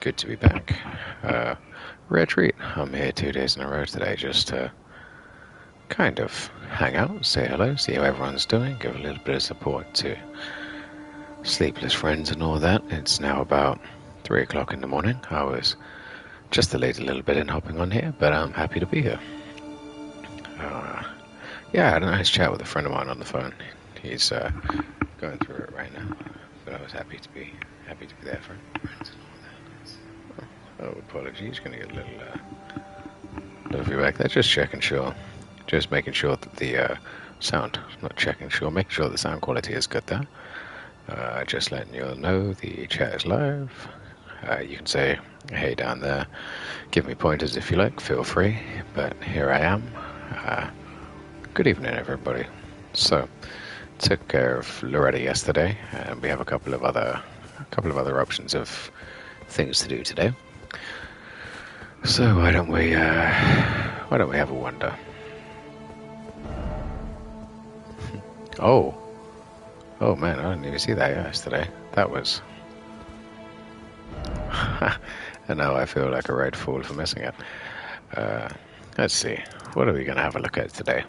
Good to be back. Rare treat. I'm here 2 days in a row today just to kind of hang out, say hello, see how everyone's doing, give a little bit of support to sleepless friends and all that. It's now about 3 o'clock in the morning. I was just delayed a little bit in hopping on here, but I'm happy to be here. Yeah, I had a nice chat with a friend of mine on the phone. He's going through it right now, but I was happy to be there for friends and all that. Oh, apologies. Gonna get a little feedback there. Just checking sure. Just making sure that the sound, not checking sure, making sure the sound quality is good there. Just letting you all know the chat is live. You can say, hey down there. Give me pointers if you like, feel free. But here I am. Good evening, everybody. So, took care of Loretta yesterday, and we have a couple of other options of things to do today. So why don't we have a wonder? Oh man, I didn't even see that yesterday. That was. And now I feel like a right fool for missing it. Let's see. What are we going to have a look at today?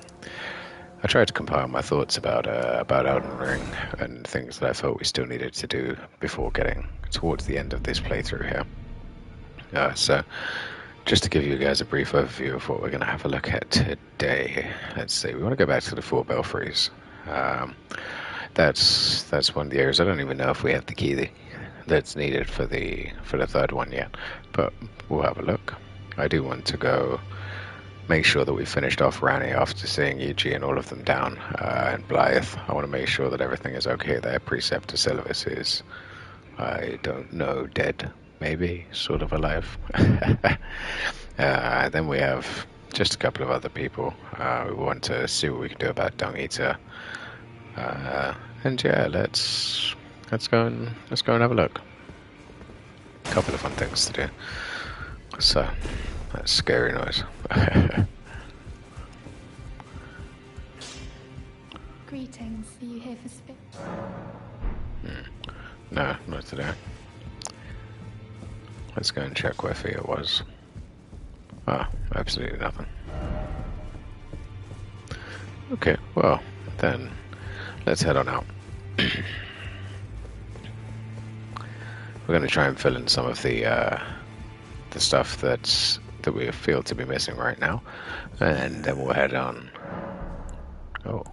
I tried to compile my thoughts about Elden Ring and things that I thought we still needed to do before getting towards the end of this playthrough here. So, just to give you guys a brief overview of what we're going to have a look at today. Let's see. We want to go back to the 4 belfries. That's one of the areas. I don't even know if we have the key that's needed for the third one yet, but we'll have a look. I do want to go make sure that we finished off Rani after seeing Yuji and all of them down, and Blythe. I want to make sure that everything is okay there. Preceptor Silvis is, I don't know, dead, maybe, sort of alive. Then we have just a couple of other people. We want to see what we can do about Dung Eater. And yeah, let's go and have a look. A couple of fun things to do. So, that's scary noise. Greetings. Are you here for spit? No, not today. Let's go and check where Fia was. Oh, absolutely nothing. Okay, well, then let's head on out. We're going to try and fill in some of the stuff that we feel to be missing right now, and then we'll head on. Oh.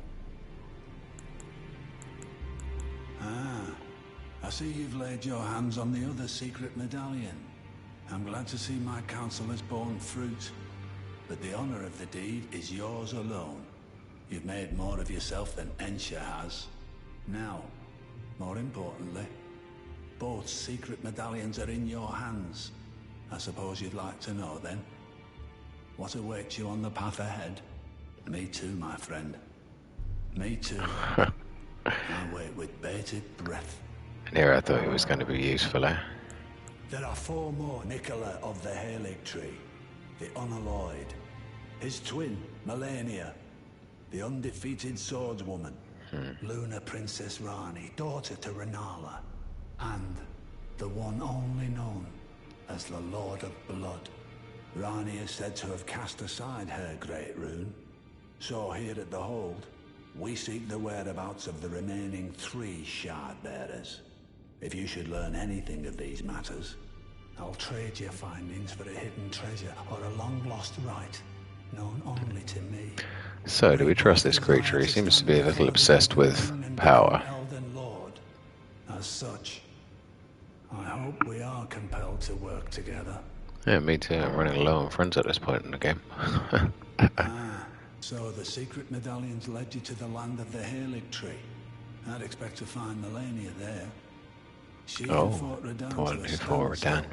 I see you've laid your hands on the other secret medallion. I'm glad to see my counsel has borne fruit, but the honor of the deed is yours alone. You've made more of yourself than Ensha has. Now, more importantly, both secret medallions are in your hands. I suppose you'd like to know, then? What awaits you on the path ahead? Me too, my friend. Me too. I wait with bated breath. And here I thought it was going to be useful, eh? There are 4 more Nicola of the Halig Tree. The Unalloyed. His twin, Malenia. The undefeated swordswoman. Luna Princess Rani, daughter to Renala. And the one only known as the Lord of Blood. Rani is said to have cast aside her great rune. So here at the Hold, we seek the whereabouts of the remaining 3 shard bearers. If you should learn anything of these matters, I'll trade your findings for a hidden treasure or a long-lost right, known only to me. So, do we trust this creature? He seems to be a little obsessed with power. Elden Lord. As such, I hope we are compelled to work together. Yeah, me too. I'm running low on friends at this point in the game. So the secret medallions led you to the land of the Halig Tree. I'd expect to find Malenia there. She fought Radan the one who fought Radan.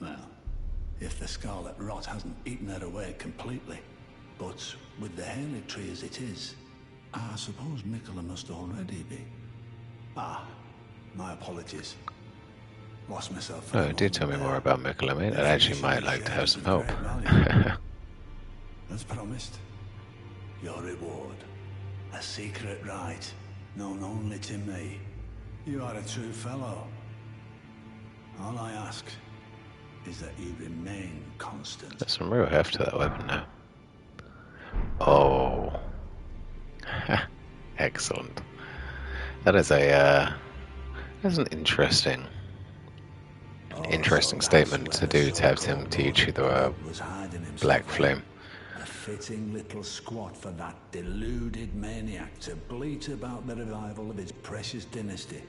Well, if the Scarlet Rot hasn't eaten her away completely. But with the Halig Tree as it is, I suppose Mikola must already be. My apologies. Lost myself. Oh, do tell me more about Mikola, mate. I actually might like to have some help. As promised, your reward. A secret right, known only to me. You are a true fellow. All I ask is that he remain constant. There's some real heft to that weapon now. Oh. Excellent. That is that's an interesting statement to do, to have him teach you the Black Flame. A fitting little squat for that deluded maniac to bleat about the revival of his precious dynasty,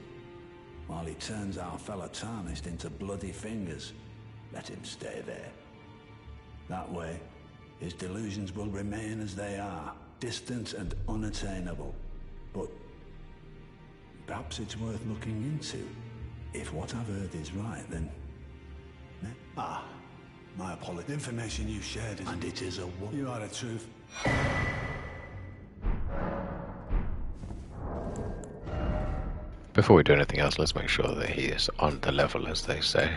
while he turns our fellow tarnished into bloody fingers. Let him stay there. That way, his delusions will remain as they are, distant and unattainable. But perhaps it's worth looking into. If what I've heard is right, then... my apologies. The information you shared is... And it is a... You are the truth. Before we do anything else, let's make sure that he is on the level, as they say.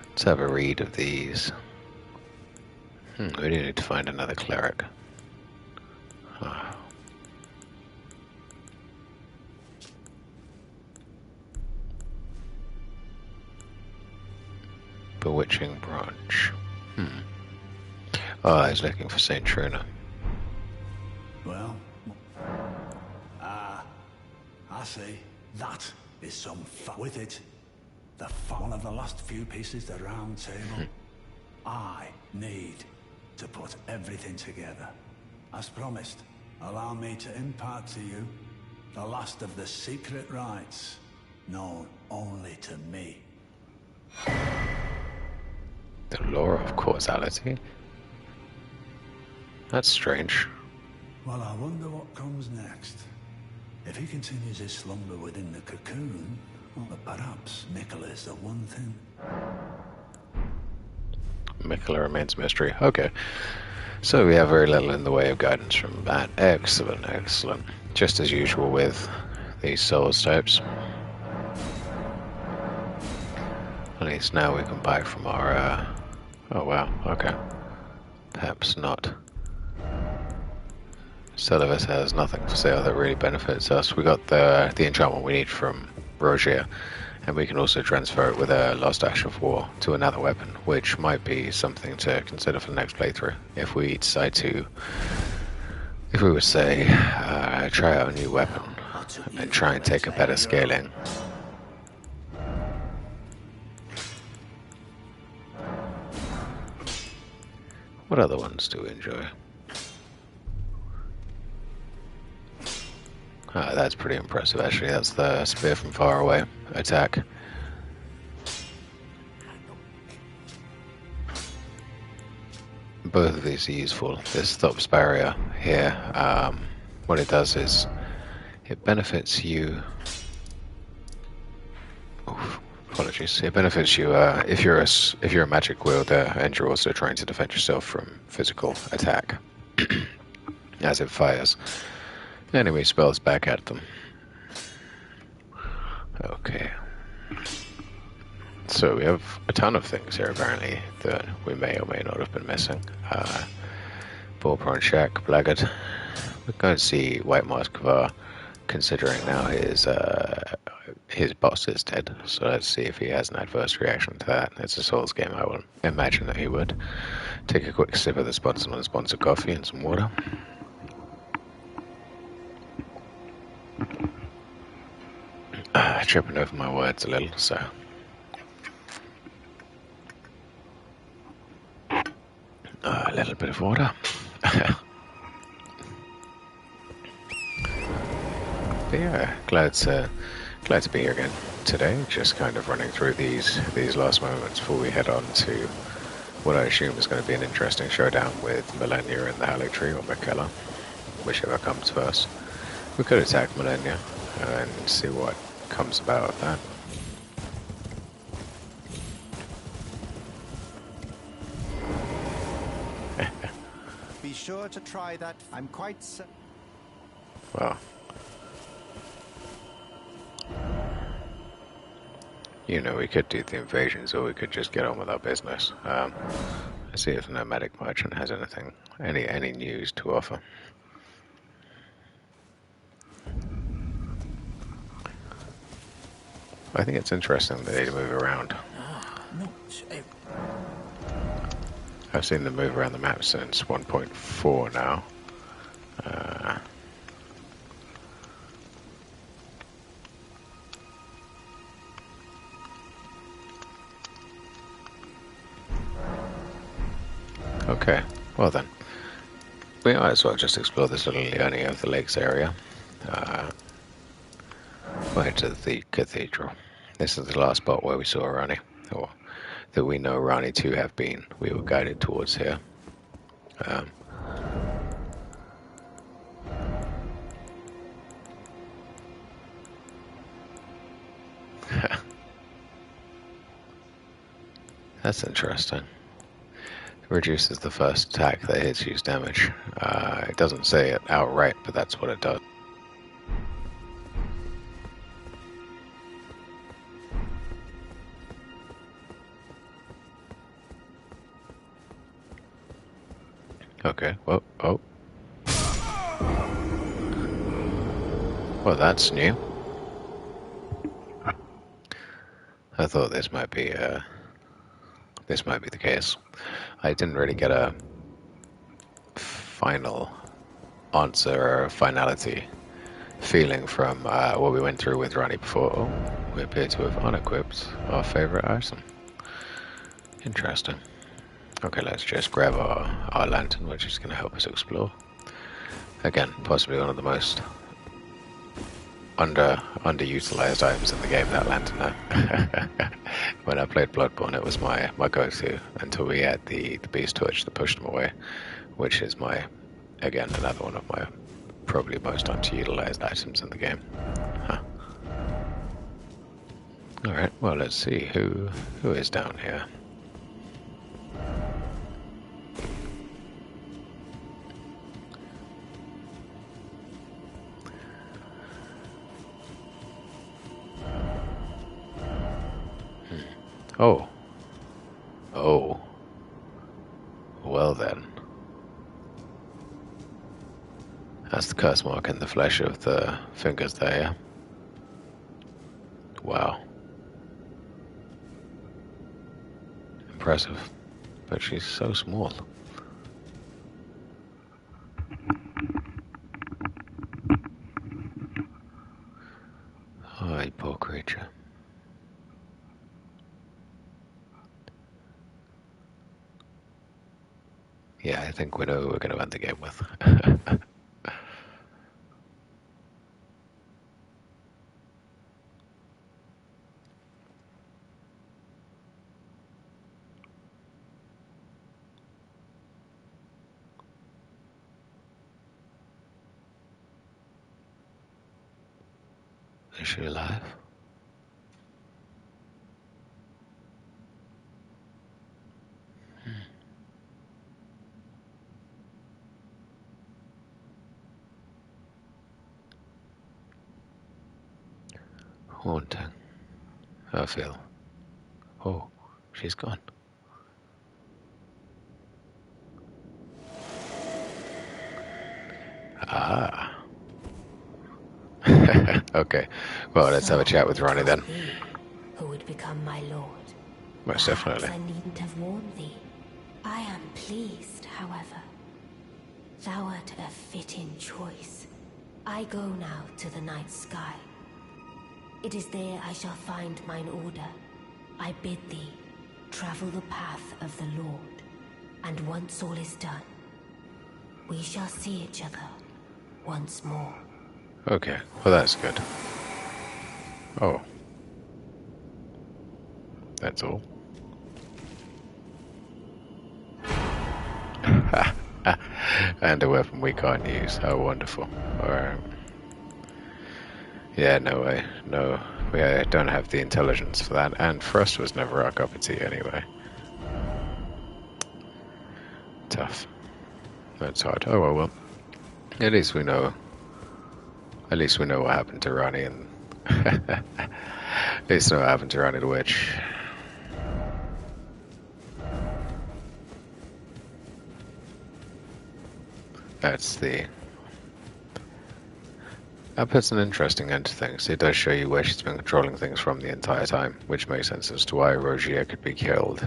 Let's have a read of these. We do need to find another cleric. Bewitching branch. Oh, he's looking for Saint Truna. Well, I see. That is some with it. One of the last few pieces of the round table. I need to put everything together. As promised, allow me to impart to you the last of the secret rites, known only to me. The Law of Causality? That's strange. Well, I wonder what comes next. If he continues his slumber within the cocoon, well, perhaps Mikola is the one thing. Mikola remains a mystery. Okay. So we have very little in the way of guidance from that. Excellent, excellent. Just as usual with these souls types. At least now we can buy from our... Oh wow, okay. Perhaps not. Celibus has nothing for sale that really benefits us. We got the enchantment we need from Razer, and we can also transfer it with a Lost Ash of War to another weapon, which might be something to consider for the next playthrough. If we decide to, if we would say, try out a new weapon and try and take a better scaling. What other ones do we enjoy? That's pretty impressive, actually. That's the spear from far away attack. Both of these are useful. This stops barrier here. What it does is it benefits you. Oof, apologies. It benefits you if you're a magic wielder and you're also trying to defend yourself from physical attack as it fires enemy spells back at them. Okay. So we have a ton of things here apparently that we may or may not have been missing. Bullprawn Shack, Blackguard. We're going to see White Mask Var, considering now his boss is dead. So let's see if he has an adverse reaction to that. It's a Souls game, I would imagine that he would. Take a quick sip of the sponsored coffee and some water. Tripping over my words a little, so... a little bit of water. But yeah, glad to be here again today. Just kind of running through these last moments before we head on to what I assume is going to be an interesting showdown with Malenia and the Haligtree, or Mikola, whichever comes first. We could attack Malenia and see what comes about that. Be sure to try that. I'm quite Well, you know, we could do the invasions, or we could just get on with our business. Let's see if the nomadic merchant has anything, any news to offer. I think it's interesting that they move around. I've seen them move around the map since 1.4 now. Okay, well then. We might as well just explore this little leonie of the lakes area. We'll head to the cathedral. This is the last spot where we saw Rani, or that we know Rani to have been. We were guided towards here. That's interesting. Reduces the first attack that hits use damage. It doesn't say it outright, but that's what it does. Okay, well, oh. Well, that's new. I thought this might be the case. I didn't really get a final answer or a finality feeling from what we went through with Ronnie before. Oh, we appear to have unequipped our favorite item. Interesting. Okay, let's just grab our lantern, which is going to help us explore. Again, possibly one of the most underutilized items in the game, that lantern now. When I played Bloodborne, it was my go-to until we had the beast torch that pushed them away, which is again, another one of my probably most underutilized items in the game. Huh. Alright, well, let's see who is down here. Oh. Oh. Well then. That's the curse mark in the flesh of the fingers there, yeah? Wow. Impressive. But she's so small. Oh, you poor creature. Yeah, I think we know who we're going to end the game with. Is she alive? Haunting. Elphael. Oh, she's gone. Ah. Okay. Well, let's have a chat with Ronnie then. Who would become my lord? Most definitely. I needn't have warned thee. I am pleased, however. Thou art a fitting choice. I go now to the night sky. It is there I shall find mine order. I bid thee travel the path of the Lord, and once all is done, we shall see each other once more. Okay, well that's good. Oh. That's all. And a weapon we can't use. How wonderful. Alright. Yeah, no way. No, we don't have the intelligence for that, and Frost was never our cup of tea anyway. Tough. That's hard. Oh well. At least we know. At least we know what happened to Ronnie, and at least we know what happened to Ronnie the Witch. That's That puts an interesting end to things. It does show you where she's been controlling things from the entire time, which makes sense as to why Rogier could be killed.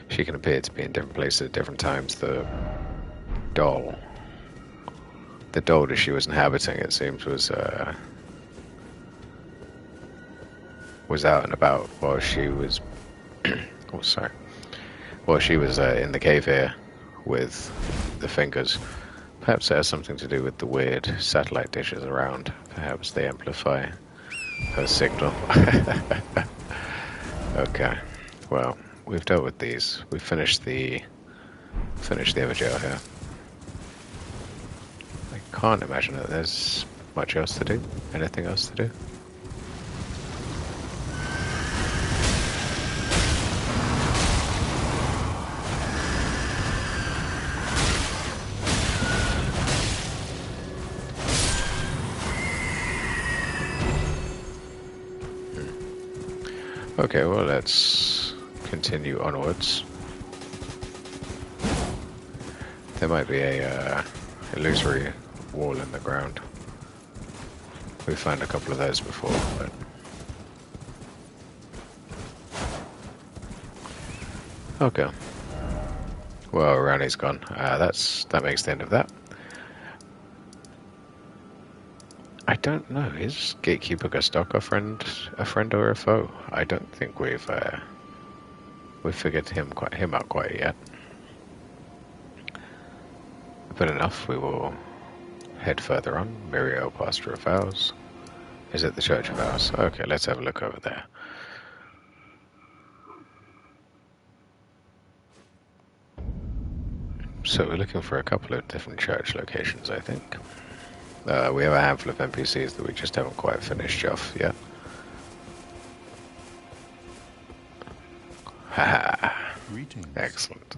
She can appear to be in different places at different times. The doll that she was inhabiting, it seems, was out and about while she was while she was in the cave here with the fingers. Perhaps it has something to do with the weird satellite dishes around. Perhaps they amplify her signal. Okay, well, we've dealt with these. We've finished the other jail here. I can't imagine that there's much else to do. Anything else to do? Okay, well, let's continue onwards. There might be a illusory wall in the ground. We found a couple of those before, but... Okay. Well, Rani's gone. That makes the end of that. I don't know. Is Gatekeeper Gustok a friend or a foe? I don't think we've figured him out quite yet. But enough. We will head further on. Muriel past For Elphael's. Is it the Church of Ours? Okay, let's have a look over there. So we're looking for a couple of different church locations, I think. We have a handful of NPCs that we just haven't quite finished off yet. Haha. Greetings. Excellent.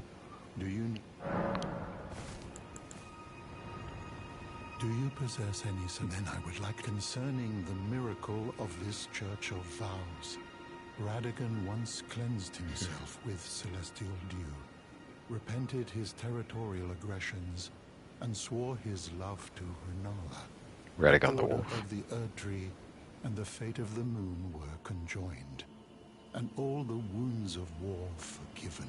Do you possess any then I would like concerning the miracle of this Church of Vows. Radagon once cleansed himself with celestial dew, repented his territorial aggressions, and swore his love to Renala. Radagon the Wolf. Of the Erdtree and the fate of the moon were conjoined, and all the wounds of war forgiven.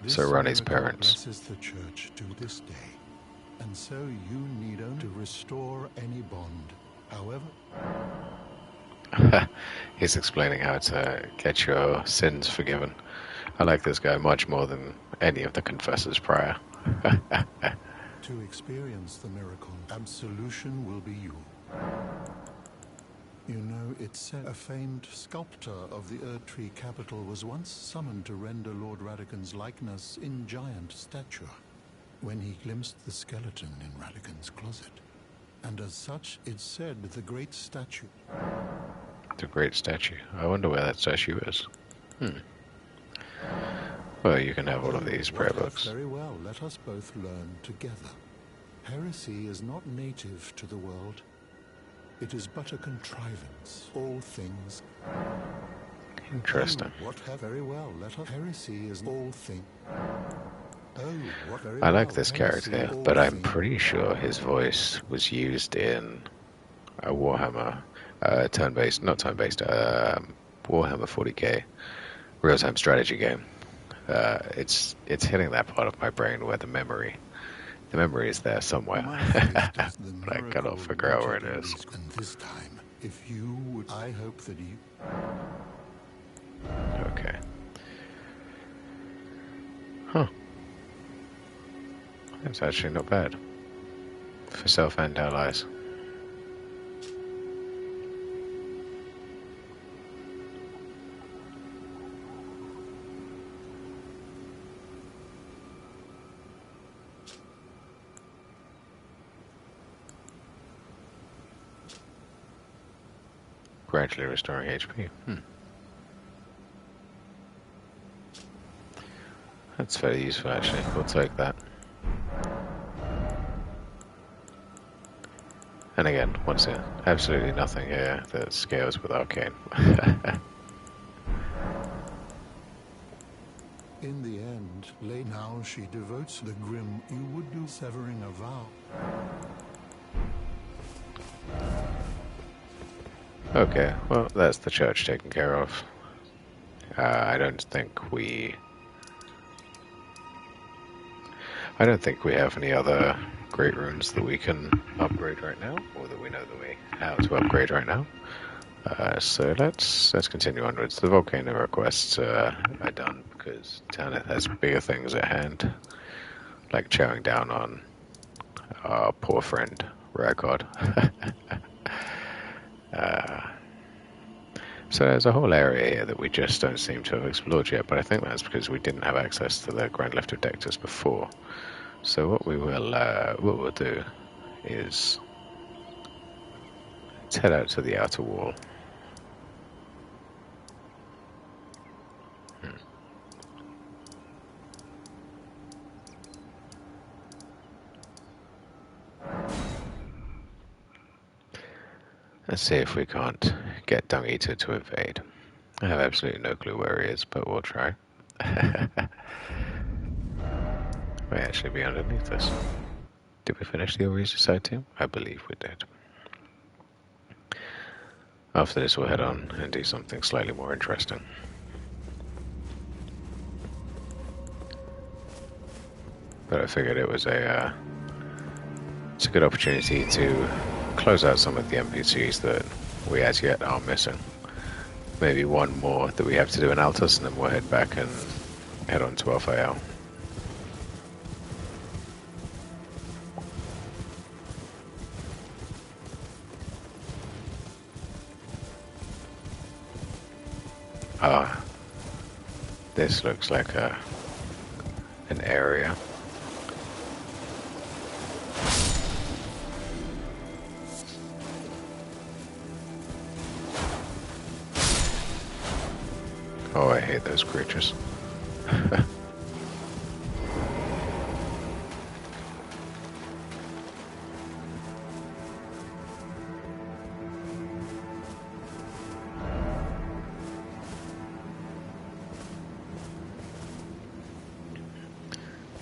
So Ronnie's parents. Blesses the church to this day, and so you need only to restore any bond. However, he's explaining how to get your sins forgiven. I like this guy much more than any of the confessors prior. to experience the miracle, absolution will be you. You know, it's said a famed sculptor of the Erdtree capital was once summoned to render Lord Radagon's likeness in giant stature, when he glimpsed the skeleton in Radagon's closet. And as such, it's said the great statue... The great statue. I wonder where that statue is. Well, you can have all of these prayer books. Very well, let us both learn together. Heresy is not native to the world. It is but a contrivance. All things... Interesting. Very well, let us... Heresy is all things... I like this character, but I'm pretty sure his voice was used in a Warhammer turn-based, not turn-based, Warhammer 40k real-time strategy game. It's hitting that part of my brain where the memory is there somewhere, but I cannot figure out where it is. And this time, if you would, I hope that you... Okay. Huh. That's actually not bad for self and allies. Gradually restoring HP. That's very useful, actually. We'll take that. And again, once again, absolutely nothing here that scales with Arcane. In the end, now she devotes the grim. You would do severing a vow. Okay, well, that's the church taken care of. I don't think we have any other great runes that we can upgrade right now, or that we know the way how to upgrade right now. So let's continue onwards. The volcano requests are done because Tanith has bigger things at hand, like chowing down on our poor friend Rakod. So there's a whole area here that we just don't seem to have explored yet, but I think that's because we didn't have access to the Grand Lift of Dectus before. So what we'll do is let's head out to the outer wall. Let's see if we can't get Dung Eater to invade. I have absolutely no clue where he is, but we'll try. May actually be underneath this. Did we finish the Razer side team? I believe we did. After this, we'll head on and do something slightly more interesting. But I figured it was it's a good opportunity to close out some of the NPCs that we as yet are missing. Maybe one more that we have to do in Altus, and then we'll head back and head on to For Elphael. Ah, this looks like an area. Oh, I hate those creatures.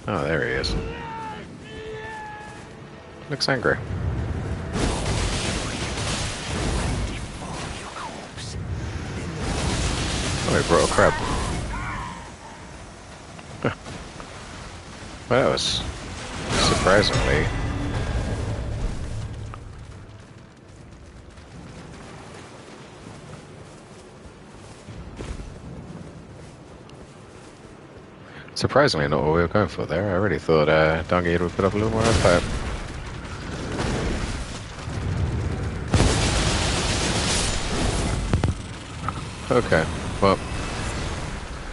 Oh, there he is. Looks angry. Oh, he brought a crab. Well, that was surprisingly... Surprisingly not what we were going for there. I really thought Dung Eater would put up a little more effort. Okay, well,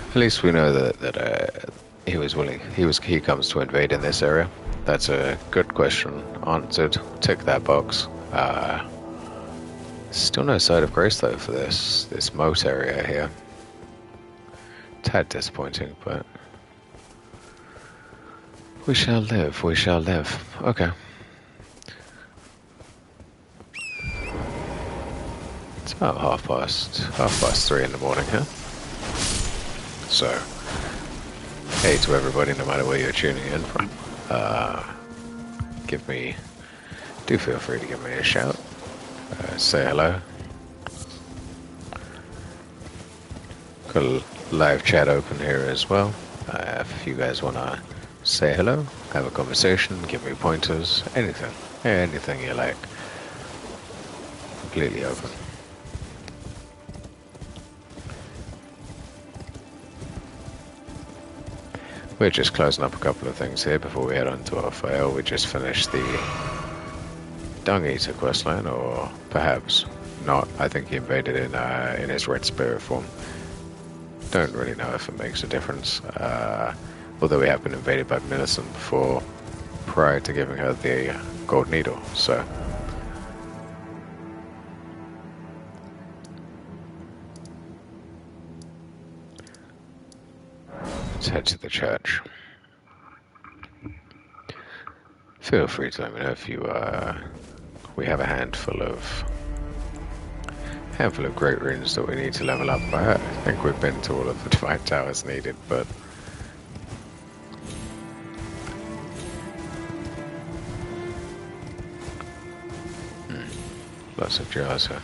at least we know that he was willing. He comes to invade in this area. That's a good question answered. Tick that box. Still no sight of Grace though for this moat area here. Tad disappointing, but we shall live. We shall live. Okay. It's about half past 3 in the morning here. So, hey to everybody, no matter where you're tuning in from. Do feel free to give me a shout. Say hello. Got a live chat open here as well. If you guys want to say hello, have a conversation, give me pointers, anything you like. Completely open. We're just closing up a couple of things here before we head on to For Elphael. We just finished the Dung Eater questline, or perhaps not. I think he invaded in his red spirit form. Don't really know if it makes a difference. Although we have been invaded by Millicent before, prior to giving her the gold needle, so... Let's head to the church. Feel free to let me know if you, we have a handful of great runes that we need to level up. I think we've been to all of the divine towers needed, but... Lots of jars here.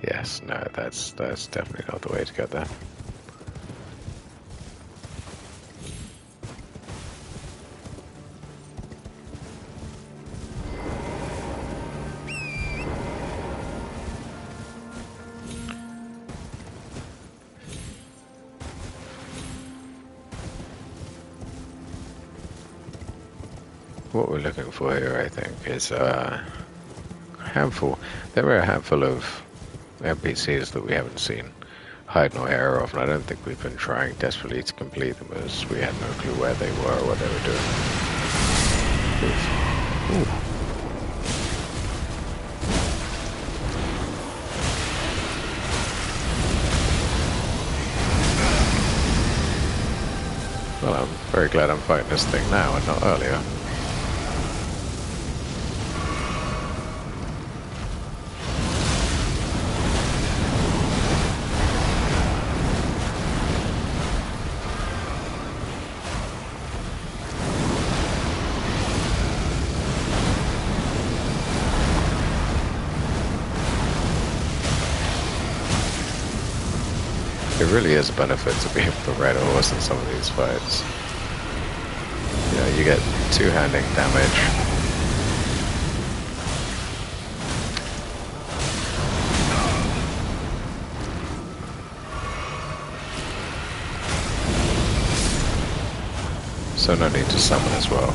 Yes, no, that's definitely not the way to get there. What we're looking for here, I think, is a handful. There are a handful of NPCs that we haven't seen hide nor hair of, and I don't think we've been trying desperately to complete them as we had no clue where they were or what they were doing. Ooh. Well, I'm very glad I'm fighting this thing now and not earlier. It really is a benefit to be able to ride a horse in some of these fights. You know, you get two-handing damage. So no need to summon as well.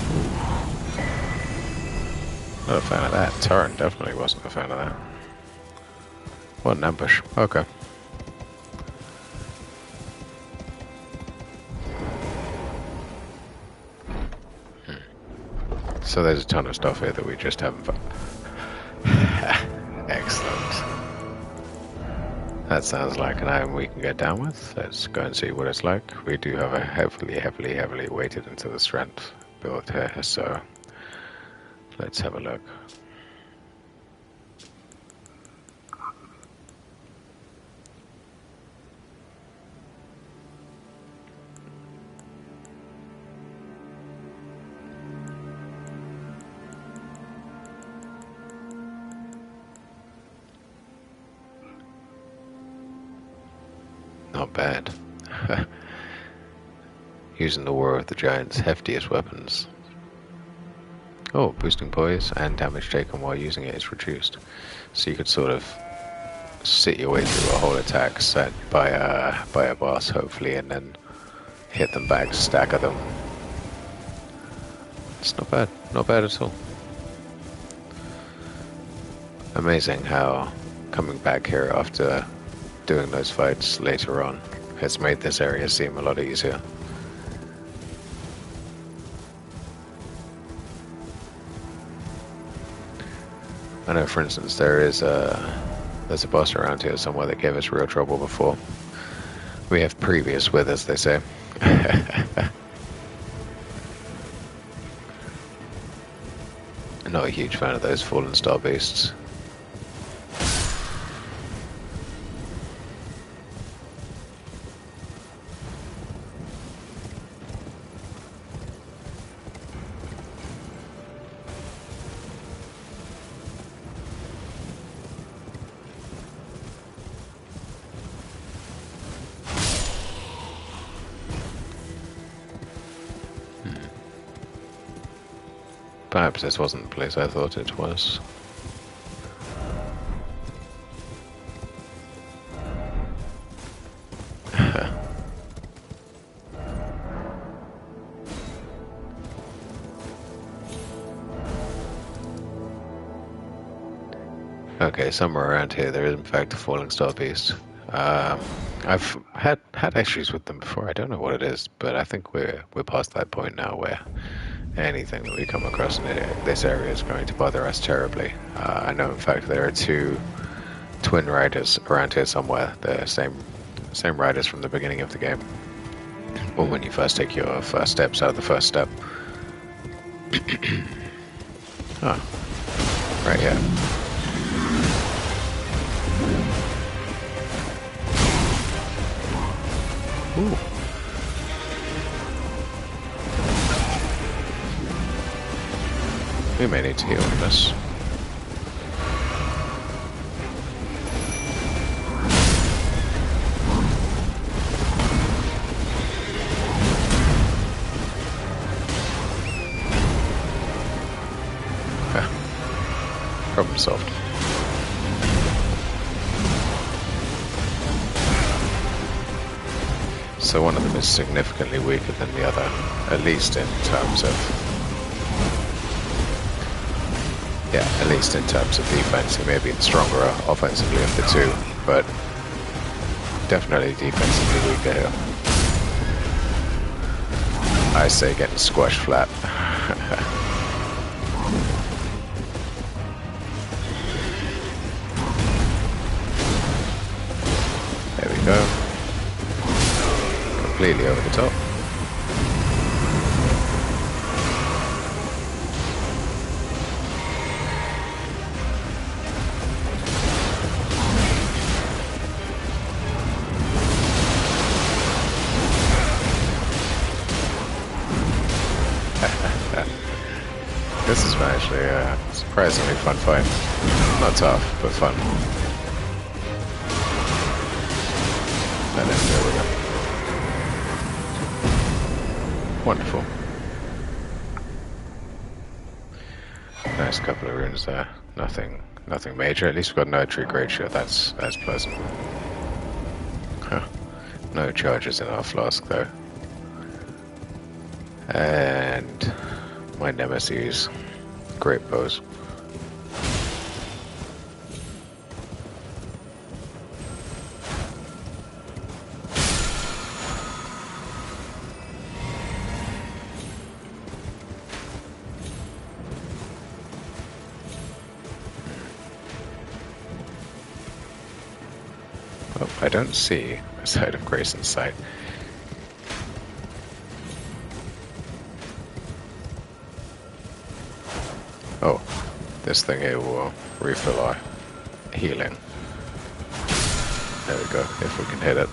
Not a fan of that. Torrent definitely wasn't a fan of that. What an ambush. Okay. So there's a ton of stuff here that we just haven't found. Excellent. That sounds like an item we can get down with. Let's go and see what it's like. We do have a heavily weighted into the strength build here, so let's have a look. Not bad. Using the War of the Giants' heftiest weapons. Oh, boosting poise and damage taken while using it is reduced. So you could sort of sit your way through a whole attack set by a boss, hopefully, and then hit them back, stagger them. It's not bad. Not bad at all. Amazing how coming back here after doing those fights later on has made this area seem a lot easier. I know, for instance, there's a boss around here somewhere that gave us real trouble before. We have previous with us, they say. Not a huge fan of those fallen star beasts. Perhaps this wasn't the place I thought it was. Okay, somewhere around here there is in fact a falling star beast. I've had issues with them before. I don't know what it is, but I think we're past that point now where anything that we come across in this area is going to bother us terribly. I know, in fact, there are two twin riders around here somewhere. The same riders from the beginning of the game, or when you first take your first steps out of the first step. Oh, right here. Ooh. We may need to heal on this. Fromsoft. So one of them is significantly weaker than the other, at least in terms of... Yeah, at least in terms of defense. He may be the stronger offensively of the two, but definitely defensively weaker here. I say getting squashed flat. There we go. Completely over the top. This is actually a surprisingly fun fight. Not tough, but fun. And then there we go. Wonderful. Nice couple of runes there. Nothing major. At least we've got no tree great shit. That's pleasant. Huh. No charges in our flask though. And my nemesis, great bows. Oh, I don't see a side of grace in sight. Oh, this thing here will refill our healing. There we go, if we can hit it.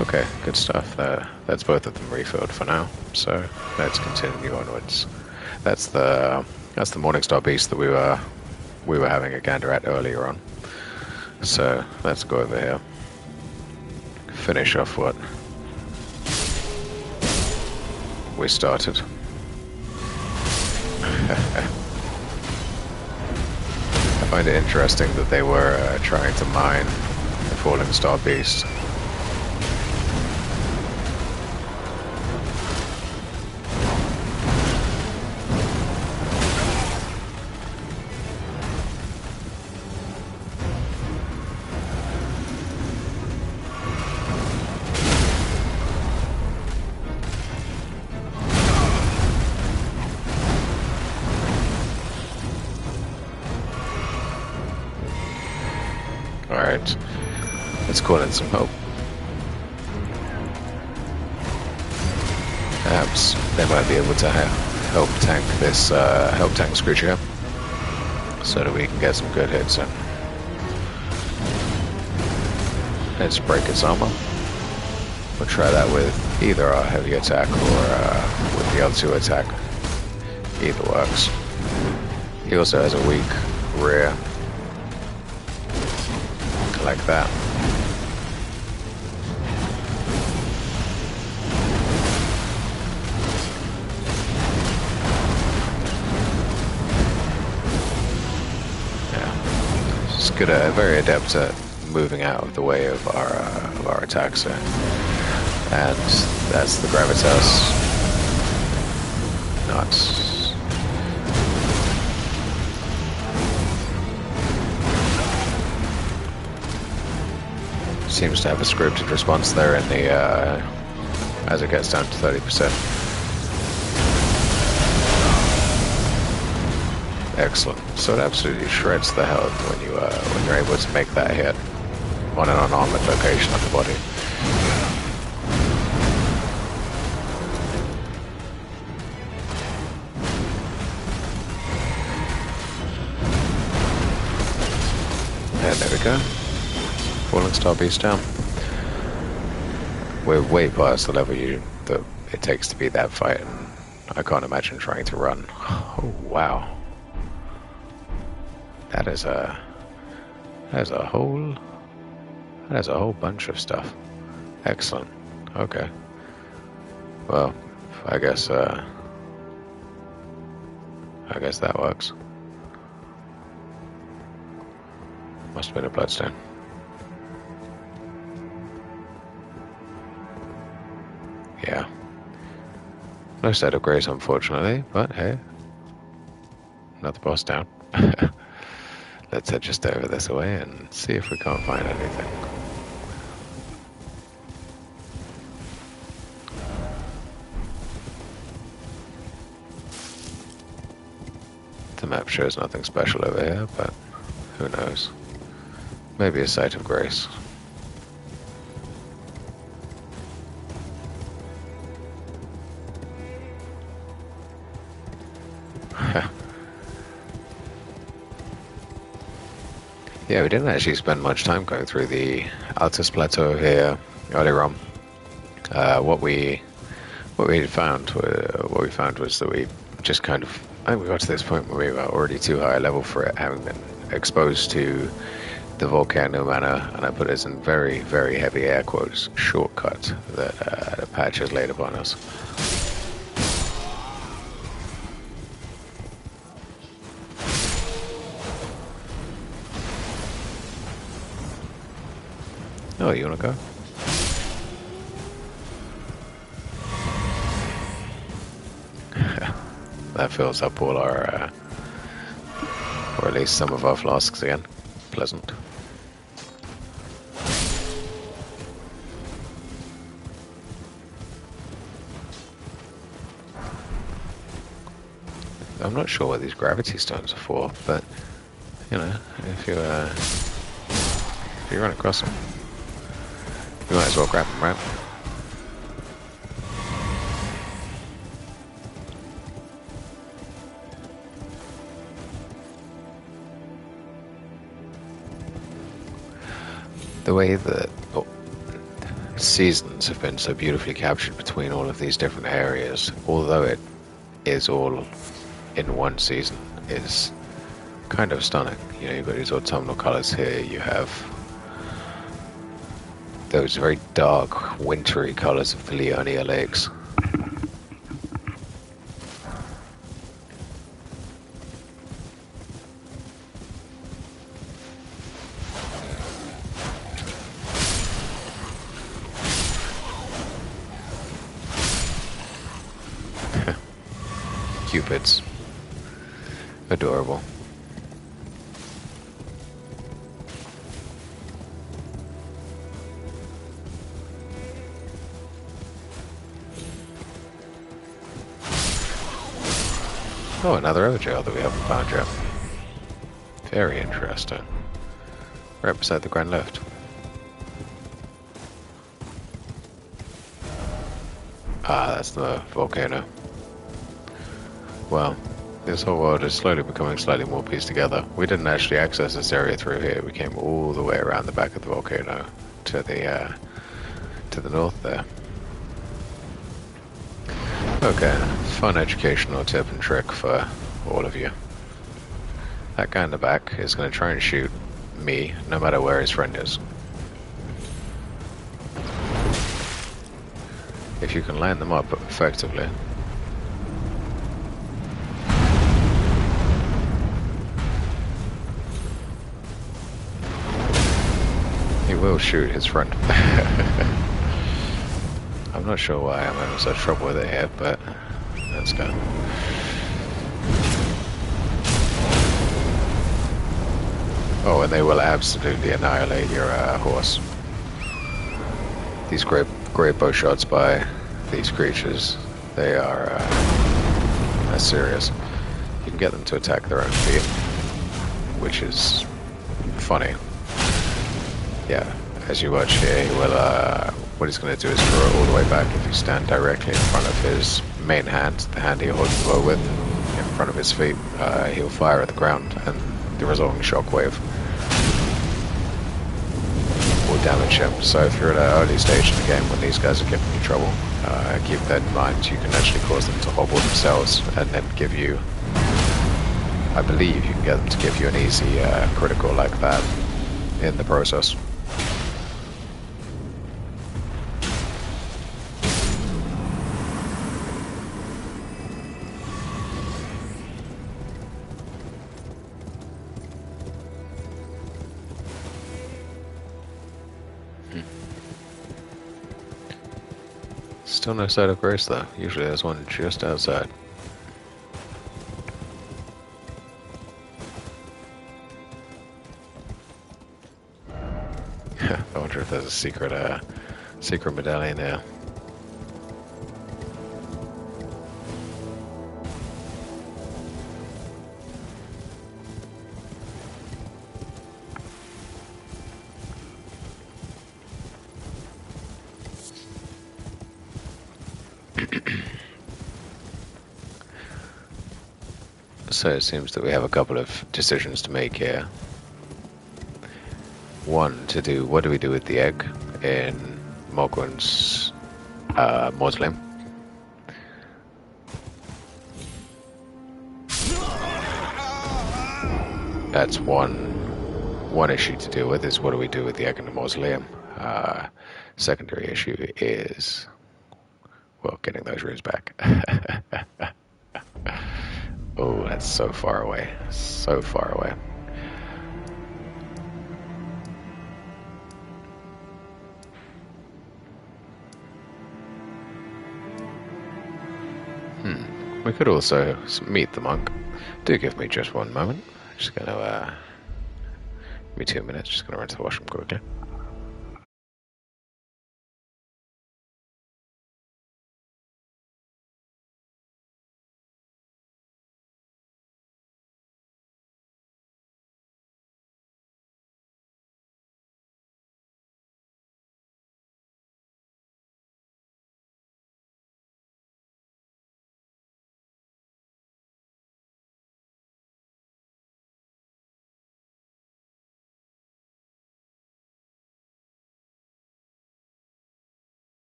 Okay, good stuff. That's both of them refilled for now. So let's continue onwards. That's the Morningstar beast that we were having a gander at earlier on. So let's go over here. Finish off what we started. I find it interesting that they were trying to mine the Falling Star Beast. Alright, let's call in some help. Perhaps they might be able to help tank this, help tank Screecher so that we can get some good hits in. Let's break its armor. We'll try that with either our heavy attack or with the L2 attack. Either works. He also has a weak rear. Like that. Yeah, it's good. Very adept at moving out of the way of our attacks there. And that's the gravitas. Nuts. Seems to have a scripted response there in the as it gets down to 30%. Excellent. So it absolutely shreds the health when you're able to make that hit on an unarmored location of the body. And there we go. Falling Star Beast down. We're way past the level that it takes to beat that fight, and I can't imagine trying to run. Oh wow, that is a whole bunch of stuff. Excellent. Okay. Well, I guess that works. Must have been a bloodstone. Yeah. No set of grace, unfortunately, but hey. Another boss down. Let's head just over this way and see if we can't find anything. The map shows nothing special over here, but who knows? Maybe a site of grace. Yeah, we didn't actually spend much time going through the Altus Plateau here earlier on. What we found was that we just kind of, I think we got to this point where we were already too high a level for it, having been exposed to the volcano manor, and I put it in very, very heavy air quotes, shortcut that the patch has laid upon us. Oh, you wanna go? That fills up all our, or at least some of our flasks again. Pleasant. I'm not sure what these gravity stones are for, but you know, if you run across them, you might as well grab them, right? The way that seasons have been so beautifully captured between all of these different areas, although it is all in one season, is kind of stunning. You know, you've got these autumnal colors here, you have those very dark, wintry colors of the Leonia Lakes. Cupids. Adorable. Oh, another overjail that we haven't found yet. Very interesting. Right beside the Grand Lift. Ah, that's the volcano. Well, this whole world is slowly becoming slightly more pieced together. We didn't actually access this area through here. We came all the way around the back of the volcano to the north there. Okay, fun educational tip and trick for all of you. That guy in the back is going to try and shoot me, no matter where his friend is. If you can land them up effectively. He will shoot his friend. I'm not sure why I'm having such trouble with it here, but let's go. Oh, and they will absolutely annihilate your horse. These great bow shots by these creatures, they are serious. You can get them to attack their own feet, which is funny. Yeah, as you watch here, he will, what he's going to do is throw it all the way back if you stand directly in front of his main hand, the hand he holds the bow with, in front of his feet. He'll fire at the ground, and the resulting shockwave will damage him. So if you're at an early stage in the game when these guys are giving you trouble, keep that in mind. You can actually cause them to hobble themselves, and then give you, I believe you can get them to give you an easy critical like that in the process. Still no sight of Grace though. Usually there's one just outside. I wonder if there's a secret medallion there. So it seems that we have a couple of decisions to make here. One, what do we do with the egg in Mogwin's mausoleum? That's one issue to deal with, is what do we do with the egg in the mausoleum? Secondary issue is, well, getting those runes back. Oh, that's so far away. So far away. We could also meet the monk. Do give me just one moment. Just gonna, give me 2 minutes. Just gonna run to the washroom quickly.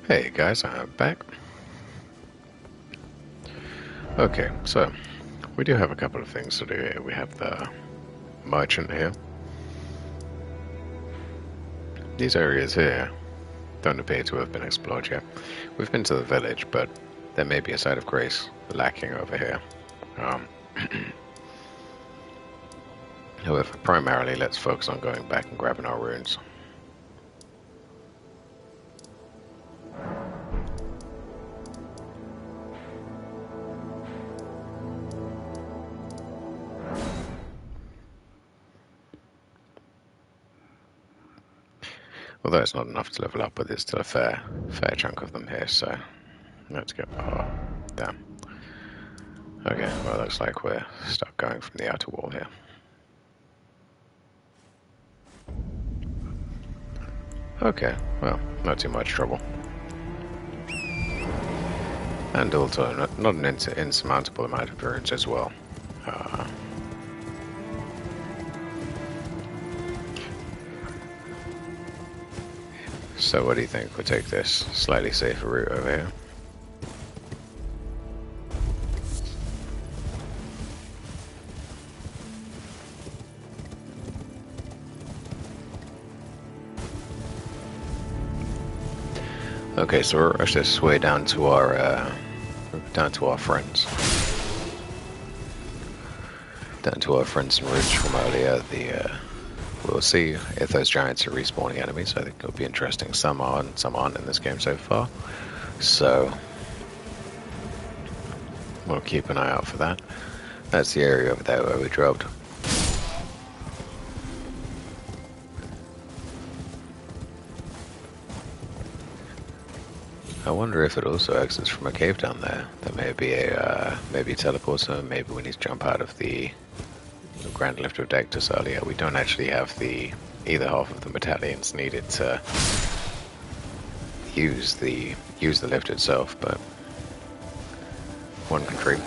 Hey guys, I'm back. Okay, so we do have a couple of things to do here. We have the merchant here. These areas here don't appear to have been explored yet. We've been to the village, but there may be a site of grace lacking over here. However, primarily let's focus on going back and grabbing our runes. Although it's not enough to level up, but there's still a fair chunk of them here, so let's get, oh, damn. Okay, well, looks like we're stuck going from the outer wall here. Okay, well, not too much trouble. And also, not an insurmountable amount of runes as well. So what do you think? We'll take this slightly safer route over here. Okay, so we'll rush this way down to our friends. Down to our friends in Ridge from earlier. We'll see if those giants are respawning enemies. I think it'll be interesting. Some are and some aren't in this game so far. So we'll keep an eye out for that. That's the area over there where we dropped. I wonder if it also exits from a cave down there. There may be a maybe a teleporter. Maybe we need to jump out of the Grand Lift of Dectasalia. We don't actually have either half of the battalions needed to use the lift itself, but one can dream.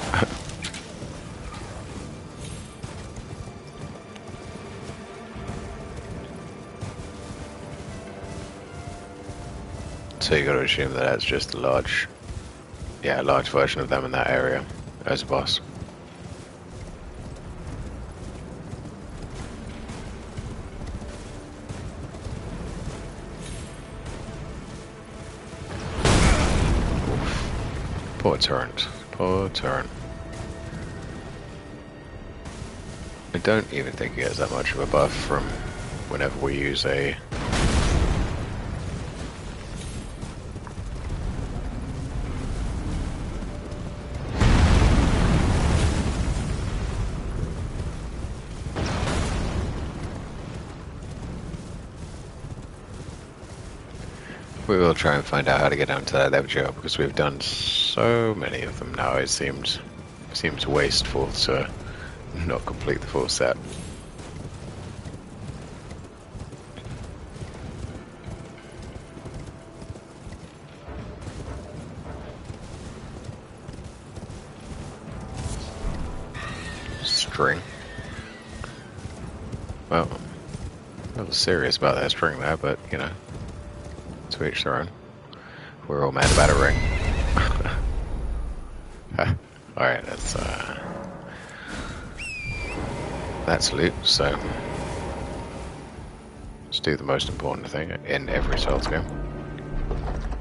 So you got to assume that that's just a large version of them in that area as a boss. Poor turret. Poor turn. I don't even think he has that much of a buff from whenever we use a... We will try and find out how to get down to that level jail, because we've done so many of them now. It seems wasteful to not complete the full set. String. Well, a little serious about that string there, but you know. To each their own. We're all mad about a ring. Alright, that's loot, so let's do the most important thing in every Souls game.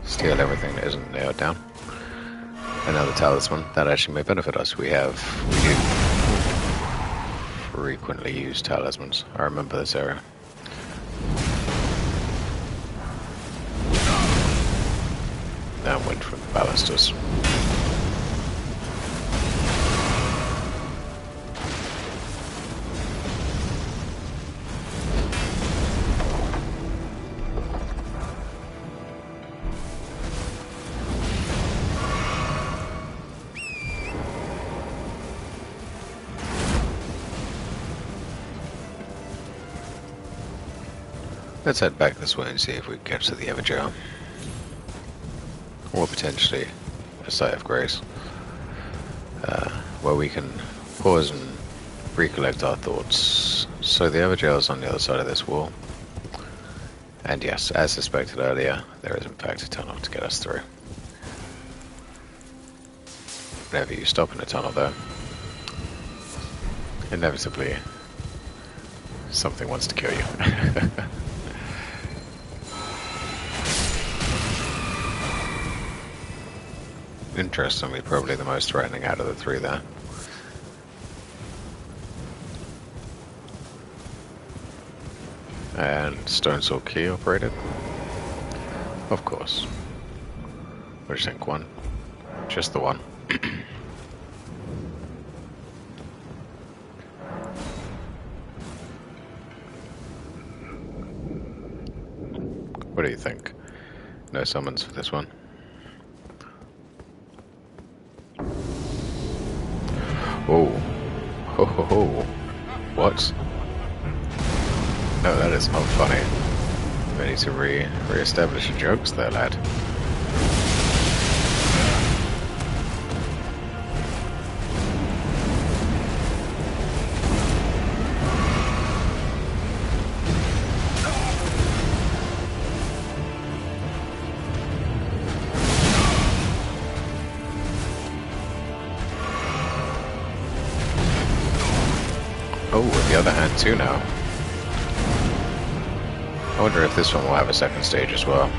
Steal everything that isn't nailed down. Another talisman that actually may benefit us. We do frequently use talismans. I remember this area. Downwind from the ballastas. Let's head back this way and see if we can get to the Everjar. Or potentially a site of grace, where we can pause and recollect our thoughts. So the Everjail is on the other side of this wall, and yes, as suspected earlier, there is in fact a tunnel to get us through. Whenever you stop in a tunnel though, inevitably something wants to kill you. Interestingly, probably the most threatening out of the three there. And stone sword key operated? Of course. What do you think, one? Just the one. What do you think? No summons for this one? Oh, ho ho ho, what? No, that is not funny. We need to re-establish your jokes there, lad. Oh, with the other hand too now. I wonder if this one will have a second stage as well.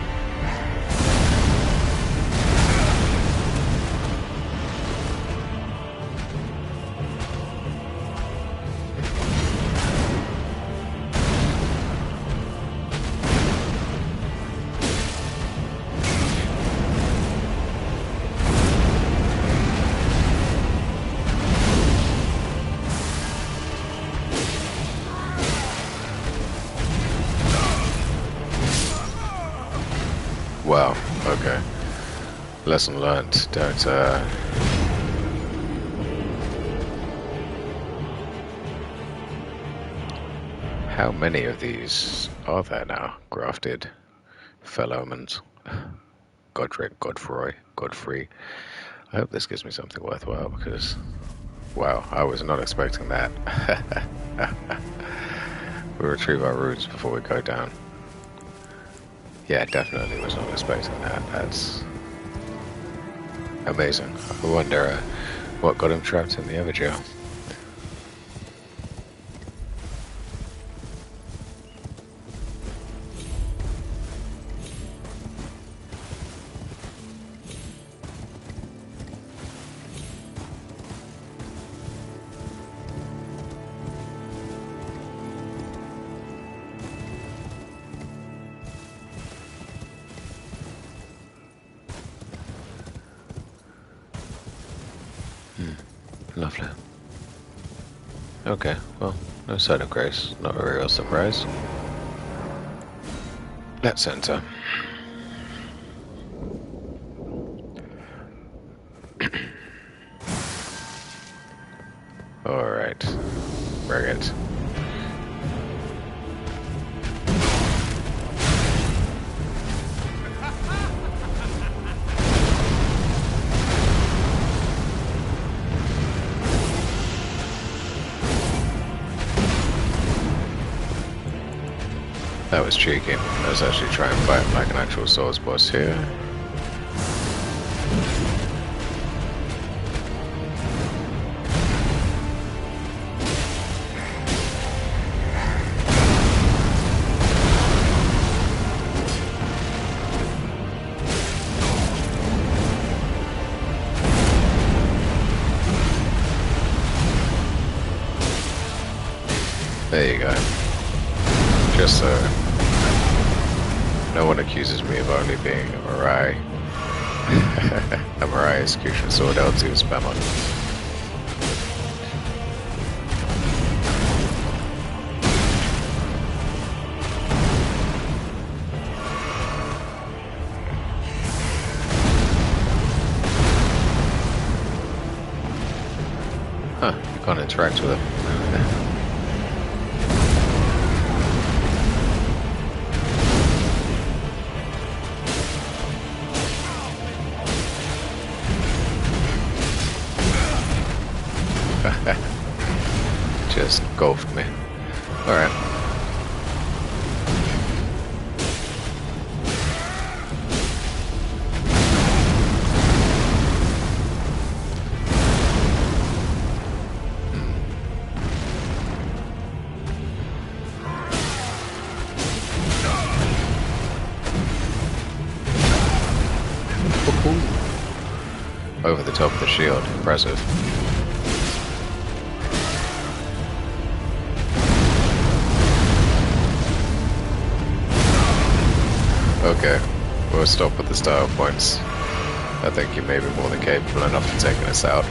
Lesson learned. Don't. How many of these are there now? Grafted Fellowmans. Godric, Godfrey. I hope this gives me something worthwhile because, wow, I was not expecting that. We'll retrieve our runes before we go down. Yeah, definitely was not expecting that. That's amazing. I wonder what got him trapped in the Everjail. Lovely. Okay, well, no sign of grace. Not a real surprise. Let's enter. Alright. Bring it. That was cheeky. Let's actually try and fight like an actual swords boss here. There you go. Just so no one accuses me of only being a Mirai. A Mirai execution sword L2 spammer. Huh, you can't interact with it. Just golfed me. Alright. Over the top of the shield. Impressive. Okay, we'll stop with the style points. I think you may be more than capable enough of taking us out.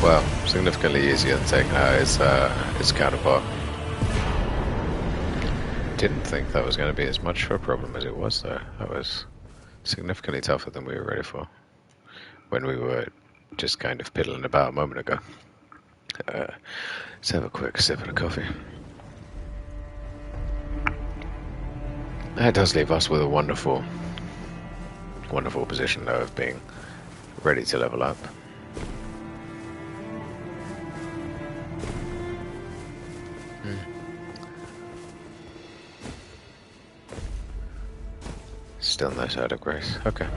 Well, significantly easier than taking out his counterpart. Didn't think that was going to be as much of a problem as it was, though. That was significantly tougher than we were ready for when we were just kind of piddling about a moment ago. Let's have a quick sip of the coffee. That does leave us with a wonderful, wonderful position, though, of being ready to level up. Still no side of grace. Okay.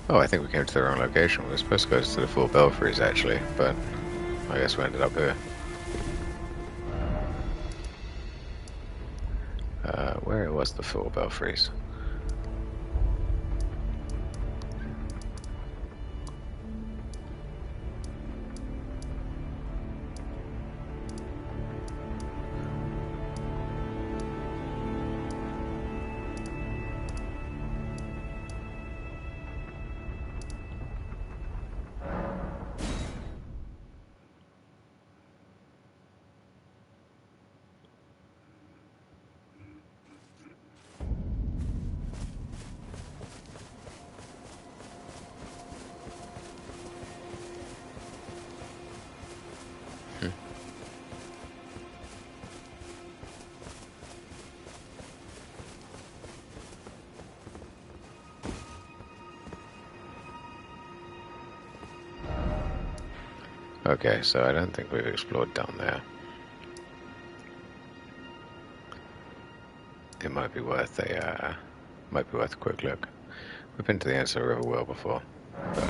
Oh, I think we came to the wrong location. We were supposed to go to the full belfries, actually, but I guess we ended up here. Where was the full belfries? Okay, so I don't think we've explored down there. It might be worth a quick look. We've been to the answer river well before, but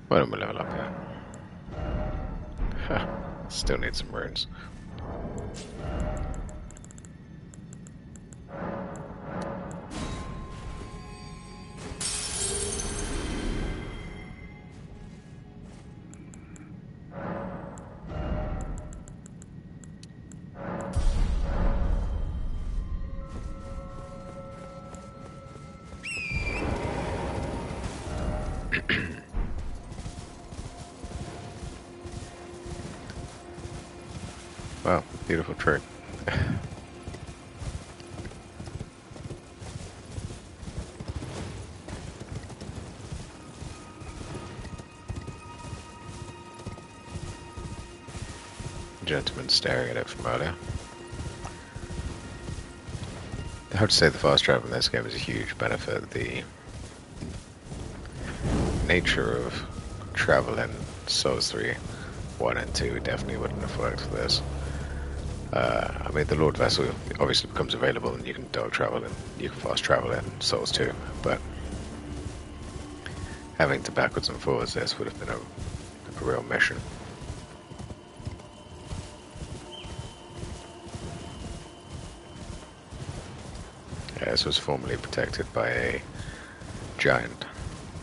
why don't we level up here? Still need some runes. Wow, beautiful tree. Gentleman staring at it from earlier. I have to say the fast travel in this game is a huge benefit. The nature of travel in Souls 3, 1 and 2 definitely wouldn't have worked for this. I mean, the Lord Vessel obviously becomes available and you can dog travel and you can fast travel in Souls 2, but having to backwards and forwards this would have been a real mission. Yeah, this was formerly protected by a giant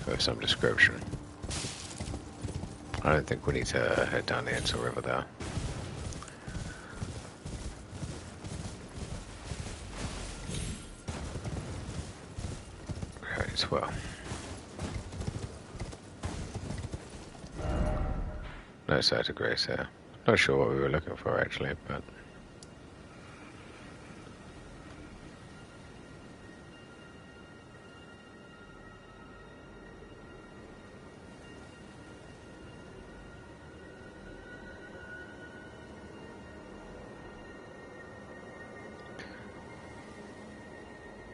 of some description. I don't think we need to head down the Insel River though. Right, well. No sight of grace here. Not sure what we were looking for actually, but...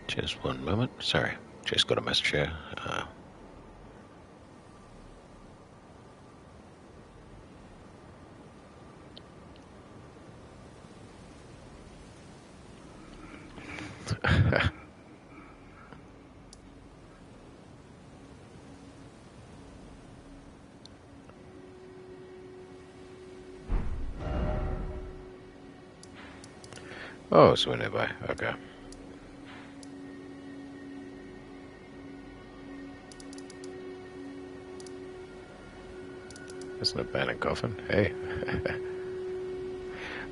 Just one moment. Sorry, just got a message here. Oh, so we're nearby. Okay. That's an abandoned coffin. Hey.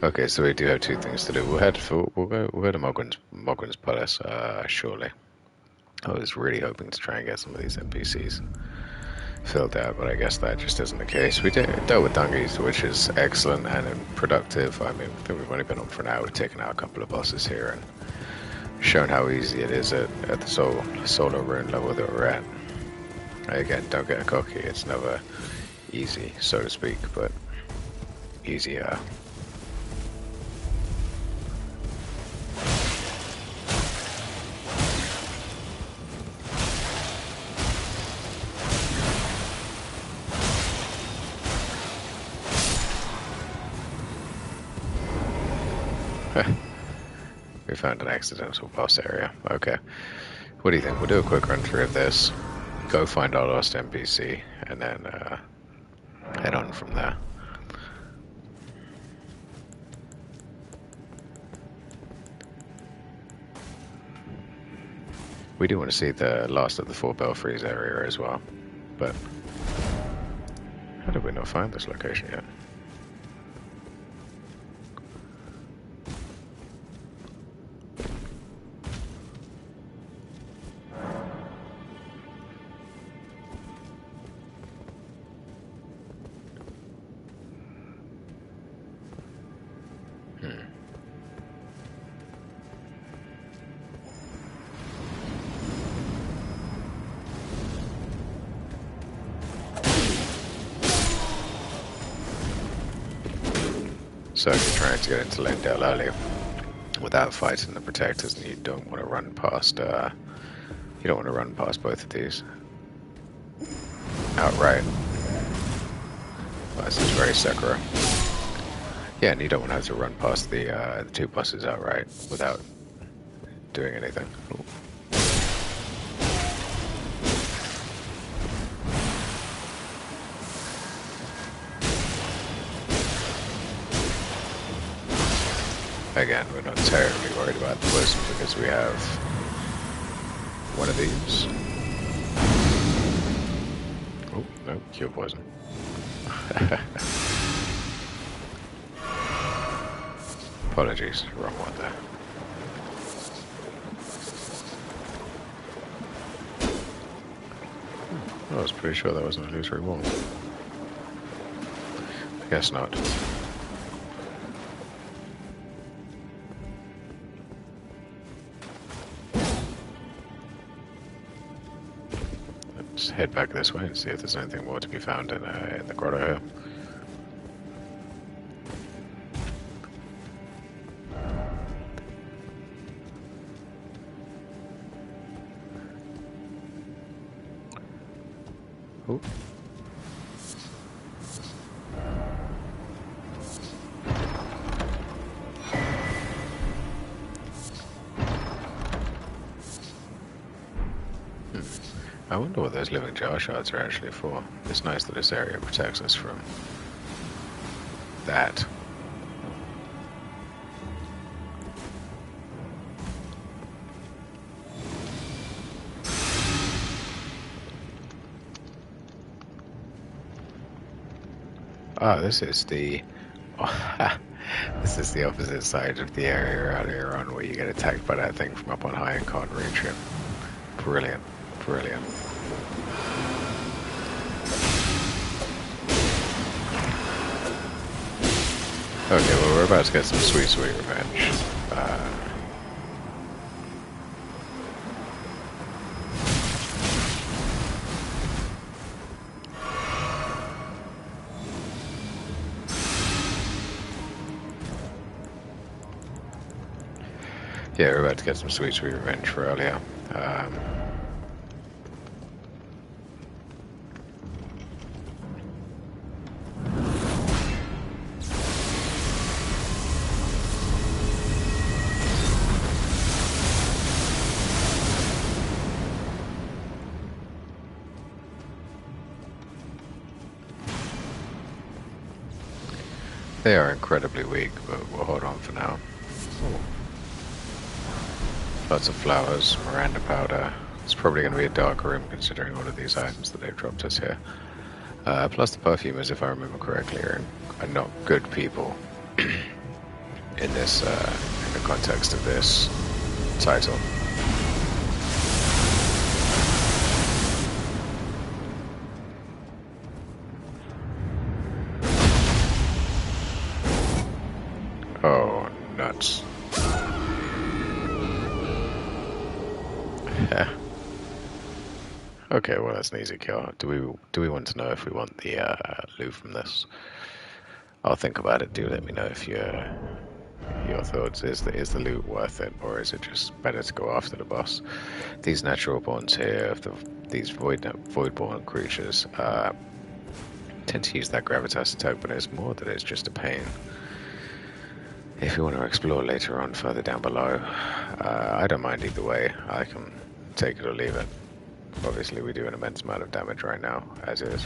Okay, so we do have two things to do. We'll go to Mogwin's Palace, surely. I was really hoping to try and get some of these NPCs filled out, but I guess that just isn't the case. We dealt with Dungies, which is excellent and productive. I mean, I think we've only been on for an hour. We've taken out a couple of bosses here and shown how easy it is at the solo rune level that we're at. Again, don't get cocky. It's never easy, so to speak, but easier. We found an accidental boss area. Okay. What do you think? We'll do a quick run through of this, go find our lost NPC, and then head on from there. We do want to see the last of the 4 belfries area as well, but how did we not find this location yet? So if you're trying to get into Lendale early without fighting the protectors, and you don't want to run past both of these outright. Well, this is very Sekiro. Yeah, and you don't want to have to run past the two bosses outright without doing anything. Ooh. Again, we're not terribly worried about the poison because we have one of these. Oh, no, cure poison. Apologies, wrong one there. I was pretty sure that was an illusory wall. I guess not. Let's head back this way and see if there's anything more to be found in the grotto here. Ooh. I wonder what those living jar shards are actually for. It's nice that this area protects us from that. Oh, this is the... this is the opposite side of the area earlier on where you get attacked by that thing from up on high and can't reach it. Brilliant. Brilliant. Okay, well we're about to get some sweet, sweet revenge. Yeah, we're about to get some sweet, sweet revenge for earlier. They are incredibly weak, but we'll hold on for now. Ooh. Lots of flowers, Miranda powder. It's probably going to be a dark room considering all of these items that they've dropped us here. Plus the perfumers, if I remember correctly, are not good people in this, in the context of this title. Oh, nuts. Okay, well that's an easy kill. Do we want to know if we want the loot from this? I'll think about it. Do let me know if your thoughts. Is the loot worth it, or is it just better to go after the boss? These natural borns here, these voidborn creatures, tend to use that gravitas attack, but it's more that it's just a pain. If you want to explore later on, further down below, I don't mind either way. I can take it or leave it. Obviously, we do an immense amount of damage right now, as is.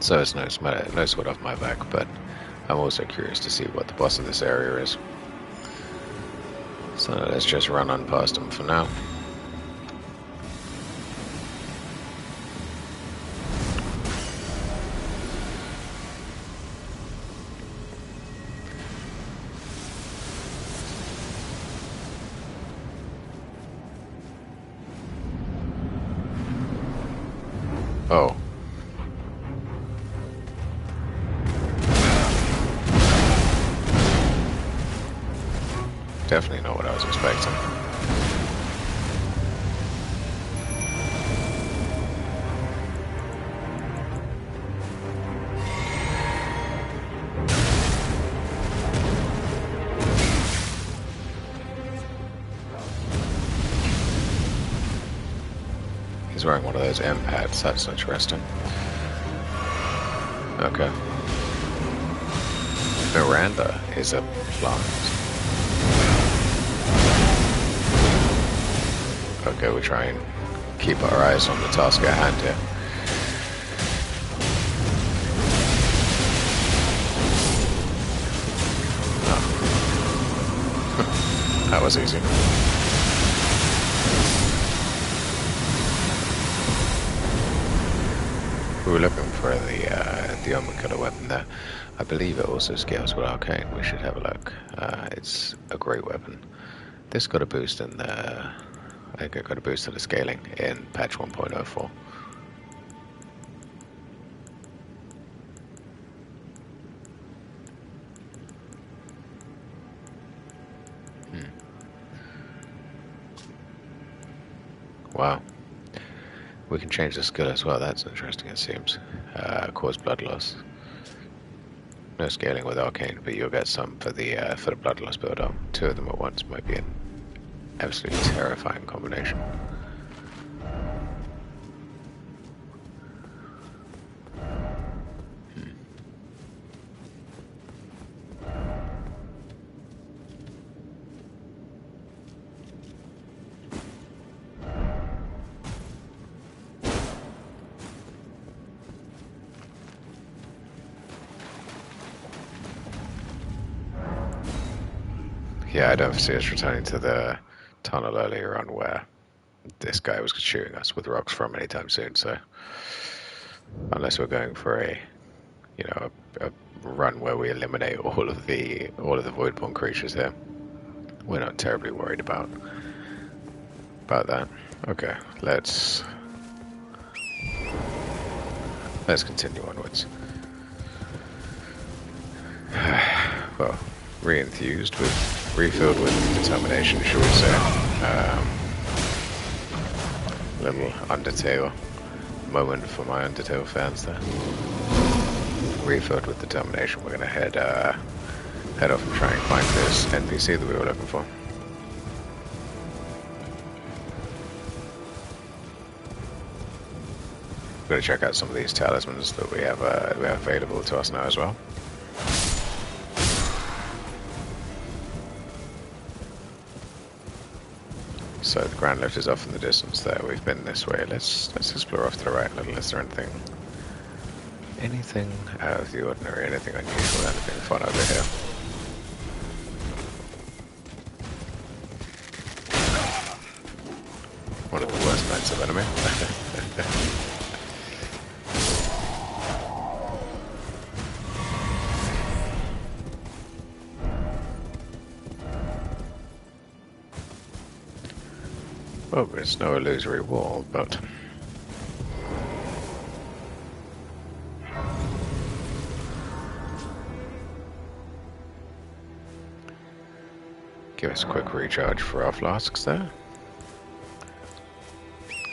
So it's no sweat off my back, but I'm also curious to see what the boss of this area is. So let's just run on past them for now. Oh. Definitely not what I was expecting. wearing one of those M pads. That's interesting. Okay. Miranda is a plant. Okay, we'll try and keep our eyes on the task at hand here. Oh. That was easy. We were looking for the Omicula weapon there. I believe it also scales with Arcane. We should have a look. It's a great weapon. This got a boost in the... I think it got a boost to the scaling in patch 1.04. Wow. We can change the skill as well. That's interesting, it seems. Cause blood loss. No scaling with Arcane, but you'll get some for the blood loss build up. Two of them at once might be an absolutely terrifying combination. Yeah, I don't see us returning to the tunnel earlier on where this guy was shooting us with rocks from anytime soon, so unless we're going for a run where we eliminate all of the voidborn creatures here, we're not terribly worried about that. Okay, let's continue onwards. Well, refilled with determination, shall we say. Little Undertale moment for my Undertale fans there. Refilled with determination, we're gonna head off and try and find this NPC that we were looking for. We're gonna check out some of these talismans that we have available to us now as well. So the ground lift is off in the distance there. We've been this way. Let's explore off to the right a little. Is there anything out of the ordinary, anything unusual, anything fun over here? One of the worst nights of enemy. Oh, it's no illusory wall, but... Give us a quick recharge for our flasks there.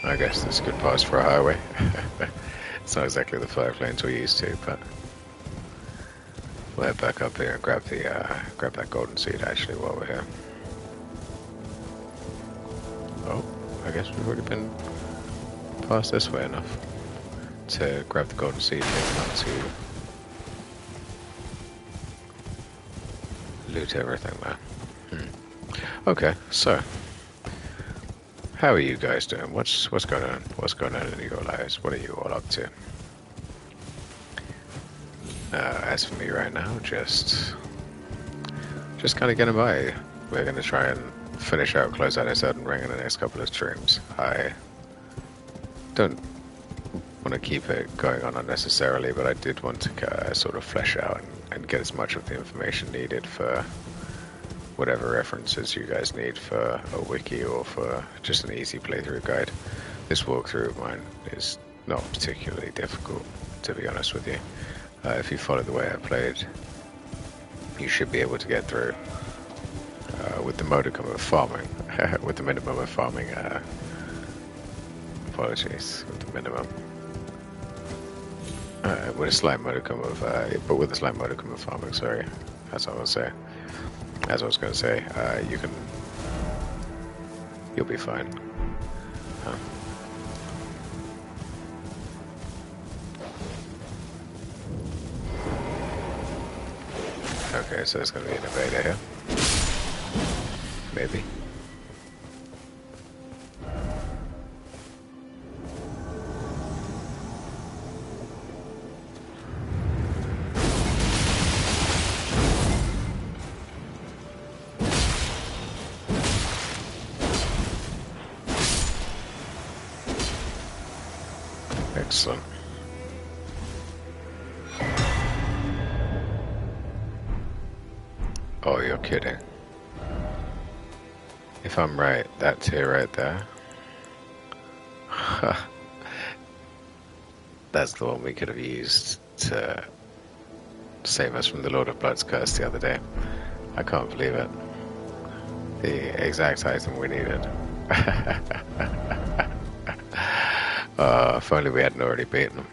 I guess this could pass for a highway. It's not exactly the fire planes we're used to, but... We'll head back up here and grab that golden seed actually while we're here. Oh, I guess we've already been past this way enough to grab the golden seed here, not to loot everything there. Okay, so how are you guys doing? What's going on? What's going on in your lives? What are you all up to? As for me right now, just kind of getting by. We're going to try and close out this Elden Ring in the next couple of streams. I don't want to keep it going on unnecessarily, but I did want to sort of flesh out and get as much of the information needed for whatever references you guys need for a wiki or for just an easy playthrough guide. This walkthrough of mine is not particularly difficult, to be honest with you. If you follow the way I played, you should be able to get through with the modicum of farming, with the minimum of farming, apologies, with the minimum, with a slight modicum of, with a slight modicum of farming, sorry, that's what I was saying. As I was going to say, you'll be fine. Okay, so there's going to be an invader here. Maybe. Excellent. Oh, you're kidding. If I'm right, that tier right there. That's the one we could have used to save us from the Lord of Blood's curse the other day. I can't believe it. The exact item we needed. If only we hadn't already beaten them.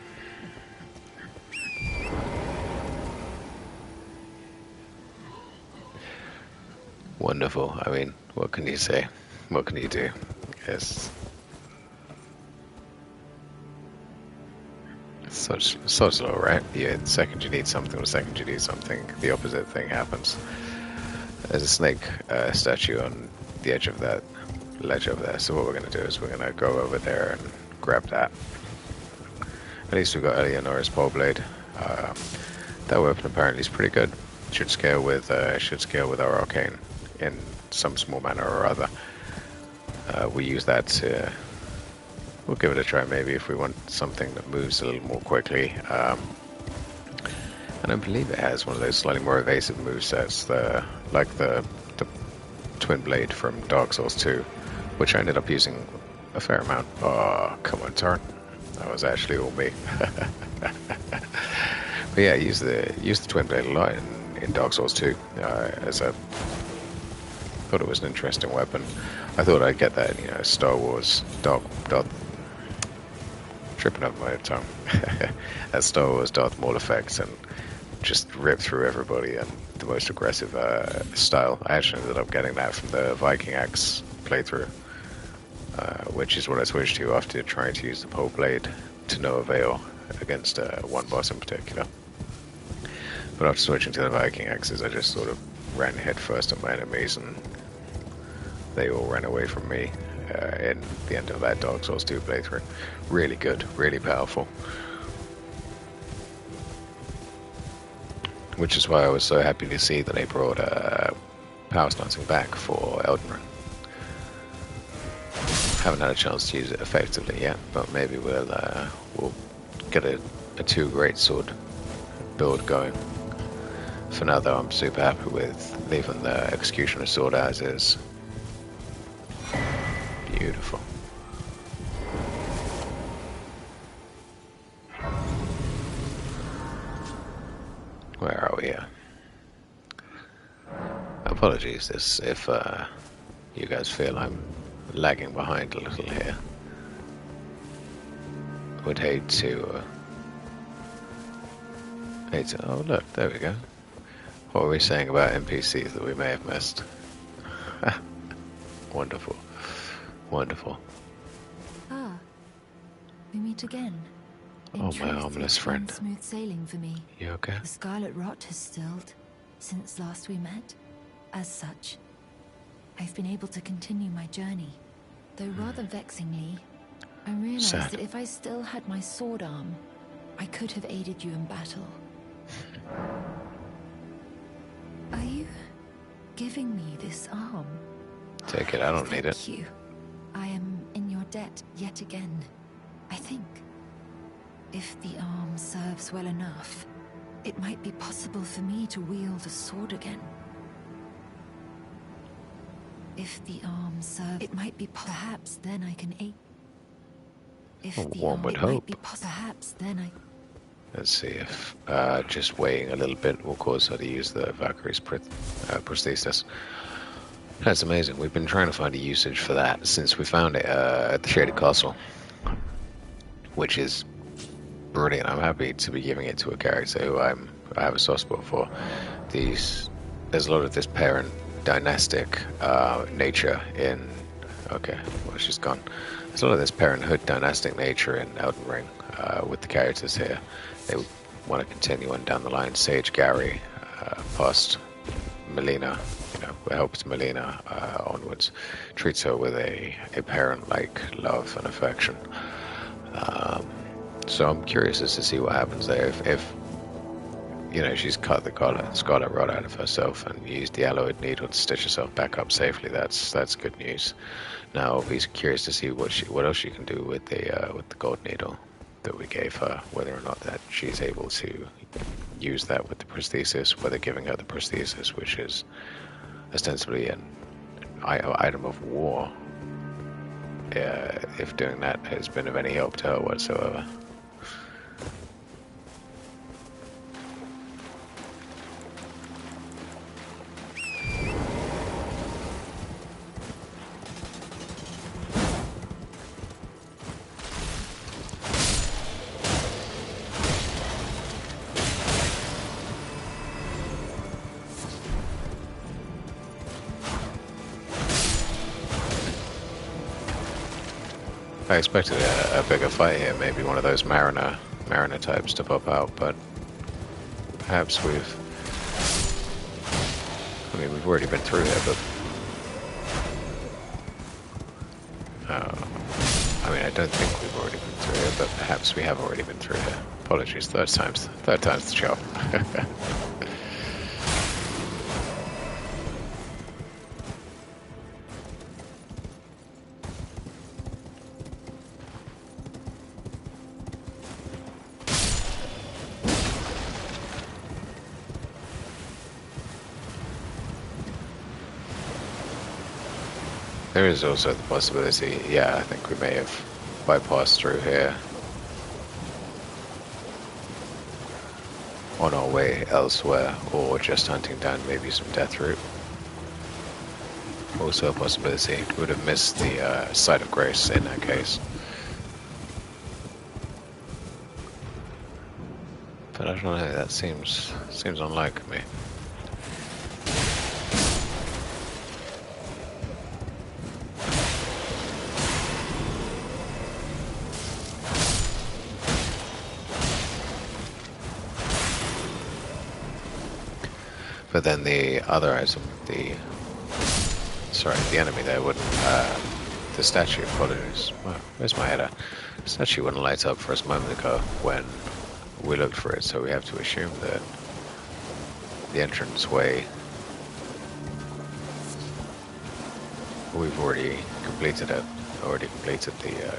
Wonderful. I mean, what can you say? What can you do? It's such low, right? Yeah, the second you need something, the second you need something, the opposite thing happens. There's a snake statue on the edge of that ledge over there, so what we're going to do is we're going to go over there and grab that. At least we've got Eleonora's pole blade. That weapon apparently is pretty good. Should scale with our arcane in some small manner or other. We use that to... We'll give it a try maybe if we want something that moves a little more quickly. And I believe it has one of those slightly more evasive movesets, like the Twin Blade from Dark Souls 2, which I ended up using a fair amount. Oh, come on, turn. That was actually all me. But yeah, use the Twin Blade a lot in Dark Souls 2 as a... Thought it was an interesting weapon. I thought I'd get that, Star Wars tripping up my tongue. That Star Wars Darth Maul effect and just rip through everybody and the most aggressive style. I actually ended up getting that from the Viking Axe playthrough, which is what I switched to after trying to use the pole blade to no avail against one boss in particular. But after switching to the Viking Axes, I just sort of ran headfirst at my enemies and they all ran away from me in the end of that Dark Souls 2 playthrough. Really good, really powerful. Which is why I was so happy to see that they brought power stancing back for Elden Ring. Haven't had a chance to use it effectively yet, but maybe we'll get a 2 great sword build going. For now though, I'm super happy with leaving the Executioner sword as is. Beautiful. Where are we here? Apologies if you guys feel I'm lagging behind a little here. Would hate to... Oh look, there we go. What were we saying about NPCs that we may have missed? Wonderful. Wonderful. Ah, we meet again. In Oh, my truth, harmless it's friend. been smooth sailing for me. You okay? The scarlet rot has stilled since last we met. As such, I've been able to continue my journey. Though rather vexingly, I realized Sad. that if I still had my sword arm, I could have aided you in battle. Are you giving me this arm? Take it, I don't need it. Thank you. I am in your debt yet again, I think. If the arm serves well enough, it might be possible for me to wield a sword again. If the arm serves, it might be perhaps then I can aid. If Oh, the one arm would it might hope. be perhaps then I. Let's see if just waiting a little bit will cause her to use the Valkyrie's prosthesis. That's amazing. We've been trying to find a usage for that since we found it at the Shaded Castle, which is brilliant. I'm happy to be giving it to a character who I have a soft spot for. There's a lot of this parent dynastic nature in... Okay, well, she's gone. There's a lot of this parenthood dynastic nature in Elden Ring with the characters here. They want to continue on down the line. Sage Gary, past Melina, helps Melina onwards, treats her with a parent-like love and affection. So I'm curious as to see what happens there. If she's cut the scarlet rod out of herself and used the alloyed needle to stitch herself back up safely, that's good news. Now I'll be curious to see what else she can do with the gold needle that we gave her, whether or not that she's able to use that with the prosthesis, whether giving her the prosthesis, which is ostensibly an item of war, if doing that has been of any help to her whatsoever. I expected a bigger fight here, maybe one of those Mariner types to pop out, but perhaps we've already been through here, but I don't think we've already been through here, but perhaps we have already been through here. Apologies, third time's the charm. There is also the possibility, I think we may have bypassed through here on our way elsewhere, or just hunting down maybe some death root. Also a possibility. We would have missed the site of grace in that case. But I don't know, that seems unlike me. But then the other item, the enemy there wouldn't, the statue, apologies, where's my header? The statue wouldn't light up for us a moment ago when we looked for it, so we have to assume that the entrance way, we've already completed the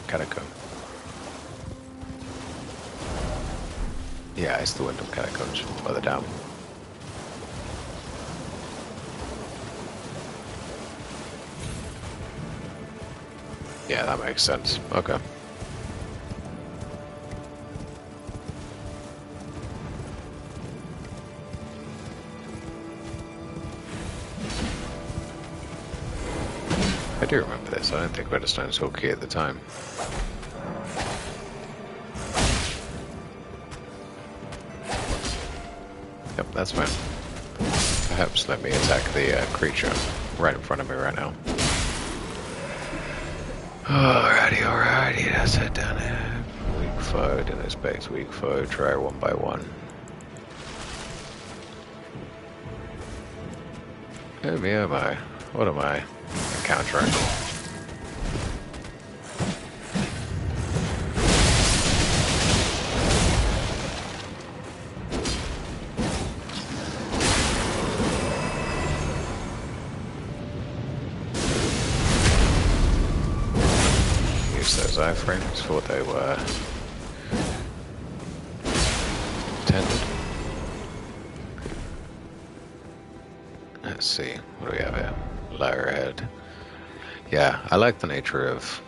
catacomb. Yeah, it's the Wyndham Catacombs further down. Yeah, that makes sense. Okay. I do remember this. I don't think Redstone was key at the time. Yep, that's fine. Perhaps let me attack the creature right in front of me right now. Alrighty, let's head down here. Weak foe, didn't expect weak foe, try one by one. Who am I? What am I encountering? Iframes, thought they were intended. Let's see, what do we have here? Lyrehead. Yeah, I like the nature of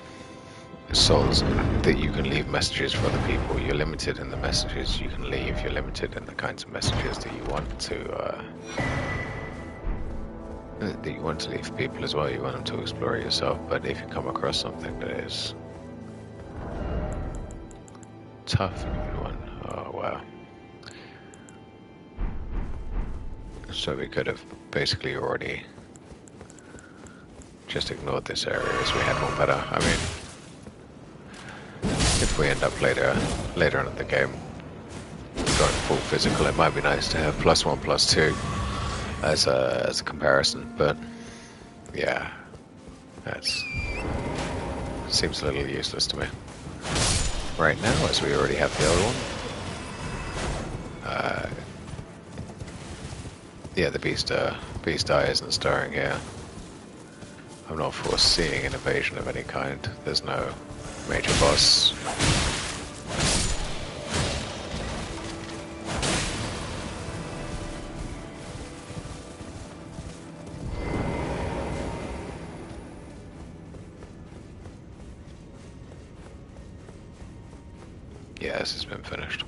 souls, that you can leave messages for other people. You're limited in the messages you can leave. You're limited in the kinds of messages that you want to leave for people as well. You want them to explore it yourself, but if you come across something that is tough, good one. Oh wow. So we could have basically already just ignored this area as we had one better. I mean, if we end up later on in the game going full physical, it might be nice to have +1, +2 as a comparison, but yeah, that seems a little useless to me right now, as we already have the other one. Yeah, the beast eye isn't stirring here. I'm not foreseeing an invasion of any kind. There's no major boss. Yeah, this has been finished.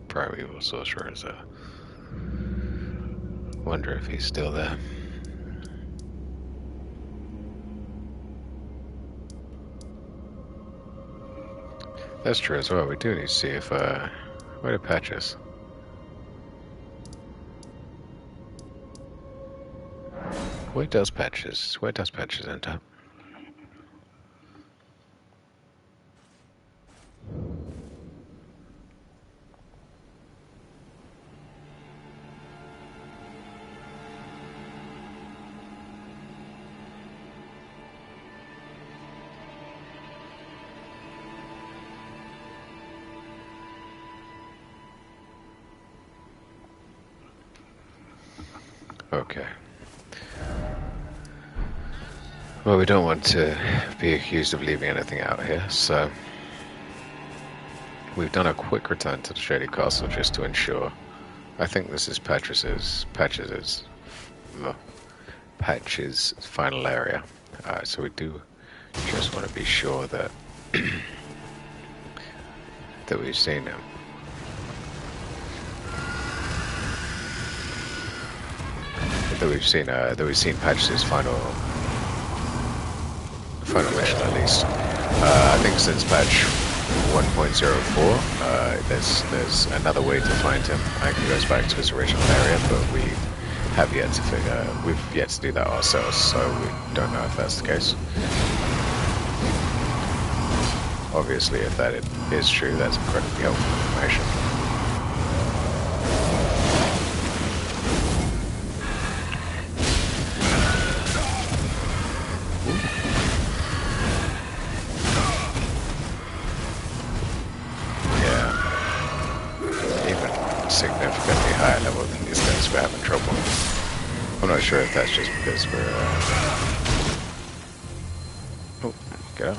Primeval Sorcerer is wonder if he's still there. That's true as well. We do need to see if where the patch is. Where does patches enter? Okay. Well, we don't want to be accused of leaving anything out here, so we've done a quick return to the Shady Castle just to ensure. I think this is Patch's final area, so we do just want to be sure that that we've seen him. That we've seen Patch's final mission at least. I think since patch 1.04, there's another way to find him. I think he goes back to his original area, but we've yet to do that ourselves, so we don't know if that's the case. Obviously, if that is true, that's incredibly helpful information. Significantly higher level than these guys, we're having trouble. I'm not sure if that's just because we're oh, get up.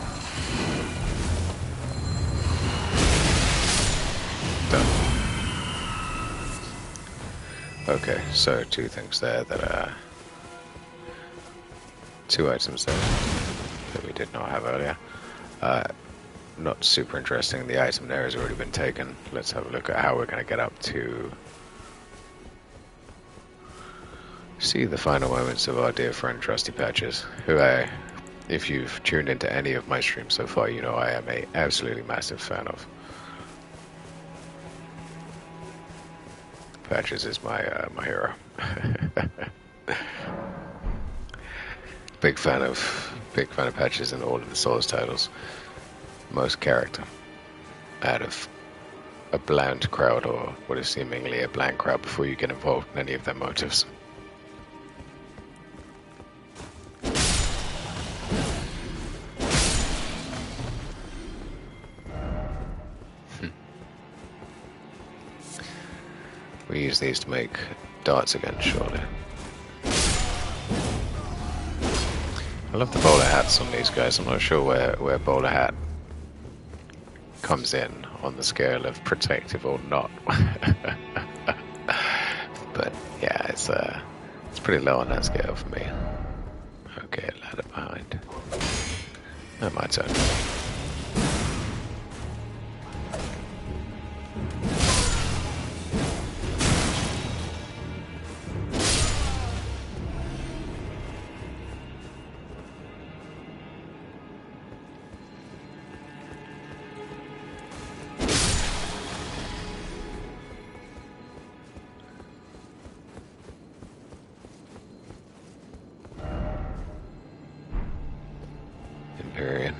Done. Okay, so two things there that two items there that we did not have earlier. Not super interesting. The item there has already been taken. Let's have a look at how we're going to get up to see the final moments of our dear friend Trusty Patches, who if you've tuned into any of my streams so far, you know I am a absolutely massive fan of. Patches is my hero. Big fan of Patches in all of the Souls titles. Most character out of a bland crowd, or what is seemingly a bland crowd, before you get involved in any of their motives. We use these to make darts again, surely. I love the bowler hats on these guys. I'm not sure where bowler hat comes in on the scale of protective or not. But yeah, it's pretty low on that scale for me. Okay, ladder behind. Oh, my turn. period.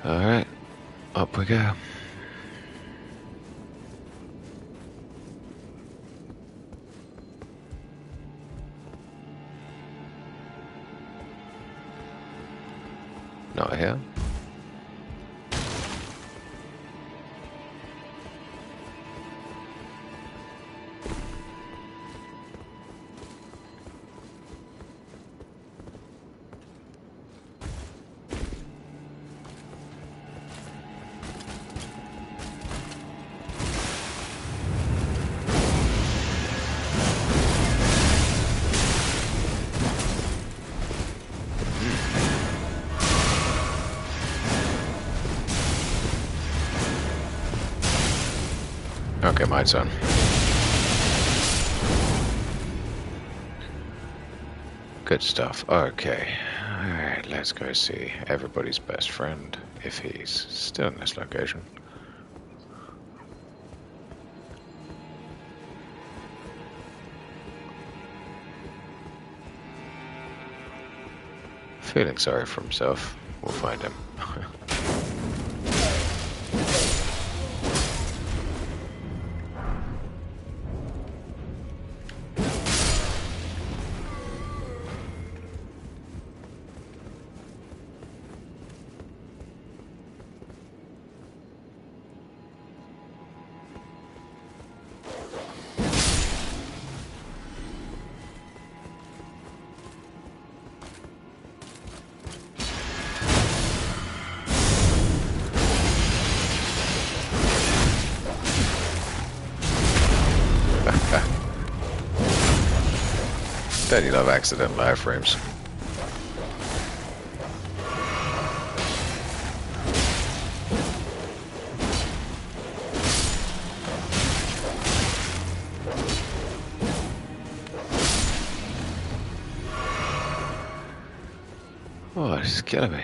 Alright, up we go. Not here. Okay, my turn. Good stuff. Okay. Alright, let's go see everybody's best friend, if he's still in this location. Feeling sorry for himself. We'll find him. Don't you love accident wireframes? Oh, it's killing me.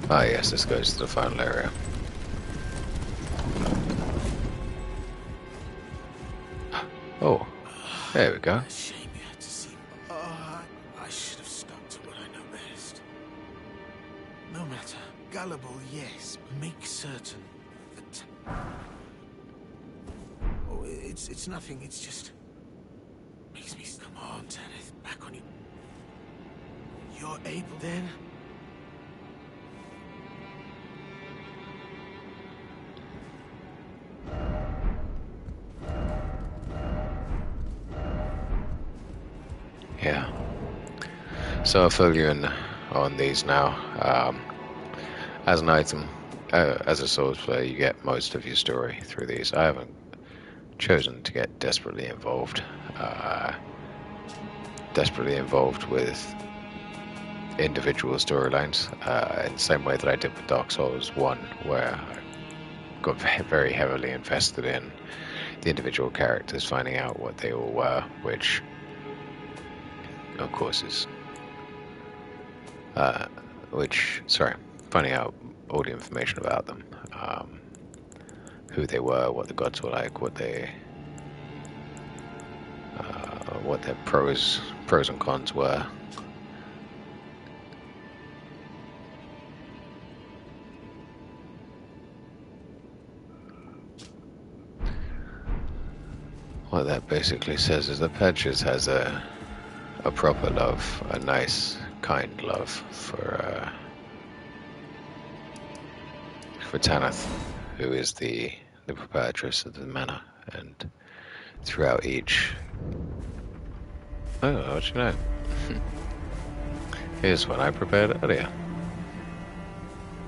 Ah yes, this goes to the final area. Oh, there we go. Shame you had to see. I should have stuck to what I know best. No matter. Gullible, yes. Make certain that... Oh, it's nothing. It's just... Makes me... Come on, Tanith. Back on you. You're able then? Yeah. So I'll fill you in on these now. As an item, as a Souls player, you get most of your story through these. I haven't chosen to get desperately involved with individual storylines in the same way that I did with Dark Souls 1, where I got very heavily invested in the individual characters, finding out what they all were, which of course is finding out all the information about them, who they were, what the gods were like, what their pros and cons were. What that basically says is that Patches has a proper love, a nice, kind love for Tanith, who is the proprietress of the manor, and throughout each... Oh, what you know? Here's what I prepared earlier.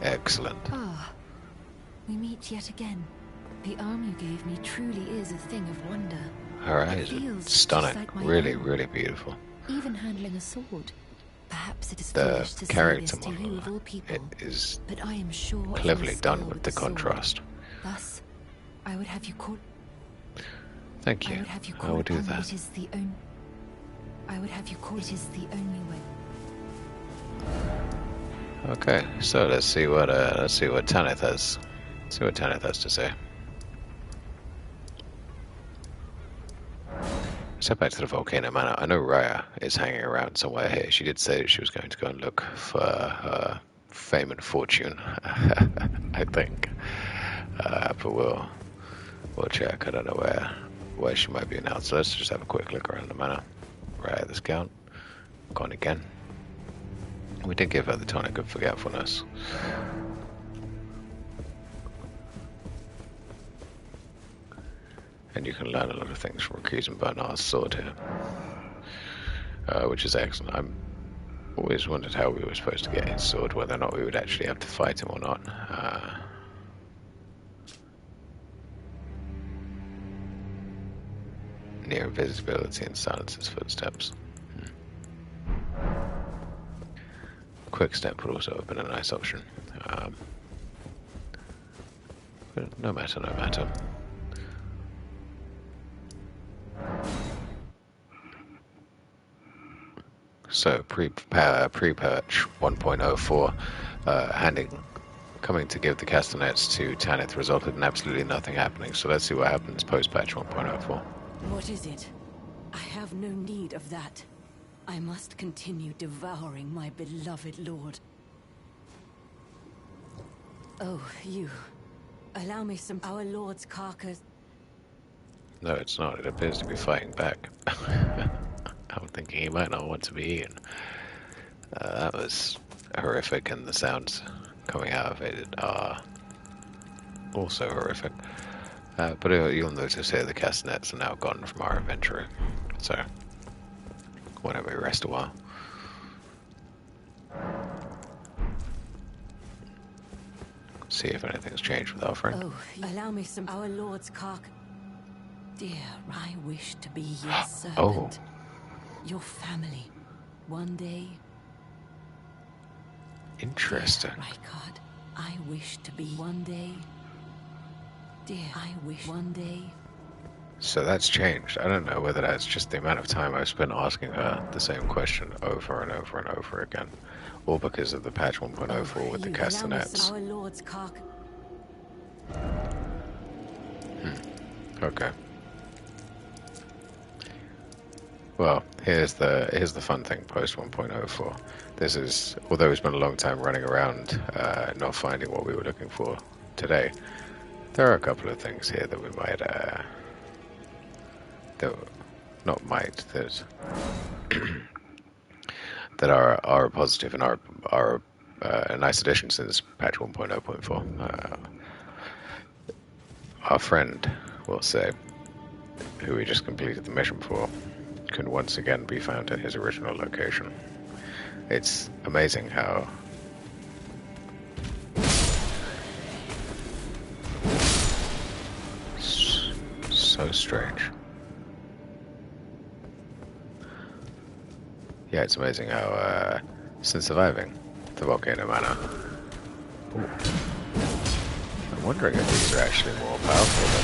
Excellent. Ah, we meet yet again. The arm you gave me truly is a thing of wonder. Her eyes are stunning. Like really, really beautiful. Even handling a sword. Perhaps it is The foolish to say character this to you of all model, people, it is but I am sure of cleverly your done skill with the sword. contrast. Thus, I would have you call. Thank you. I would have you I call will do upon that. It is the only. I would have you call it is the only way. Okay, so let's see what Tanith has. See what Tanith has to say. Let's head back to the Volcano Manor. I know Raya is hanging around somewhere here. She did say that she was going to go and look for her fame and fortune. I think, but we'll check. I don't know where she might be now. So let's just have a quick look around the manor. Raya, this count. Gone again. We did give her the tonic of forgetfulness. And you can learn a lot of things from Recuse and Bernard's sword here. Which is excellent. I'm always wondered how we were supposed to get his sword, whether or not we would actually have to fight him or not. Near invisibility and silences footsteps. Quick step would also have been a nice option. But no matter, no matter. So pre-patch 1.04, coming to give the castanets to Tanith resulted in absolutely nothing happening. So let's see what happens post-patch 1.04. What is it? I have no need of that. I must continue devouring my beloved lord. Oh, you. Allow me some... Our lord's carcass... No, it's not. It appears to be fighting back. I'm thinking he might not want to be eaten. That was horrific, and the sounds coming out of it are also horrific. But you'll notice here the castanets are now gone from our inventory. So, why don't we rest a while? See if anything's changed with our friend. Oh, allow me some... Our lord's carcass... Dear, I wish to be your servant. Oh. Your family. One day... Interesting. Dear Rykard, I wish to be one day... Dear, I wish one day... So that's changed. I don't know whether that's just the amount of time I've spent asking her the same question over and over and over again, or because of the patch 1.04 with the castanets. Our lord's carcass. Okay. Well, here's the fun thing post 1.04. This is, although it's been a long time running around, not finding what we were looking for today, there are a couple of things here that we might, that are positive and are a nice addition since patch 1.0.4. Our friend, we'll say, who we just completed the mission for, can once again be found at his original location. It's amazing how so strange. Yeah, it's amazing how since surviving the Volcano Manor, I'm wondering if these are actually more powerful than...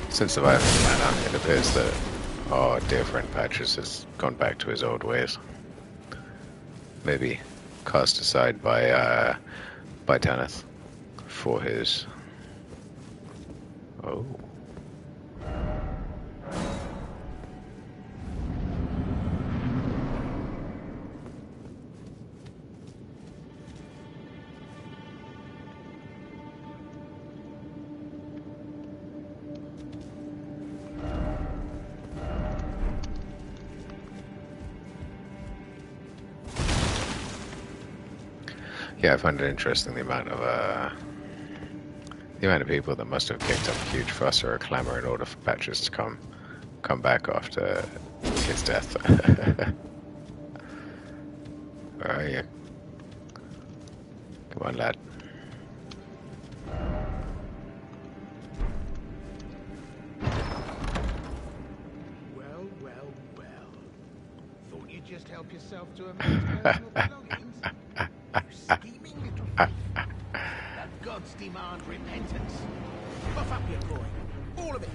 Since surviving the manor, it appears that our dear friend Patches has gone back to his old ways. Maybe cast aside by Tanith for his... Oh. Yeah, I find it interesting the amount of people that must have kicked up a huge fuss or a clamor in order for Patches to come back after his death. Where are you? Come on, lad. Well, well, well. Thought you'd just help yourself to a man's personal belongings? You scheming little thief. The gods demand repentance. Buff up your coin. All of it.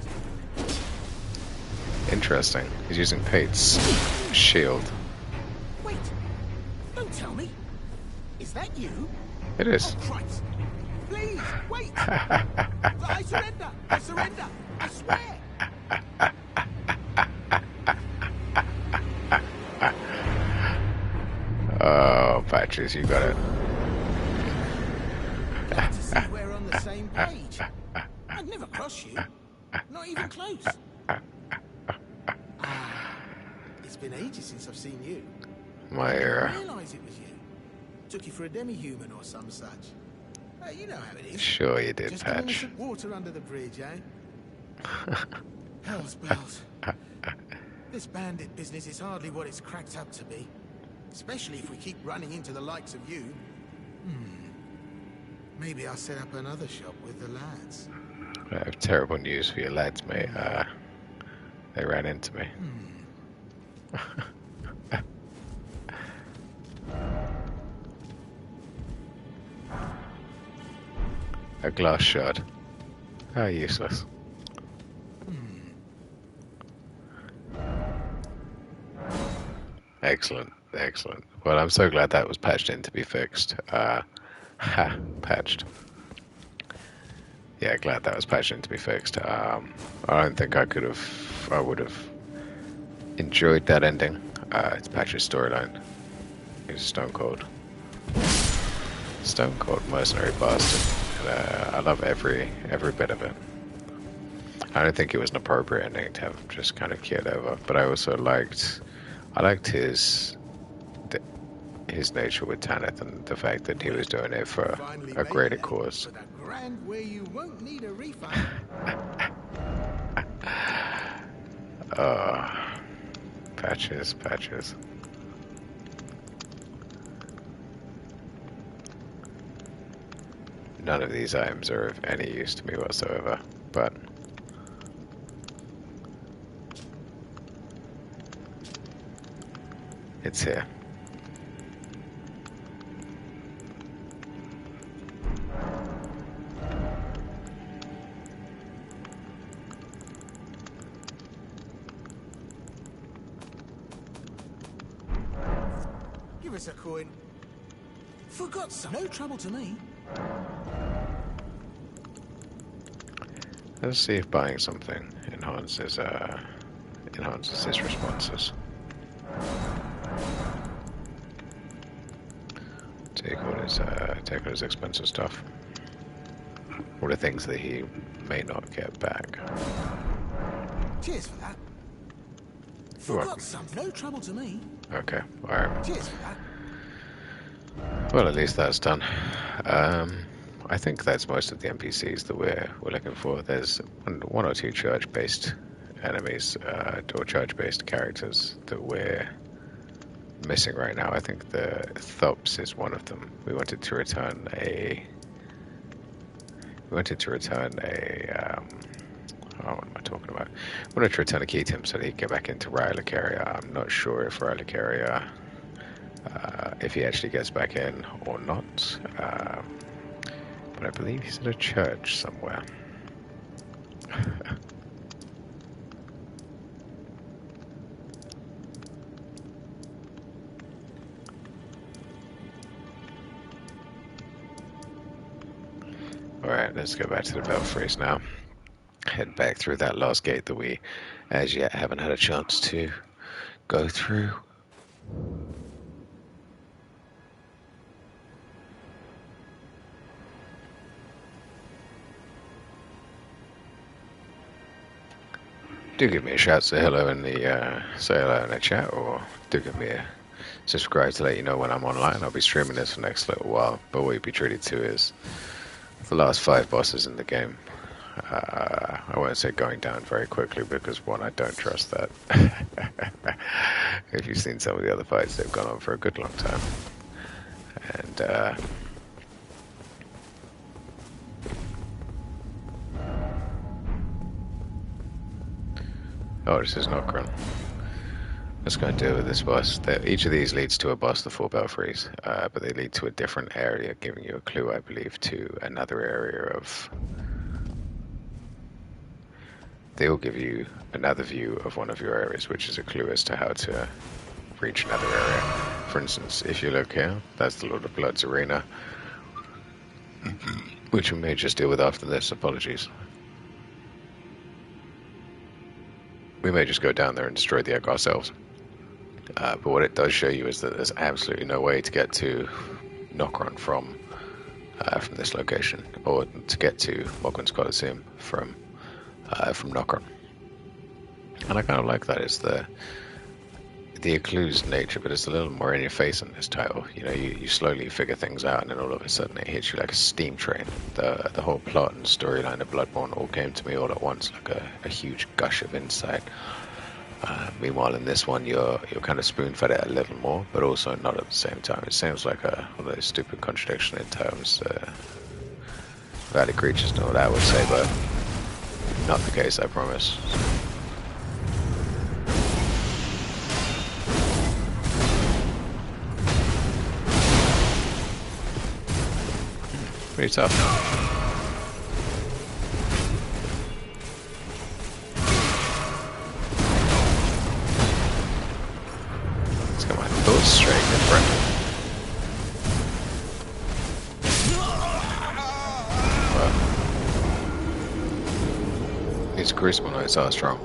Interesting. He's using Pate's shield tell me? Is that you? It is. Oh, Christ. Please, wait! I surrender! I surrender! I swear! Oh, Patches, you got it. Glad to see we're on the same page. I'd never cross you. Not even close. It's been ages since I've seen you. My I era. didn't realise it was you. Took you for a demi-human or some such. You know how it is. Sure you did, Just giving us Patch. some water under the bridge, eh? Hell's bells. This bandit business is hardly what it's cracked up to be. Especially if we keep running into the likes of you. Maybe I'll set up another shop with the lads. I have terrible news for your lads, mate. They ran into me. A glass shard. How useless. Excellent, excellent. Well, I'm so glad that was patched in to be fixed. Patched. Yeah, glad that was patched in to be fixed. I don't think I would have enjoyed that ending. It's Patch's storyline. He's stone cold mercenary bastard. And, I love every bit of it. I don't think it was an appropriate ending to have just kind of killed over, but I also liked his nature with Tanith and the fact that he was doing it for a greater cause. But a grand where you won't need a refund. Patches. None of these items are of any use to me whatsoever, but it's here. Give us a coin. Forgot some. No trouble to me. Let's see if buying something enhances his responses. Take all his expensive stuff. All the things that he may not get back. Cheers for that. You're welcome. Forgot some. No trouble to me. Okay, alright. Cheers for that. Well, at least that's done. I think that's most of the NPCs that we're looking for. There's one or two charge-based enemies, or charge-based characters that we're missing right now. I think the Thops is one of them. We wanted to return a... what am I talking about? We wanted to return a key to him so that he could get back into Relicaria. I'm not sure if Relicaria, if he actually gets back in or not. But I believe he's at a church somewhere. Alright, let's go back to the Belfries now. Head back through that last gate that we as yet haven't had a chance to go through. Do give me a shout, say hello in the chat, or do give me a subscribe to let you know when I'm online. I'll be streaming this for the next little while, but what you'll be treated to is the last 5 bosses in the game. I won't say going down very quickly because one, I don't trust that. If you've seen some of the other fights, they've gone on for a good long time. And oh, this is not Grim. Let's go and deal with this boss. Each of these leads to a boss, the 4 Belfries, but they lead to a different area, giving you a clue, I believe, to another area of... They will give you another view of one of your areas, which is a clue as to how to reach another area. for instance, if you look here, that's the Lord of Blood's arena, which we may just deal with after this. Apologies. We may just go down there and destroy the egg ourselves. But what it does show you is that there's absolutely no way to get to Nokron from this location, or to get to Mogwin's Coliseum from Nokron. And I kind of like that. It's the occlused nature, but it's a little more in your face in this title. You know, you slowly figure things out, and then all of a sudden it hits you like a steam train. The whole plot and storyline of Bloodborne all came to me all at once, like a huge gush of insight. Meanwhile, in this one, you're kind of spoon-fed it a little more, but also not at the same time. It seems like one of those stupid contradictions in terms. Valley creatures know what I would say, but not the case, I promise. Pretty tough. Let's get my thoughts straight in front. Well, these Crucible Knights are strong.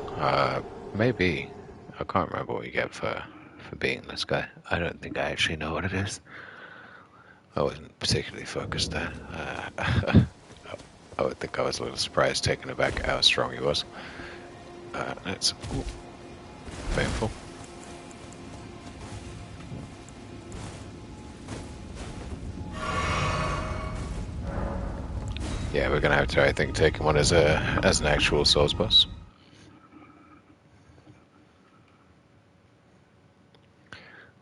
Maybe. I can't remember what you get for being this guy. I don't think I actually know what it is. I wasn't particularly focused there. I would think I was a little surprised, taken aback at how strong he was. That's painful. Yeah, we're gonna have to, I think, take him on as an actual Souls boss.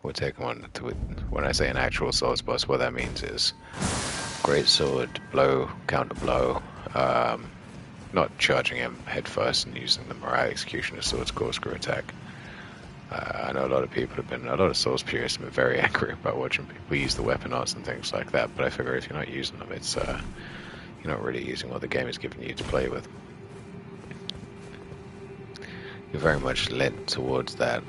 We'll take him on when I say an actual Souls boss, what that means is great sword, blow, counter blow, not charging him head first and using the Morale Executioner sword's corkscrew attack. I know a lot of Souls purists have been very angry about watching people use the weapon arts and things like that, but I figure if you're not using them, it's you're not really using what the game is giving you to play with. You're very much led towards that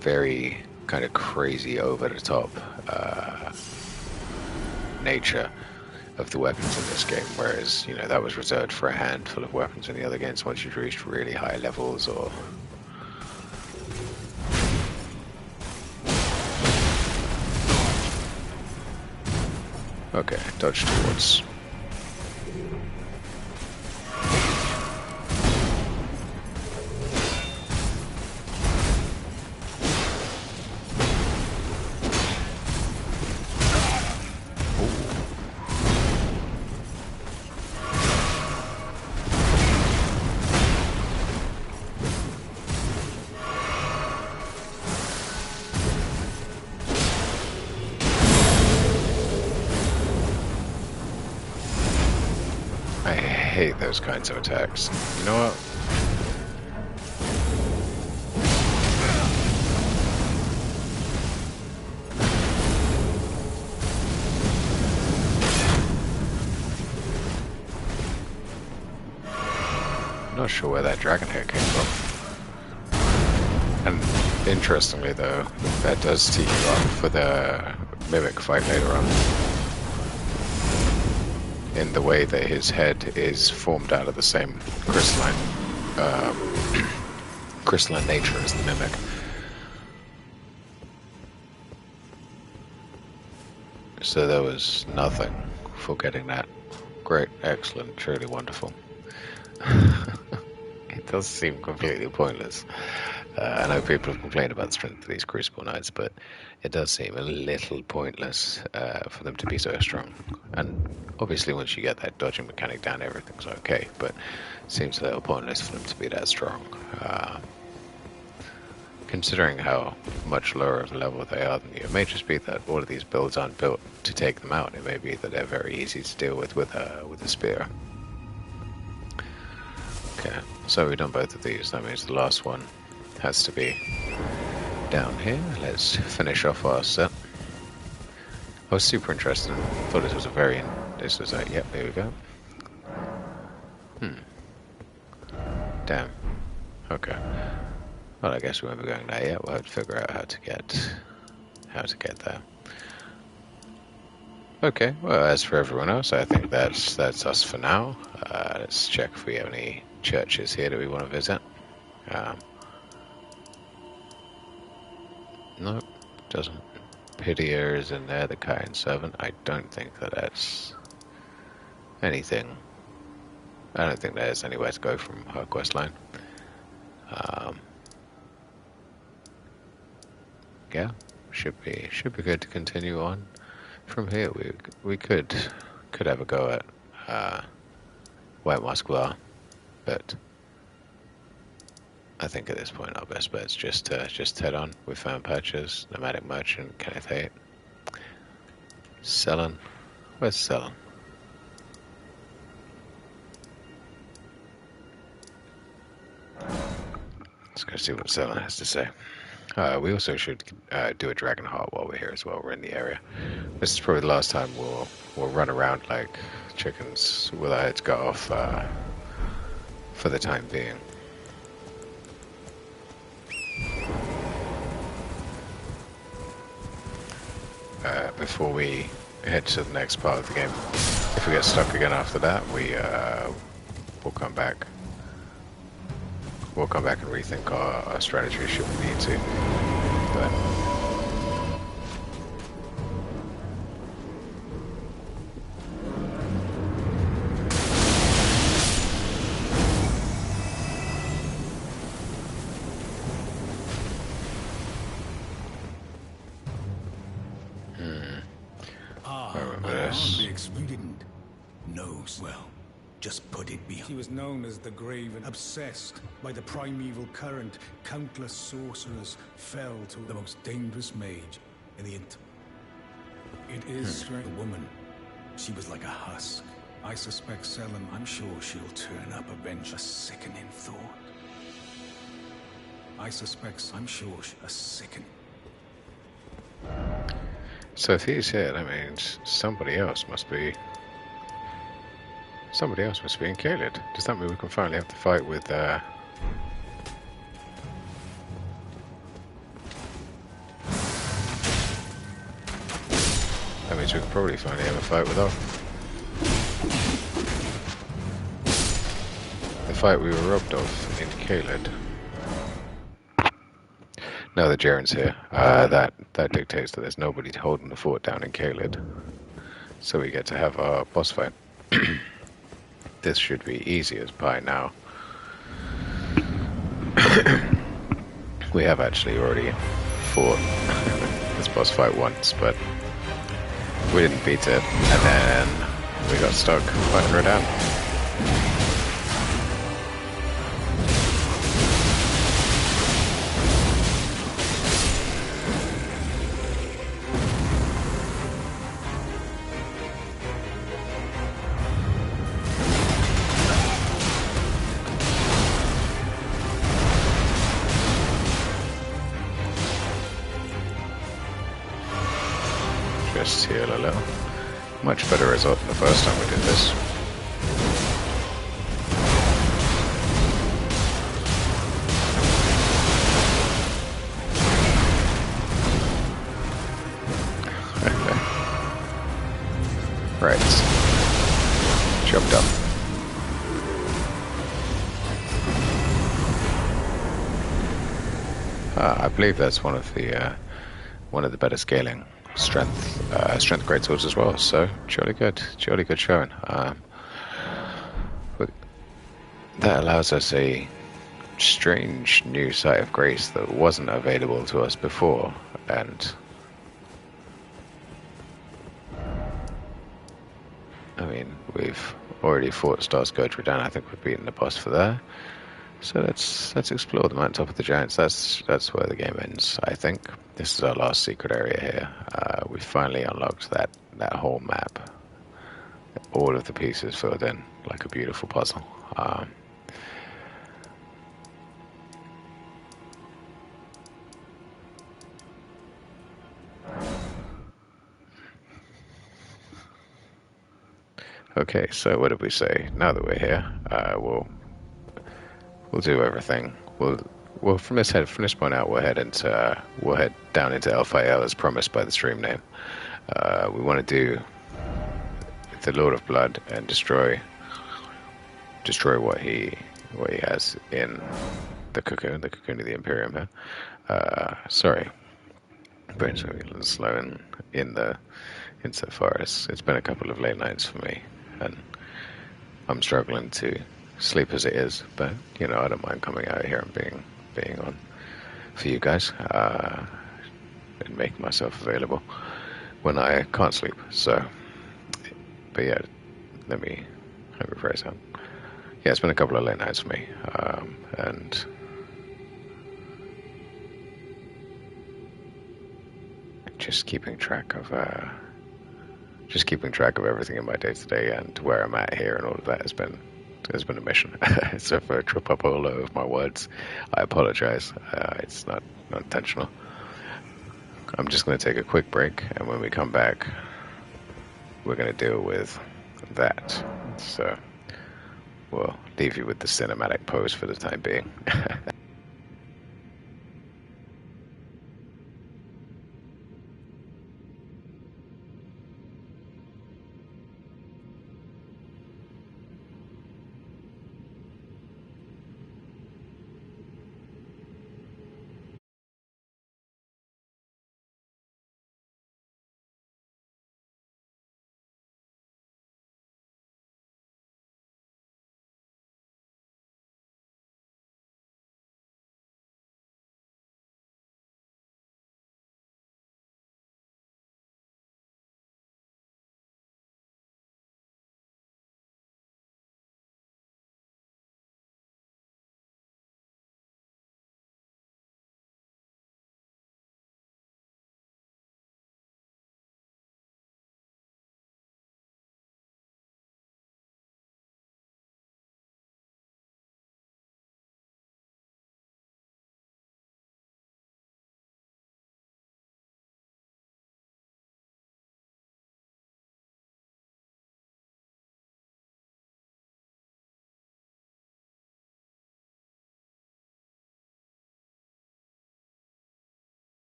very kind of crazy, over-the-top nature of the weapons in this game, whereas, you know, that was reserved for a handful of weapons in the other games once you've reached really high levels, or... Okay, dodge towards... I hate those kinds of attacks. You know what? I'm not sure where that dragon head came from. And interestingly though, that does tee you up for the Mimic fight later on. In the way that his head is formed out of the same crystalline nature as the Mimic. So there was nothing for getting that. Great, excellent, truly wonderful. It does seem completely pointless. I know people have complained about the strength of these Crucible Knights, but it does seem a little pointless for them to be so strong. And obviously once you get that dodging mechanic down, everything's okay, but it seems a little pointless for them to be that strong. Considering how much lower of a level they are than you, it may just be that all of these builds aren't built to take them out. It may be that they're very easy to deal with a spear. Okay, so we've done both of these. That means the last one has to be down here. Let's finish off our set. I was super interested. Thought this was a variant. This was a, yep, there we go. Damn. Okay. Well, I guess we won't be going there yet. We'll have to figure out how to get there. Okay, well, as for everyone else, I think that's us for now. Let's check if we have any churches here that we want to visit. Nope, doesn't. Pityr is in there, the kind servant. I don't think that's anything. I don't think there's anywhere to go from her quest line. Yeah, should be good to continue on. From here, we could have a go at White Moskva, but I think at this point our best bet's just head on. We found patches, nomadic merchant, Kenneth Haight, Selon. Where's Selon? Let's go see what Selon has to say. We also should do a Dragon Heart while we're here as well. We're in the area. This is probably the last time we'll run around like chickens with our heads cut off for the time being. Before we head to the next part of the game, if we get stuck again after that, we'll come back. We'll come back and rethink our strategy should we need to. But the expedient knows well. Just put it behind. He was known as the Graven, obsessed by the primeval current. Countless sorcerers fell to the most dangerous mage in the It is strange. The woman, she was like a husk. I suspect Selon, I'm sure she'll turn up eventually. A sickening thought. I'm sure a sickening. so if he's here, that means somebody else must be in Caelid. Does that mean we can finally have to fight with that means we can probably finally have a fight with the fight we were robbed of in Caelid. Now that Jaren's here, that dictates that there's nobody holding the fort down in Caelid. So we get to have our boss fight. This should be easy as pie now. We have actually already fought this boss fight once, but we didn't beat it, and then we got stuck fighting her down. Just heal a little. Much better result than the first time we did this. Right. Jumped up. I believe that's one of the better scaling strength greatswords as well, so jolly good showing. But that allows us a strange new sight of grace that wasn't available to us before, and I mean, we've already fought Starscourge Redan. I think we've beaten the boss for there. So let's explore the mountaintop of the giants. That's where the game ends, I think. This is our last secret area here. We finally unlocked that whole map. All of the pieces filled in like a beautiful puzzle. Okay, so what did we say? Now that we're here, we'll do everything. We'll Well, from this point out, we'll head down into Elphael as promised by the stream name. We want to do the Lord of Blood and destroy what he has in the cocoon of the Imperium here. Sorry, brain's going a little slow insofar as it's been a couple of late nights for me, and I'm struggling to sleep as it is. But I don't mind coming out here and being on for you guys and making myself available when I can't sleep. So, but yeah, let me rephrase that. Yeah, it's been a couple of late nights for me, and just keeping track of everything in my day to day and where I'm at here and all of that has been a mission. So if I trip up all of my words, I apologize. It's not intentional. I'm just going to take a quick break, and when we come back, we're going to deal with that. So we'll leave you with the cinematic pose for the time being.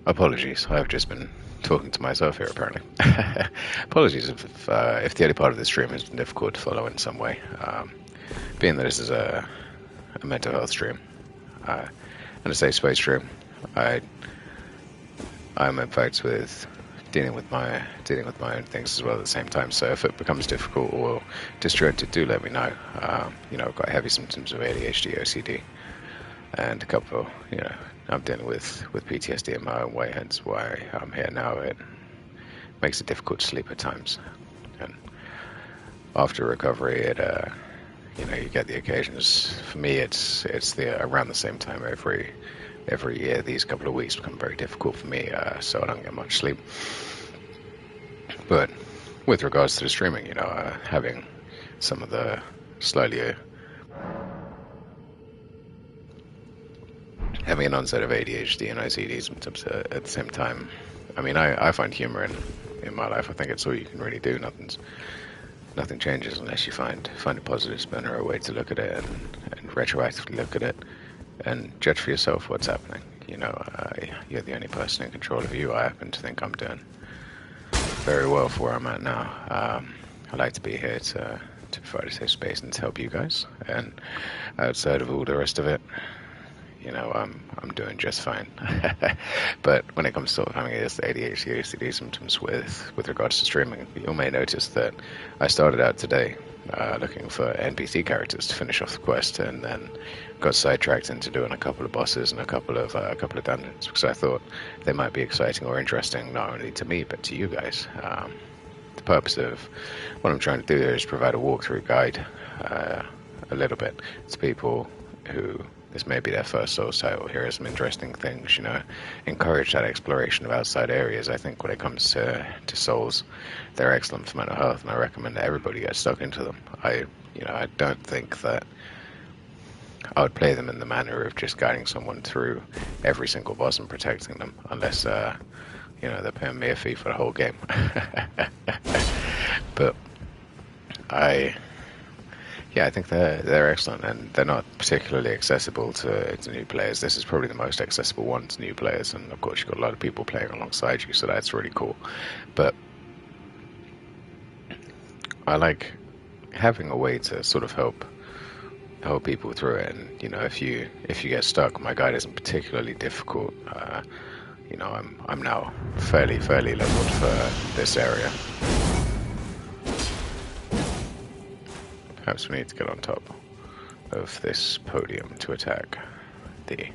Apologies, I've just been talking to myself here, apparently. Apologies if the early part of the stream has been difficult to follow in some way. Being that this is a mental health stream and a safe space stream, I'm in fact with dealing with my own things as well at the same time. So if it becomes difficult or disjointed, do let me know. I've got heavy symptoms of ADHD, OCD, and a couple. I'm dealing with PTSD in my own way. Hence why I'm here now. It makes it difficult to sleep at times, and after recovery, you get the occasions. For me, it's around the same time every year. These couple of weeks become very difficult for me, so I don't get much sleep. But with regards to the streaming, having some of the slightly having an onset of ADHD and OCD symptoms at the same time. I mean, I find humor in my life. I think it's all you can really do. Nothing changes unless you find a positive spin or a way to look at it and retroactively look at it and judge for yourself what's happening. You're the only person in control of you. I happen to think I'm doing very well for where I'm at now. I like to be here to provide a safe space and to help you guys. And outside of all the rest of it, I'm doing just fine. But when it comes to having this ADHD, OCD symptoms with regards to streaming, you may notice that I started out today looking for NPC characters to finish off the quest, and then got sidetracked into doing a couple of bosses and a couple of dungeons because I thought they might be exciting or interesting not only to me but to you guys. The purpose of what I'm trying to do here is provide a walkthrough guide a little bit to people who this may be their first Souls title. Here are some interesting things, encourage that exploration of outside areas. I think when it comes to Souls, they're excellent for mental health, and I recommend that everybody get stuck into them. I don't think that I would play them in the manner of just guiding someone through every single boss and protecting them, unless, they're paying me a fee for the whole game. But I think they're excellent, and they're not particularly accessible to new players. This is probably the most accessible one to new players, and of course you've got a lot of people playing alongside you, so that's really cool. But I like having a way to sort of help people through it. And if you get stuck, my guide isn't particularly difficult. I'm now fairly leveled for this area. Perhaps we need to get on top of this podium to attack the...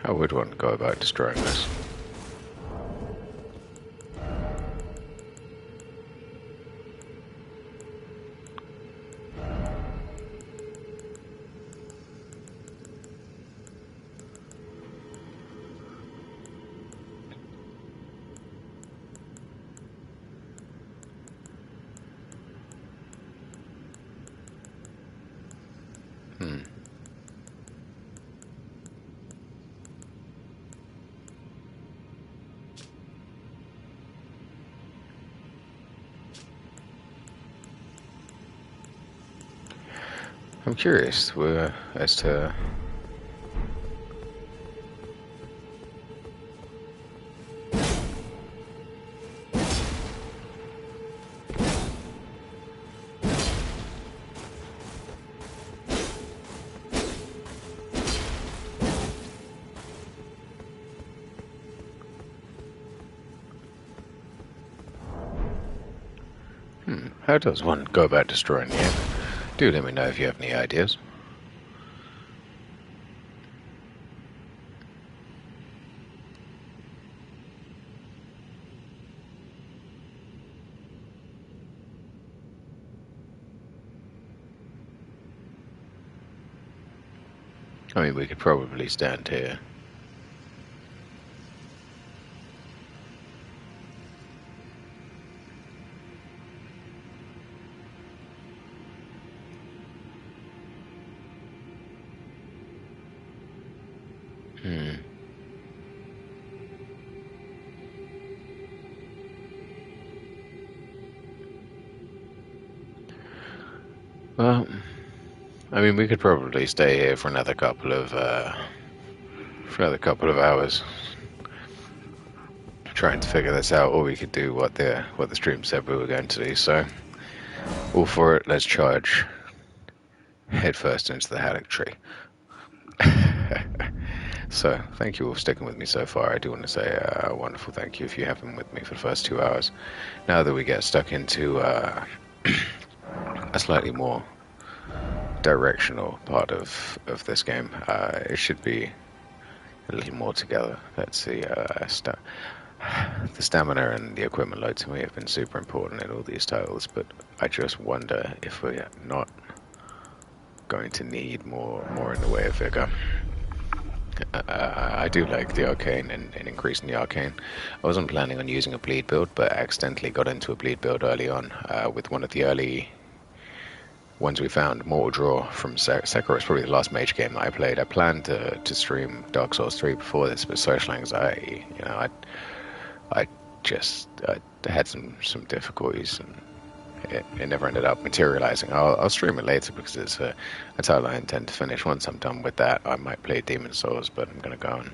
How would one go about destroying this? I'm curious as to how does one go about destroying the end? Do let me know if you have any ideas. I mean, we could probably stand here. Well, I mean, we could probably stay here for another couple of hours, trying to figure this out, or we could do what the stream said we were going to do. So, all for it. Let's charge headfirst into the haddock tree. So, thank you all for sticking with me so far. I do want to say a wonderful thank you if you have been with me for the first 2 hours. Now that we get stuck into a slightly more directional part of this game, it should be a little more together. Let's see, the stamina and the equipment load to me have been super important in all these titles, but I just wonder if we're not going to need more in the way of vigor. I do like the arcane and increasing the arcane. I wasn't planning on using a bleed build, but accidentally got into a bleed build early on with one of the early ones we found, Mortal Draw from Sekiro. Is probably the last mage game that I played. I planned to stream Dark Souls 3 before this, but social anxiety, I had some difficulties, and it never ended up materializing. I'll stream it later because it's a title I intend to finish. Once I'm done with that, I might play Demon Souls, but I'm gonna go and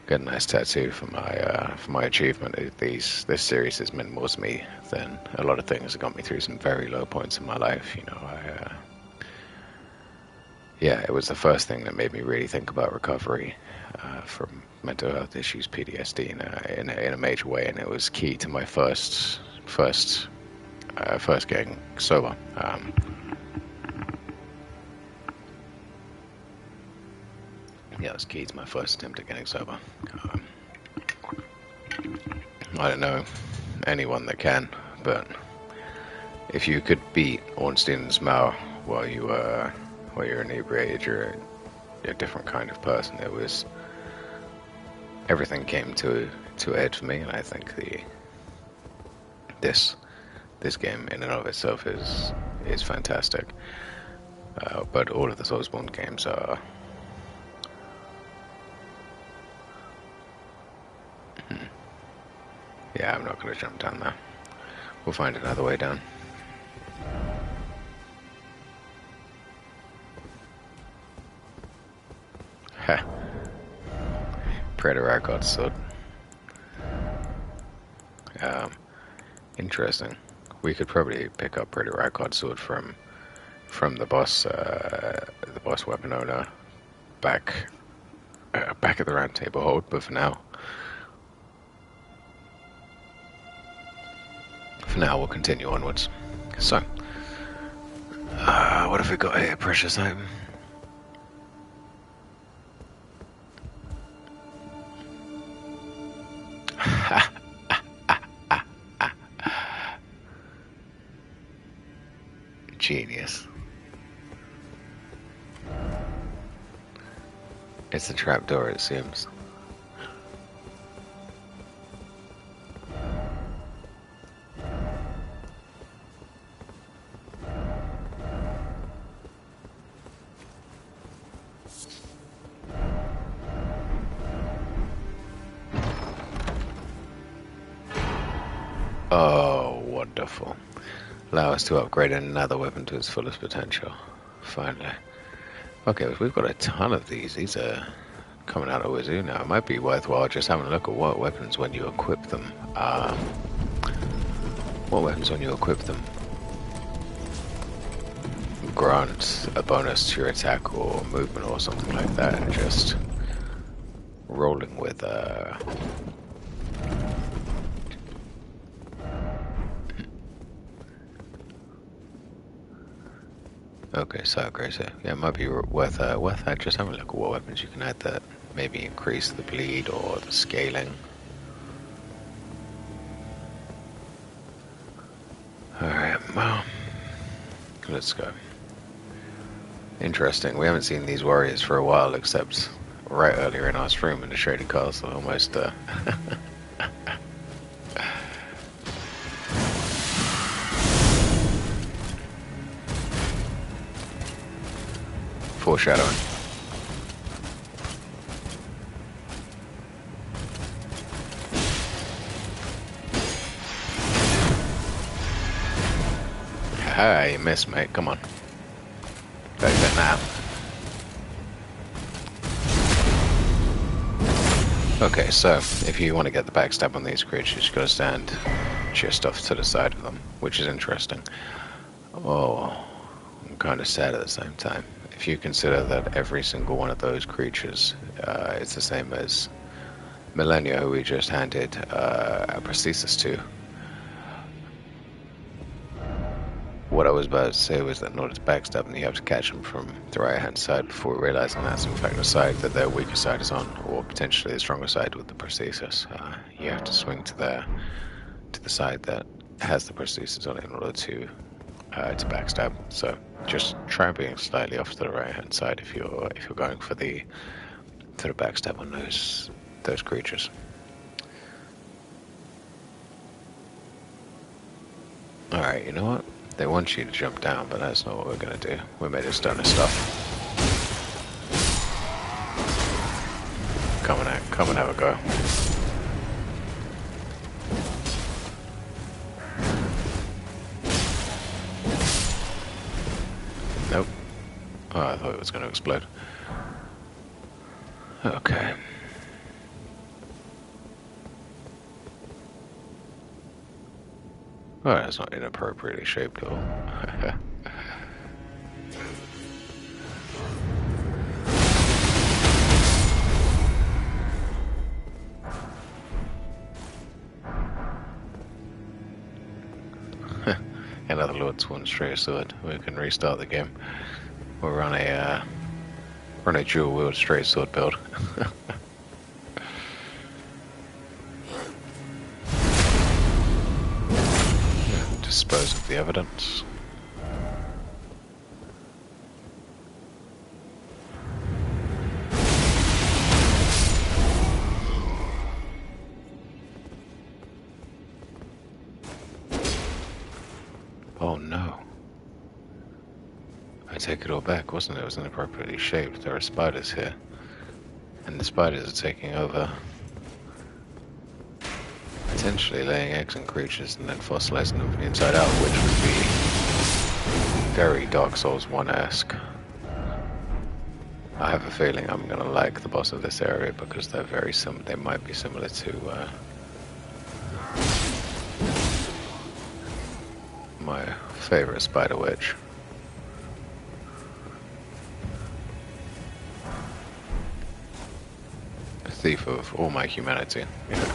get a nice tattoo for my achievement. This series has meant more to me than a lot of things. It got me through some very low points in my life. It was the first thing that made me really think about recovery from mental health issues, PTSD, in a major way, and it was key to my first getting sober. It was key to my first attempt at getting sober. I don't know anyone that can, but if you could beat Ornstein's Mao while you're inebriated, you're a different kind of person. Everything came to a head for me, and I think this game in and of itself is fantastic. But all of the Soulsborne games are yeah, I'm not going to jump down there. We'll find another way down. Ha. Predator God sword. Interesting. We could probably pick up Predator God sword from the boss weapon owner back at the round table hold, but for now we'll continue onwards. So, what have we got here? Precious item. Genius. It's a trapdoor, it seems. Oh, wonderful. Allow us to upgrade another weapon to its fullest potential. Finally. Okay, we've got a ton of these. These are coming out of Wazoo now. It might be worthwhile just having a look at what weapons when you equip them. Grant a bonus to your attack or movement or something like that, and just rolling with Okay, so Grazer. Yeah, it might be worth that. Just having a look at what weapons you can add that maybe increase the bleed or the scaling. Alright, well, let's go. Interesting. We haven't seen these warriors for a while, except right earlier in our stream in the Shady Castle, almost. Foreshadowing. Haha, you missed, mate. Come on. Take that now. Okay, so if you want to get the backstab on these creatures, you've got to stand just off to the side of them, which is interesting. Oh, I'm kind of sad at the same time. If you consider that every single one of those creatures is the same as Malenia, who we just handed a prosthesis to. What I was about to say was that in order to backstab them, you have to catch them from the right-hand side before realizing that's in fact the side that their weaker side is on, or potentially the stronger side with the prosthesis. You have to swing to the side that has the prosthesis on it in order to backstab. So just try being slightly off to the right-hand side if you're going for the backstab on those creatures. All right, you know what? They want you to jump down, but that's not what we're going to do. We made it stunner stuff. Come and have a go. Nope. Oh, I thought it was going to explode. Okay. Oh, that's not inappropriately shaped at all. Another Lord Sworn Straight Sword. We can restart the game. We're on a dual wield straight sword build. Dispose of the evidence. Oh no. I take it all back, wasn't it? It was inappropriately shaped. There are spiders here. And the spiders are taking over. Potentially laying eggs on creatures and then fossilizing them from the inside out, which would be very Dark Souls 1-esque. I have a feeling I'm gonna like the boss of this area because they're very they might be similar to my favorite spider witch. A thief of all my humanity, you know.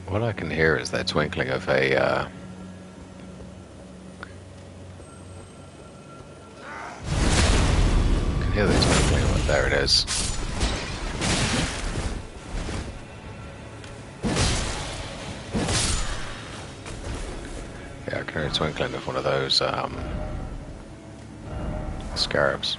What I can hear is that twinkling of a I can hear the twinkling of there it is. Yeah, I can hear a twinkling of one of those scarabs.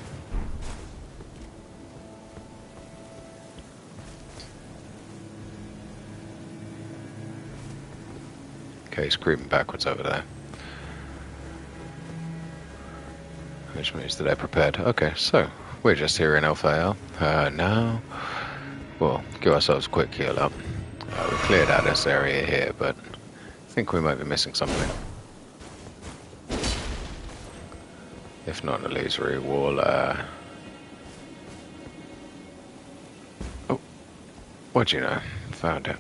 Okay, he's creeping backwards over there. Which means that they're prepared. Okay, so we're just here in Elphael. Now we'll give ourselves a quick heal up. We cleared out this area here, but I think we might be missing something. If not an illusory wall, oh, what'd you know? Found it.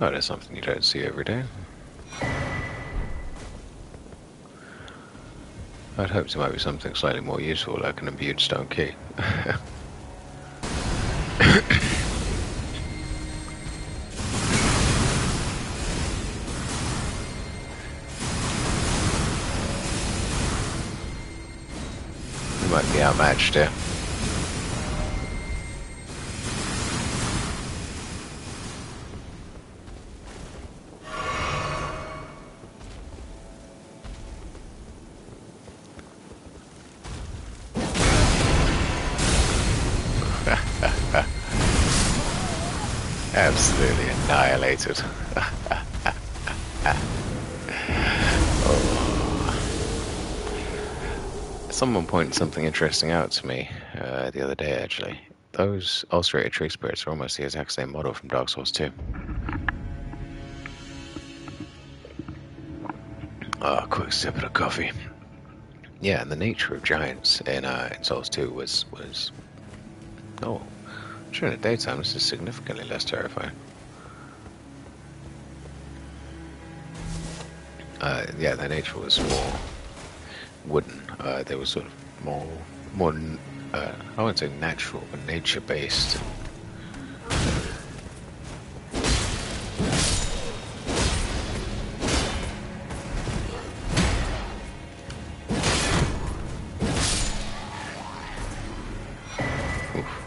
Oh, there's something you don't see every day. I'd hoped it might be something slightly more useful, like an imbued stone key. We might be outmatched here. Absolutely annihilated. Oh. Someone pointed something interesting out to me the other day, actually. Those ulcerated tree spirits are almost the exact same model from Dark Souls 2. Oh, quick sip of the coffee. Yeah, and the nature of giants in Souls 2 was... Oh, during the daytime, this is significantly less terrifying. Yeah, their nature was more wooden. They were sort of more I wouldn't say natural, but nature-based.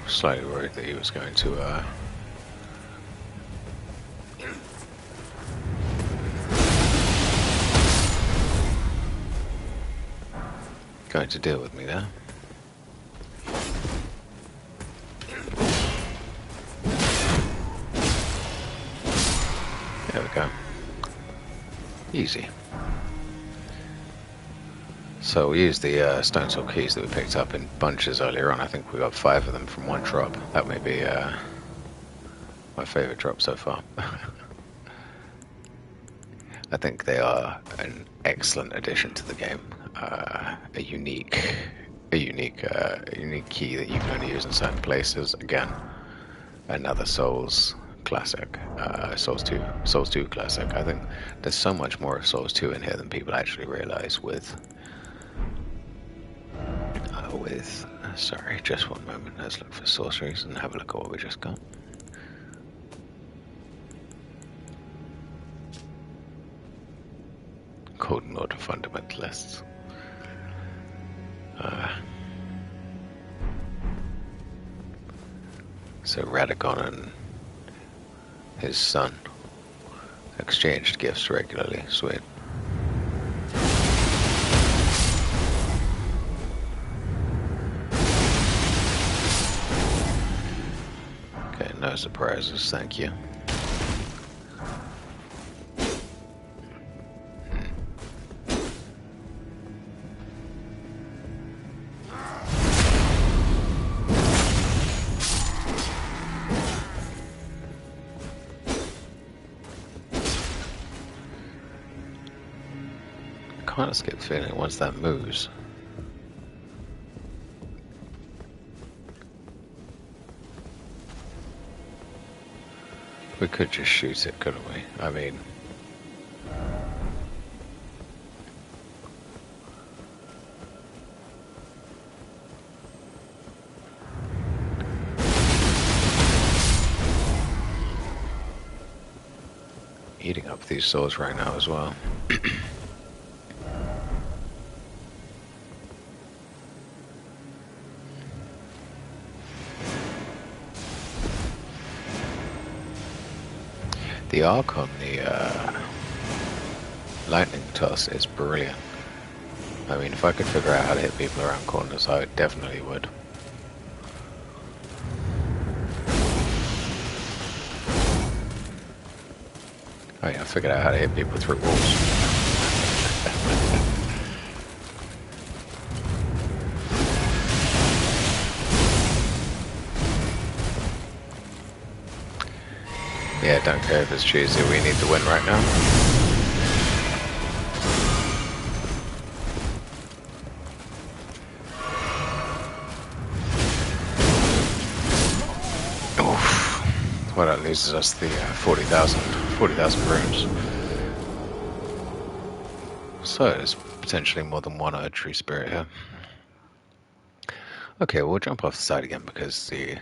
Slightly worried that he was going to deal with me there. There we go. Easy. So we used the stone soul keys that we picked up in bunches earlier on. I think we got 5 of them from one drop. That may be my favorite drop so far. I think they are an excellent addition to the game. A unique key that you can only use in certain places. Again, another Souls classic, Souls 2 classic. I think there's so much more of Souls 2 in here than people actually realize. Sorry, just one moment. Let's look for sorceries and have a look at what we just got. Code Note of Fundamentalists. So Radagon and his son exchanged gifts regularly. Sweet. Okay, no surprises, thank you. I kind of get the feeling once that moves. We could just shoot it, couldn't we? I mean... eating up these souls right now as well. The arc on the lightning toss is brilliant. I mean, if I could figure out how to hit people around corners, I definitely would. Oh yeah, I figured out how to hit people through walls. Yeah, don't care if it's Tuesday, we need to win right now. Oof. What that loses us the 40,000 rooms. So there's potentially more than one true spirit here. Okay, we'll jump off the side again because the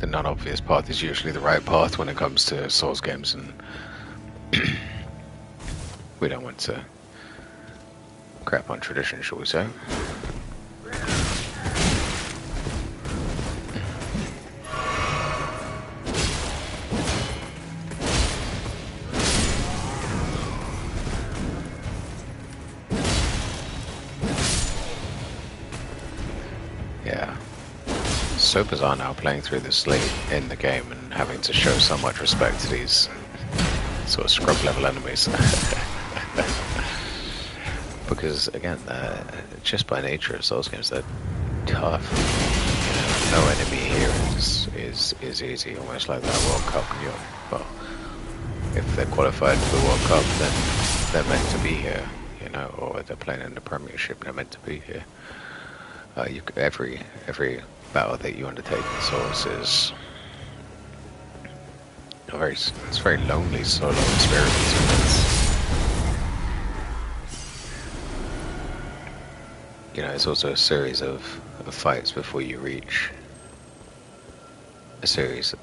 non-obvious path is usually the right path when it comes to Souls games, and we don't want to crap on tradition, shall we say. Yeah. So bizarre now playing through this late in the game and having to show so much respect to these sort of scrub level enemies. Because again, just by nature of Souls games, they're tough. You know, no enemy here is easy, almost like that World Cup. Well, if they're qualified for the World Cup, then they're meant to be here, you know, or they're playing in the Premiership, they're meant to be here. Every battle that you undertake in Souls is it's very lonely solo experience. You know, it's also a series of fights before you reach a series of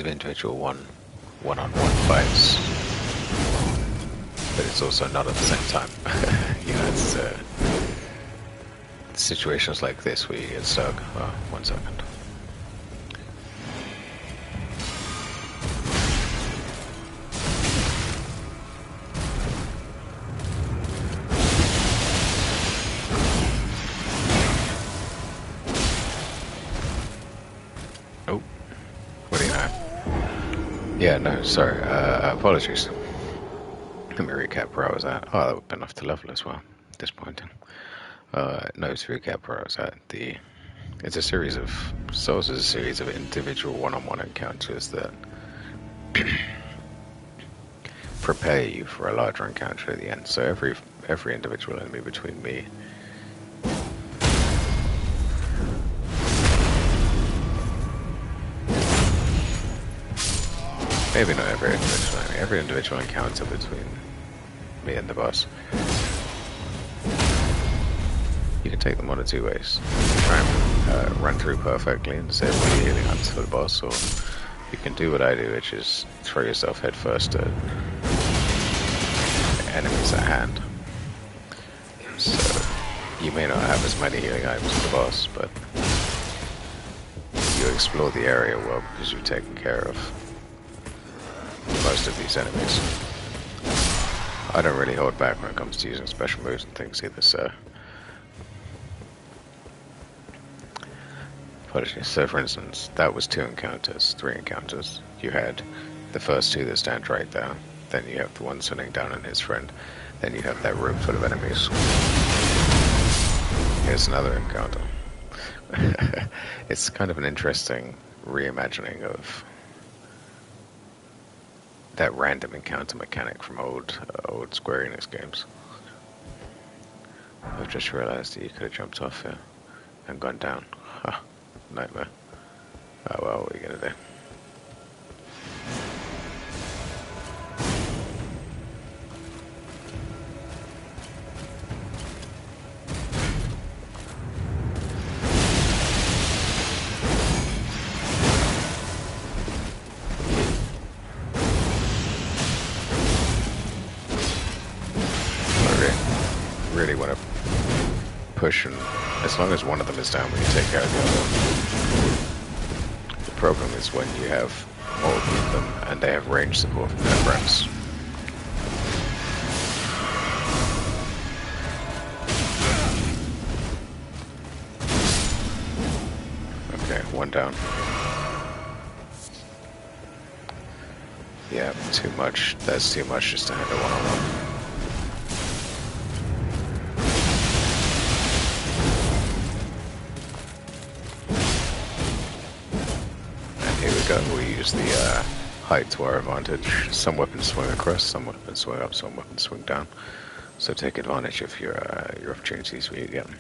individual one-on-one fights, but it's also not at the same time. You know, it's situations like this where you get stuck. Oh, 1 second. Oh, what do you know? Yeah, no, sorry. Apologies. Let me recap where I was at. Oh, that would have been enough to level as well. Disappointing. No, to recap where I was at. It's a series of Souls is a series of individual one-on-one encounters that prepare you for a larger encounter at the end. So every individual enemy between me maybe not every individual enemy, every individual encounter between me and the boss. You can take them one of two ways. Try and run through perfectly and save all your healing until the boss, or you can do what I do, which is throw yourself headfirst at enemies at hand. So you may not have as many healing items as the boss, but you explore the area well because you've taken care of most of these enemies. I don't really hold back when it comes to using special moves and things either, so so for instance, that was 3 encounters. You had the first 2 that stand right there, then you have the one sitting down and his friend, then you have that room full of enemies. Here's another encounter. It's kind of an interesting reimagining of that random encounter mechanic from old Square Enix games. I've just realized that you could have jumped off here and gone down. Huh. Nightmare. Oh well, what are you gonna do? I really want to push, and as long as one of them is down, we can take care of the other one. The problem is when you have multiple of them and they have range support from their friends. Okay, one down. Yeah, too much. That's too much just to handle one-on-one. We use the height to our advantage. Some weapons swing across, some weapons swing up, some weapons swing down. So take advantage of your opportunities when you get them.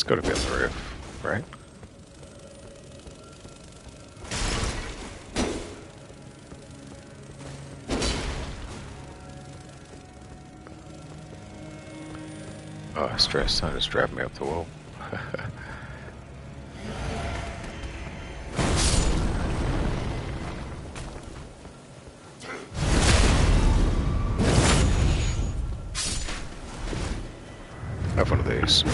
got to be on the roof, right? Oh, stress time just driving me up the wall. Have one of these.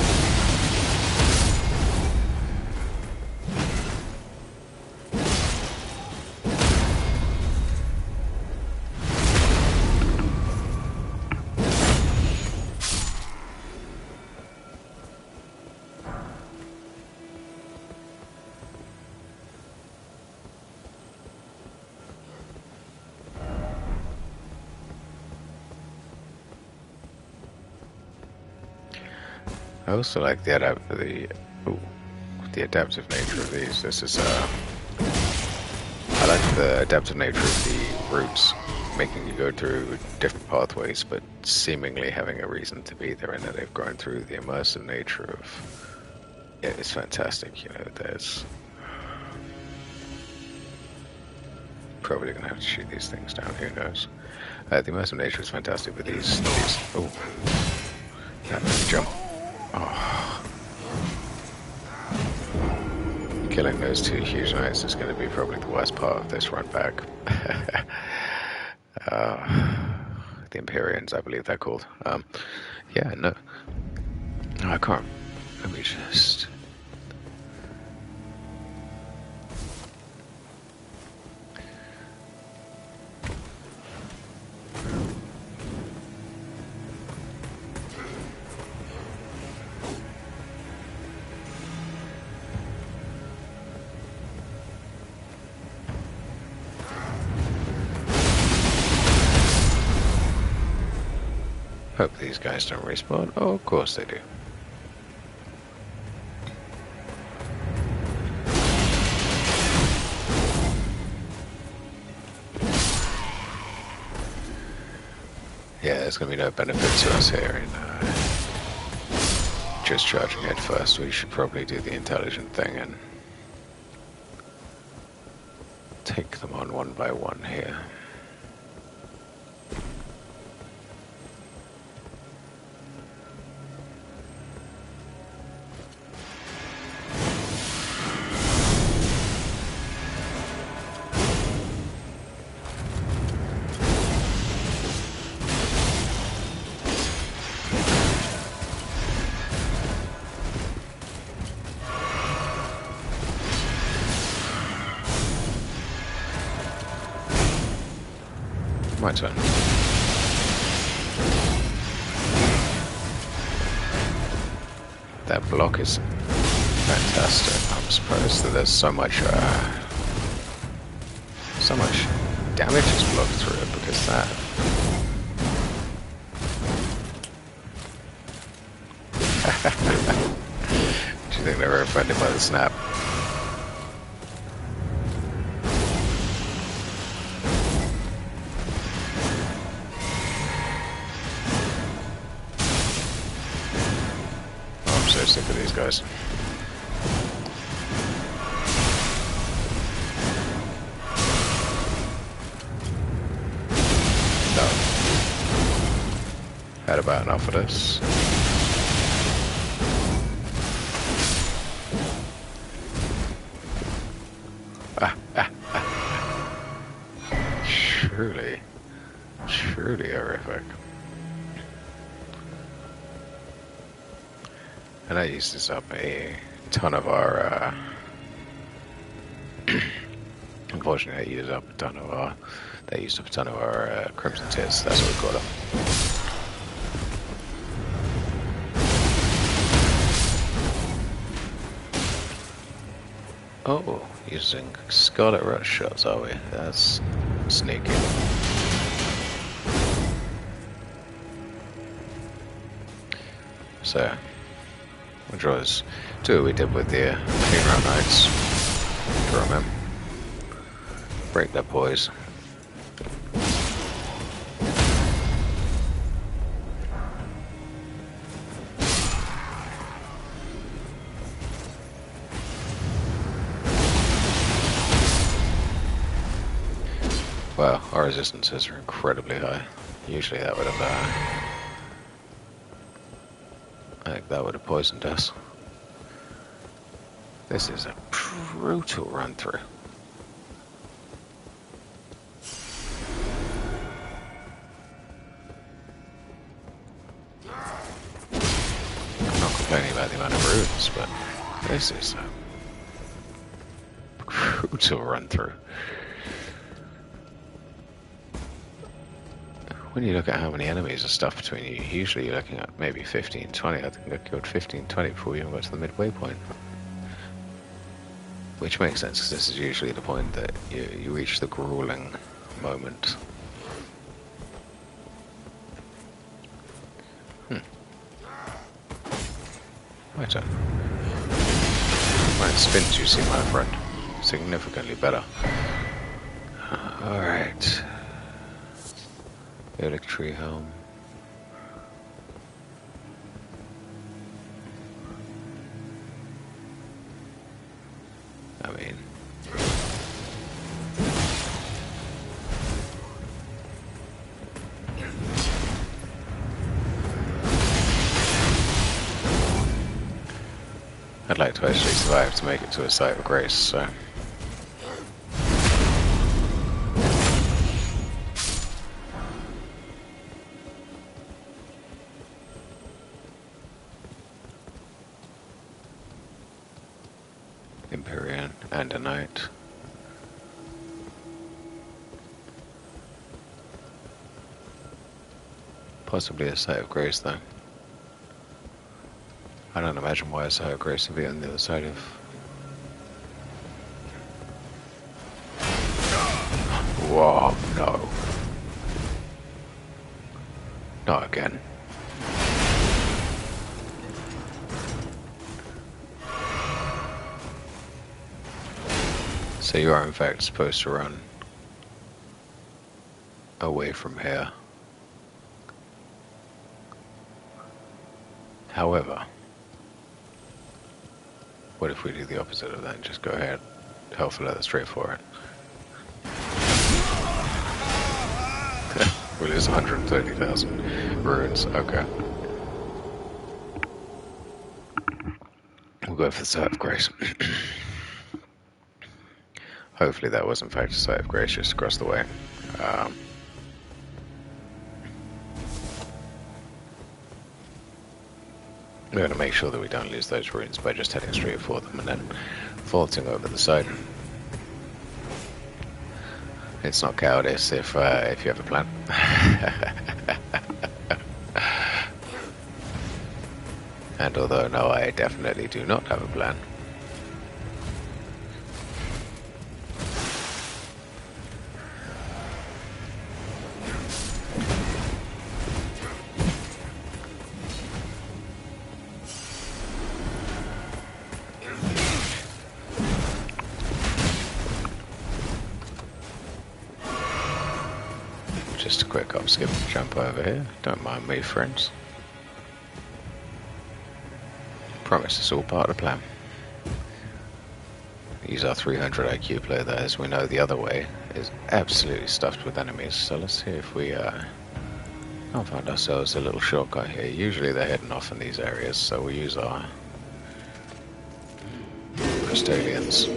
I also like the adaptive nature of these. This is I like the adaptive nature of the routes, making you go through different pathways, but seemingly having a reason to be there, and that they've grown through the immersive nature of. Yeah, it's fantastic. You know, there's probably gonna have to shoot these things down. Who knows? The immersive nature is fantastic with these. Oh, that made me jump. Oh. Killing those two huge knights is going to be probably the worst part of this run back. The Empyreans, I believe they're called. Yeah, no. I can't. Let me just... Hope these guys don't respawn. Oh, of course they do. Yeah, there's going to be no benefit to us here in just charging head first. We should probably do the intelligent thing and take them on one by one here. My turn. That block is fantastic. I'm surprised that there's so much damage is blocked through it, because that... Do you think they were offended by the snap? Sick of these guys. No. Had about enough of this. Truly horrific. And that uses up a ton of our, unfortunately, that used up a ton of our Crimson Tears. That's what we call them. Oh, using Scarlet Rush shots, are we? That's sneaky. So, which was two we did with the Clean Round Knights. Draw them. Break that poise. Well, our resistances are incredibly high. Usually that would have, I think that would have poisoned us. This is a brutal run through. I'm not complaining about the amount of runes, but this is a brutal run through. When you look at how many enemies are stuffed between you, usually you're looking at maybe 15, 20. I think I killed 15, 20 before we even got to the midway point. Which makes sense, because this is usually the point that you reach the grueling moment. My turn. Mine spins, you see, my friend. Significantly better. Alright. Electry helm. I mean... I'd like to actually survive to make it to a site of grace, so... Empyrean and a knight. Possibly a site of grace, though. I don't imagine why a site of grace would be on the other side of... Whoa, no. Not again. So you are in fact supposed to run away from here. However, what if we do the opposite of that and just go ahead, Elphael leather straight for it? We'll lose 130,000 runes, okay. We'll go for the site of grace. Hopefully that was in fact a site of grace just across the way. We're going to make sure that we don't lose those runes by just heading straight for them and then vaulting over the side. It's not cowardice if you have a plan. And although no, I definitely do not have a plan. Just a quick hop, skip, and jump over here. Don't mind me, friends. Promise it's all part of the plan. Use our 300 IQ player there, as we know the other way is absolutely stuffed with enemies. So let's see if we can't find ourselves a little shortcut here. Usually they're heading off in these areas, so we use our custodians.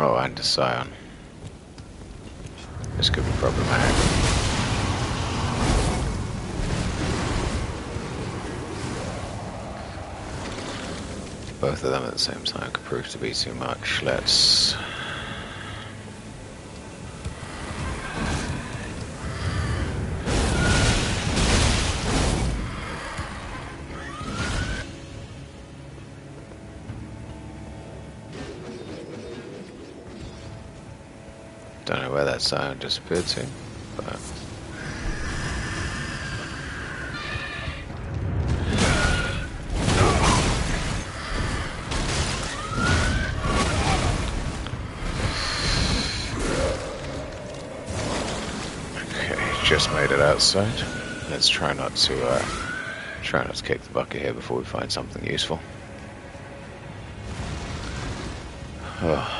Oh, and a scion. This could be problematic. Both of them at the same time could prove to be too much. Let's... Don't know where that sound disappeared to, but... Okay, just made it outside. Let's try not to kick the bucket here before we find something useful. Oh.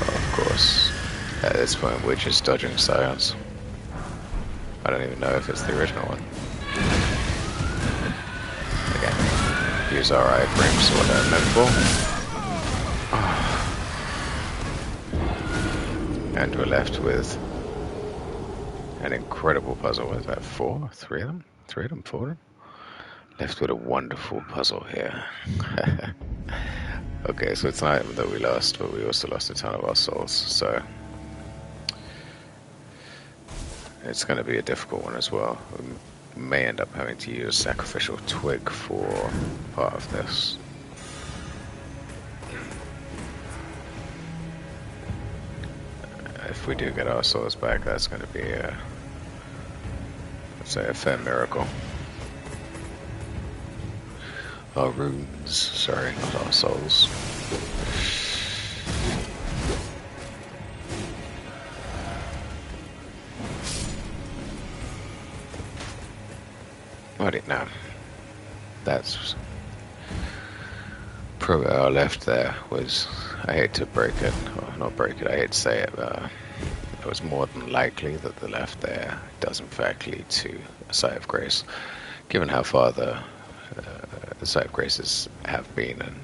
Of course, at this point we're just dodging science. I don't even know if it's the original one. Again, use our iframes for what they're meant for. And we're left with an incredible puzzle. What is that? 4? 3 of them? 3 of them? 4 of them? Left with a wonderful puzzle here. Okay, so it's an item that we lost, but we also lost a ton of our souls, so it's going to be a difficult one as well. We may end up having to use sacrificial twig for part of this. If we do get our souls back, that's going to be let's say a fair miracle. Our runes, sorry, not our souls. I didn't know. That's probably our left there was, I hate to break it, or not break it, I hate to say it, but it was more than likely that the left there does in fact lead to a site of grace, given how far the site of graces have been and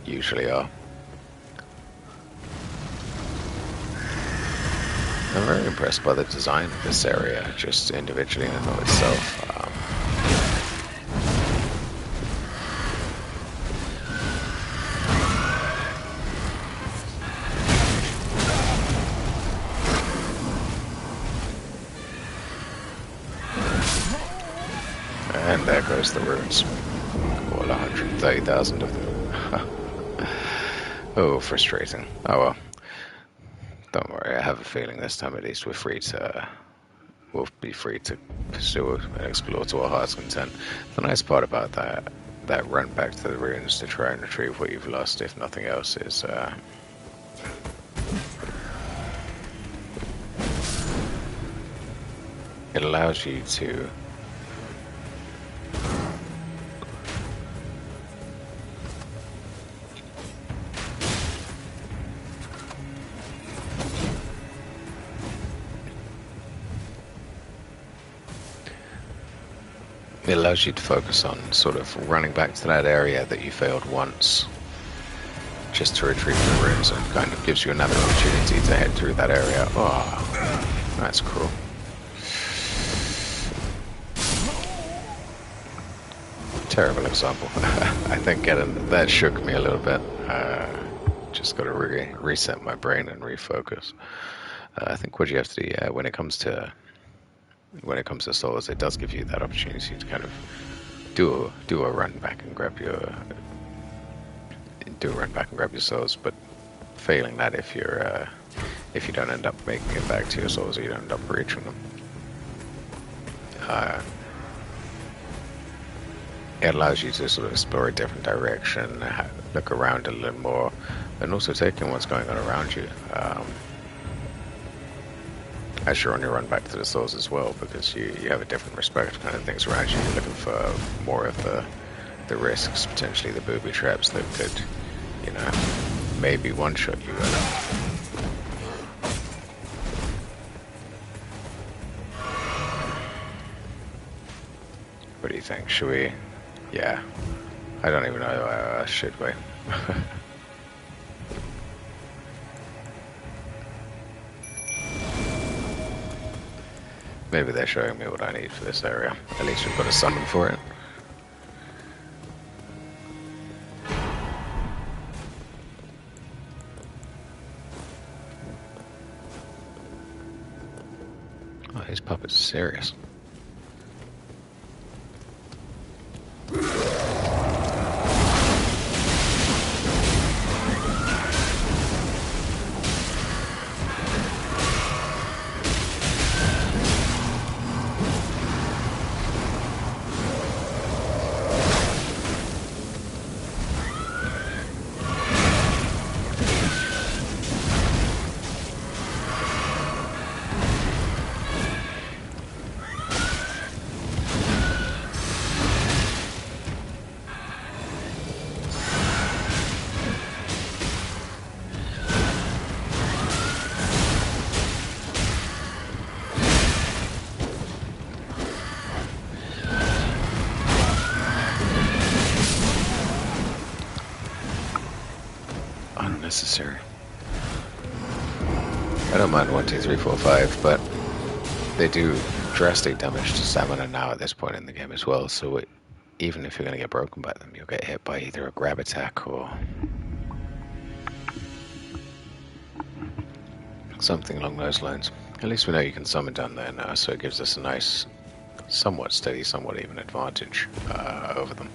usually are. I'm very impressed by the design of this area, just individually in and of itself. And there goes the runes. All 130,000 of them. Oh, frustrating. Oh well. Don't worry, I have a feeling this time at least we'll be free to pursue and explore to our heart's content. The nice part about that run back to the ruins to try and retrieve what you've lost, if nothing else, is it allows you to focus on sort of running back to that area that you failed once, just to retrieve the runes, and kind of gives you another opportunity to head through that area. Oh, that's cruel. Terrible example. I think getting that shook me a little bit. Just got to reset my brain and refocus. I think what you have to do, when it comes to souls, it does give you that opportunity to kind of do a run back and grab your souls. But failing that, if you don't end up making it back to your souls, or you don't end up reaching them, it allows you to sort of explore a different direction, look around a little more, and also take in what's going on around you. As you're on your run back to the souls as well, because you have a different respect for kind of things around you. You're looking for more of the risks, potentially the booby traps that could, maybe one-shot you. What do you think? Should we? Yeah. I don't even know. Should we? Maybe they're showing me what I need for this area. At least we've got a summon for it. Oh, these puppets are serious. unnecessary. I don't mind 1, 2, 3, 4, 5, but they do drastic damage to stamina now at this point in the game as well, so even if you're going to get broken by them, you'll get hit by either a grab attack or something along those lines. At least we know you can summon down there now, so it gives us a nice, somewhat steady, somewhat even advantage over them.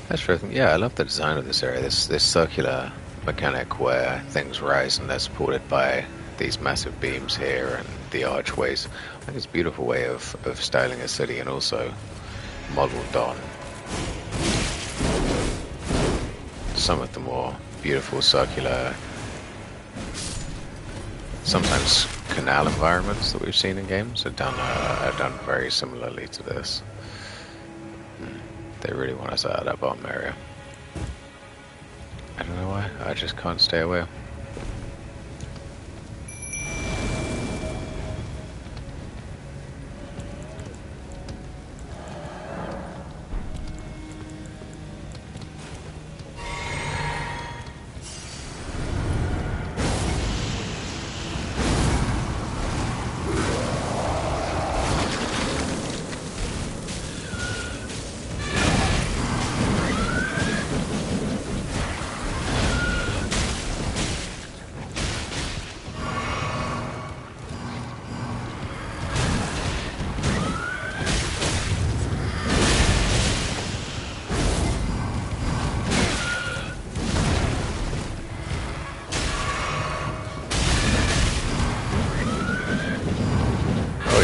That's true. Yeah, I love the design of this area. This circular mechanic where things rise and they're supported by these massive beams here and the archways. I think it's a beautiful way of styling a city, and also modeled on some of the more beautiful circular, sometimes canal environments that we've seen in games are done very similarly to this. They really want us out of that bottom area. I don't know why, I just can't stay away.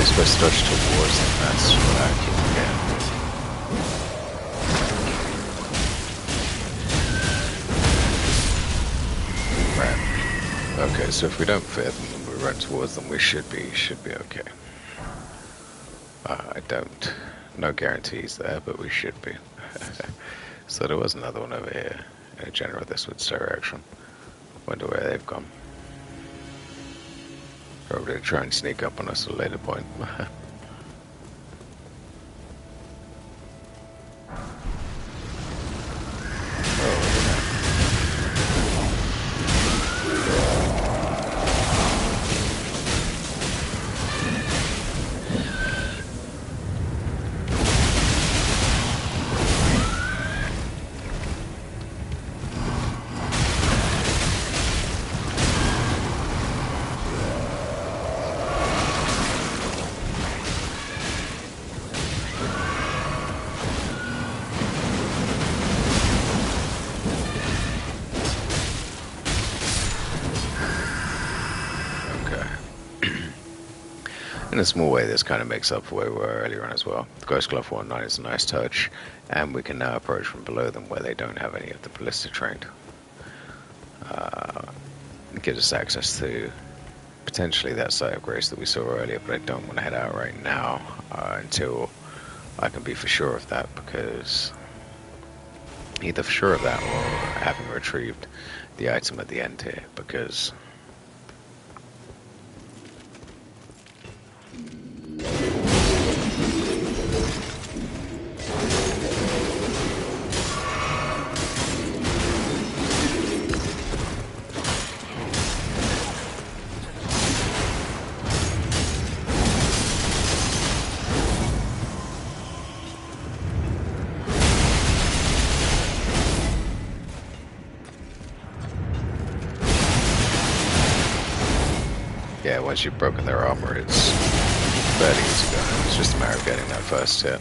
Supposed to dodge towards them, that's what I keep forgetting. Right. Okay, so if we don't fit them and we run towards them, we should be okay. No guarantees there, but we should be. So there was another one over here in a general this direction. Wonder where they've gone. Probably to try and sneak up on us at a later point. In a small way, this kind of makes up for where we were earlier on as well. The Ghost Glove 1-9 is a nice touch, and we can now approach from below them where they don't have any of the ballista trained. It gives us access to potentially that site of grace that we saw earlier, but I don't want to head out right now until I can be for sure of that, because either for sure of that or having retrieved the item at the end here, because yeah, once you've broken their armor, it's fairly easy going. It's just a matter of getting that first hit.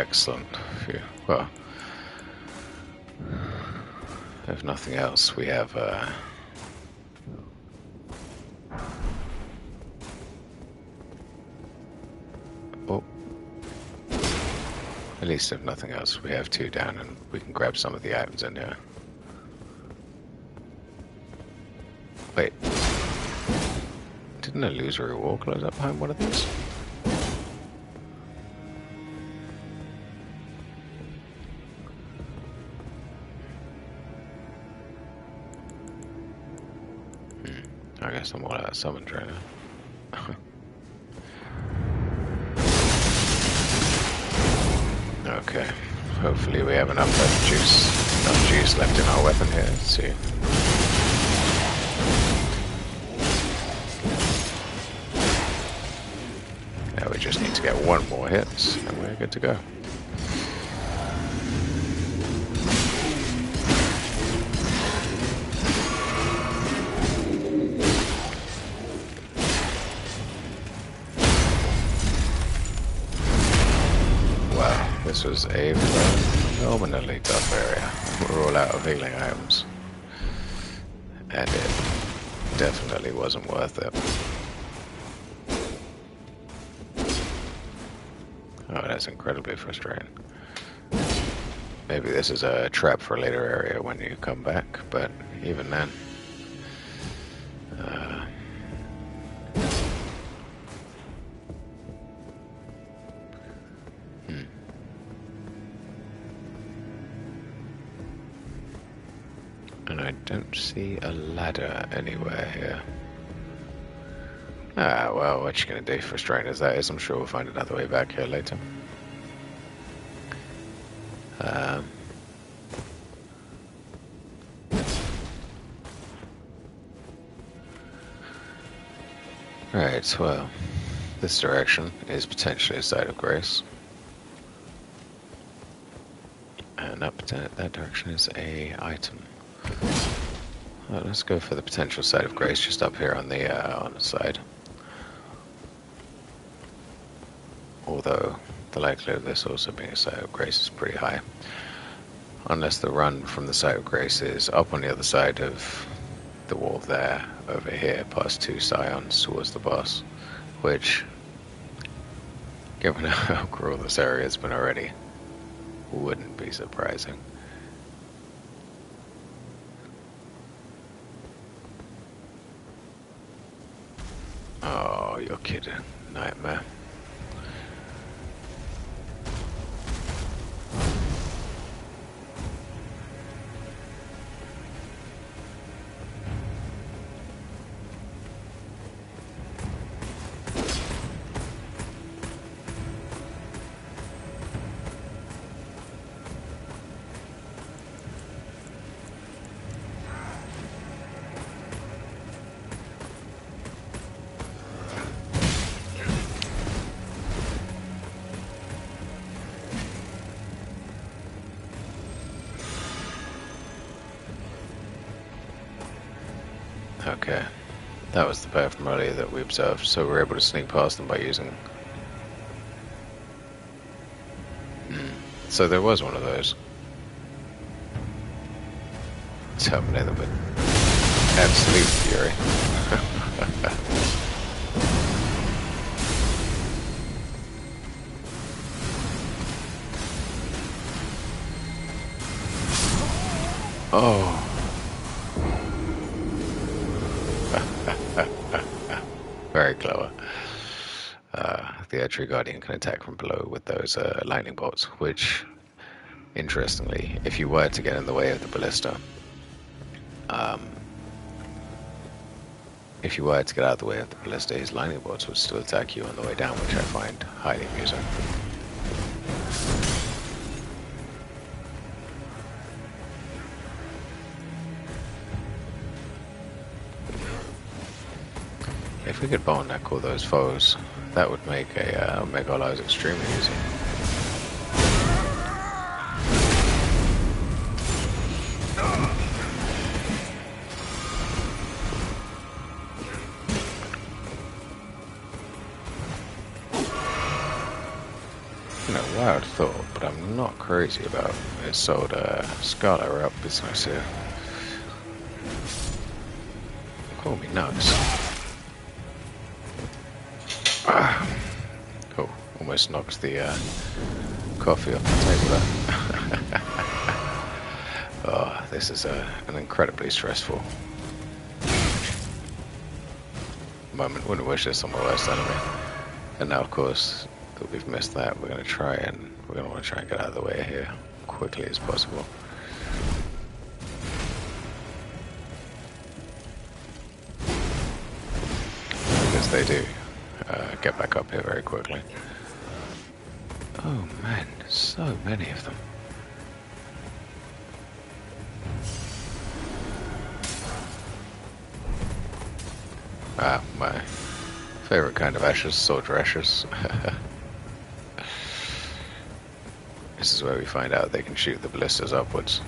excellent. Phew. Well, if nothing else, we have oh, at least if nothing else, we have 2 down, and we can grab some of the items in here. Wait, didn't an illusory wall close up behind one of these? I guess I'm all out of summons right now. Okay, hopefully we have enough juice left in our weapon here. Let's see. Now we just need to get 1 more hit, and we're good to go. This was a phenomenally tough area. We're all out of healing items. And it definitely wasn't worth it. Oh, that's incredibly frustrating. Maybe this is a trap for a later area when you come back, but even then. And I don't see a ladder anywhere here. Ah, well, what you gonna do? Frustrating as that is, I'm sure we'll find another way back here later. Right, well, this direction is potentially a site of grace. And that direction is a item. Well, let's go for the potential site of grace just up here on the side. Although the likelihood of this also being a site of grace is pretty high. Unless the run from the site of grace is up on the other side of the wall there, over here, past 2 scions towards the boss. Which, given how cruel this area has been already, wouldn't be surprising. Oh, you're kidding. Nightmare. Okay, that was the path from earlier that we observed, so we were able to sneak past them by using... So there was one of those. Terminate them with absolute fury. Oh. Very clever. The Tree Guardian can attack from below with those lightning bolts, which, interestingly, if you were to get in the way of the ballista, if you were to get out of the way of the ballista, his lightning bolts would still attack you on the way down, which I find highly amusing. If we could bottleneck all those foes, that would make our lives extremely easy. You know, why I would have thought but I'm not crazy about this old Scholar Up business here. Call me nuts. Oh, almost knocks the coffee off the table there. Oh, this is an incredibly stressful moment. Wouldn't wish this on my worst enemy. And now, of course, that we've missed that, we're going to want to try and get out of the way here quickly as possible. Because they do get back up here very quickly. Oh man, so many of them. Ah, my favorite kind of ashes, soldier ashes. This is where we find out they can shoot the ballistas upwards.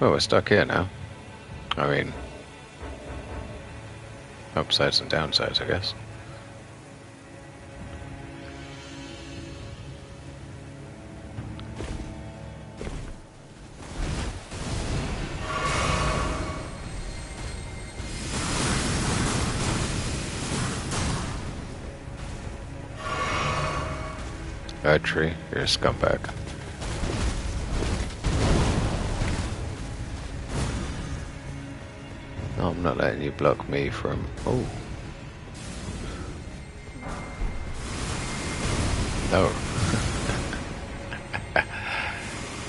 Well, we're stuck here now. I mean, upsides and downsides, I guess. Tree, you're a scumbag. No, I'm not letting you block me from... Oh. No.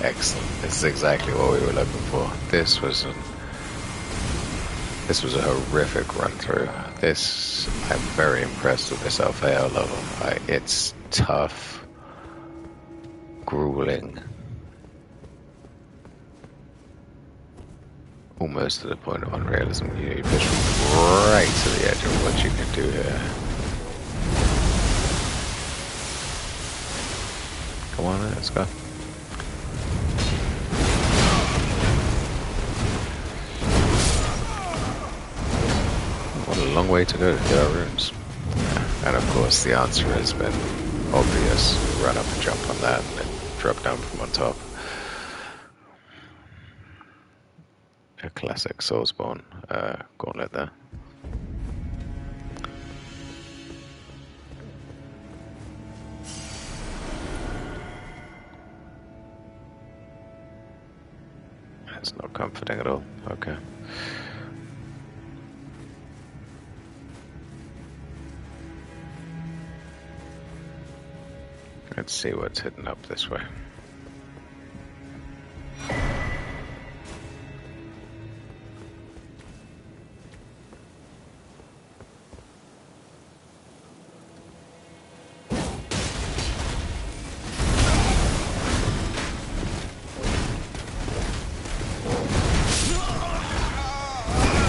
Excellent. This is exactly what we were looking for. This was a horrific run through. I'm very impressed with this Elphael level. It's tough. Grueling, almost to the point of unrealism. You push right to the edge of what you can do here. Come on, let's go. What a long way to go to get our runes. And of course the answer has been obvious. Run up and jump on that and then drop down from on top. A classic Soulspawn gauntlet there. That's not comforting at all. Okay. Let's see what's hidden up this way.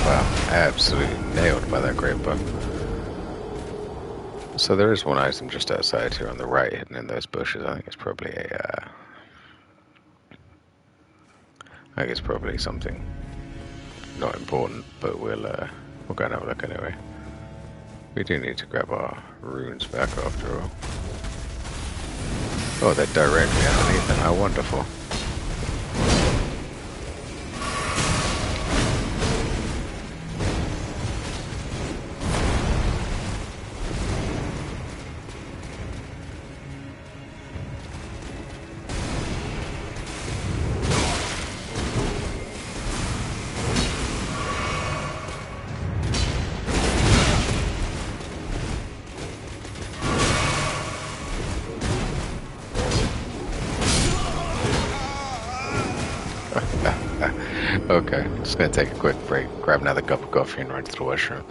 Wow, absolutely nailed by that great bow. So there is one item just outside here on the right, hidden in those bushes. I think it's probably something not important, but we'll go and have a look anyway. We do need to grab our runes back after all. Oh, they're directly underneath them. How wonderful. Okay, just gonna take a quick break, grab another cup of coffee and run to the washroom.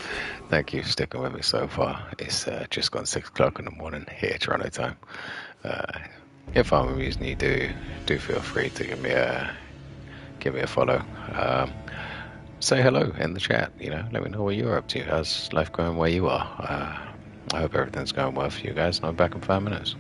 Thank you for sticking with me so far. It's just gone 6 o'clock in the morning here, Toronto time. If I'm amusing you, do feel free to give me a follow. Say hello in the chat. Let me know what you're up to. How's life going where you are? I hope everything's going well for you guys, and I'm back in 5 minutes.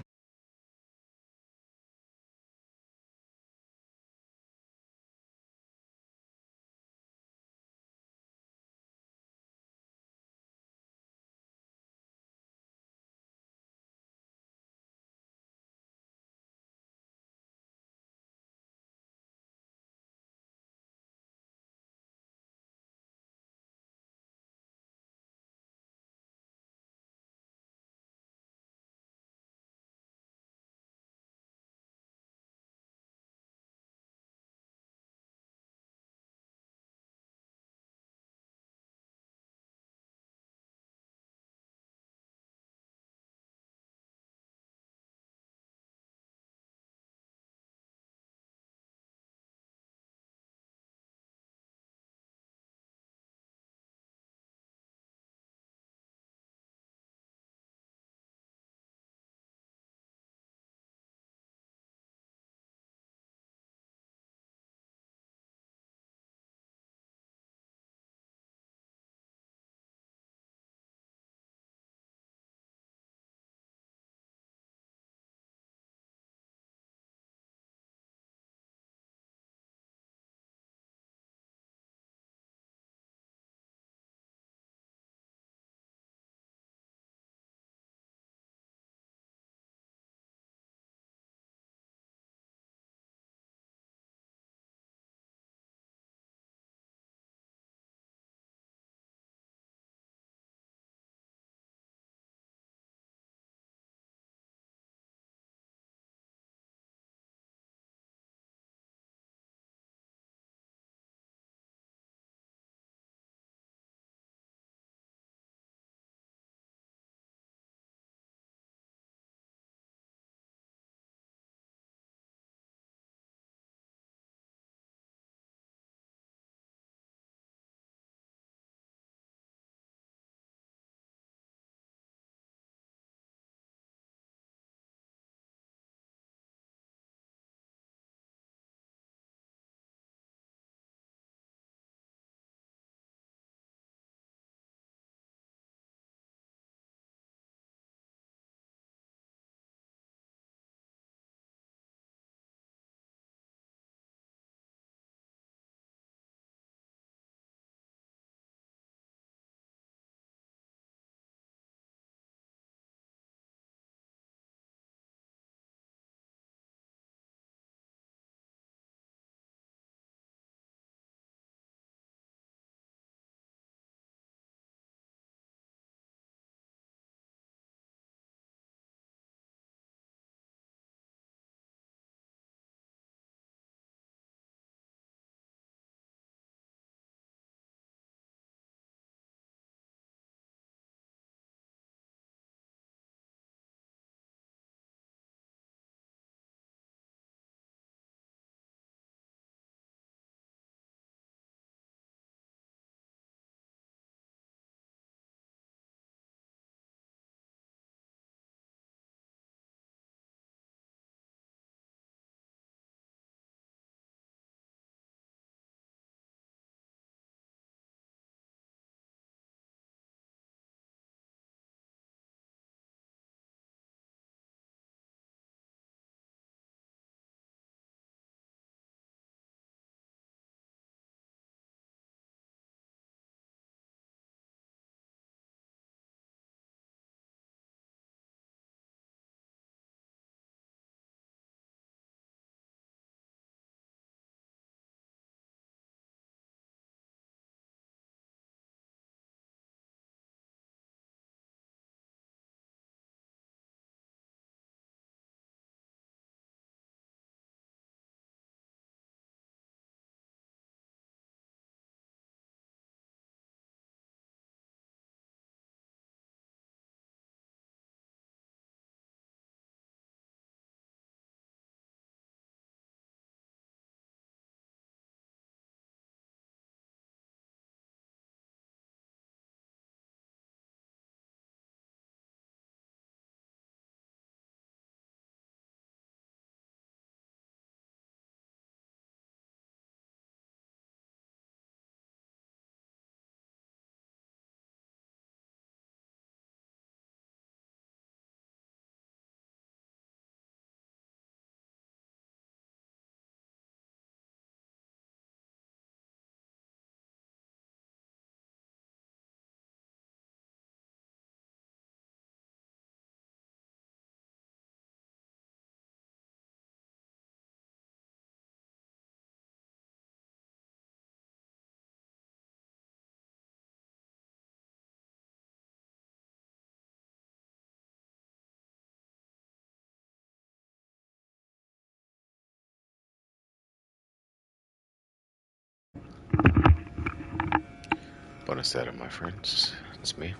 Buonasera, my friends. It's me.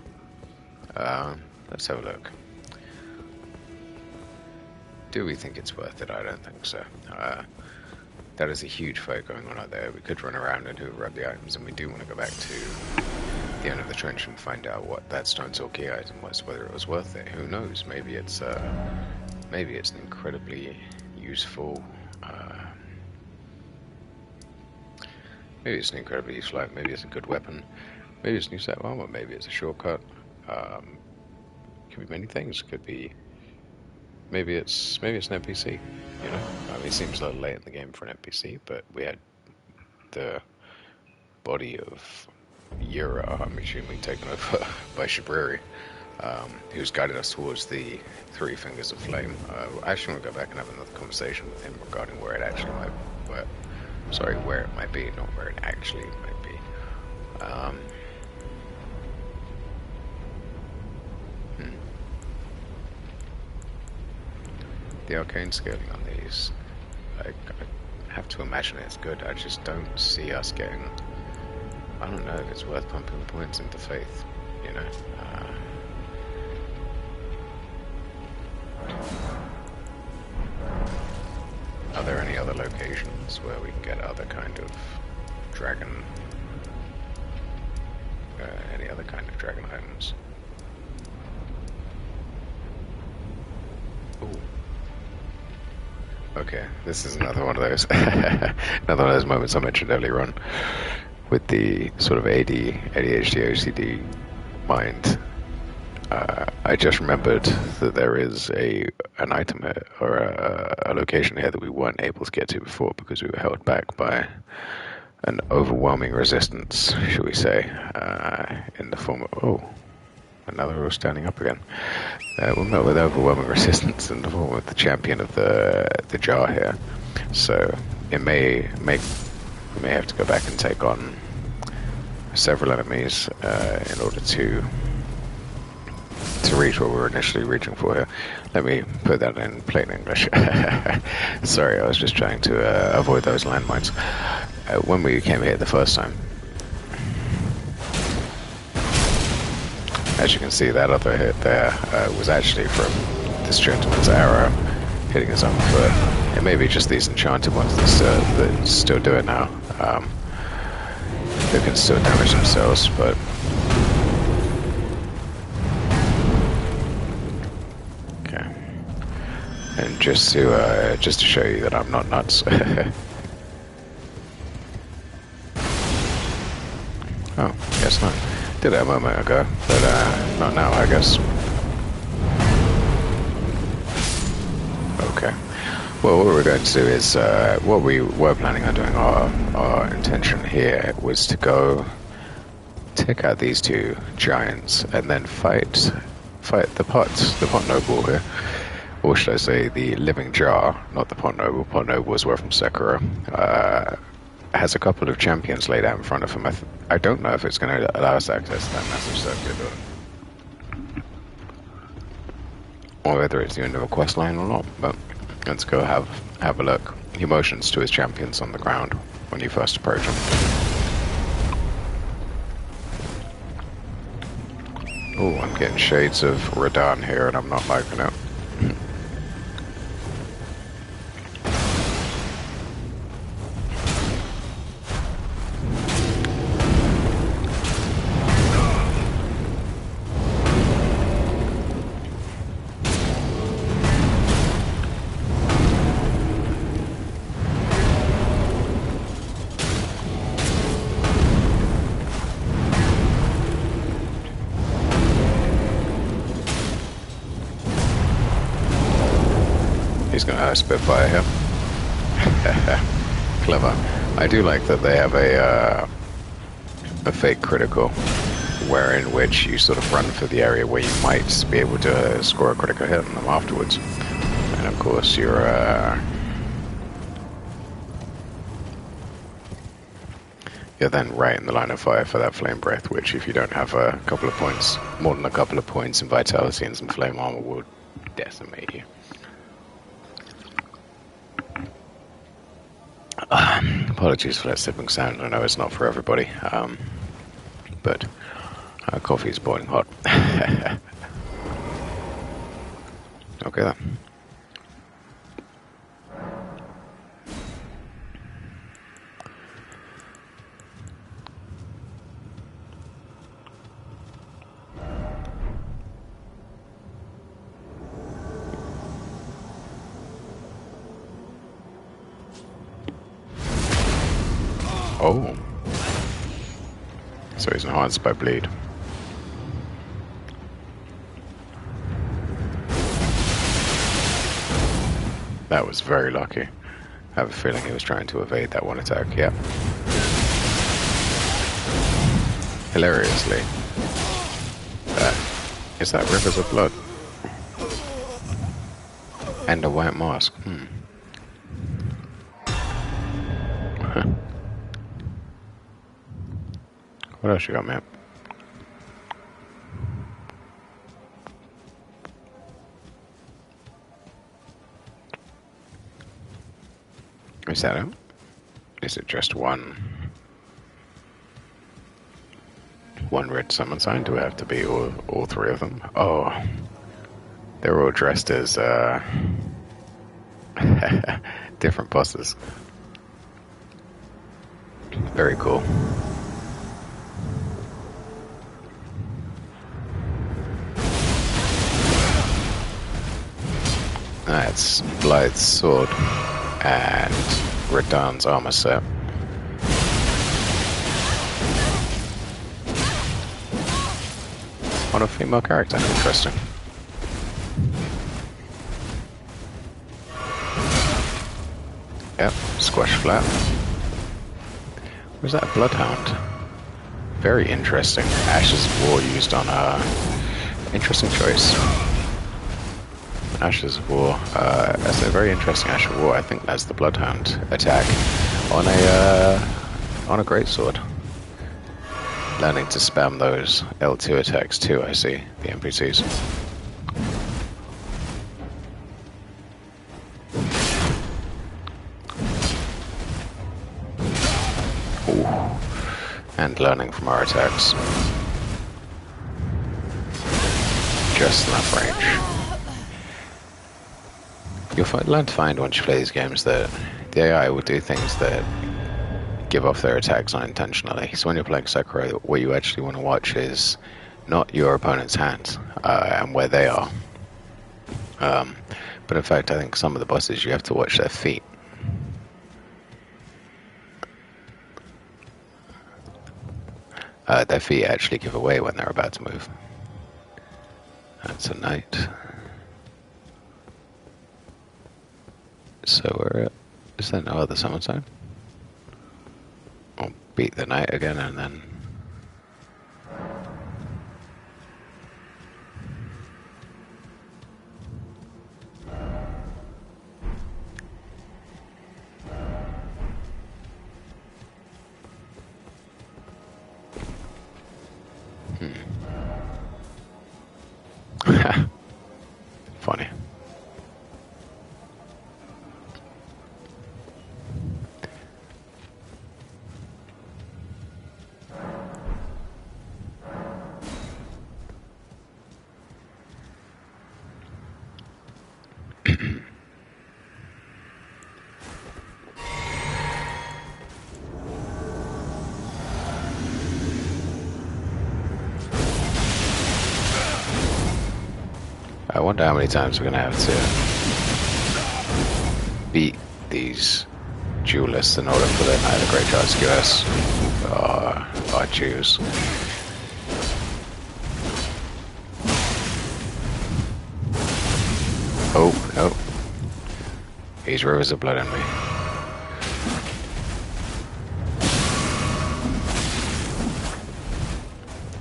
Let's have a look. Do we think it's worth it? I don't think so. That is a huge fight going on out there. We could run around and hoover up the items, and we do want to go back to the end of the trench and find out what that stone soul key item was, whether it was worth it. Who knows? Maybe it's an incredibly useful. Maybe it's an incredibly useful item. Maybe it's a good weapon. Maybe it's a new set of armor. Maybe it's a shortcut. Could be many things. Could be. Maybe it's an NPC. You know, I mean, it seems a little late in the game for an NPC, but we had the body of Yura, I'm assuming, taken over by Shibriri, who's guided us towards the Three Fingers of Flame. I actually want to go back and have another conversation with him regarding where it actually might. Where it might be, not where it actually might be. The arcane scaling on these, I have to imagine it's good. I just don't see us getting. I don't know if it's worth pumping the points into faith, you know. Are there any other locations where we can get other kind of dragon, any other kind of dragon items? Ooh. Okay, this is another one of those, another one of those moments I mentioned earlier on, with the sort of ADHD, OCD mind. I just remembered that there is an item here, or a location here that we weren't able to get to before because we were held back by an overwhelming resistance, shall we say, in the form of another one standing up again. We're met with overwhelming resistance in the form of the champion of the jar here. So it we may have to go back and take on several enemies in order to reach what we were initially reaching for here. Let me put that in plain English. Sorry, I was just trying to avoid those landmines. When we came here the first time, as you can see, that other hit there was actually from this gentleman's arrow hitting his own foot. It may be just these enchanted ones that still do it now. They can still damage themselves, but okay. And just to show you that I'm not nuts. Oh, guess not. Did it a moment ago, but not now, I guess. Okay. Well, what we're going to do is, what we were planning on doing, our intention here was to go take out these two giants and then fight the pot noble here. Or should I say the living jar, not the pot noble. Pot noble is where from Sekiro. Has a couple of champions laid out in front of him. I don't know if it's going to allow us access to that massive circuit or whether it's the end of a quest line or not, but let's go have a look. He motions to his champions on the ground when you first approach him. Oh, I'm getting shades of Radahn here and I'm not liking it. He's going to Spitfire here. Clever. I do like that they have a fake critical, in which you sort of run for the area where you might be able to score a critical hit on them afterwards. And of course you're then right in the line of fire for that flame breath, which if you don't have a couple of points, more than a couple of points in vitality and some flame armor, will decimate you. Apologies for that sipping sound. I know it's not for everybody, but coffee is boiling hot. Okay then. Oh. So he's enhanced by bleed. That was very lucky. I have a feeling he was trying to evade that one attack, yeah. Hilariously. Is that rivers of blood? And a white mask. What else you got, man? Is that it? Is it just one red summon sign? Do we have to be all three of them? Oh, they're all dressed as different bosses. Very cool. That's Blythe's sword and Radahn's armor set. On a female character, interesting. Yep, squash flat. Was that a bloodhound? Very interesting. Ashes of War used on interesting choice. Ashes of War. That's a very interesting Ash of War. I think that's the bloodhound attack on a greatsword. Learning to spam those L2 attacks too, I see, the NPCs. Ooh. And learning from our attacks. Just enough range. You'll learn to find once you play these games that the AI will do things that give off their attacks unintentionally. So when you're playing Sekiro, what you actually want to watch is not your opponent's hands and where they are. But in fact, I think some of the bosses you have to watch their feet. Their feet actually give away when they're about to move. That's a knight. So is there no other summon sign? I'll beat the knight again and then... Funny. I wonder how many times we're going to have to beat these duelists in order for the Knight of the Great Charge to give us our dues. Oh, no. He's rivers of blood in me.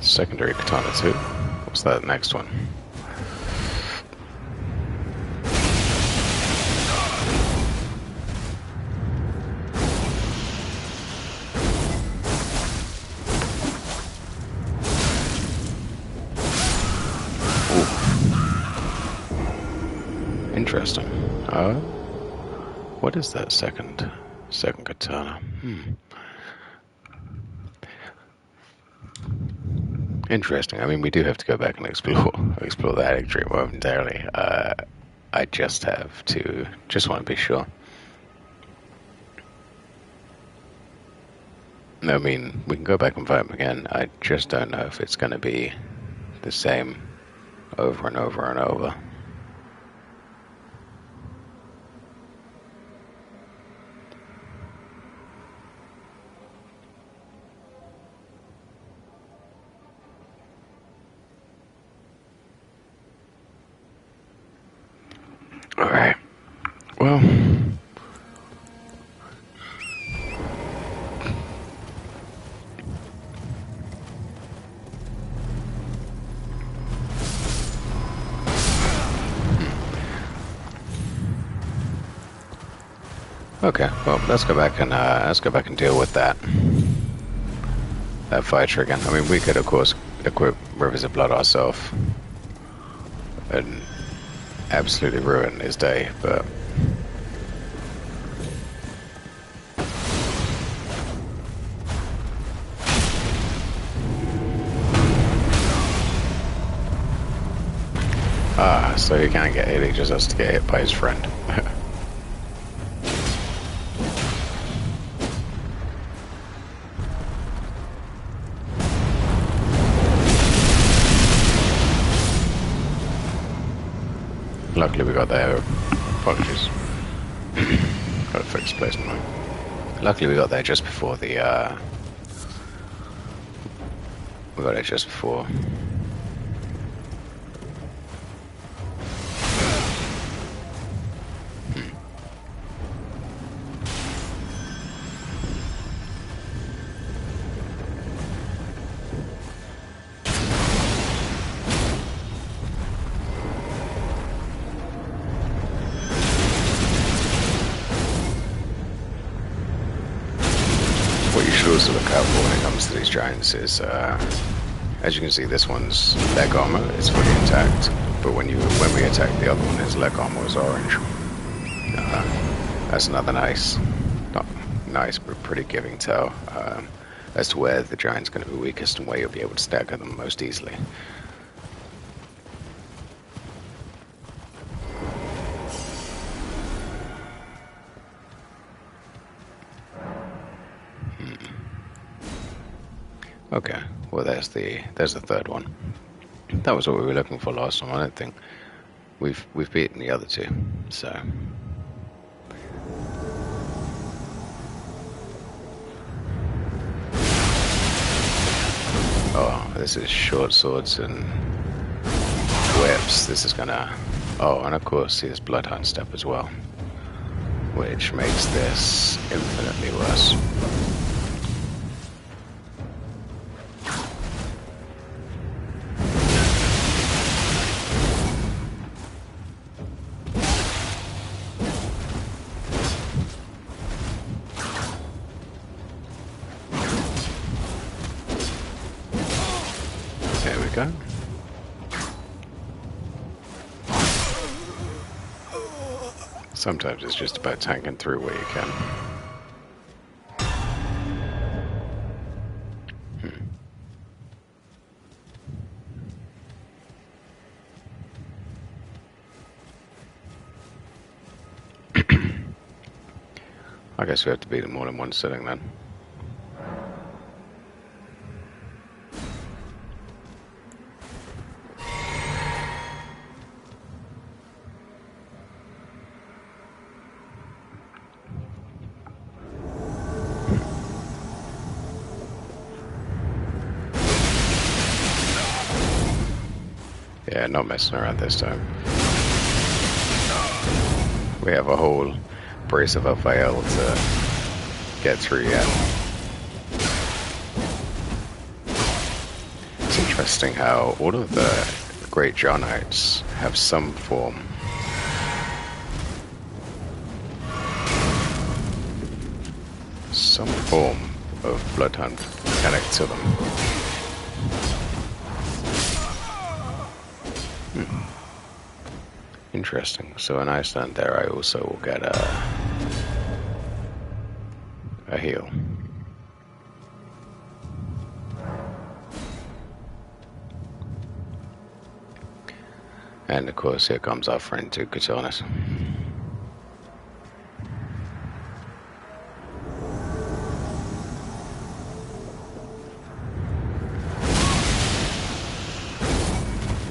Secondary Katana 2. What's that next one? Interesting. What is that second katana? Interesting. I mean, we do have to go back and explore the attic tree momentarily. I just want to be sure. I mean, we can go back and fight him again. I just don't know if it's going to be the same over and over and over. Alright. Well... Okay, well, let's go back and deal with that fighter again. I mean, we could, of course, equip Rivers of Blood ourselves and absolutely ruin his day, but... so he can't get hit, he just has to get hit by his friend. Luckily we got there. Apologies. Got to fix placement. Luckily we got there just before the we got it just before. Also look out for when it comes to these giants is, as you can see, this one's leg armor is fully intact, but when we attack the other one, his leg armor is orange. That's another nice, not nice, but pretty giving tell as to where the giant's going to be weakest and where you'll be able to stagger them most easily. Okay, well there's the third one. That was what we were looking for last time. I don't think we've beaten the other two, so. Oh, this is short swords and whips. This is gonna. Oh, and of course he has Bloodhound Step as well, which makes this infinitely worse. Go. Sometimes it's just about tanking through where you can. I guess we have to beat them all in one sitting then. Yeah, not messing around this time. We have a whole brace of Elphael to get through yet. It's interesting how all of the great Johnites have some form of Bloodhound mechanic to them. Interesting. So when I stand there, I also will get a heal. And of course, here comes our friend to Katana.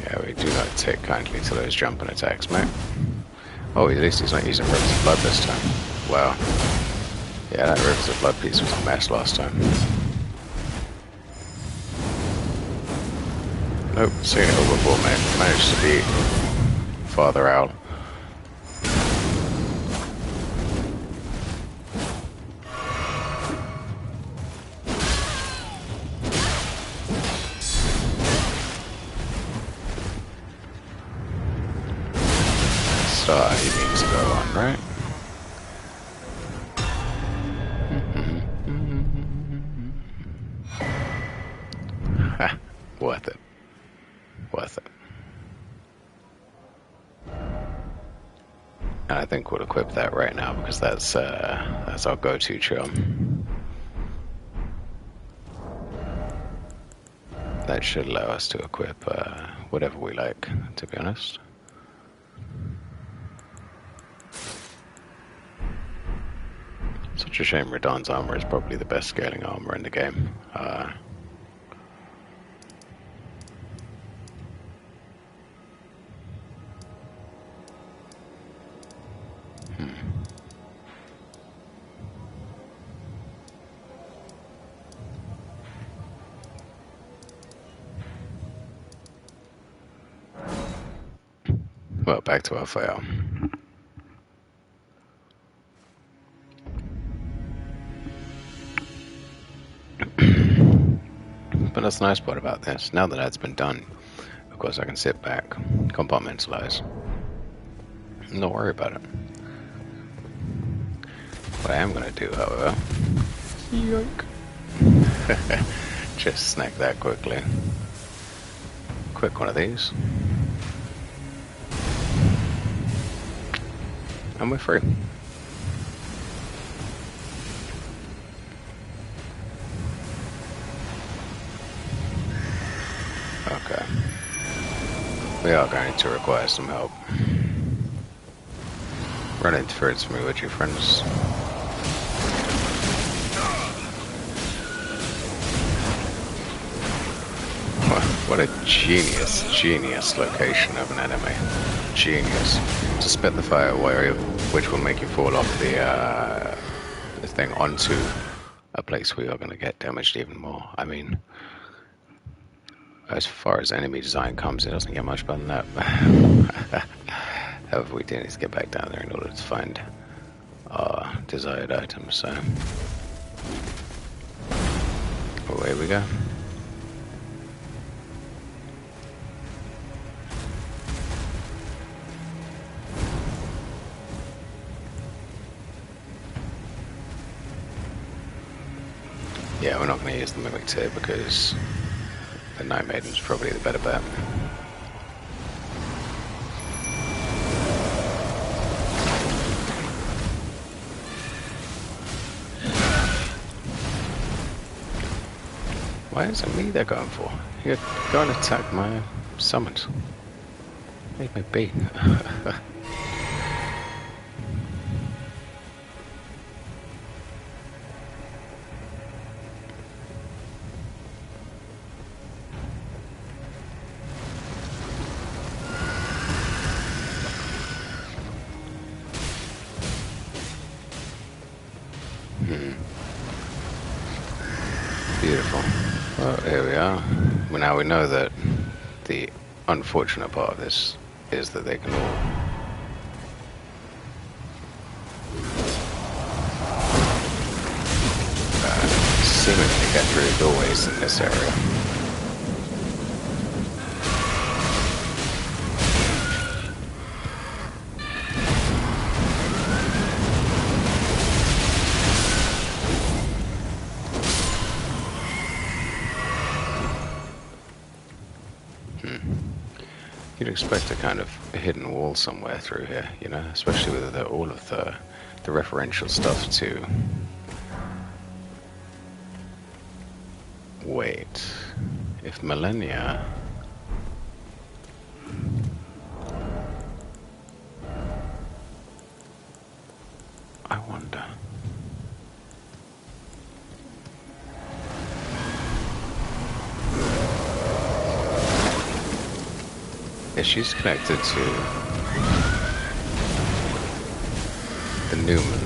Yeah, we do not take kindly to those jumping attacks, mate. Oh, at least he's not using Rivers of Blood this time. Wow. Yeah, that Rivers of Blood piece was a mess last time. Nope, seen it all before, mate. Managed to beat For Elphael. Star, he means to go on, right? Ha, worth it. Worth it. And I think we'll equip that right now because that's our go-to charm. That should allow us to equip whatever we like, to be honest. Such a shame Radahn's armor is probably the best scaling armor in the game. Well, back to Elphael. But that's the nice part about this. Now that that's been done, of course I can sit back, compartmentalize, and not worry about it. What I am going to do, however, yoink, just snack that quickly. Quick one of these. And we're free. Okay. We are going to require some help. Run interference for me, would you, friends? What a genius location of an enemy. Genius. To spit the fire away, which will make you fall off the thing onto a place where you're going to get damaged even more. I mean, as far as enemy design comes, it doesn't get much better than that. However, we do need to get back down there in order to find our desired items, so away we go. Yeah, we're not going to use the Mimic Tear because the Night Maiden's probably the better bet. Why is it me they're going for? You're going to attack my summons. Leave me be. Beautiful. Well, here we are. Well, now we know that the unfortunate part of this is that they can all seemingly get through doorways in this area. You'd expect a kind of hidden wall somewhere through here, you know, especially with all of the referential stuff to... Wait, if Malenia Yeah, she's connected to the Newman.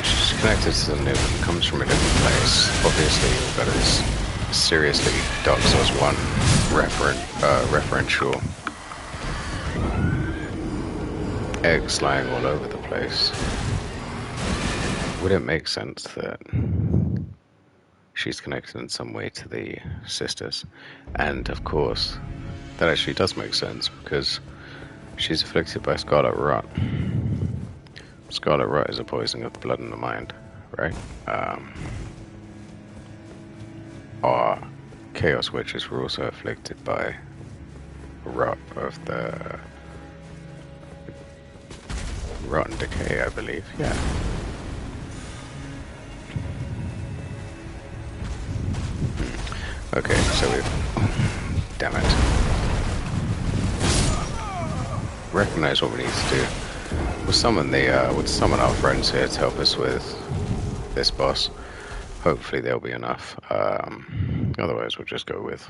She's connected to the Newman, comes from a different place. Obviously, we've got this seriously Dark Souls 1 referential eggs lying all over the place. Would it make sense that she's connected in some way to the sisters? And of course, that actually does make sense because she's afflicted by Scarlet Rot. Scarlet Rot is a poisoning of the blood and the mind, right? Our Chaos Witches were also afflicted by rot of the rot and decay, I believe. Yeah. Okay, so we've... damn it. Recognize what we need to do. We'll summon our friends here to help us with this boss. Hopefully there'll be enough. Otherwise we'll just go with...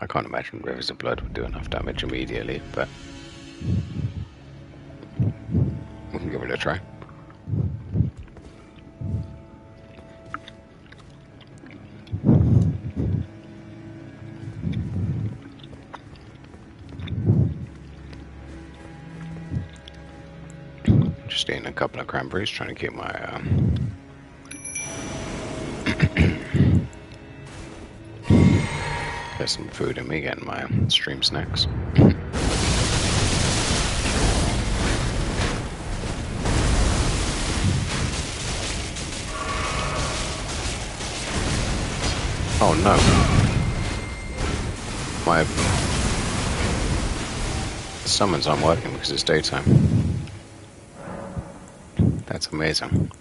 I can't imagine Rivers of Blood would do enough damage immediately, but... we can give it a try. Just eating a couple of cranberries, trying to keep my get some food in me, getting my stream snacks. Oh no. My summons aren't working because it's daytime. That's amazing.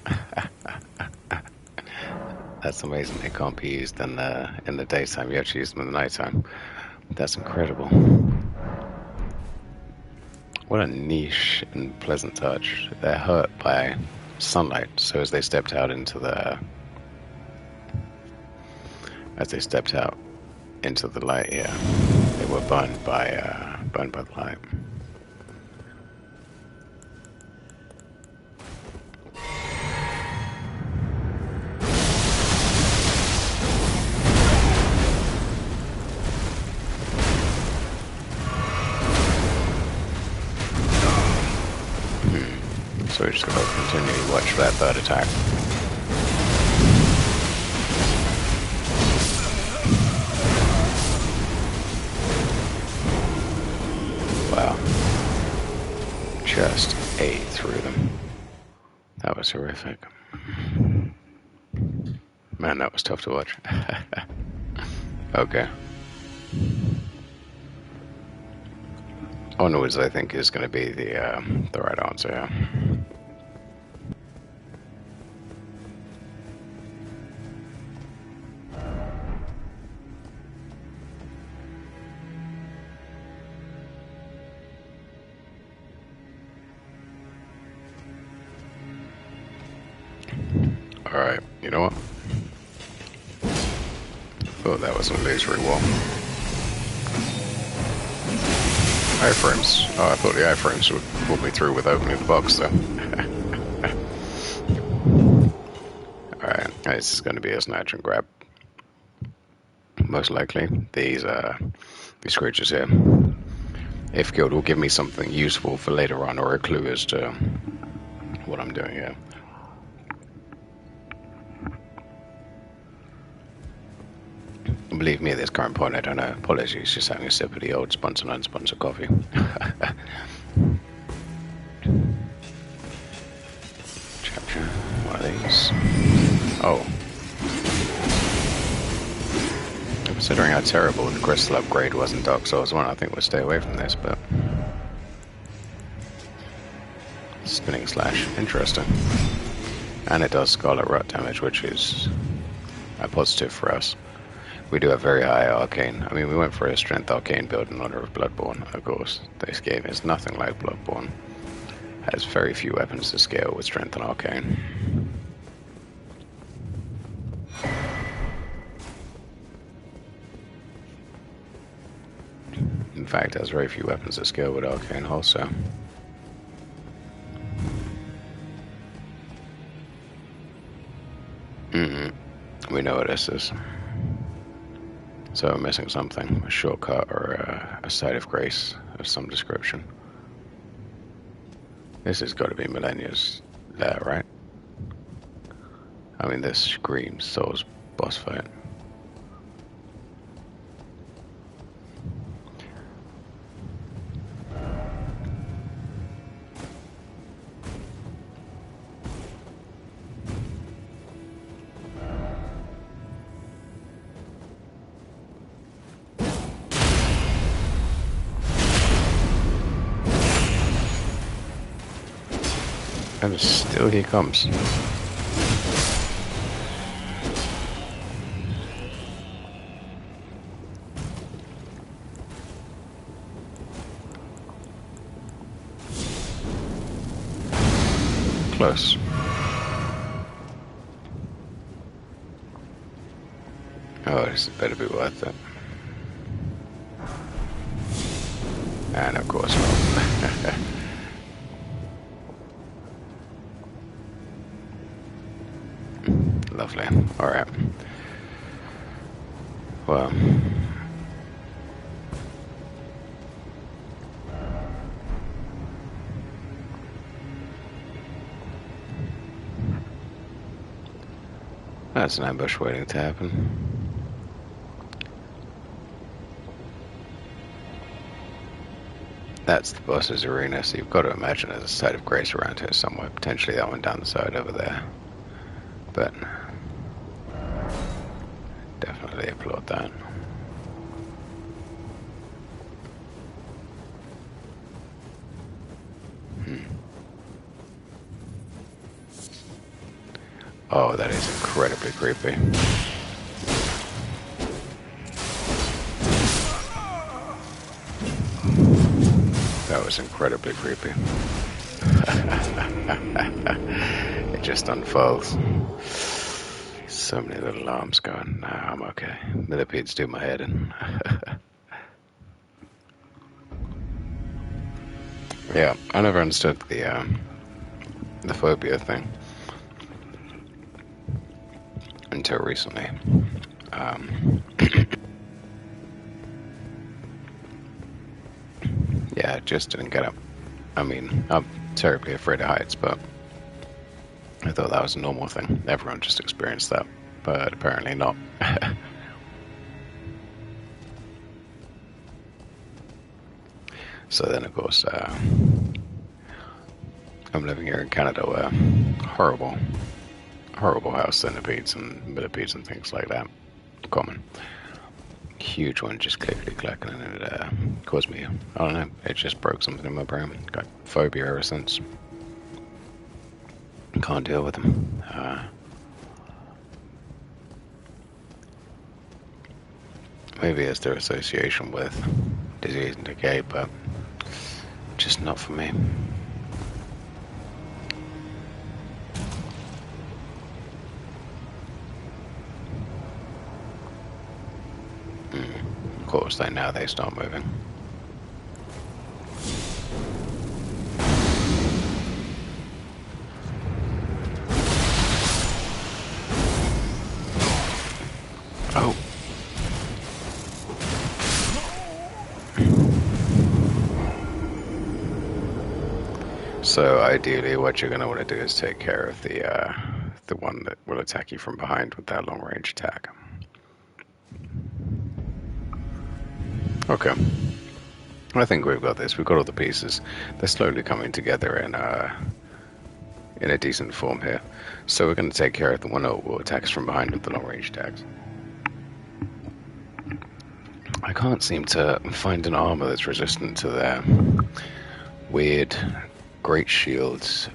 That's amazing. They can't be used in the daytime. You have to use them in the nighttime. That's incredible. What a niche and pleasant touch. They're hurt by sunlight, so as they stepped out into the light, yeah, they were burned by the light. So we're just going to continue to watch for that third attack. Wow. Just ate through them. That was horrific. Man, that was tough to watch. Okay. Onwards, I think, is going to be the right answer, yeah. Alright, you know what? Oh, that was an illusory wall. Iframes. Oh, I thought the iframes would pull me through with opening the box, though. Alright, this is going to be a snatch and grab. Most likely. These creatures here. If killed, will give me something useful for later on, or a clue as to what I'm doing here. Believe me, at this current point, I don't know. Apologies, just having a sip of the old sponsored and unsponsored coffee. Chapter, one of these. Oh. Considering how terrible the crystal upgrade was in Dark Souls 1, I think we'll stay away from this, but... Spinning Slash, interesting. And it does Scarlet Rot damage, which is a positive for us. We do have very high arcane. I mean, we went for a strength arcane build in honor of Bloodborne, of course. This game is nothing like Bloodborne. Has very few weapons to scale with strength and arcane. very few weapons that scale with arcane wholesale. We know what this is. So we're missing something, a shortcut or a site of grace of some description. This has got to be Malenia's lair, right? I mean, this screams Soul's boss fight. And still he comes. Close. Oh, this better be worth it. And of course not. Lovely. Alright. Well. That's an ambush waiting to happen. That's the boss's arena, so you've got to imagine there's a site of grace around here somewhere. Potentially that one down the side over there. But definitely applaud that. Oh, that is incredibly creepy. That was incredibly creepy. It just unfolds. So many little arms going, nah, I'm okay. Millipedes do my head in. Yeah, I never understood the phobia thing until recently. Yeah, it just didn't get up. I mean, I'm terribly afraid of heights, but I thought that was a normal thing. Everyone just experienced that, but apparently not. So then, of course, I'm living here in Canada where horrible house centipedes and millipedes and things like that common. Huge one just clickety-clacking, and it caused me, I don't know, it just broke something in my brain. Got phobia ever since. Can't deal with them. Maybe it's their association with disease and decay, but just not for me. Of course, now they start moving. Oh. So ideally, what you're going to want to do is take care of the one that will attack you from behind with that long-range attack. Okay. I think we've got this. We've got all the pieces. They're slowly coming together in a decent form here. So we're going to take care of the one that will attack us from behind with the long-range attacks. I can't seem to find an armor that's resistant to their weird great shields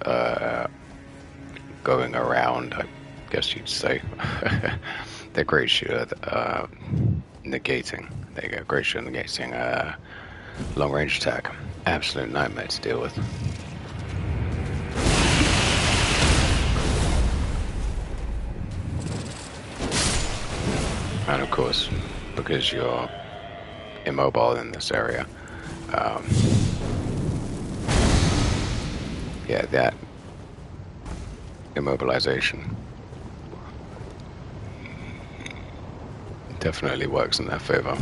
going around, I guess you'd say. Their great shield negating. There you go, great shield negating long range attack. Absolute nightmare to deal with. And of course, because you're immobile in this area, Yeah, that immobilization definitely works in their favor.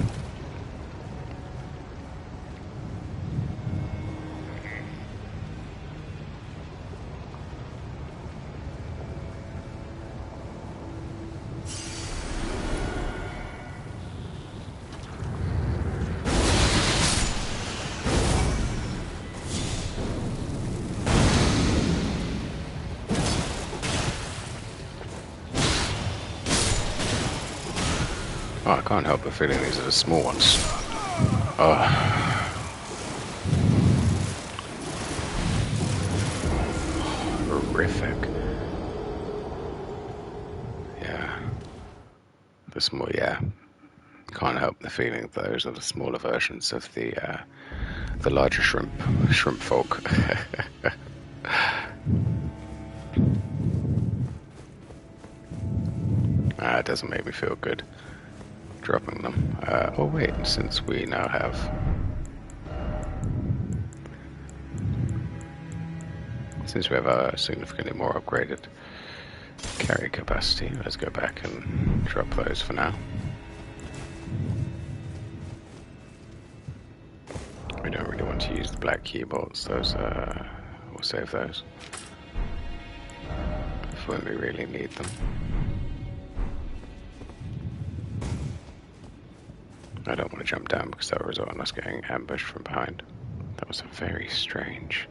Oh, I can't help but feeling these are the small ones. Oh. Horrific. Yeah. The small, yeah. Can't help the feeling those are the smaller versions of the larger shrimp folk. It doesn't make me feel good dropping them. Oh wait, since we now have a significantly more upgraded carry capacity, let's go back and drop those for now. We don't really want to use the black keyboards, those we'll save those for when we really need them. I don't want to jump down because that will result in us getting ambushed from behind. That was a very strange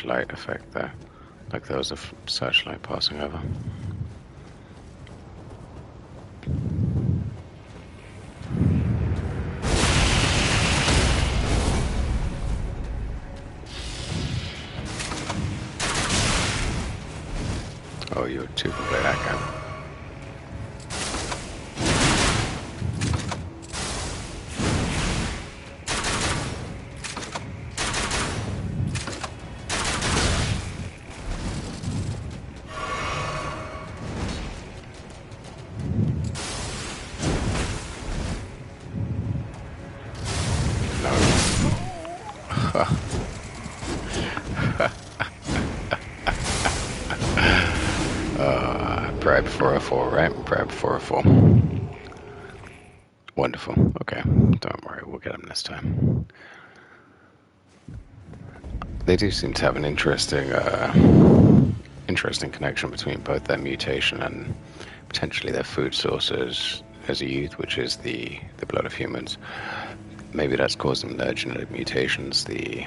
light effect there. Like there was a searchlight passing over. Oh, you two can play that game. Prep 404, right? Prep 404. Wonderful. Okay, don't worry, we'll get them this time. They do seem to have an interesting connection between both their mutation and potentially their food sources as a youth, which is the blood of humans. Maybe that's causing their genetic mutations, the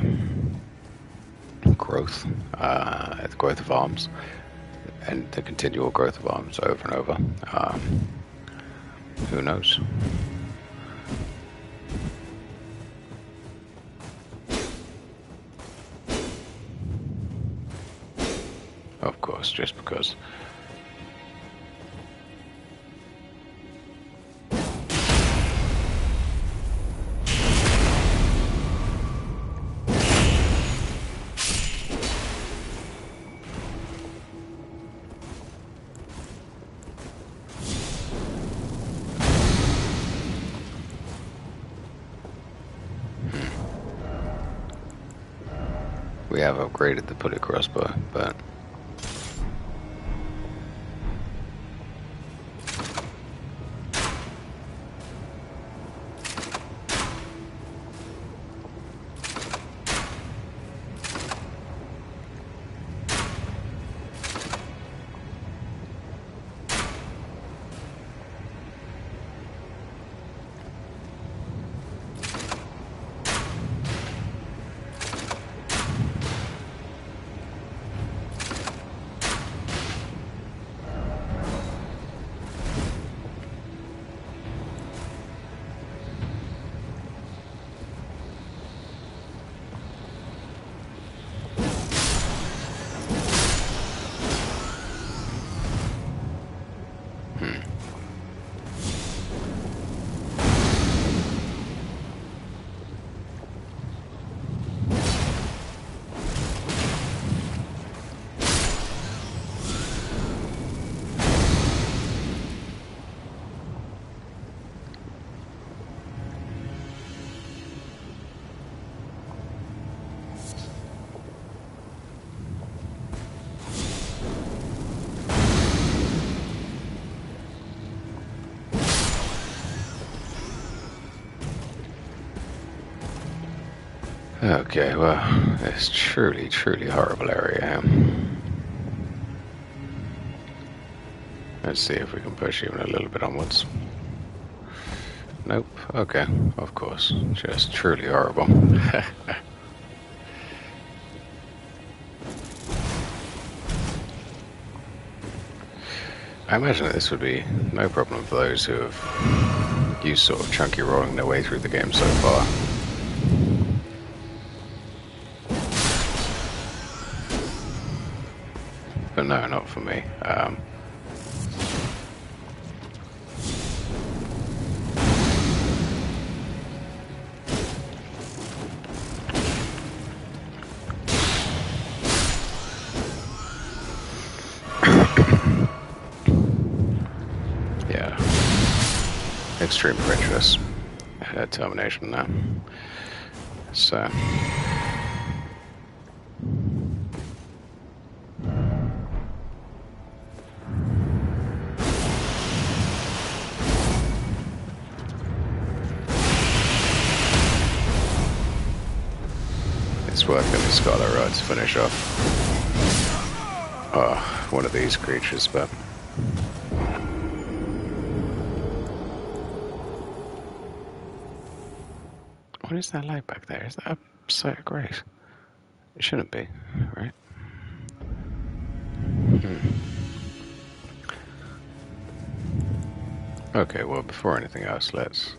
growth of arms, and the continual growth of arms over and over. Who knows? Of course, just because. We have upgraded the pulley crossbow, but Okay, well, it's truly, truly horrible area here. Let's see if we can push even a little bit onwards. Nope. Okay, of course. Just truly horrible. I imagine that this would be no problem for those who have used sort of chunky rolling their way through the game so far. But no, not for me. Yeah. Extreme prejudice. Termination now. So... it's worth getting Scarlet Rod to finish off. Oh, one of these creatures, but... what is that light back there? Is that a site of grace? It shouldn't be, right? Okay, well, before anything else, let's...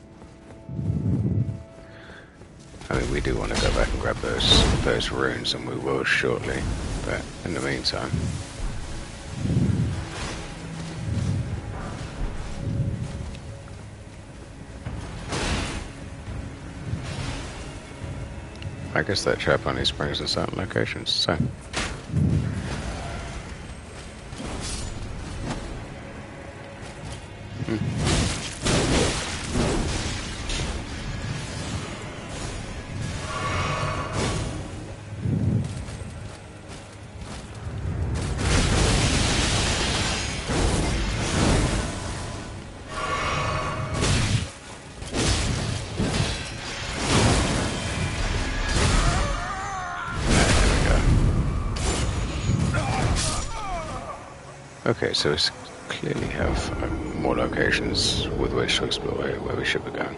I mean, we do want to go back and grab those runes, and we will shortly, but in the meantime... I guess that trap only springs at certain locations, so... Okay, so we clearly have more locations with which to explore where we should be going.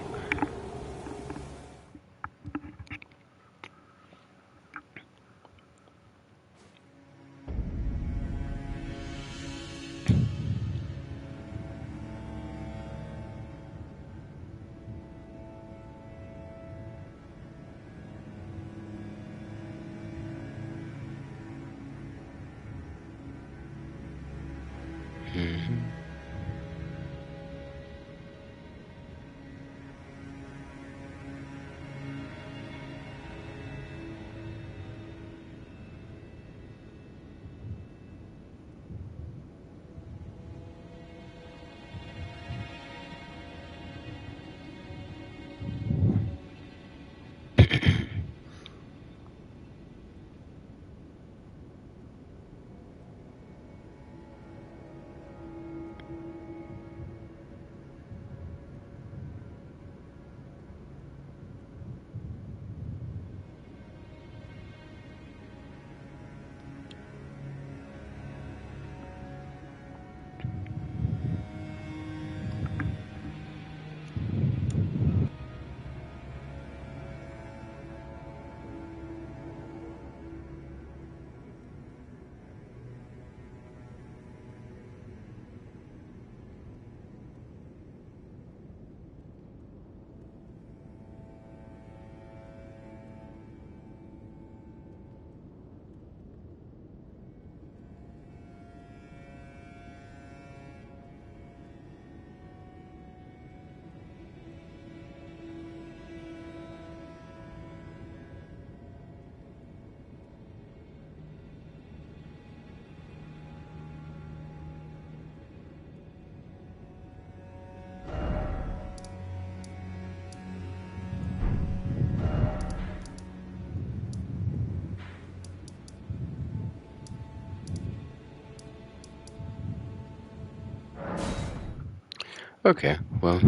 Okay, well,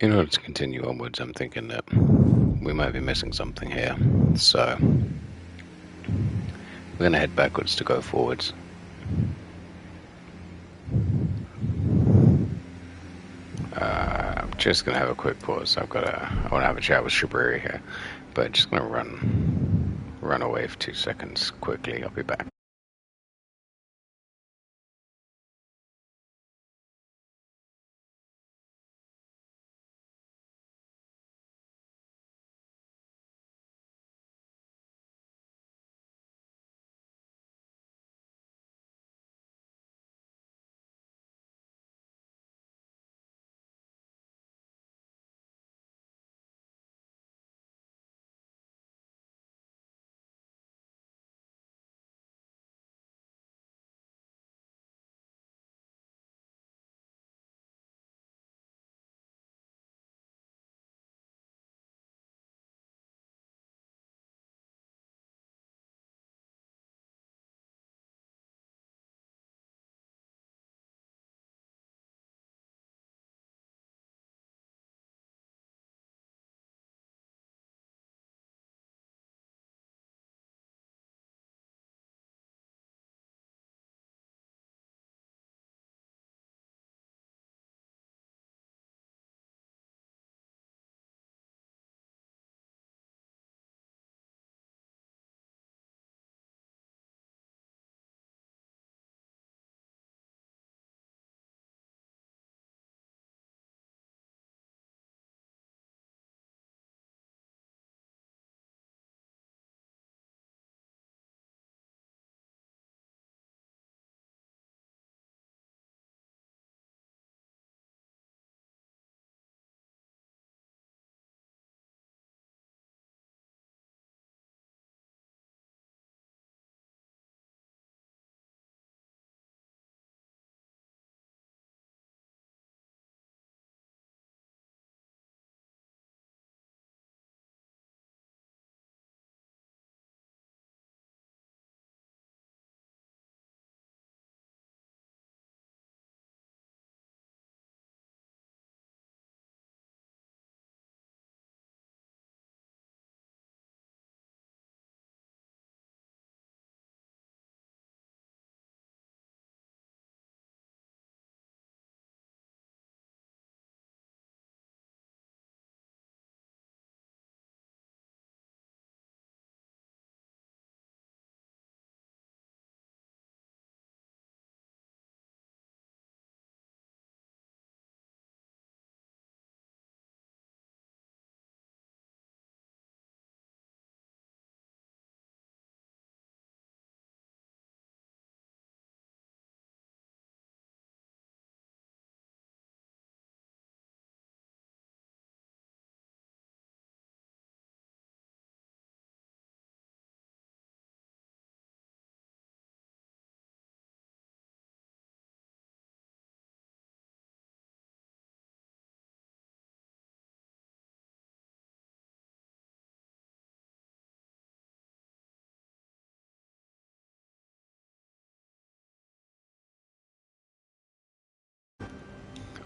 in order to continue onwards, I'm thinking that we might be missing something here. So we're going to head backwards to go forwards. I'm just going to have a quick pause. I want to have a chat with Shaburi here, but just going to run away for 2 seconds quickly. I'll be back.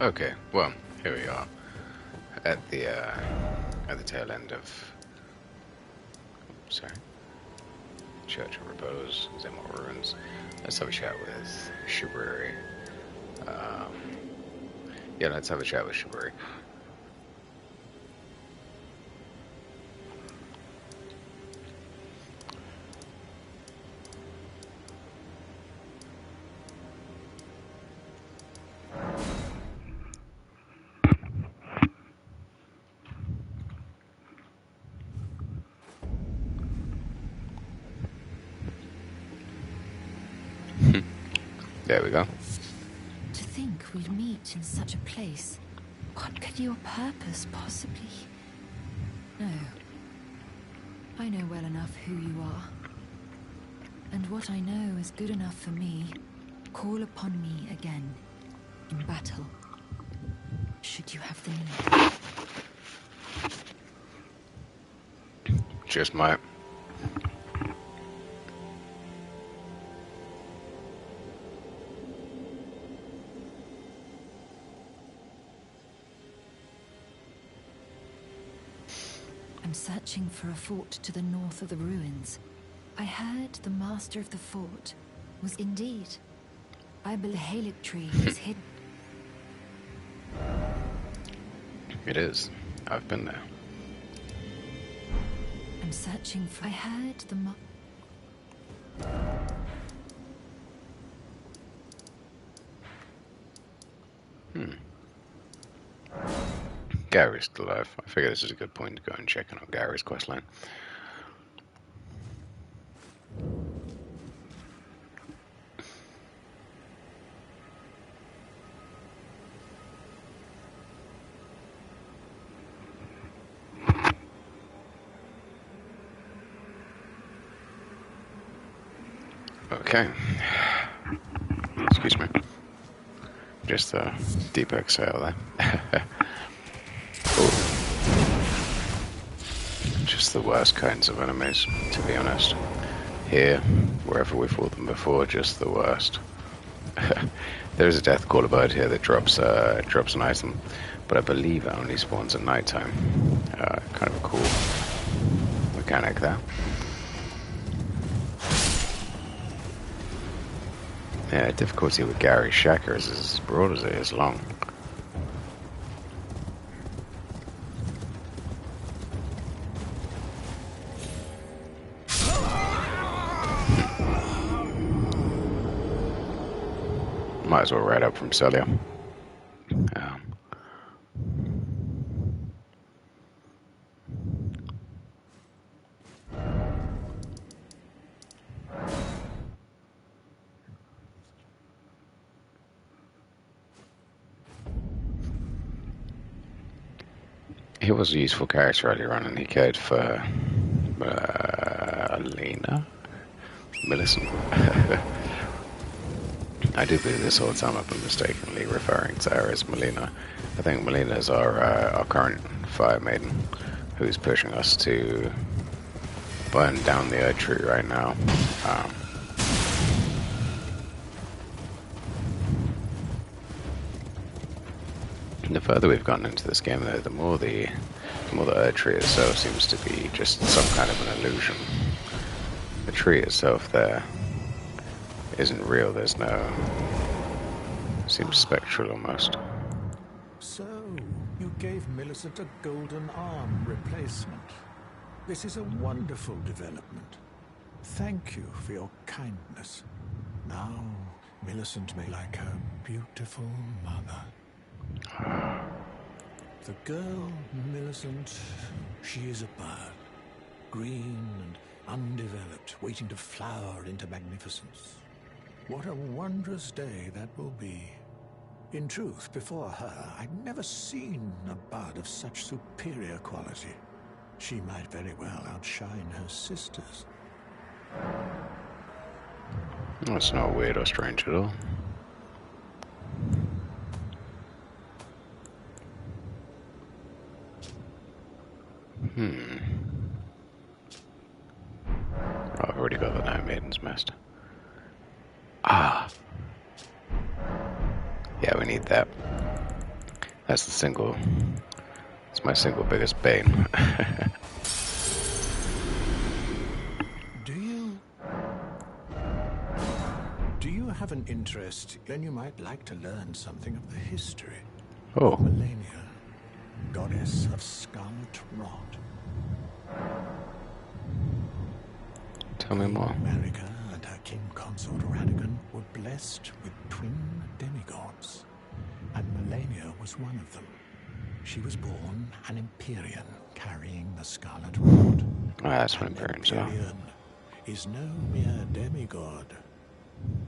Okay, well, here we are at the tail end of, sorry, Church of Repose, Zemor Ruins. Let's have a chat with Shaburi. Yeah, let's have a chat with Shaburi. There we go. To think we'd meet in such a place. What could your purpose possibly... No. I know well enough who you are. And what I know is good enough for me. Call upon me again. In battle. Should you have the need. Just might. I'm I'm searching for a fort to the north of the ruins. I heard the master of the fort was indeed. I believe the Halig tree is hidden. It is. I've been there. I'm searching for... I heard the Gary's still alive. I figure this is a good point to go and check in on Gary's questline. Okay. Excuse me. Just a deep exhale there. Just the worst kinds of enemies, to be honest. Here, wherever we fought them before, just the worst. There's a death caller bird here that drops an item, but I believe it only spawns at nighttime. Kind of a cool mechanic there. Yeah, difficulty with Gary's Shaker is as broad as it is long. Might as well ride up from Celia. He was a useful character earlier on, and he cared for Millicent. I do believe this whole time I've been mistakenly referring to her as Malenia. I think Malenia is our current fire maiden, who's pushing us to burn down the Earth Tree right now. The further we've gotten into this game, though, the more the Earth Tree itself seems to be just some kind of an illusion. The tree itself there isn't real. There's no... seems spectral almost. So, you gave Millicent a golden arm replacement. This is a wonderful development. Thank you for your kindness. Now, Millicent may like her beautiful mother. The girl, Millicent, she is a bird. Green and undeveloped, waiting to flower into magnificence. What a wondrous day that will be. In truth, before her, I'd never seen a bud of such superior quality. She might very well outshine her sisters. That's not weird or strange at all. Oh, I've already got the Night Maiden's Master. Ah. Yeah, we need that. That's the single... It's my single biggest bane. Do you have an interest? Then you might like to learn something of the history. Oh. Of Malenia, goddess of scarlet rot. Tell me more. America and her king consort Radigan were blessed with twin demigods, and Malenia was one of them. She was born an Empyrean, carrying the scarlet rod. Ah, that's what Empyreans are. Empyrean is no mere demigod.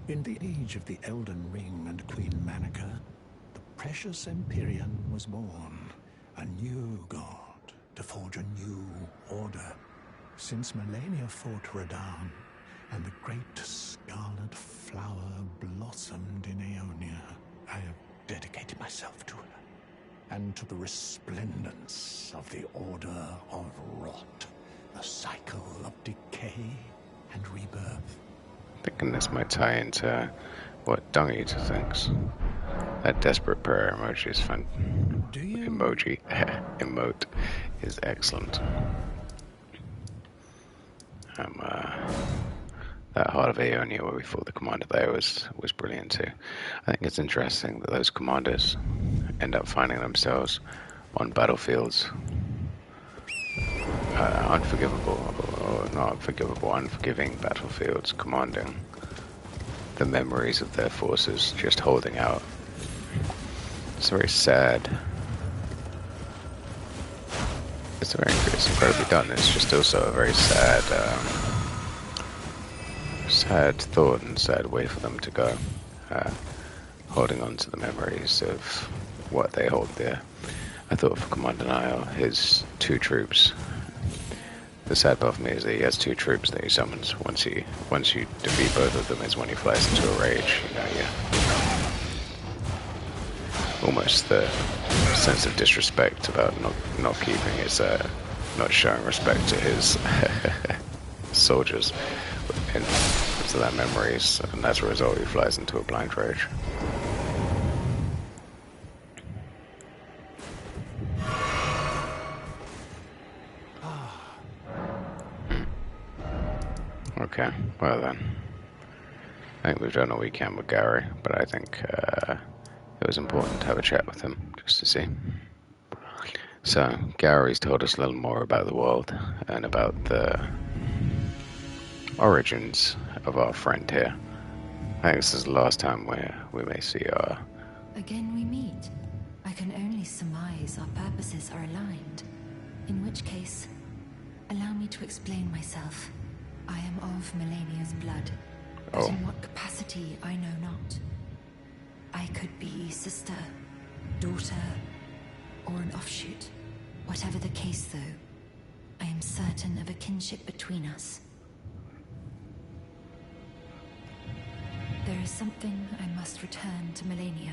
In the age of the Elden Ring and Queen Manica, the precious Empyrean was born, a new god to forge a new order. Since Malenia fought Radahn, and the great scarlet flower blossomed in Aeonia, I have dedicated myself to her, and to the resplendence of the Order of Rot, the cycle of decay and rebirth. Thinking this might tie into what Dung Eater thinks. That desperate prayer emoji is fun. Do you? Emote is excellent. That heart of Aeonia where we fought the commander there was brilliant too. I think it's interesting that those commanders end up finding themselves on battlefields, unforgivable, or not unforgivable, unforgiving battlefields, commanding the memories of their forces, just holding out. It's very sad. It's incredibly done. It's just also a very sad, sad thought and sad way for them to go, holding on to the memories of what they hold there. I thought for Commander Niall, his 2 troops. The sad part for me is that he has 2 troops that he summons. Once you defeat both of them is when he flies into a rage. Almost the sense of disrespect about not keeping his, not showing respect to his soldiers and to their memories, and as a result he flies into a blind rage. Okay, well then. I think we've done all we can with Gary, but I think it was important to have a chat with him, just to see. So, Gary's told us a little more about the world, and about the origins of our friend here. I think this is the last time where we may see our... Again we meet. I can only surmise our purposes are aligned. In which case, allow me to explain myself. I am of Malenia's blood, but in what capacity I know not. I could be sister, daughter, or an offshoot. Whatever the case, though, I am certain of a kinship between us. There is something I must return to Malenia.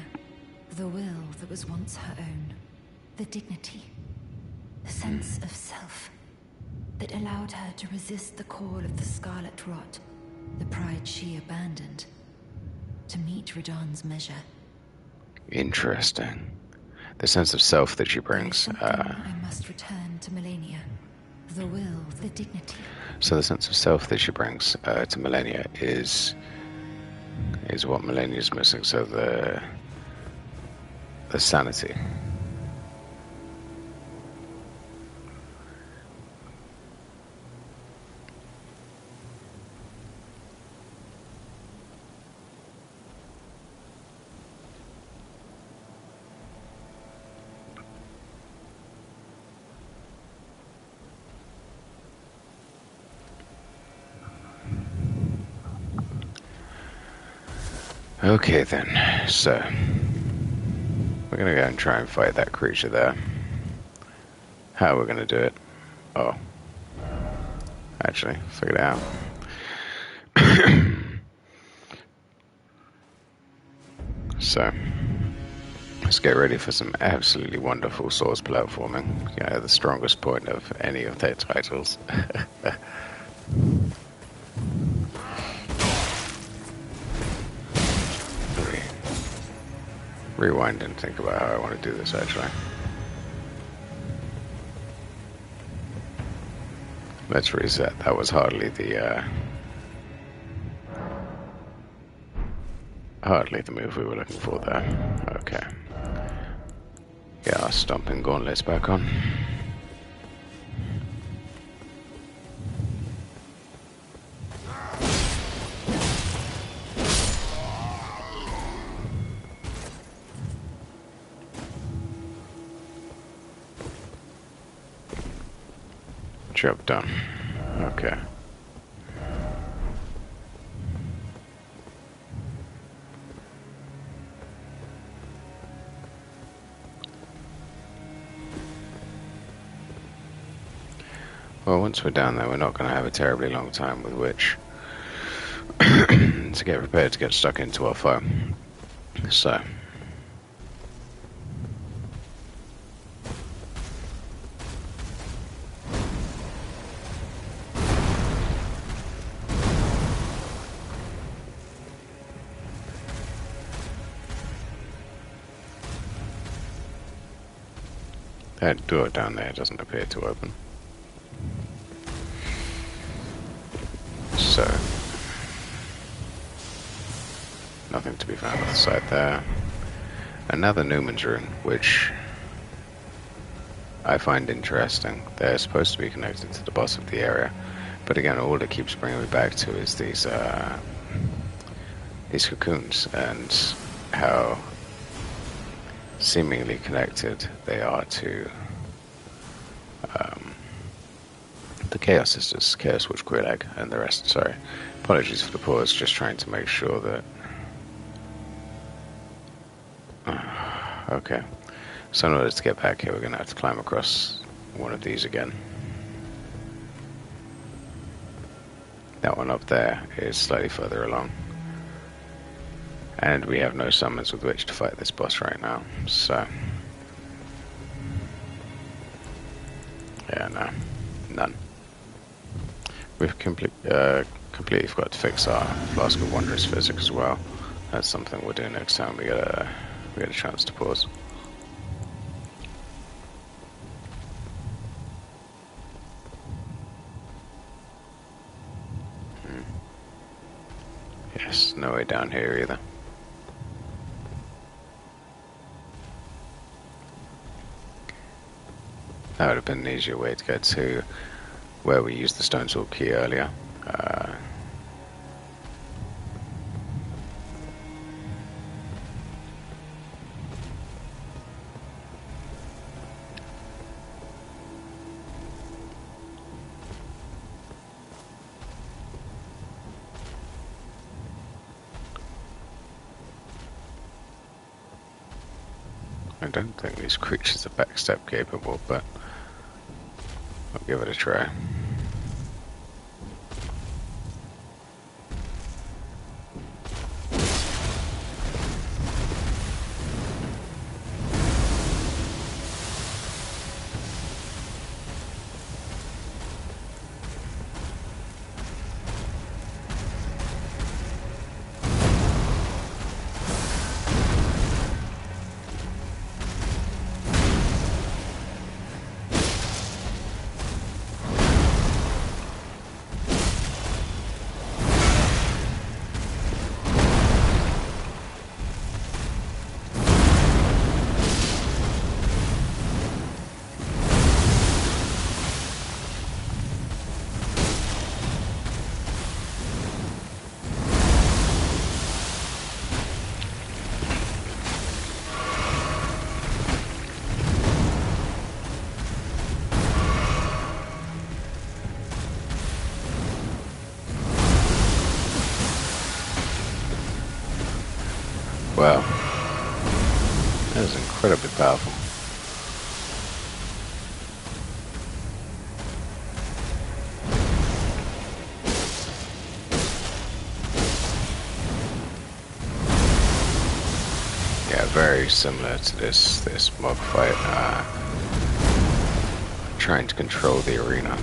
The will that was once her own. The dignity. The sense of self. That allowed her to resist the call of the Scarlet Rot. The pride she abandoned. To meet Radahn's measure. Interesting. The sense of self that she brings. I must return to Malenia. The will, the dignity. So the sense of self that she brings to Malenia is what Malenia's missing. So the sanity. Okay then, so we're gonna go and try and fight that creature there. How we're gonna do it? Oh, actually, figured it out. So let's get ready for some absolutely wonderful source platforming. Yeah, the strongest point of any of their titles. Rewind and think about how I want to do this, actually. Let's reset. That was hardly the move we were looking for there. Okay. Get our stomping gauntlets back on. Job done. Okay. Well, once we're down there, we're not going to have a terribly long time with which to get prepared to get stuck into our foe. So... that door down there doesn't appear to open. So, nothing to be found on the side there. Another Newman's rune, which I find interesting. They're supposed to be connected to the boss of the area, but again, all it keeps bringing me back to is these cocoons and how seemingly connected they are to the Chaos Sisters, Chaos Witch Quillag, and the rest. Sorry, apologies for the pause, just trying to make sure that... okay, so in order to get back here, we're going to have to climb across one of these again. That one up there is slightly further along. And we have no summons with which to fight this boss right now, so... yeah, no. None. We've completely forgot to fix our Flask of Wondrous Physics as well. That's something we'll do next time we get a chance to pause. Yes, no way down here either. That would have been an easier way to get to where we used the Stone Sword key earlier. I don't think these creatures are backstep capable, but I'll give it a try. Wow, that is incredibly powerful. Yeah, very similar to this mob fight. Trying to control the arena.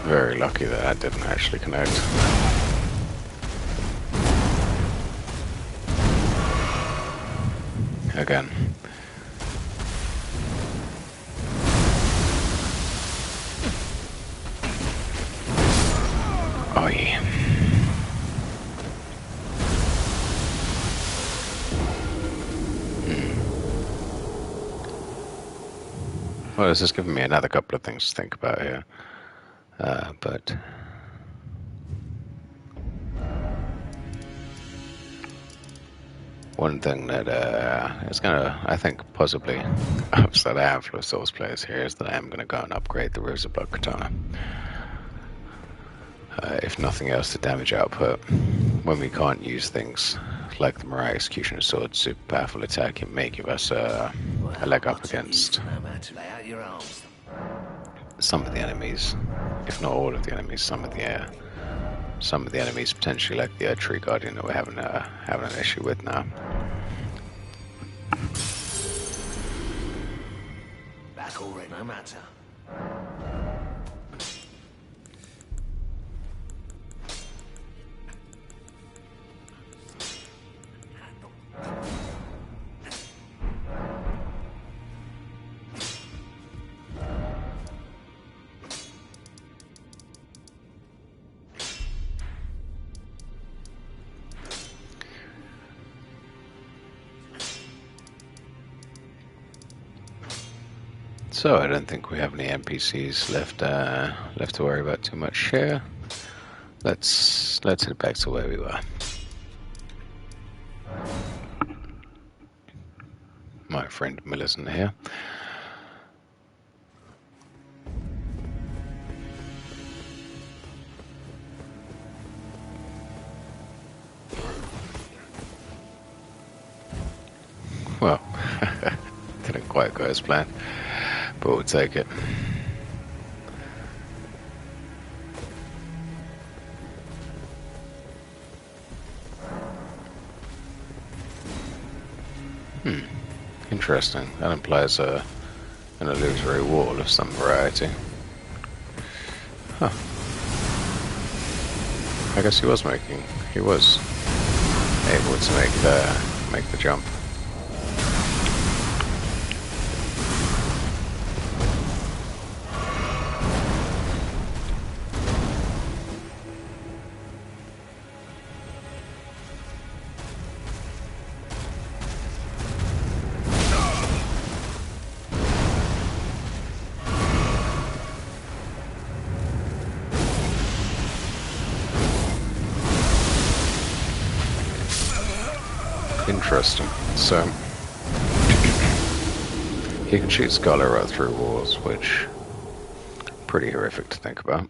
Very lucky that I didn't actually connect. Again. Oh yeah. Well, this has given me another couple of things to think about here. But one thing that is gonna, I think, possibly upset a handful of Souls players here is that I am gonna go and upgrade the Razer Blood Katana. If nothing else, the damage output when we can't use things like the Mariah Executioner Sword's super powerful attack, it may give us a leg up against some of the enemies, if not all of the enemies. Some of the enemies potentially, like the Tree Guardian, that we're having an issue with now. back already. No matter. So I don't think we have any NPCs left left to worry about too much here. Let's head back to where we were. My friend Millicent here. Well, didn't quite go as planned, but we'll take it. Interesting. That implies an illusory wall of some variety. Huh. I guess he was able to make the jump. Interesting. So he can shoot Scholar right through walls, which pretty horrific to think about.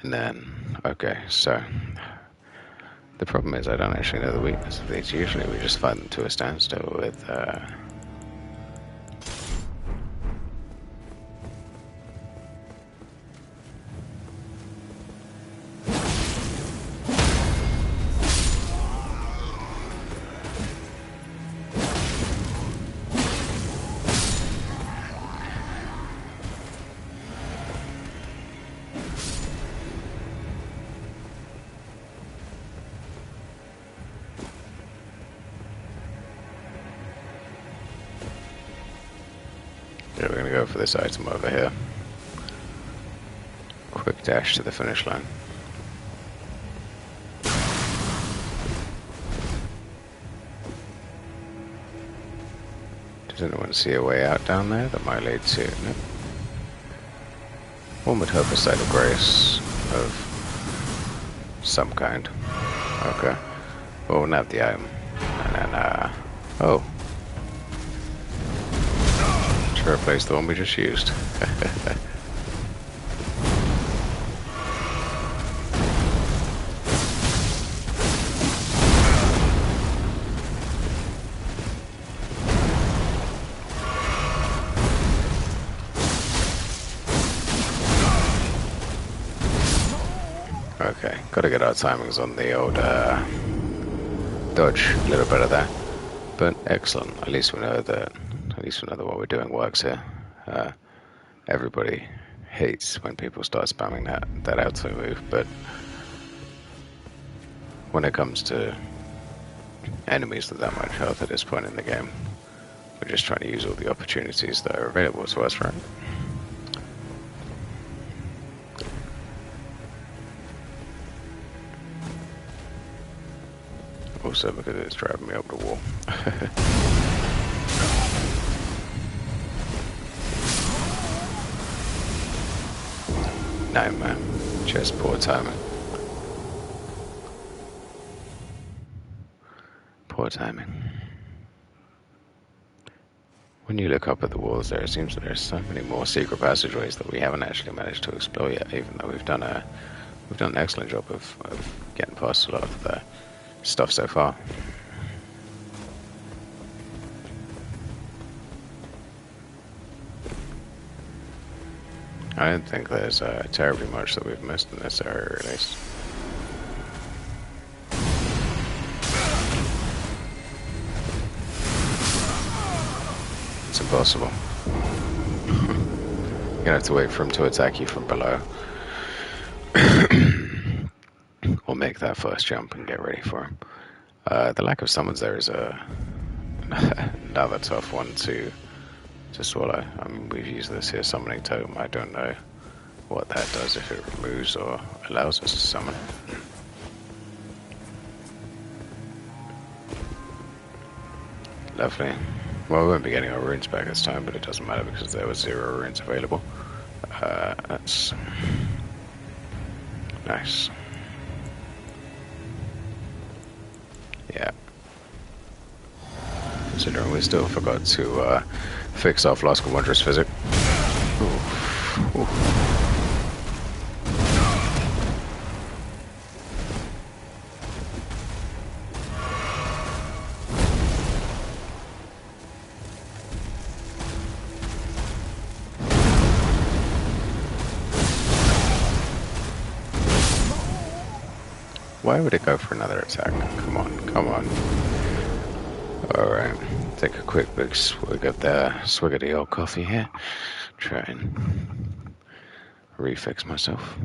And then, okay, so the problem is I don't actually know the weakness of these. Usually we just find them to a standstill with yeah, we're gonna go for this item over here. Quick dash to the finish line. Does anyone see a way out down there that might lead to? No. One would hope a site of grace of some kind. Okay. Well, we'll nab the item. And then, oh. To replace the one we just used. Okay, gotta get our timings on the old dodge a little better there. But excellent. At least we know that what we're doing works here. Everybody hates when people start spamming that auto move, but when it comes to enemies with that much health at this point in the game, we're just trying to use all the opportunities that are available to us, right? Also because it's driving me up the wall. No, man. Just poor timing. Poor timing. When you look up at the walls there, it seems that there's so many more secret passageways that we haven't actually managed to explore yet, even though we've done an excellent job of getting past a lot of the stuff so far. I don't think there's terribly much that we've missed in this area, at least. It's impossible. You're gonna have to wait for him to attack you from below. Or make that first jump and get ready for him. The lack of summons there is another tough one to swallow. I mean, we've used this here, Summoning Totem. I don't know what that does, if it removes or allows us to summon. Lovely. Well, we won't be getting our runes back this time, but it doesn't matter because there were 0 runes available. That's nice. Yeah. Considering we still forgot to fix our Flask of Wondrous Physic. Oof. Oof. Why would it go for another attack? Come on, come on. Alright, take a quick big swig of the swiggity old coffee here. Try and refix myself.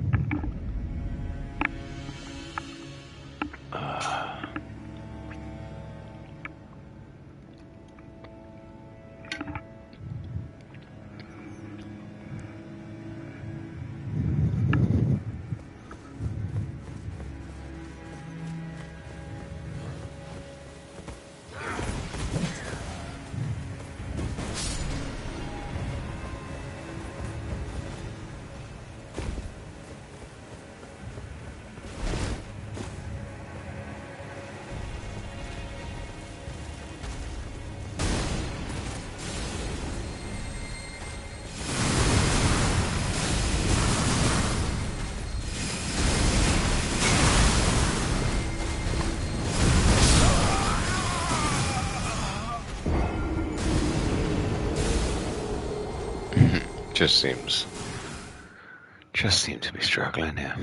Just seem to be struggling here.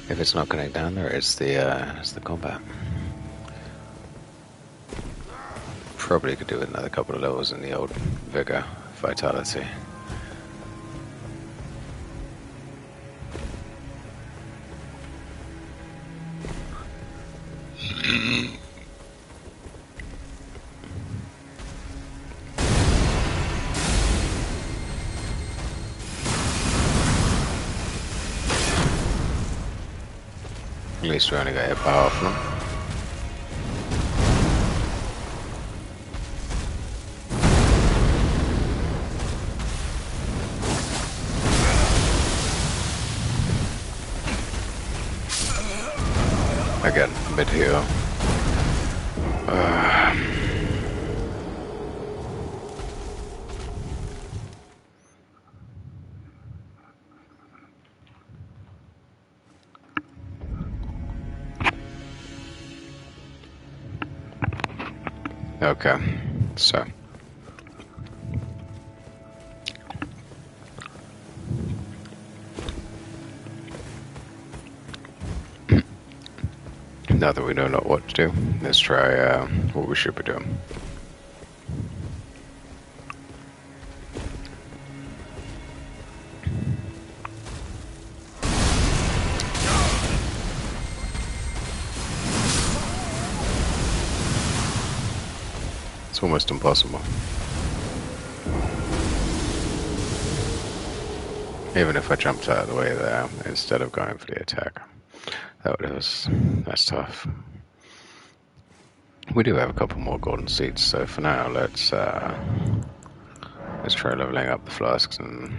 If it's not getting down there, it's the combat. Probably could do with another couple of levels in the old vigor, vitality. At least we only got hit by half of them. Again, mid-heal. Okay, so now that we know not what to do, let's try what we should be doing. It's almost impossible. Even if I jumped out of the way there instead of going for the attack, that's tough. We do have a couple more golden seeds, so for now let's try leveling up the flasks and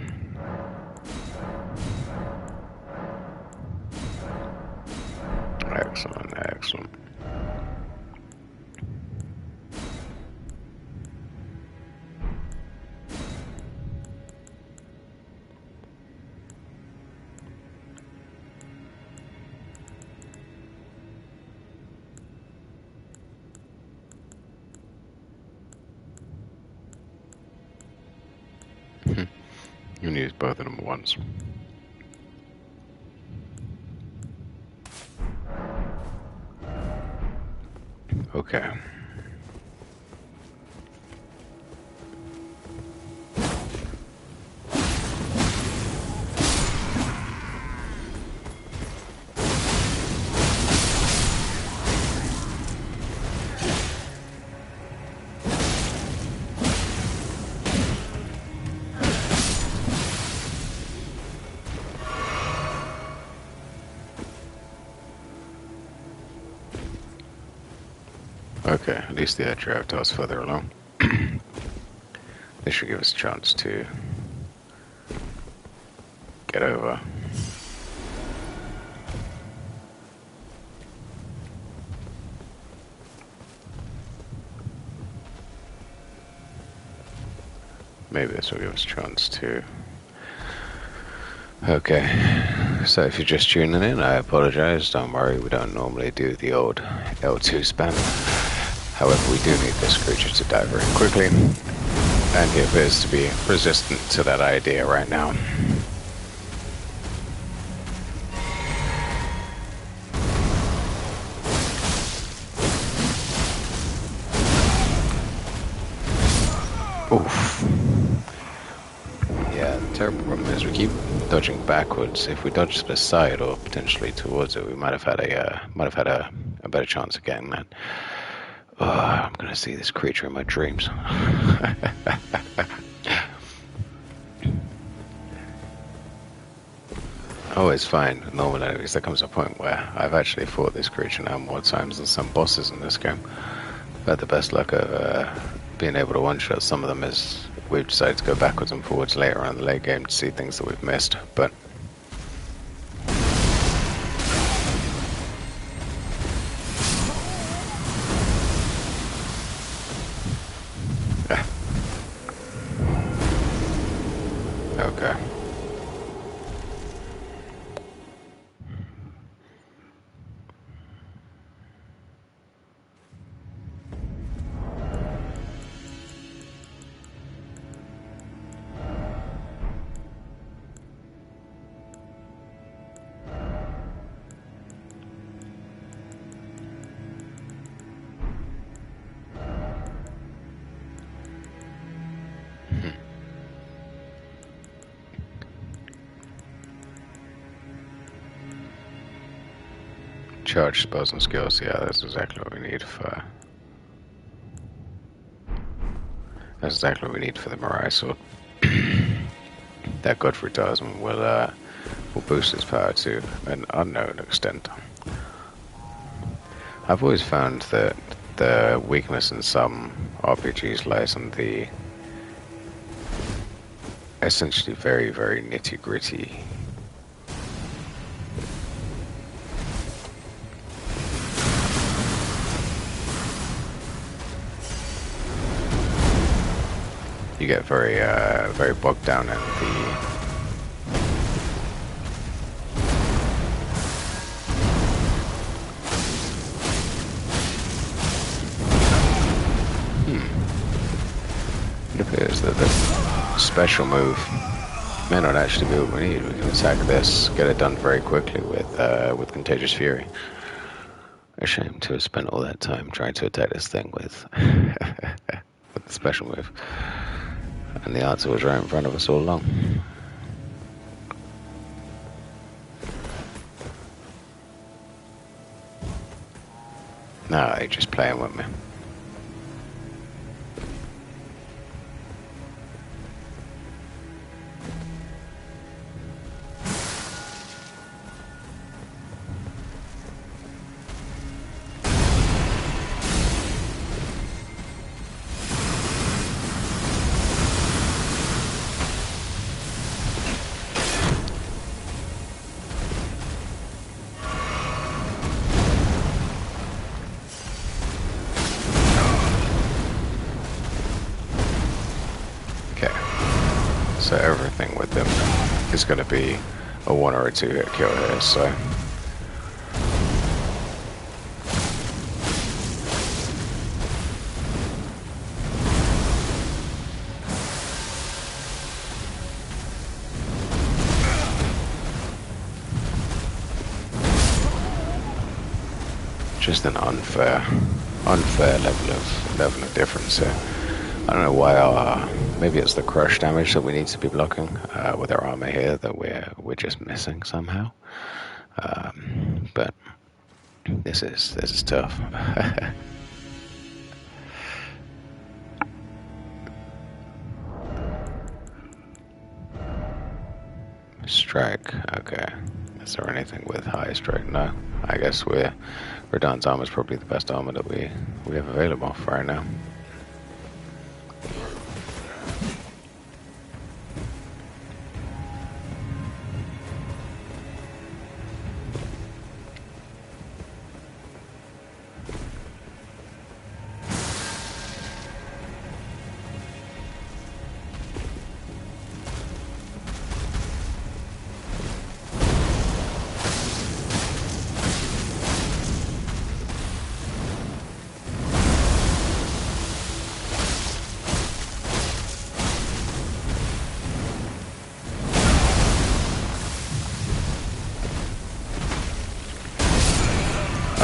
excellent, excellent. You can use both of them at once. Okay. Okay, at least the drive to us further along. This should give us a chance to get over. Maybe this will give us a chance to... Okay, so if you're just tuning in, I apologize. Don't worry, we don't normally do the old L2 spam. However, we do need this creature to die very quickly, and he appears to be resistant to that idea right now. Oof. Yeah, the terrible problem is we keep dodging backwards. If we dodged to the side or potentially towards it, we might have had a better chance of getting that. Oh, I'm gonna see this creature in my dreams. Always find normal enemies. There comes a point where I've actually fought this creature now more times than some bosses in this game. I've had the best luck of being able to one-shot some of them as we've decided to go backwards and forwards later on in the late game to see things that we've missed, but okay. Charge spells and skills, yeah, that's exactly what we need for... That's exactly what we need for the Mariah sword. That Godfrey talisman will boost its power to an unknown extent. I've always found that the weakness in some RPGs lies on the essentially very, very nitty-gritty you get very, very bogged down in the It appears that the special move may not actually be what we need. We can attack this, get it done very quickly with Contagious Fury. A shame to have spent all that time trying to attack this thing with with the special move. And the answer was right in front of us all along. No, you're just playing with me. So everything with them is going to be a 1 or a 2 hit kill here, so... Just an unfair level of difference here. I don't know why maybe it's the crush damage that we need to be blocking with our armor here that we're just missing somehow. But this is tough. Strike, okay. Is there anything with high strike? No. I guess Radahn's armor is probably the best armor that we have available for right now.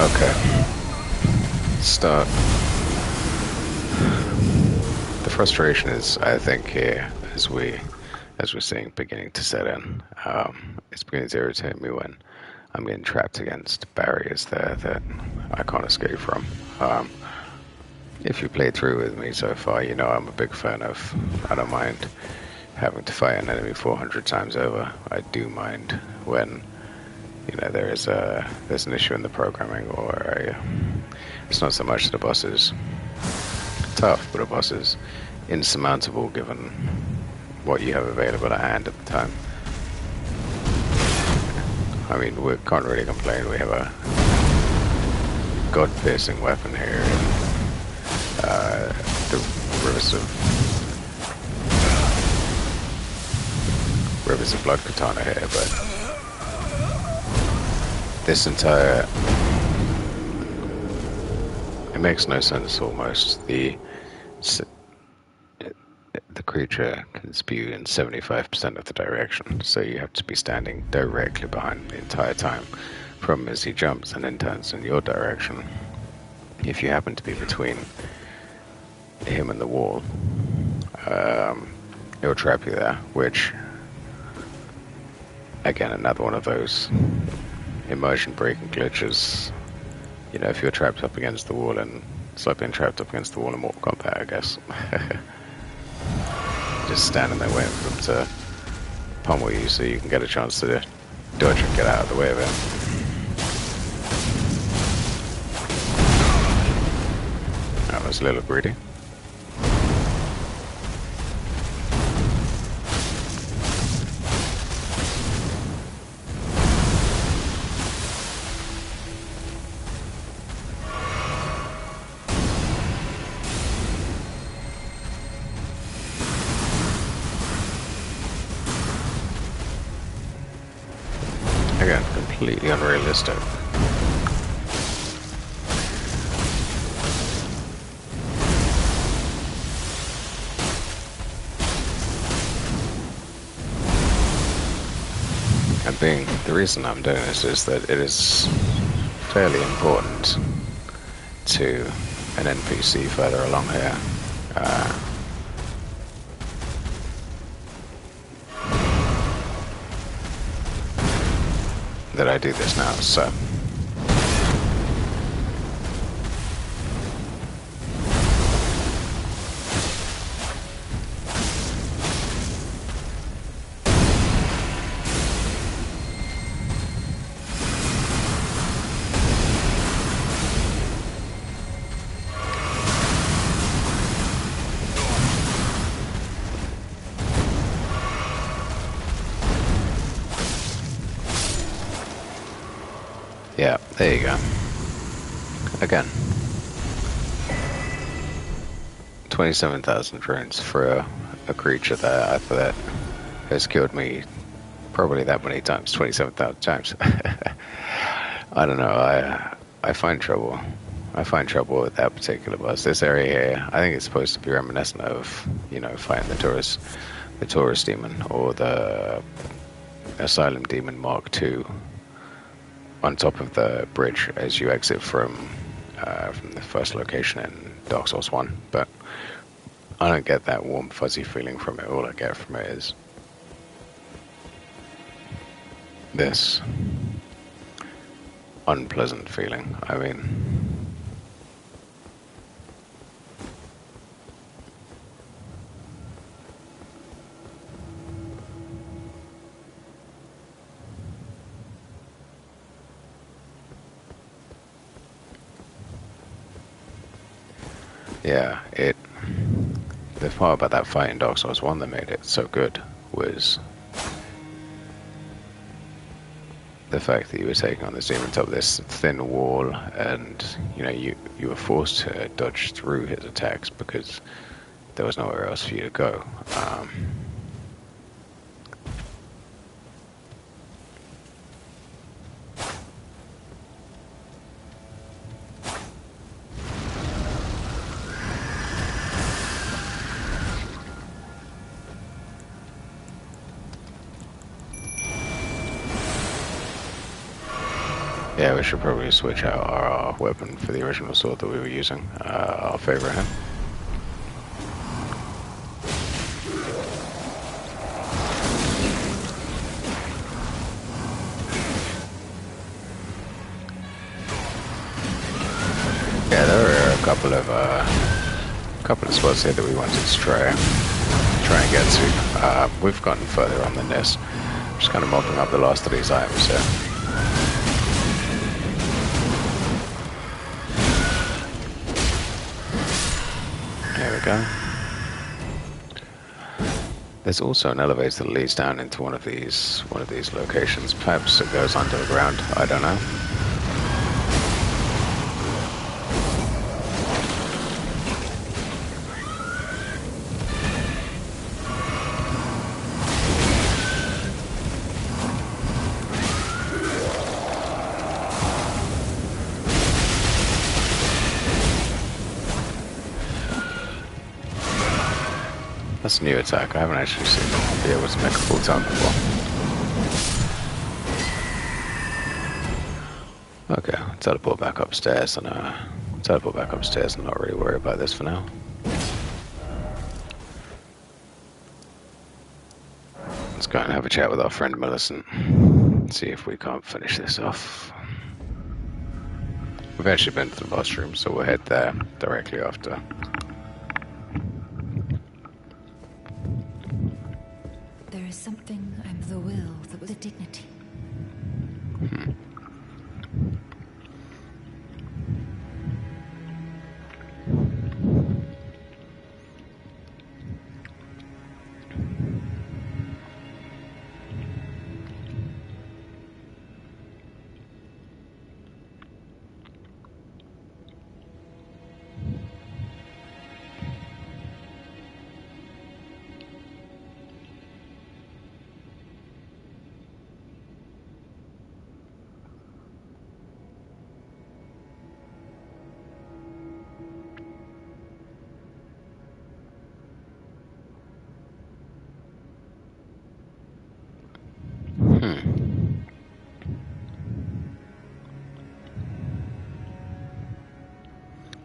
Okay. Start. The frustration is, I think, here as we're seeing beginning to set in. It's beginning to irritate me when I'm getting trapped against barriers there that I can't escape from. If you played through with me so far, you know I'm a big fan of. I don't mind having to fight an enemy 400 times over. I do mind when, you know, there's an issue in the programming, or it's not so much the boss is tough, but a boss is insurmountable given what you have available at hand at the time. I mean, we can't really complain. We have a god-piercing weapon here, and the Rivers of Blood Katana here, but this entire... It makes no sense almost. The creature can spew in 75% of the direction, so you have to be standing directly behind the entire time. Problem is he jumps and then turns in your direction. If you happen to be between him and the wall, it'll trap you there, which, again, another one of those immersion breaking glitches. You know, if you're trapped up against the wall, and it's like being trapped up against the wall in Mortal Kombat, I guess. Just standing there waiting for them to pummel you so you can get a chance to dodge and get out of the way of it. That was a little greedy. Again, completely unrealistic. And the reason I'm doing this is that it is fairly important to an NPC further along here. That I do this now, so yeah, there you go. Again, 27,000 runes for a creature that has killed me probably that many times, 27,000 times. I don't know. I find trouble. I find trouble with that particular boss. This area here, I think it's supposed to be reminiscent of, you know, fighting the Taurus demon or the Asylum Demon Mark II. On top of the bridge as you exit from the first location in Dark Souls 1, but I don't get that warm fuzzy feeling from it. All I get from it is this unpleasant feeling. I mean, Yeah, the part about that fight in Dark Souls 1 that made it so good was the fact that you were taking on this demon top this thin wall, and you were forced to dodge through his attacks because there was nowhere else for you to go. Yeah, we should probably switch out our weapon for the original sword that we were using. Our favorite hand. Yeah, there are a couple of spots here that we wanted to try and get to. We've gotten further on than this. Just kind of mopping up the last of these items here. There we go. There's also an elevator that leads down into one of these locations. Perhaps it goes underground. I don't know. That's a new attack. I haven't actually seen them be able to make a full turn before. Okay, I'll teleport back upstairs and not really worry about this for now. Let's go and have a chat with our friend Millicent. See if we can't finish this off. We've actually been to the boss room, so we'll head there directly after. There is something I'm the will that was a dignity.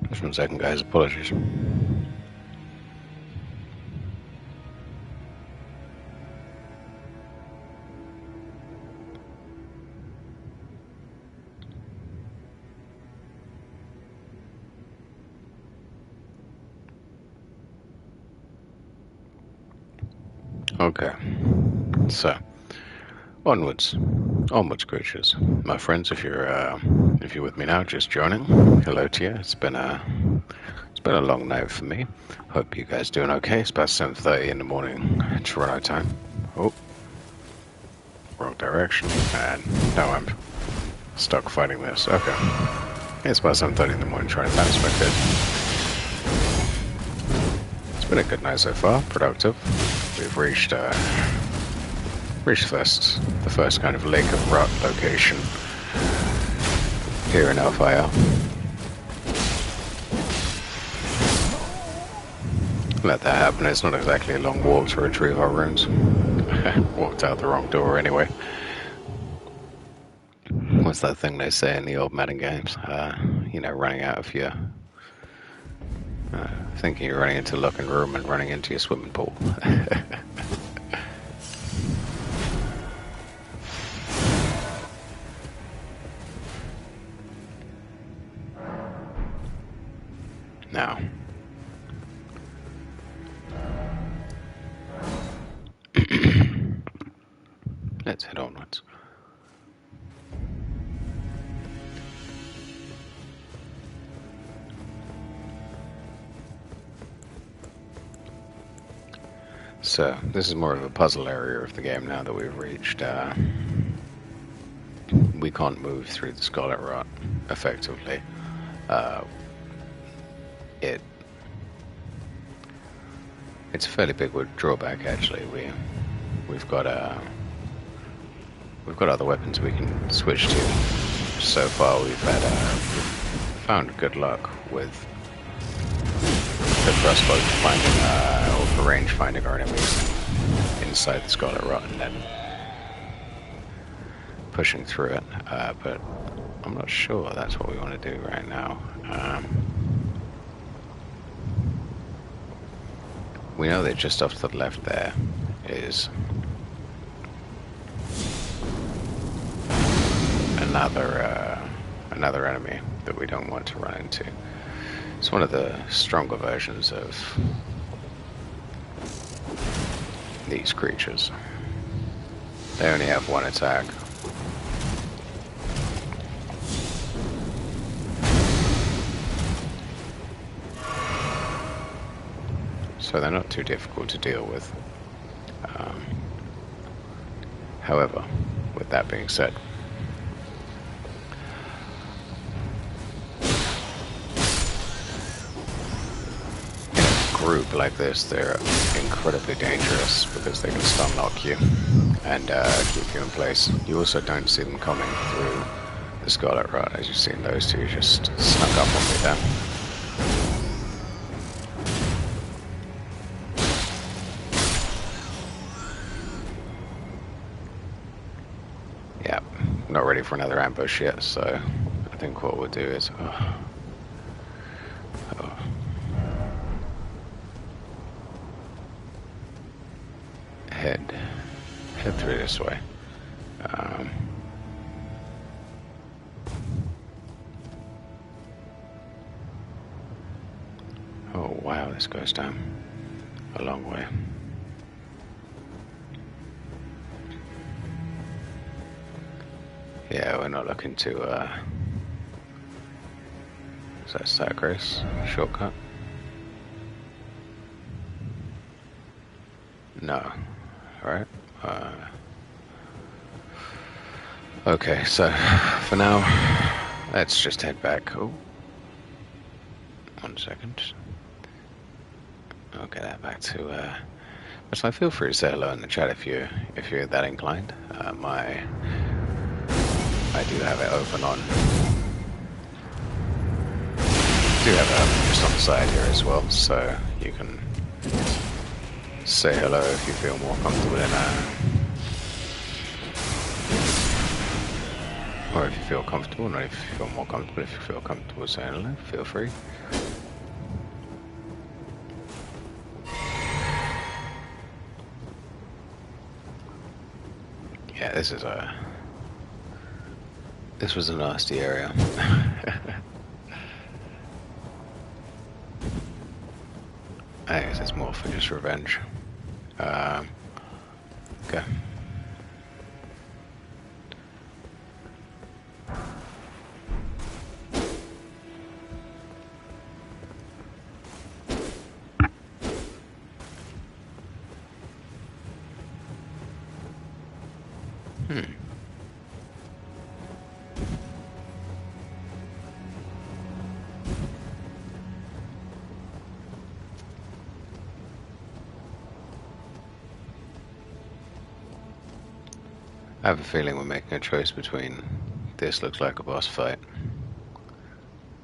Just 1 second, guys. Apologies. Okay. So, onwards, creatures. My friends, if you're with me now, just joining. Hello to you. It's been a long night for me. Hope you guys doing okay. It's about 7:30 in the morning, Toronto time. Oh, wrong direction, and now I'm stuck fighting this. Okay, it's about 7:30 in the morning. Trying to time spectate. It's been a good night so far. Productive. We've reached the first kind of Lake of Rot location here in Elphael. Let that happen. It's not exactly a long walk to retrieve our runes. Walked out the wrong door anyway. What's that thing they say in the old Madden games? Running out of your... thinking you're running into a locker room and running into your swimming pool. Now, let's head onwards. So, this is more of a puzzle area of the game now that we've reached. We can't move through the Scarlet Rot effectively. It's a fairly big drawback, actually. We've got other weapons we can switch to. So far, we've found good luck with the crossbow finding, or for range finding our enemies inside the Scarlet Rot and then pushing through it. But I'm not sure that's what we want to do right now. We know that just off to the left there is another enemy that we don't want to run into. It's one of the stronger versions of these creatures. They only have one attack. So they're not too difficult to deal with. However, with that being said, in a group like this, they're incredibly dangerous because they can stun lock you and keep you in place. You also don't see them coming through the Scarlet Rot, as you've seen those two just snuck up on me there. Not ready for another ambush yet, so I think what we'll do is head through this way. Oh wow, this goes down a long way. Yeah, we're not looking to, is that Sacrace shortcut? No. Alright. Okay, so, for now, let's just head back. Oh. 1 second. I'll get that back to, so feel free to say hello in the chat if you're that inclined. I do have it open on. Do have it open just on the side here as well, so you can say hello if you feel more comfortable in or if you feel comfortable, not if you feel more comfortable. If you feel comfortable saying hello, feel free. Yeah, this was a nasty area. I guess it's more for just revenge. Okay. I have a feeling we're making a choice between this looks like a boss fight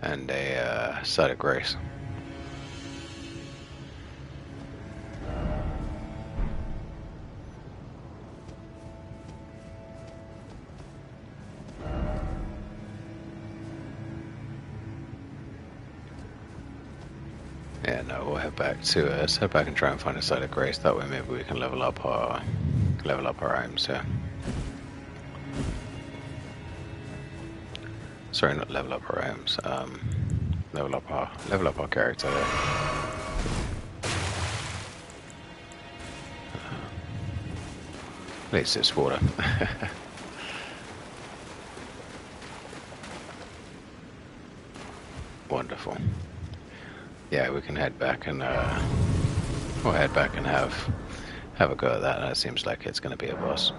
and a site of grace. Yeah, no, we'll head back to let's head back and try and find a site of grace. That way, maybe we can level up our items here. Sorry, not level up our items. Level up our character there. At least it's water. Wonderful. Yeah, we can head back and we'll head back and have have a go at that. That seems like it's going to be a boss.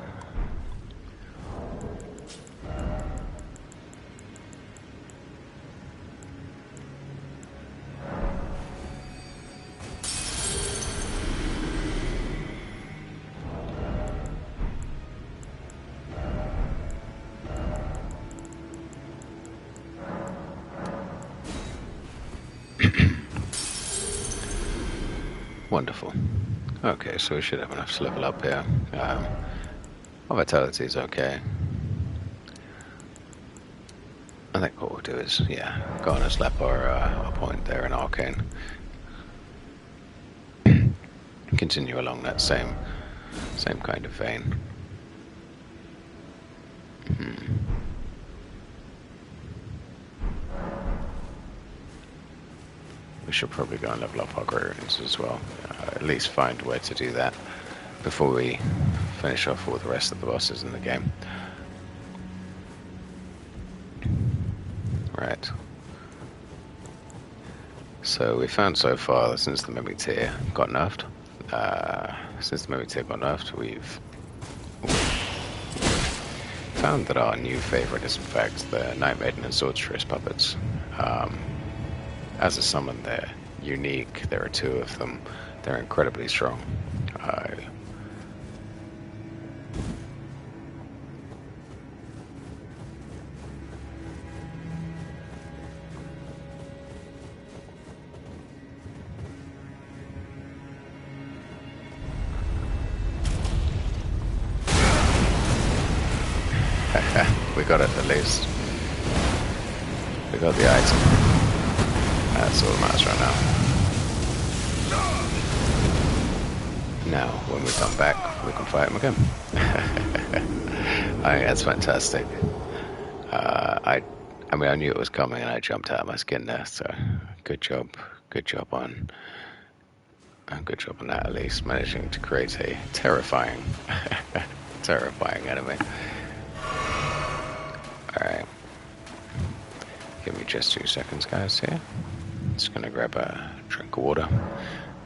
Wonderful. Okay, so we should have enough to level up here. Our vitality is okay. I think what we'll do is, yeah, go on and slap our point there in Arcane. Continue along that same kind of vein. We should probably go and level up our grievance as well. At least find a way to do that before we finish off all the rest of the bosses in the game. Right. So we found so far that since the Mimic Tier got nerfed, we've found that our new favorite is in fact the Night Maiden and Sorceress puppets. As a summon, they're unique. There are 2 of them. They're incredibly strong. We got it at least. We got the item. That's all that matters right now. Now, when we come back, we can fight him again. I think that's fantastic. I mean, I knew it was coming, and I jumped out of my skin there. So, good job on that. At least managing to create a terrifying enemy. All right. Give me just 2 seconds, guys, here. Just gonna grab a drink of water,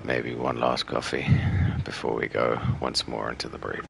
maybe one last coffee before we go once more into the breed.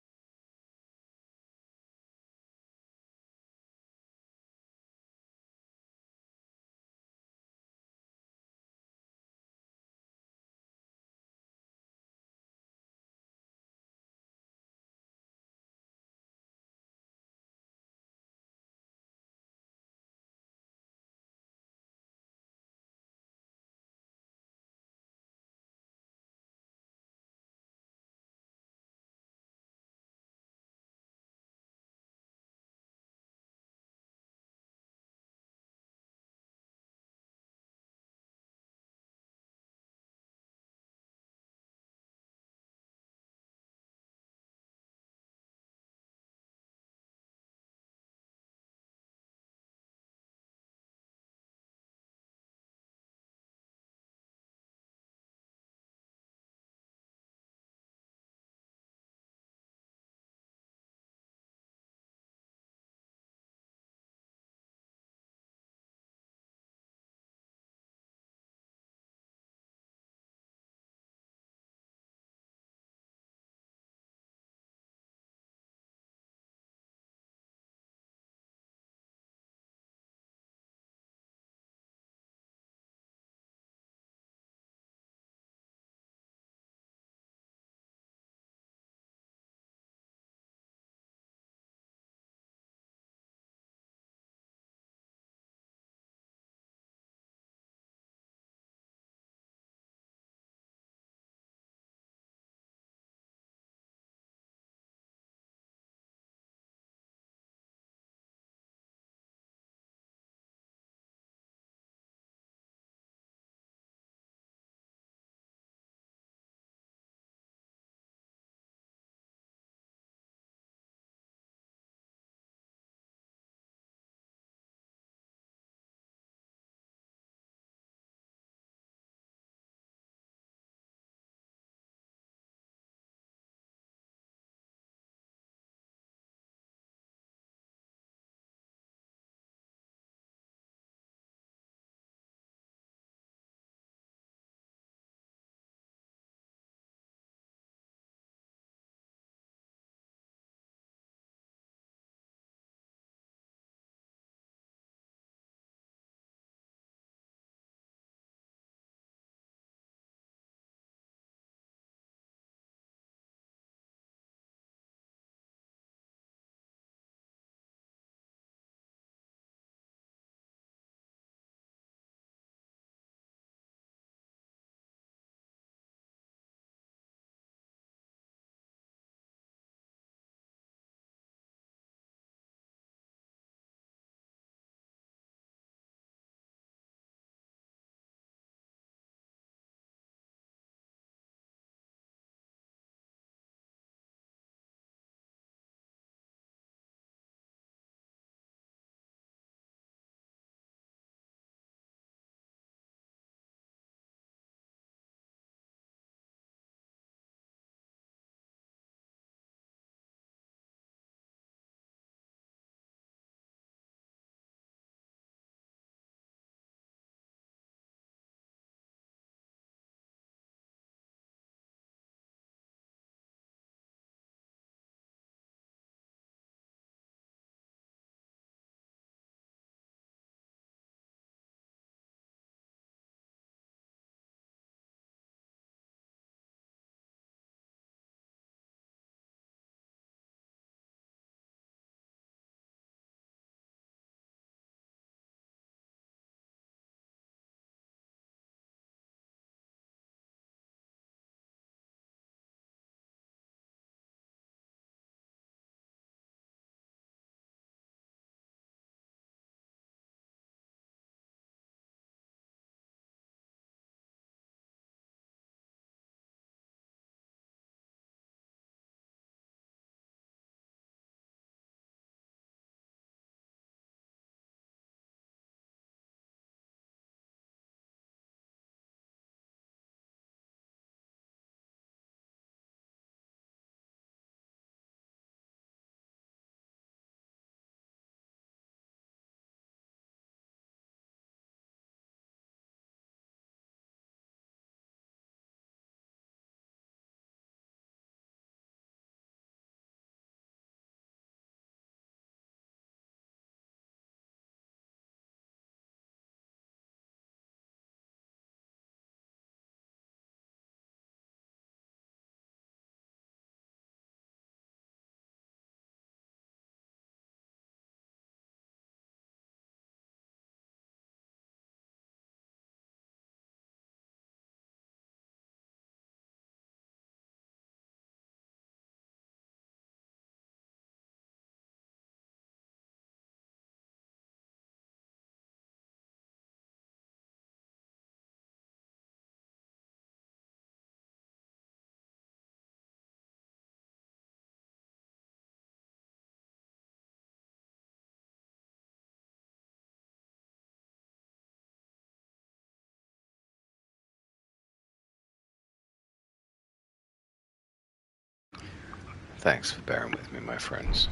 Thanks for bearing with me, my friends.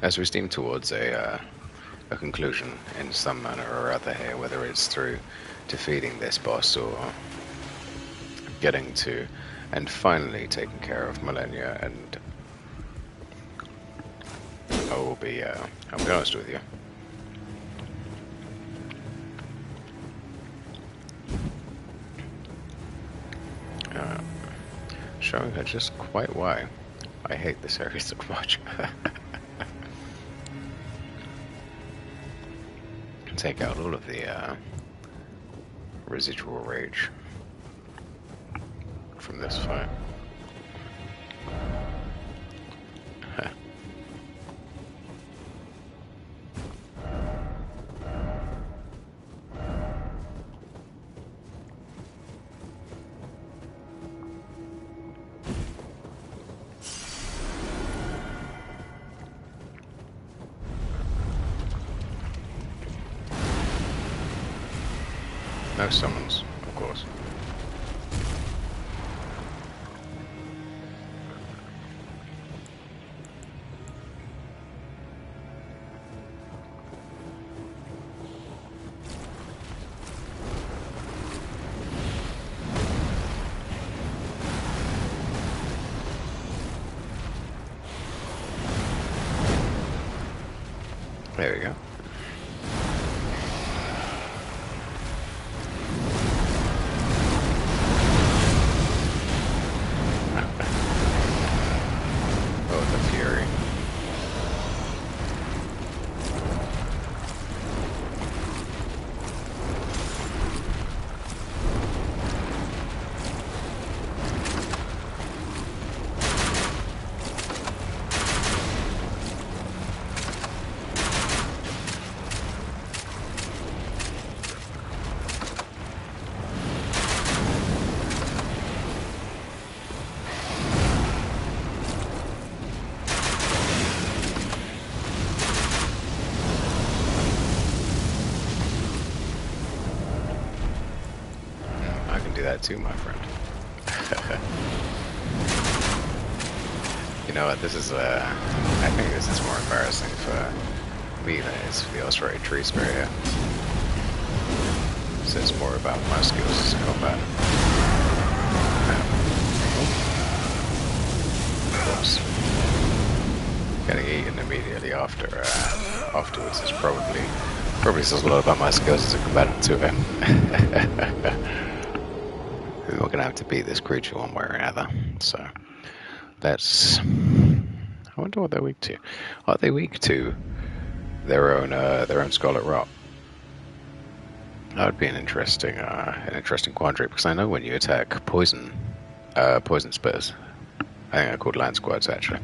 As we steam towards a conclusion in some manner or other here, whether it's through defeating this boss or getting to and finally taking care of Malenia, and I'll be honest with you. Showing her just quite why I hate this area so much. Take out all of the residual rage from this fight. No summons, of course. There we go. That too, my friend. You know what, this is I think this is more embarrassing for me than it is for the Australian tree spirit here. So it's more about my skills as a combat. Of course, getting eaten immediately afterwards is probably says a lot about my skills as a combatant too. We're going to have to beat this creature one way or another. So that's. I wonder what they're weak to. Are they weak to their own Scarlet Rot? That would be an interesting quandary, because I know when you attack poison spitters, I think they're called land squads actually.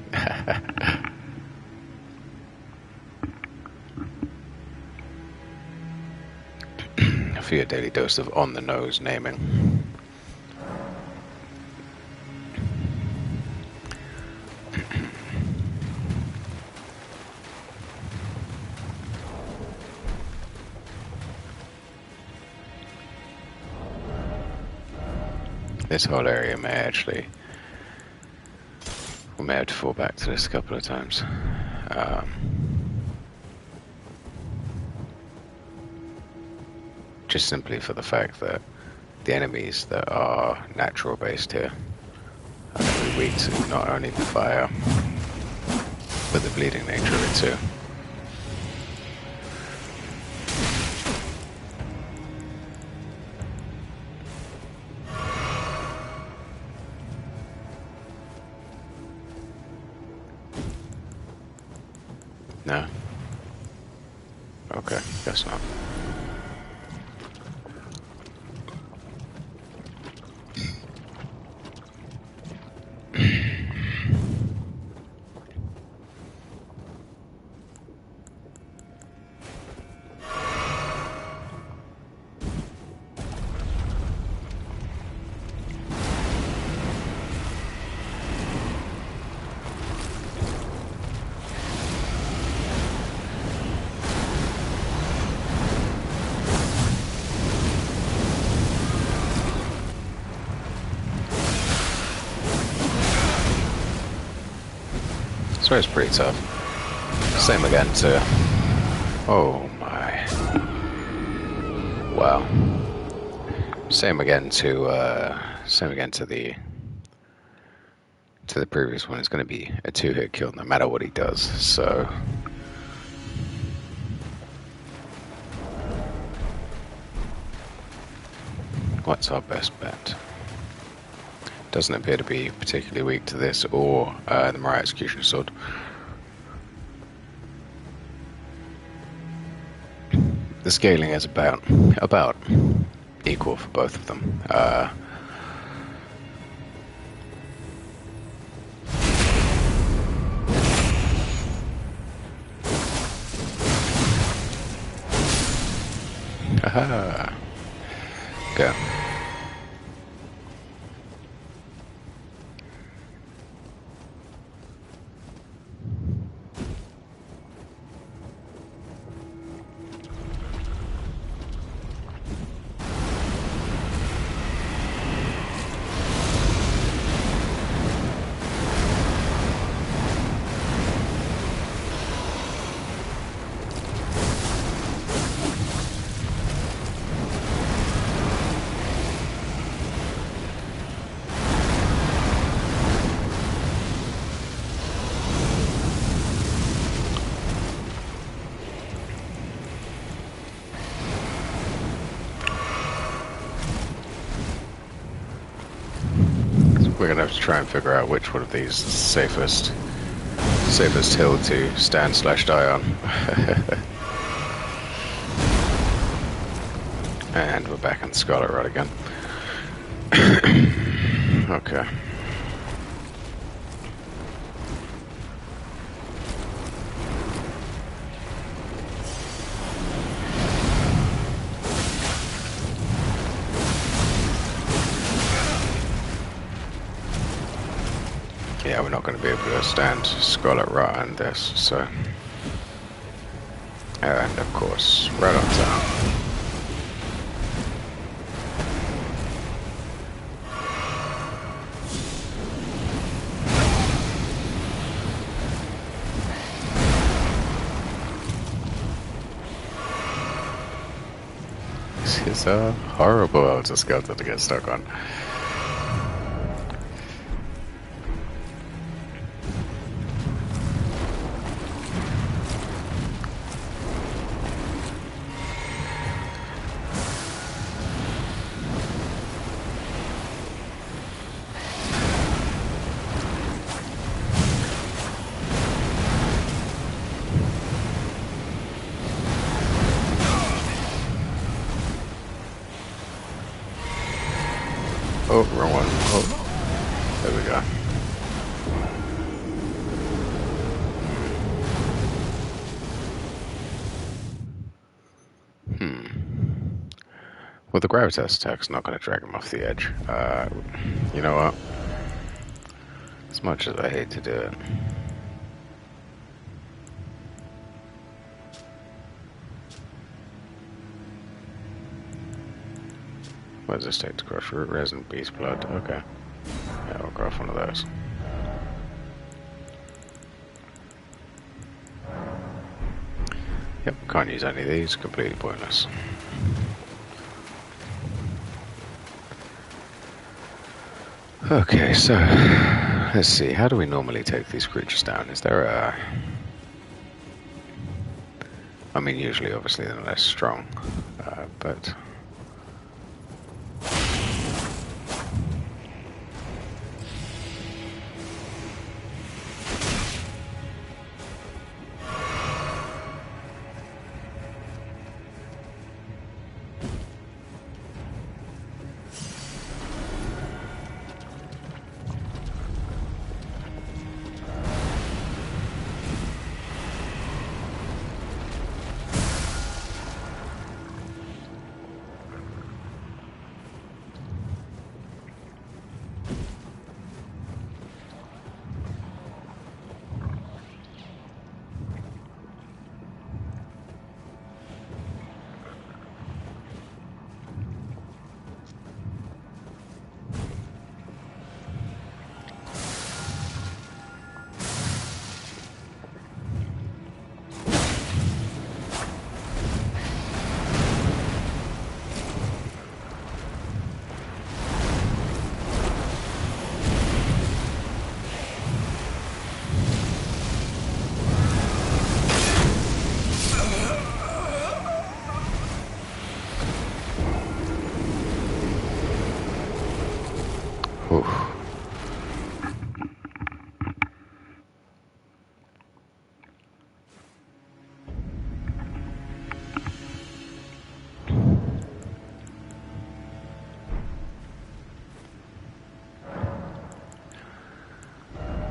For your daily dose of on the nose naming. This whole area may actually... we may have to fall back to this a couple of times. Just simply for the fact that the enemies that are natural based here are going to be weak to not only the fire, but the bleeding nature of it too. No? Okay, guess not. player's pretty tough. Same again to... Oh my... Wow. Same again to the previous one. It's going to be a 2-hit kill no matter what he does. So what's our best bet? Doesn't appear to be particularly weak to this or the Mariah Executioner Sword. The scaling is about equal for both of them. Haha. Go. We're gonna have to try and figure out which one of these is the safest hill to stand/die on. And we're back on the Scarlet Rod again. Okay. Yeah, we're not going to be able to stand Scarlet Rot on this, so... And of course, right on time. This is a horrible Elder Skeleton to get stuck on. Oh, wrong one. Oh, there we go. Well, the Gravitas attack's not going to drag him off the edge. You know what? As much as I hate to do it. What does this take to crush? Root resin, beast blood. Okay. Yeah, we'll crush one of those. Yep, can't use any of these. Completely pointless. Okay, so let's see. How do we normally take these creatures down? Is there a... I mean, usually, obviously, they're less strong, but...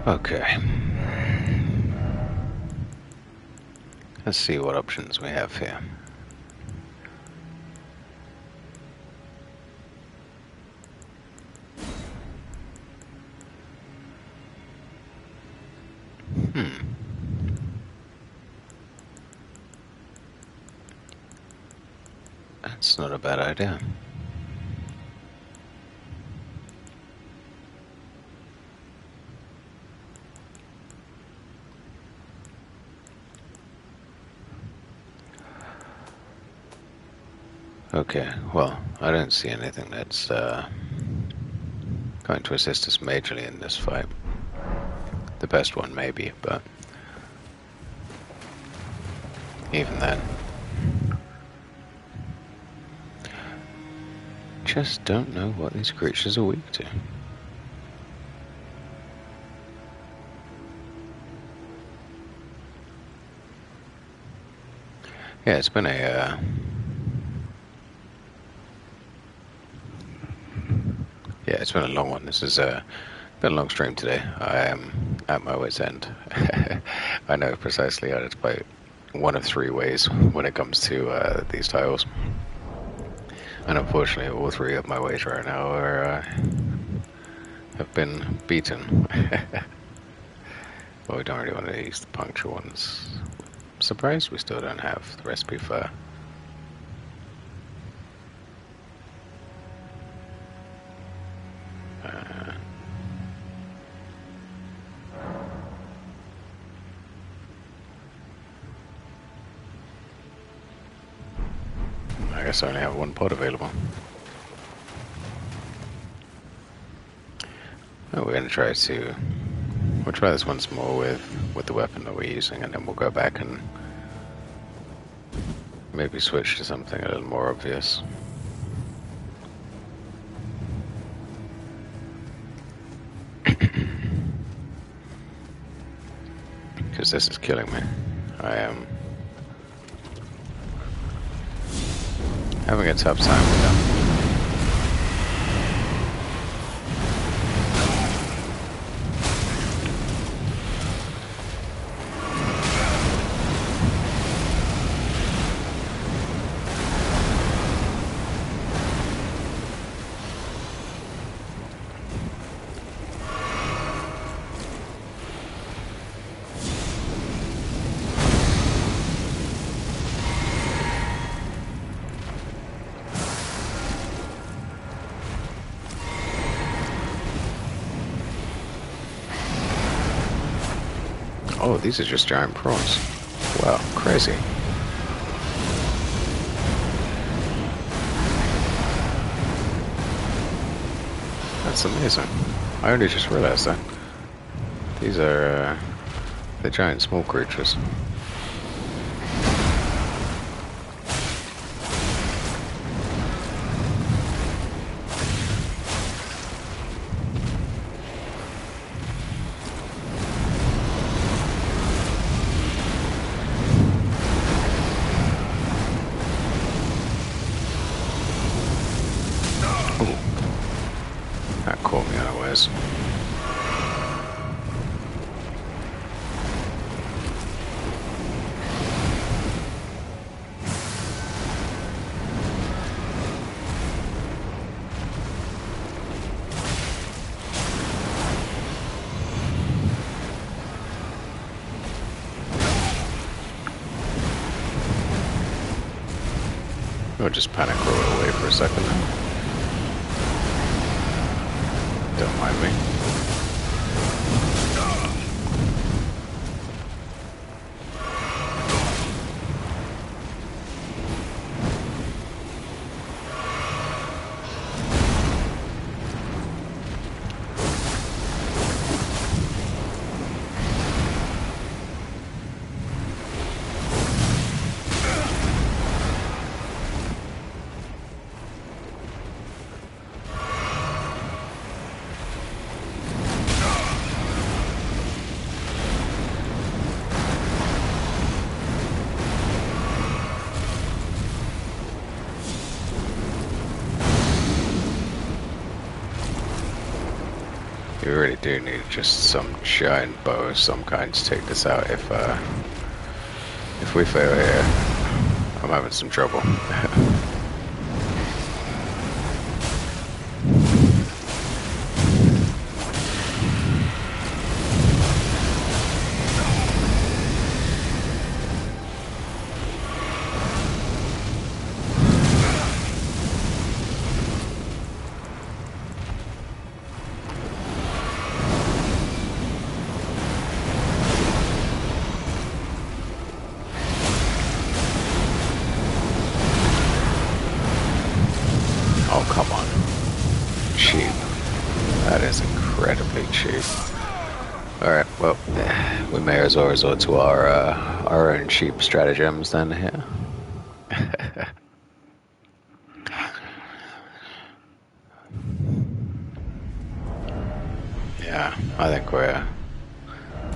Okay. Let's see what options we have here. That's not a bad idea. Okay, well, I don't see anything that's going to assist us majorly in this fight. The best one maybe, but even then. Just don't know what these creatures are weak to. Yeah, it's been a it's been a long one. This has been a long stream today. I am at my wit's end. I know precisely how to play one of three ways when it comes to these tiles. And unfortunately, all three of my ways right now are, have been beaten. Well, we don't really want to use the puncture ones. I'm surprised we still don't have the recipe for... I guess I only have one pot available. Oh, we're going to try to... We'll try this once more with the weapon that we're using, and then we'll go back and maybe switch to something a little more obvious. Because this is killing me. I am having a tough time with them. Oh, these are just giant prawns. Wow, crazy. That's amazing. I only just realized that. These are the giant small creatures. That caught me unawares. We'll just panic roll away for a second now. Don't mind me. we really do need just some giant bow of some kind to take this out. If we fail here, I'm having some trouble. Oh, come on. Cheap. That is incredibly cheap. Alright, well, we may as well resort to our own cheap stratagems then here. Yeah, I think we're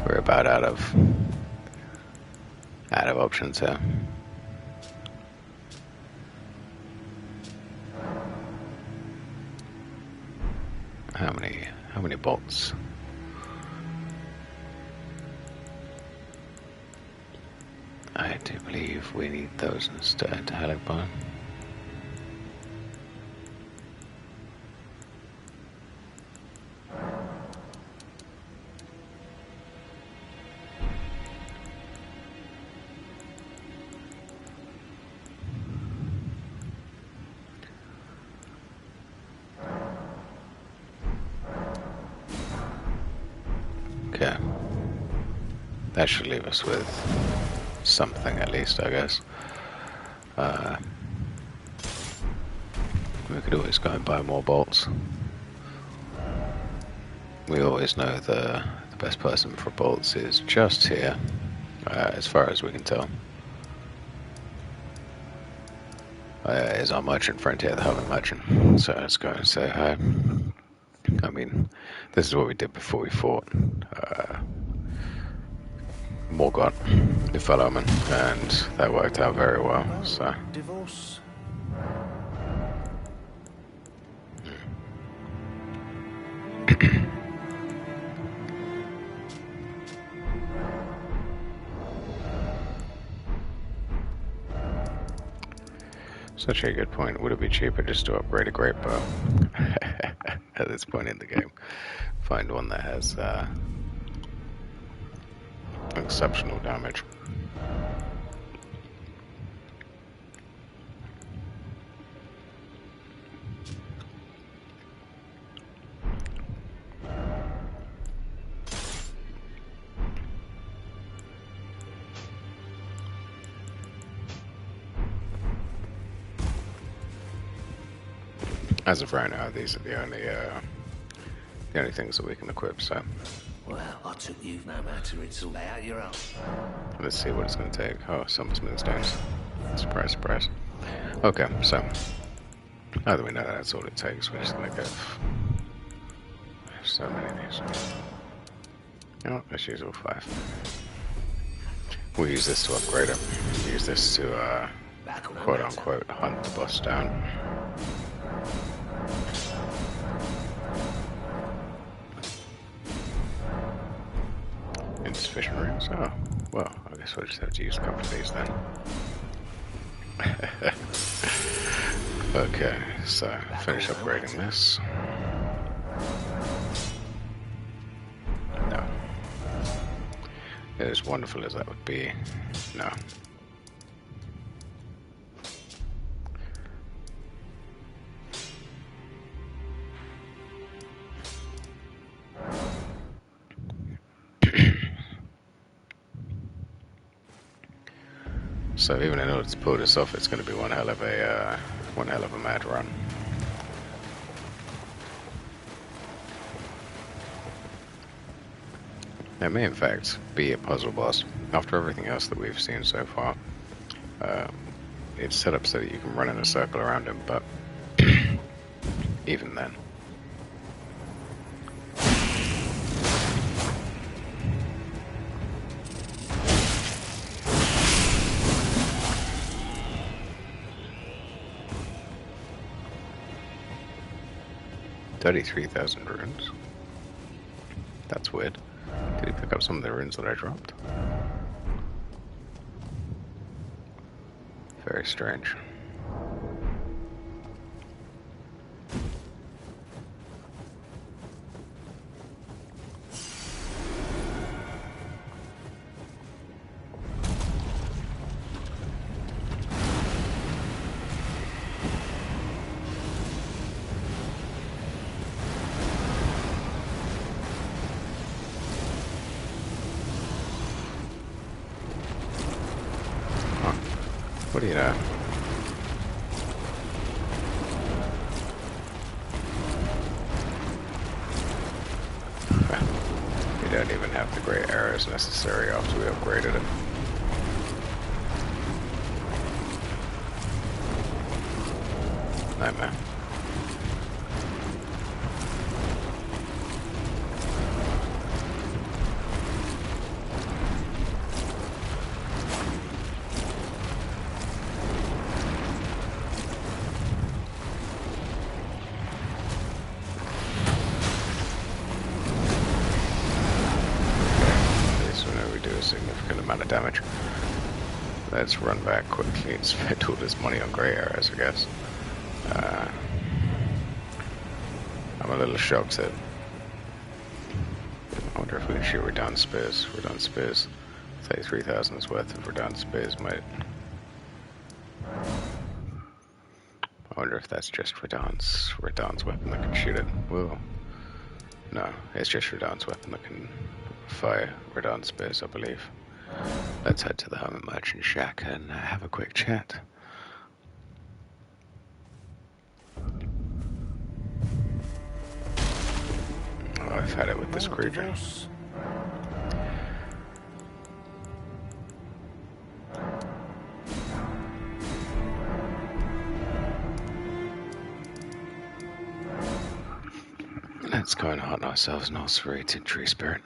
about out of options here. How many bolts? I do believe we need those instead, Helicbone. Okay. That should leave us with something at least, I guess. We could always go and buy more bolts. We always know the best person for bolts is just here, as far as we can tell. Is our merchant friend here, the Hermit Merchant. So let's go and say hi. I mean, this is what we did before we fought Morgott, the Fellowman, and that worked out very well. So Divorce. such a good point. Would it be cheaper just to upgrade a great bow at this point in the game? Find one that has exceptional damage. As of right now, these are the only things that we can equip, so Well, I took you no matter, it's all out your own. let's see what it's going to take. Oh, some smooth stones. Surprise, surprise. Okay, so now that we know that's all it takes, we're just going to go. There's so many of these. Oh, let's use all 5. We'll use this to upgrade it. Use this to, quote-unquote, hunt the boss down. Insufficient rooms? Oh, well, I guess we'll just have to use a couple of these then. Okay, so finish upgrading this. No. As wonderful as that would be, no. So even in order to pull this off, it's going to be one hell of a mad run. It may in fact be a puzzle boss. After everything else that we've seen so far, it's set up so that you can run in a circle around him, but even then. $33,000 runes. That's weird. Did he pick up some of the runes that I dropped? Very strange. What do you know? We don't even have the great arrows necessary after we upgraded it. Nightmare. Significant amount of damage. Let's run back quickly and spend all this money on grey arrows, I guess. I'm a little shocked that... I wonder if we can shoot Radahn spears. Radahn spears, 33,000's worth of Radahn spears might... I wonder if that's just Radahn's weapon that can shoot it. Whoa. No, it's just Radahn's weapon that can fire Radahn spears, I believe. Let's head to the Hermit Merchant Shack and have a quick chat. Oh, I've had it with this creature. Let's go and hunt ourselves an ulcerated tree spirit.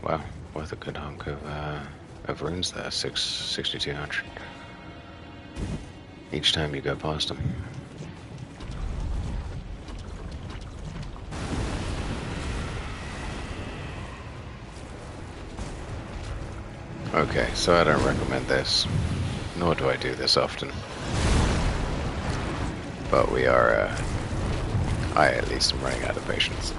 Wow, worth a good hunk of runes there, 6,200. Each time you go past them. Okay, so I don't recommend this, nor do I do this often. But we are, I at least am running out of patience.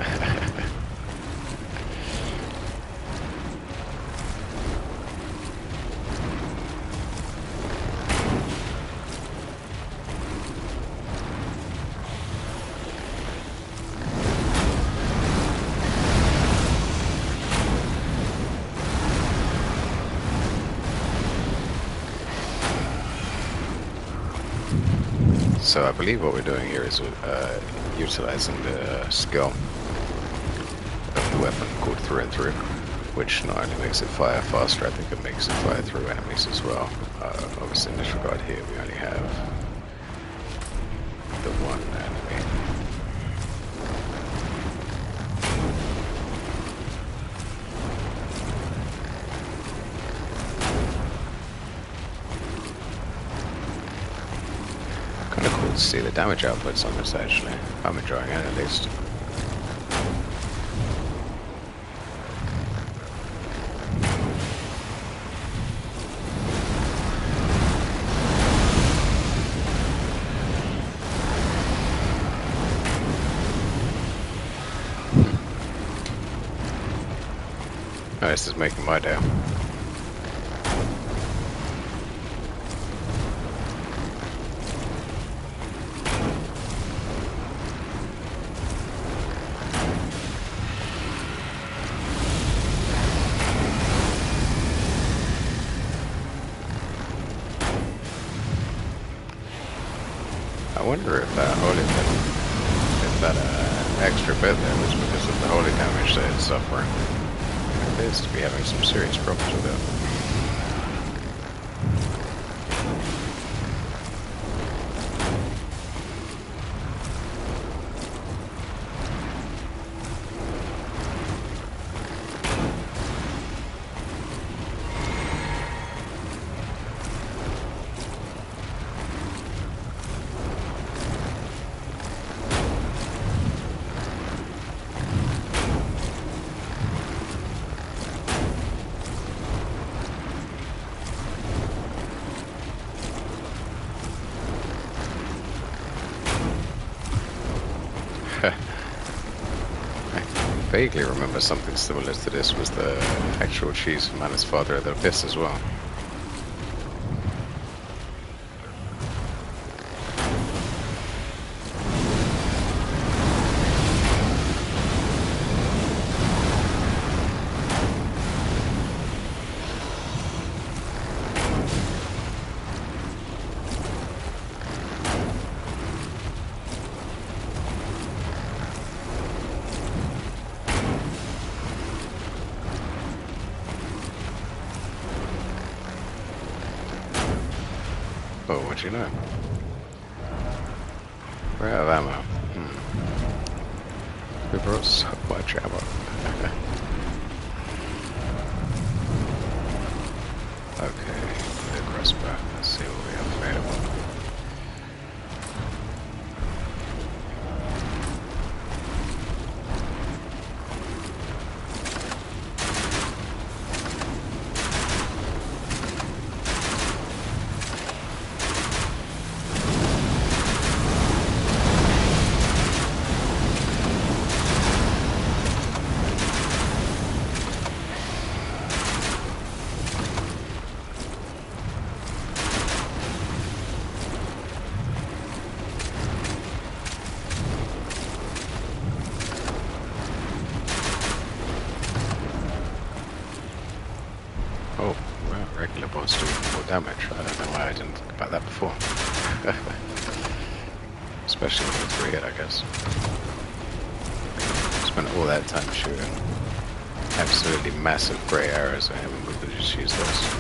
So I believe what we're doing here is utilizing the skill of the weapon called Through and Through, which not only makes it fire faster, I think it makes it fire through enemies as well. Obviously in this regard here we only have the one enemy. To see the damage outputs on this, actually. I'm enjoying it, at least. Oh, this is making my day. I wonder if that holy pin, if that extra bit there was because of the holy damage that it's suffering. It appears to be having some serious problems with it. I vaguely remember something similar to this was the actual Chief's Manus Father of the Abyss as well. Oh, what you know? We're out of ammo. We brought so much ammo. Okay, the crossbow. Let's see what we have available. Oh, well, regular bots do more damage. I don't know why I didn't think about that before. Especially with the 3 hit, I guess. Spent all that time shooting absolutely massive grey arrows at him, and we could just use those.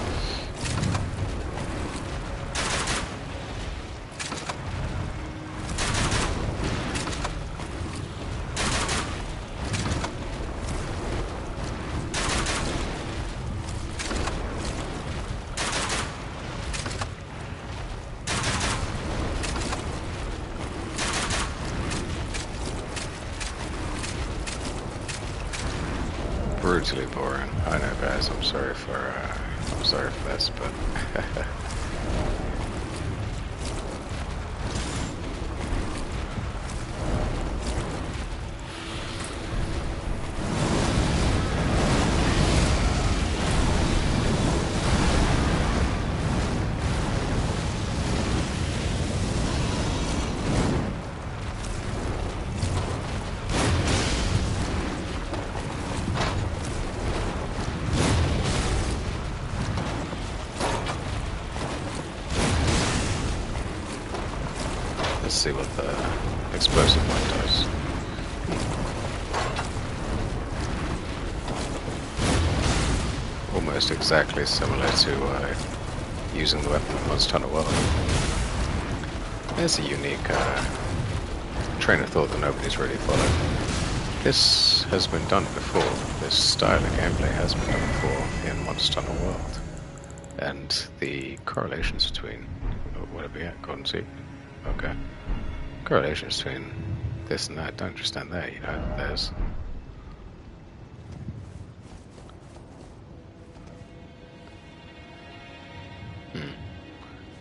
Brutally boring. I know, guys. I'm sorry for this, but let's see what the explosive one does. Almost exactly similar to using the weapon in Monster Hunter World. There's a unique train of thought that nobody's really followed. This has been done before. This style of gameplay has been done before in Monster Hunter World. And the correlations between... Oh, what are we at? Golden Sea? Okay. Correlations between this and that don't just end there, you know. There's...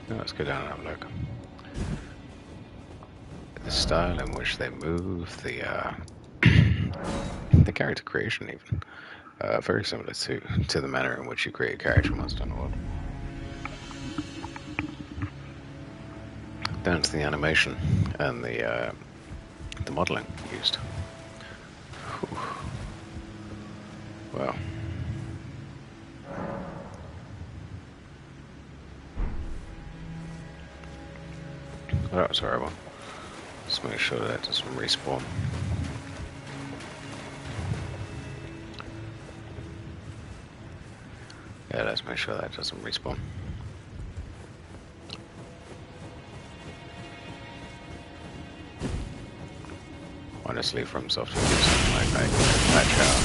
Now let's go down and have a look. The style in which they move, the the character creation even. Very similar to the manner in which you create a character in Monster Hunter World. Down to the animation and the modeling used. Whew. Well, that was horrible. Let's make sure that doesn't respawn. Let's make sure that doesn't respawn. Honestly, Fromsoftware do something like that. Patch out.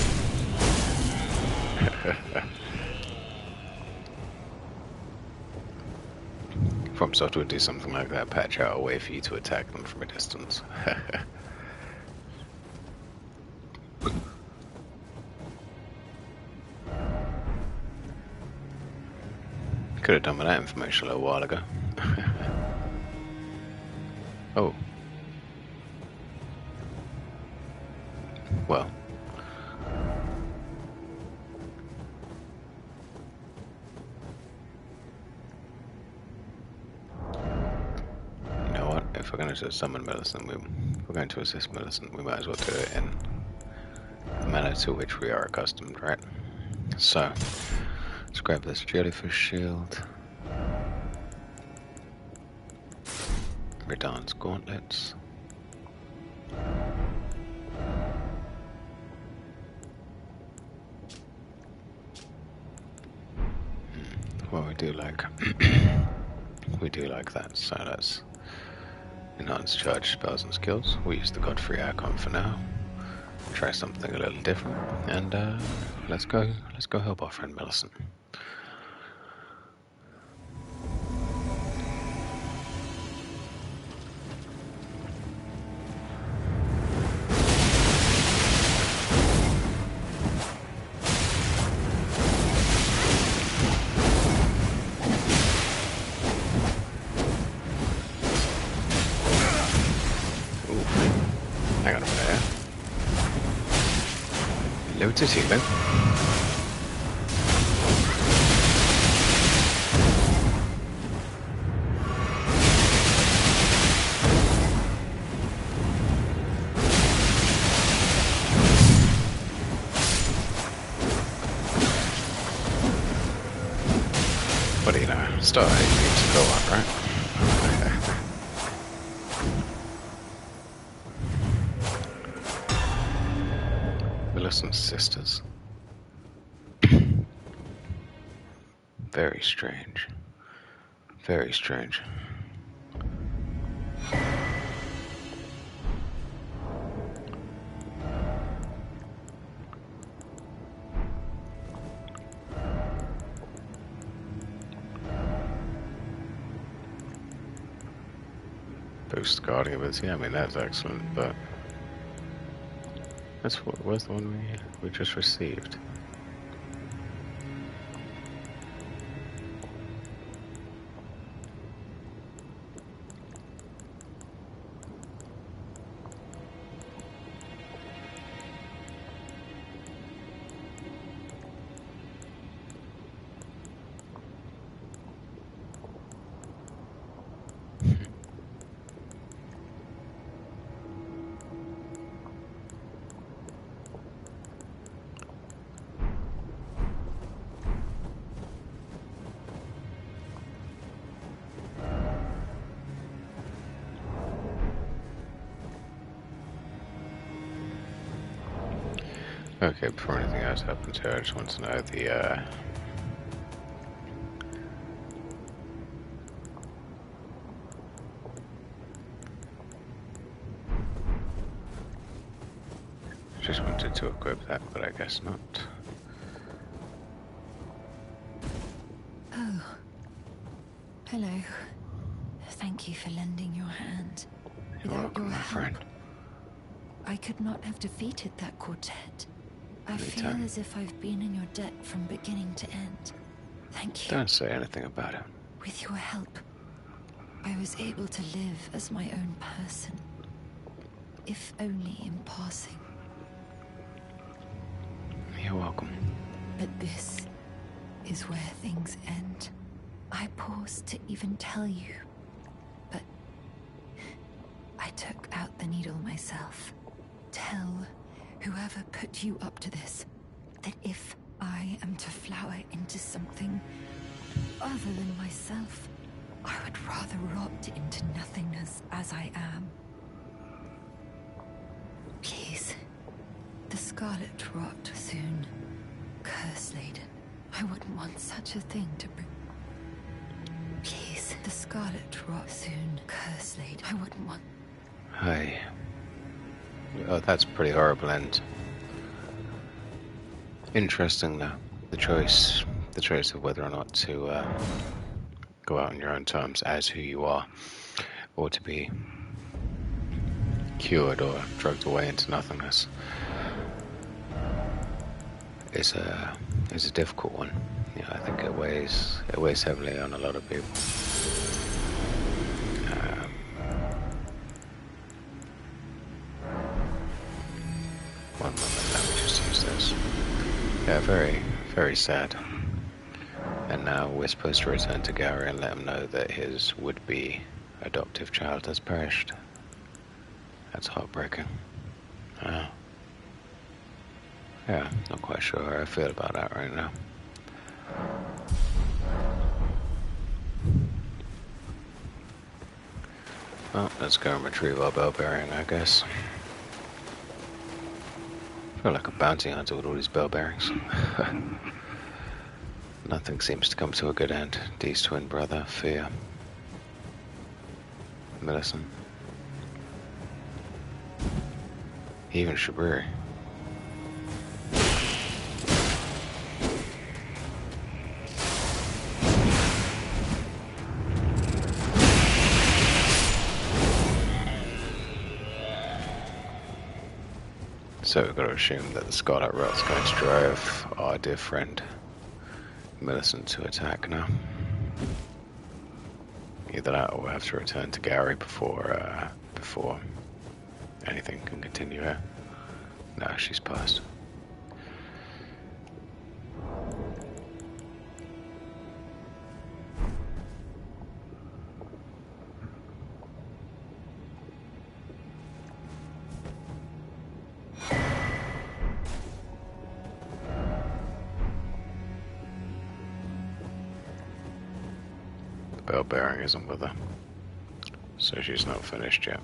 Fromsoftware would do something like that. Patch out a way for you to attack them from a distance. Could have done with that information a little while ago. Oh. Well. You know what? If we're going to summon Millicent, we're going to assist Millicent, we might as well do it in the manner to which we are accustomed, right? So, let's grab this jellyfish shield. Ridan's gauntlets. Well, we do like that, so let's enhance charge spells and skills. We use the Godfrey icon for now. Try something a little different, and let's go help our friend Millicent. To healing. What do you know? Star 8 needs to go up, right? Millicent's sisters. Very strange. Very strange. Boost guarding ability, I mean that's excellent, but where's the one we just received? Okay, before anything else happens here, I just want to know the, just wanted to equip that, but I guess not. Oh. Hello. Thank you for lending your hand. You're welcome, my friend. I could not have defeated that quartet. I feel Anytime. as if I've been in your debt from beginning to end. Thank you. Don't say anything about it. With your help, I was able to live as my own person. If only in passing. You're welcome. But this is where things end. I paused to even tell you, but I took out the needle myself. Tell whoever put you up to this, that if I am to flower into something other than myself, I would rather rot into nothingness as I am. Please, the scarlet rot soon, curse-laden. I wouldn't want such a thing to bring. Please, the Scarlet Rot soon. Curse lady. I wouldn't want. Hi. Oh, that's a pretty horrible end. Interesting, though. The choice of whether or not to go out on your own terms as who you are, or to be cured or drugged away into nothingness, is a difficult one. Yeah, I think it weighs heavily on a lot of people. One moment, let me just use this. Yeah, very, very sad. And now we're supposed to return to Gary and let him know that his would-be adoptive child has perished. That's heartbreaking. Yeah, not quite sure how I feel about that right now. Well, let's go and retrieve our bell bearing, I guess. I feel like a bounty hunter with all these bell bearings. Nothing seems to come to a good end. Dee's twin brother, Fear. Millicent. Even Shabiri. So we've got to assume that the Scarlet Rot's going to drive our dear friend Millicent to attack now. Either that or we'll have to return to Gary before anything can continue here. No, she's passed. Bell bearing isn't with her, so she's not finished yet.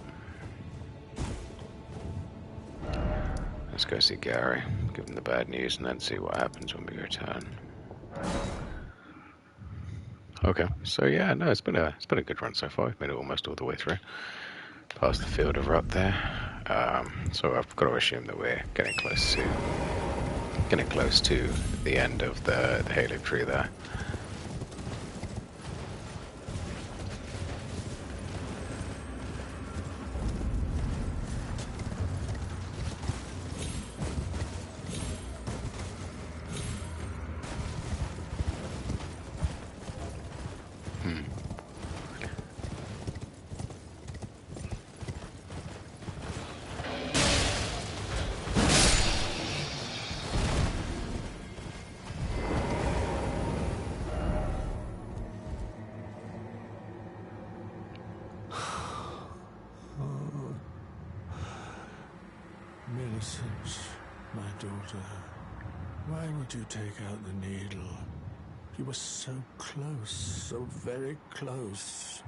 Let's go see Gary, give him the bad news, and then see what happens when we return. Okay, so yeah, no, it's been a good run so far. We've made it almost all the way through, past the field of rot there. So I've got to assume that we're getting close to the end of the Halo tree there. Millicent, my daughter, why would you take out the needle? You were so close, so very close,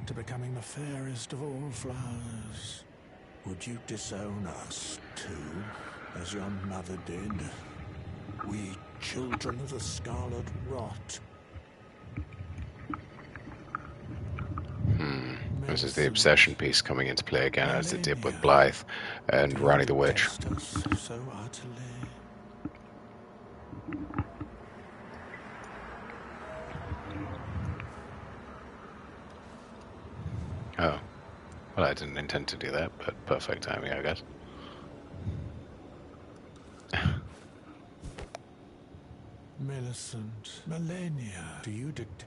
to becoming the fairest of all flowers. Would you disown us, too, as your mother did? We, children of the Scarlet Rot. This is the obsession piece coming into play again, as it did with Blythe and Ronnie the Witch. So utterly. Oh. Well, I didn't intend to do that, but perfect timing, I guess. Millicent, Malenia, do you dictate?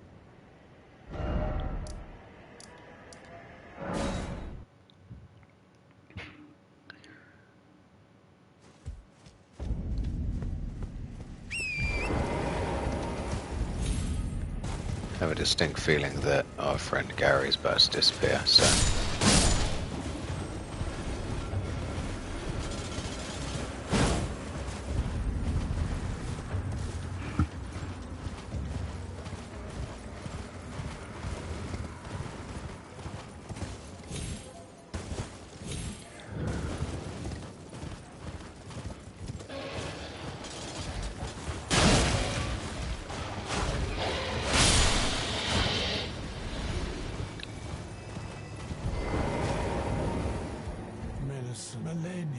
I have a distinct feeling that our friend Gary is about to disappear, so...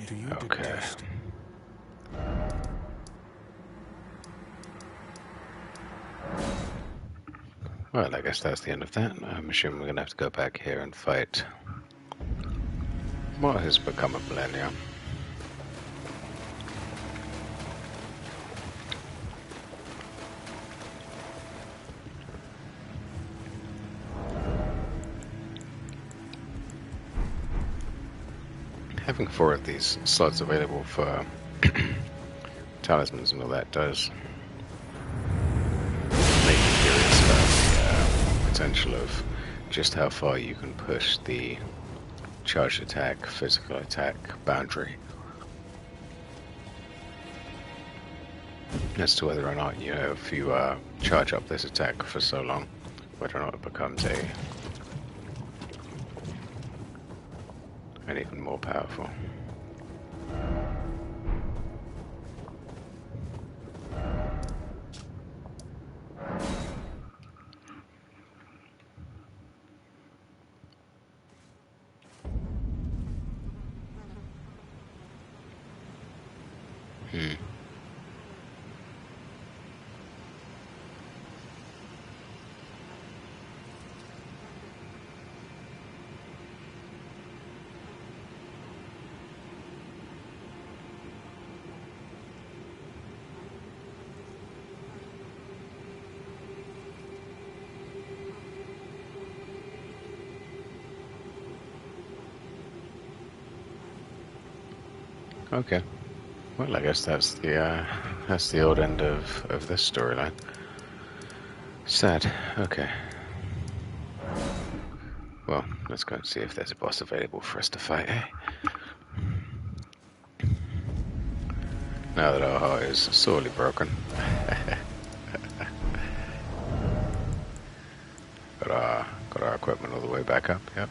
Do you Okay. detest? Well, I guess that's the end of that. I'm assuming we're gonna have to go back here and fight what has become of Malenia. Having 4 of these slots available for talismans and all that does make me curious about the potential of just how far you can push the charged attack, physical attack boundary. As to whether or not, you know, if you charge up this attack for so long, whether or not it becomes an even more powerful. Okay. Well, I guess that's the old end of this storyline. Sad. Okay. Well, let's go and see if there's a boss available for us to fight, eh? Now that our heart is sorely broken. Got our equipment all the way back up, yep.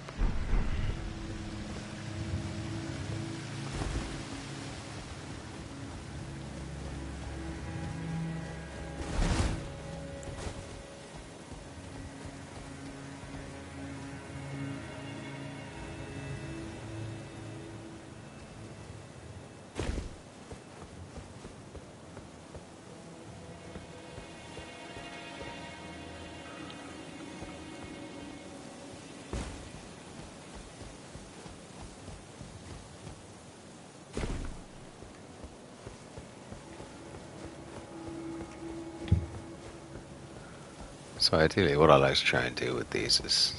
So ideally, what I like to try and do with these is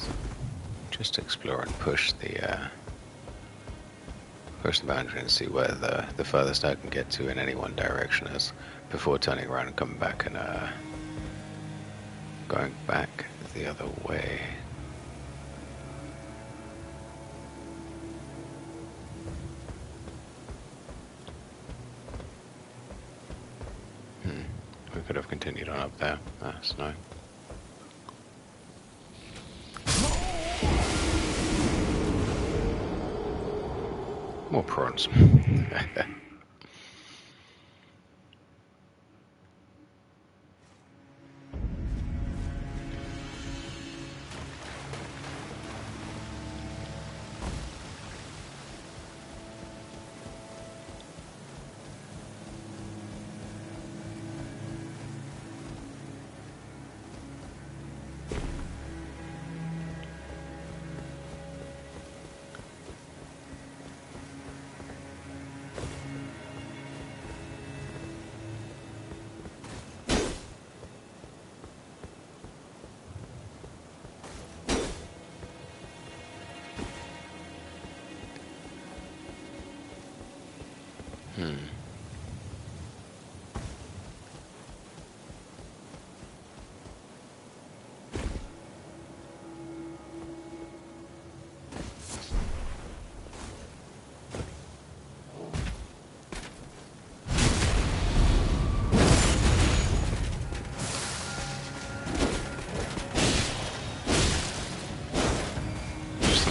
just explore and push the boundary and see where the furthest I can get to in any one direction is before turning around and coming back and going back the other way. We could have continued on up there. That's no. More prawns.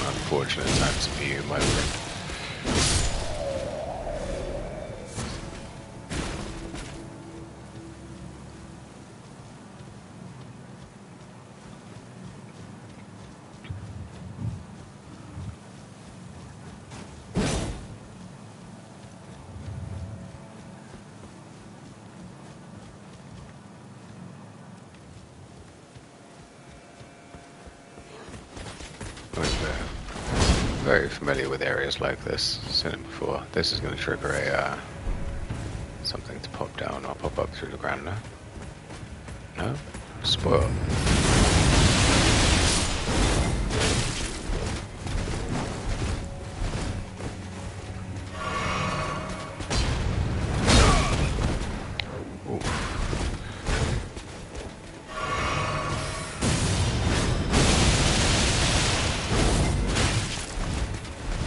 Unfortunate times for you, my friend. Very familiar with areas like this. Seen it before. This is going to trigger a something to pop down or pop up through the ground now. No? Spoil.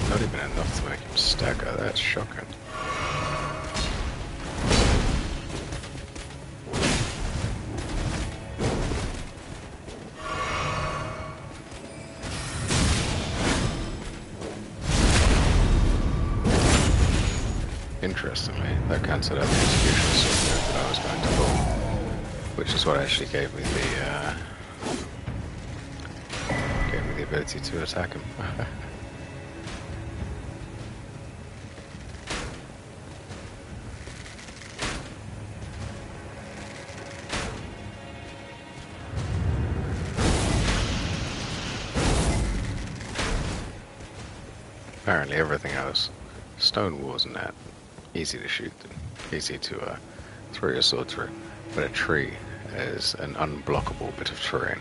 Not even enough to make him stagger, that's shocking. Interestingly, that cancelled out the execution software that I was going to pull, which is what actually gave me the ability to attack him. Apparently everything else, stone walls and that, easy to shoot, easy to throw your sword through, but a tree is an unblockable bit of terrain.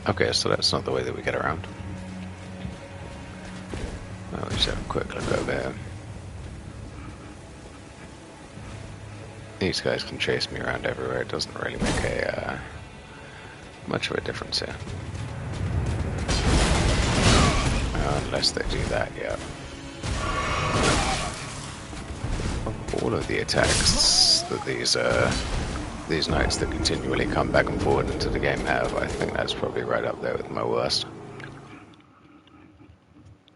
Okay, so that's not the way that we get around. Well, let's have a quick look over here. These guys can chase me around everywhere. It doesn't really make a much of a difference here. Unless they do that, yeah. All of the attacks that these knights that continually come back and forward into the game have, I think that's probably right up there with my worst.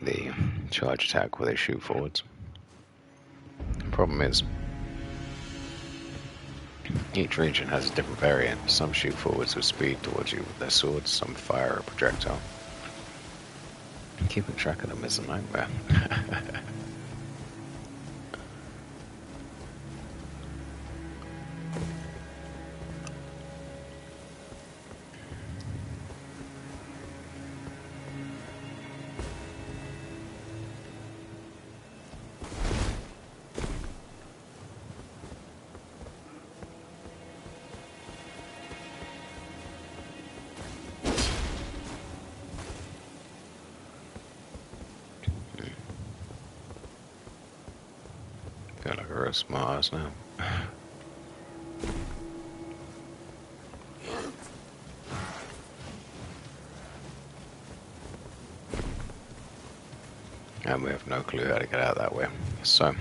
The charge attack where they shoot forwards. Problem is, each region has a different variant. Some shoot forwards with speed towards you with their swords, some fire a projectile. Keeping track of them is a nightmare. Feel like a real smart ass now. And we have no clue how to get out that way. So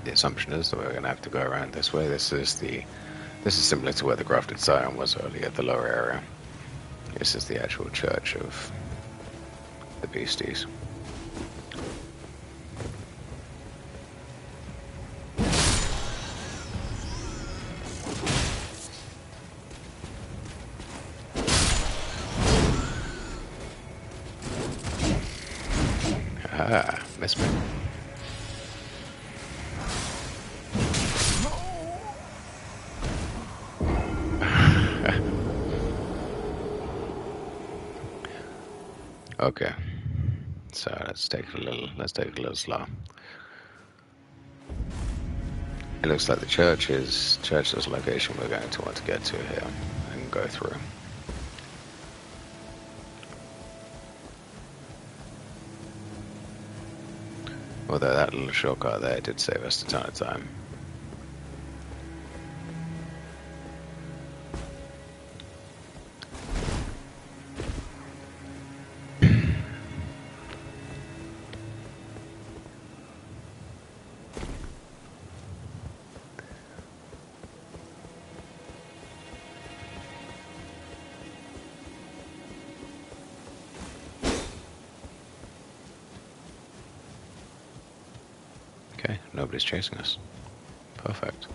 the assumption is that we're going to have to go around this way. This is similar to where the Grafted Scion was earlier, the lower area. This is the actual church of the beasties. Ah, missed me. Okay, so let's take a little slow. It looks like the church is the location we're going to want to get to here and go through. Although that little shortcut there did save us a ton of time. Okay, nobody's chasing us. Perfect.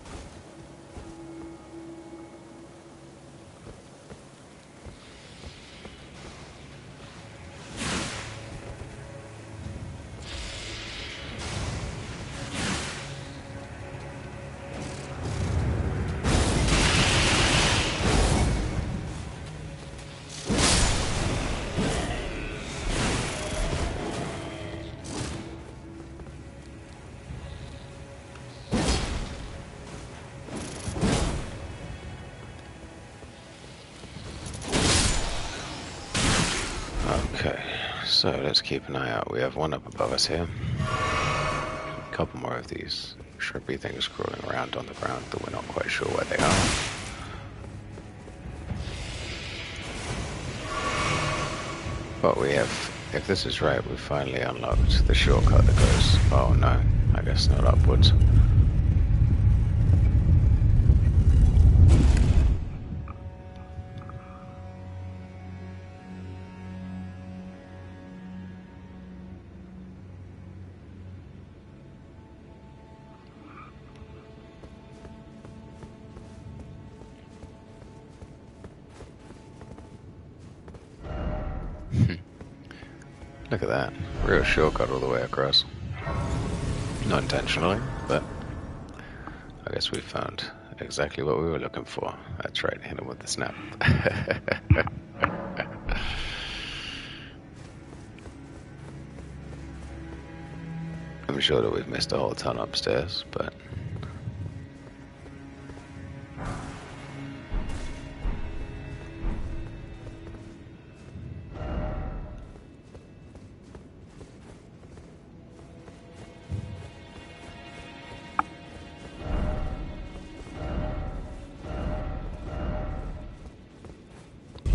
Okay, so let's keep an eye out. We have one up above us here. A couple more of these shrimpy things crawling around on the ground that we're not quite sure where they are. But we have, if this is right, we've finally unlocked the shortcut that goes, oh no, I guess not upwards. Look at that. Real shortcut all the way across. Not intentionally, but I guess we found exactly what we were looking for. That's right, hit him with the snap. I'm sure that we've missed a whole ton upstairs, but...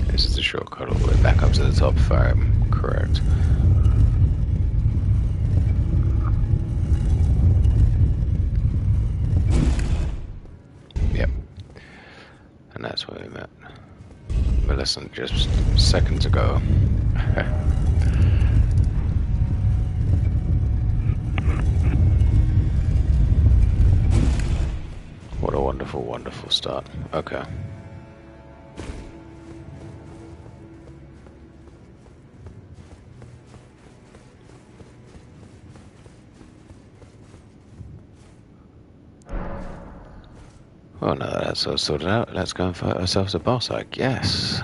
this is the shortcut all the way back up to the top, if I'm correct. Yep. And that's where we met Millicent just seconds ago. What a wonderful, wonderful start. Okay. Well, now that that's all sorted out, let's go and fight ourselves a boss, I guess.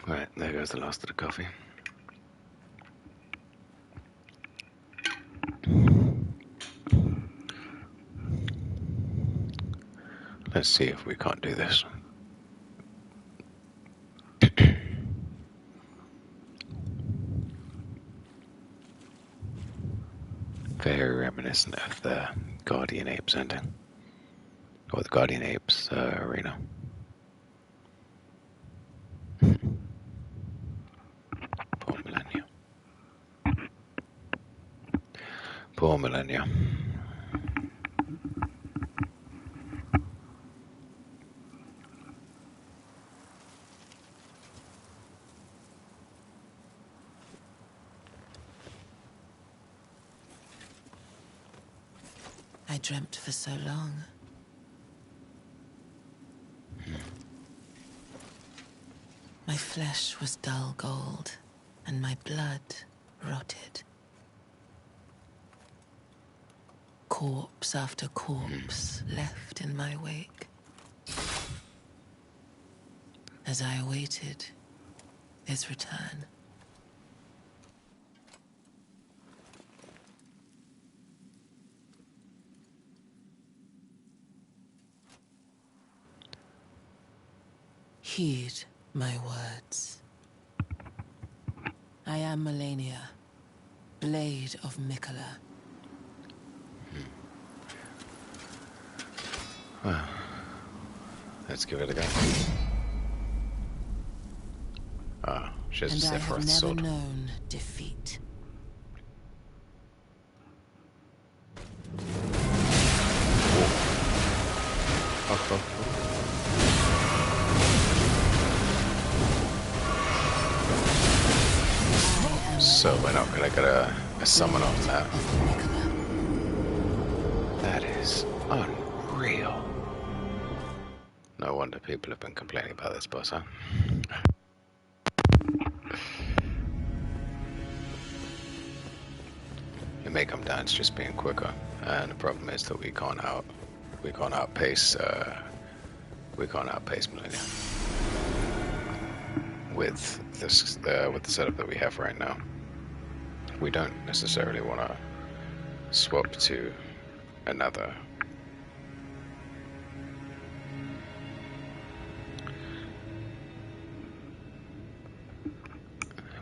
Right, there goes the last of the coffee. Let's see if we can't do this. Very reminiscent of the Guardian Apes ending. Or the Guardian Apes arena. Poor Malenia. Poor Malenia. I dreamt for so long. My flesh was dull gold, and my blood rotted. corpse after corpse left in my wake. As I awaited his return. Heed my words. I am Malenia, Blade of Mikola. Well, let's give it a go. Ah, she has a And I have Sephiroth never sword. known defeat. So we're not gonna get a summon on that. That is unreal. No wonder people have been complaining about this boss, huh? It may come down to just being quicker, and the problem is that we can't outpace Malenia with this with the setup that we have right now. We don't necessarily want to swap to another.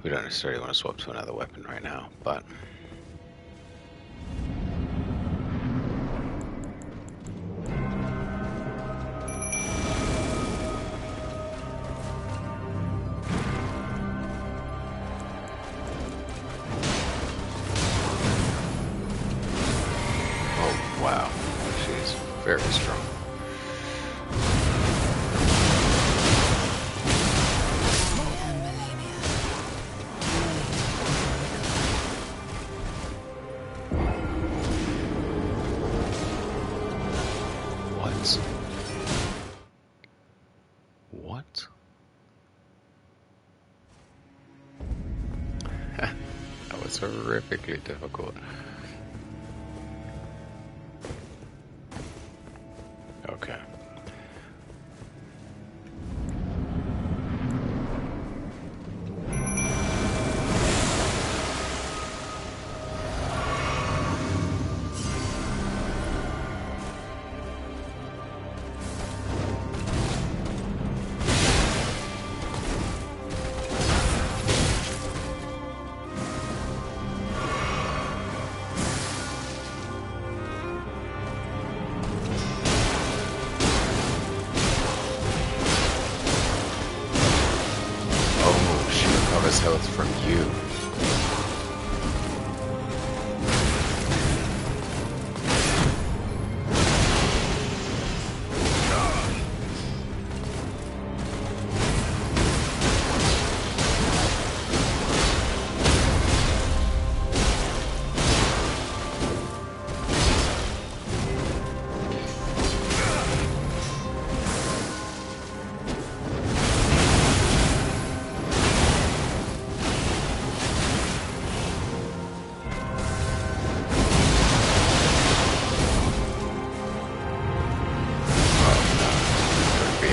We don't necessarily want to swap to another weapon right now, but oh wow, she's very strong. What? That was horrifically difficult. Okay. Health from you.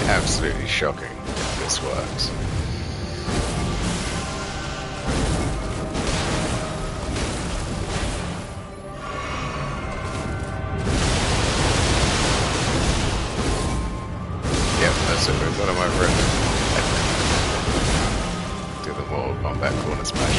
Absolutely shocking if this works. Yep, that's it. We've got him over it. Do the Mortal Kombat corner smash.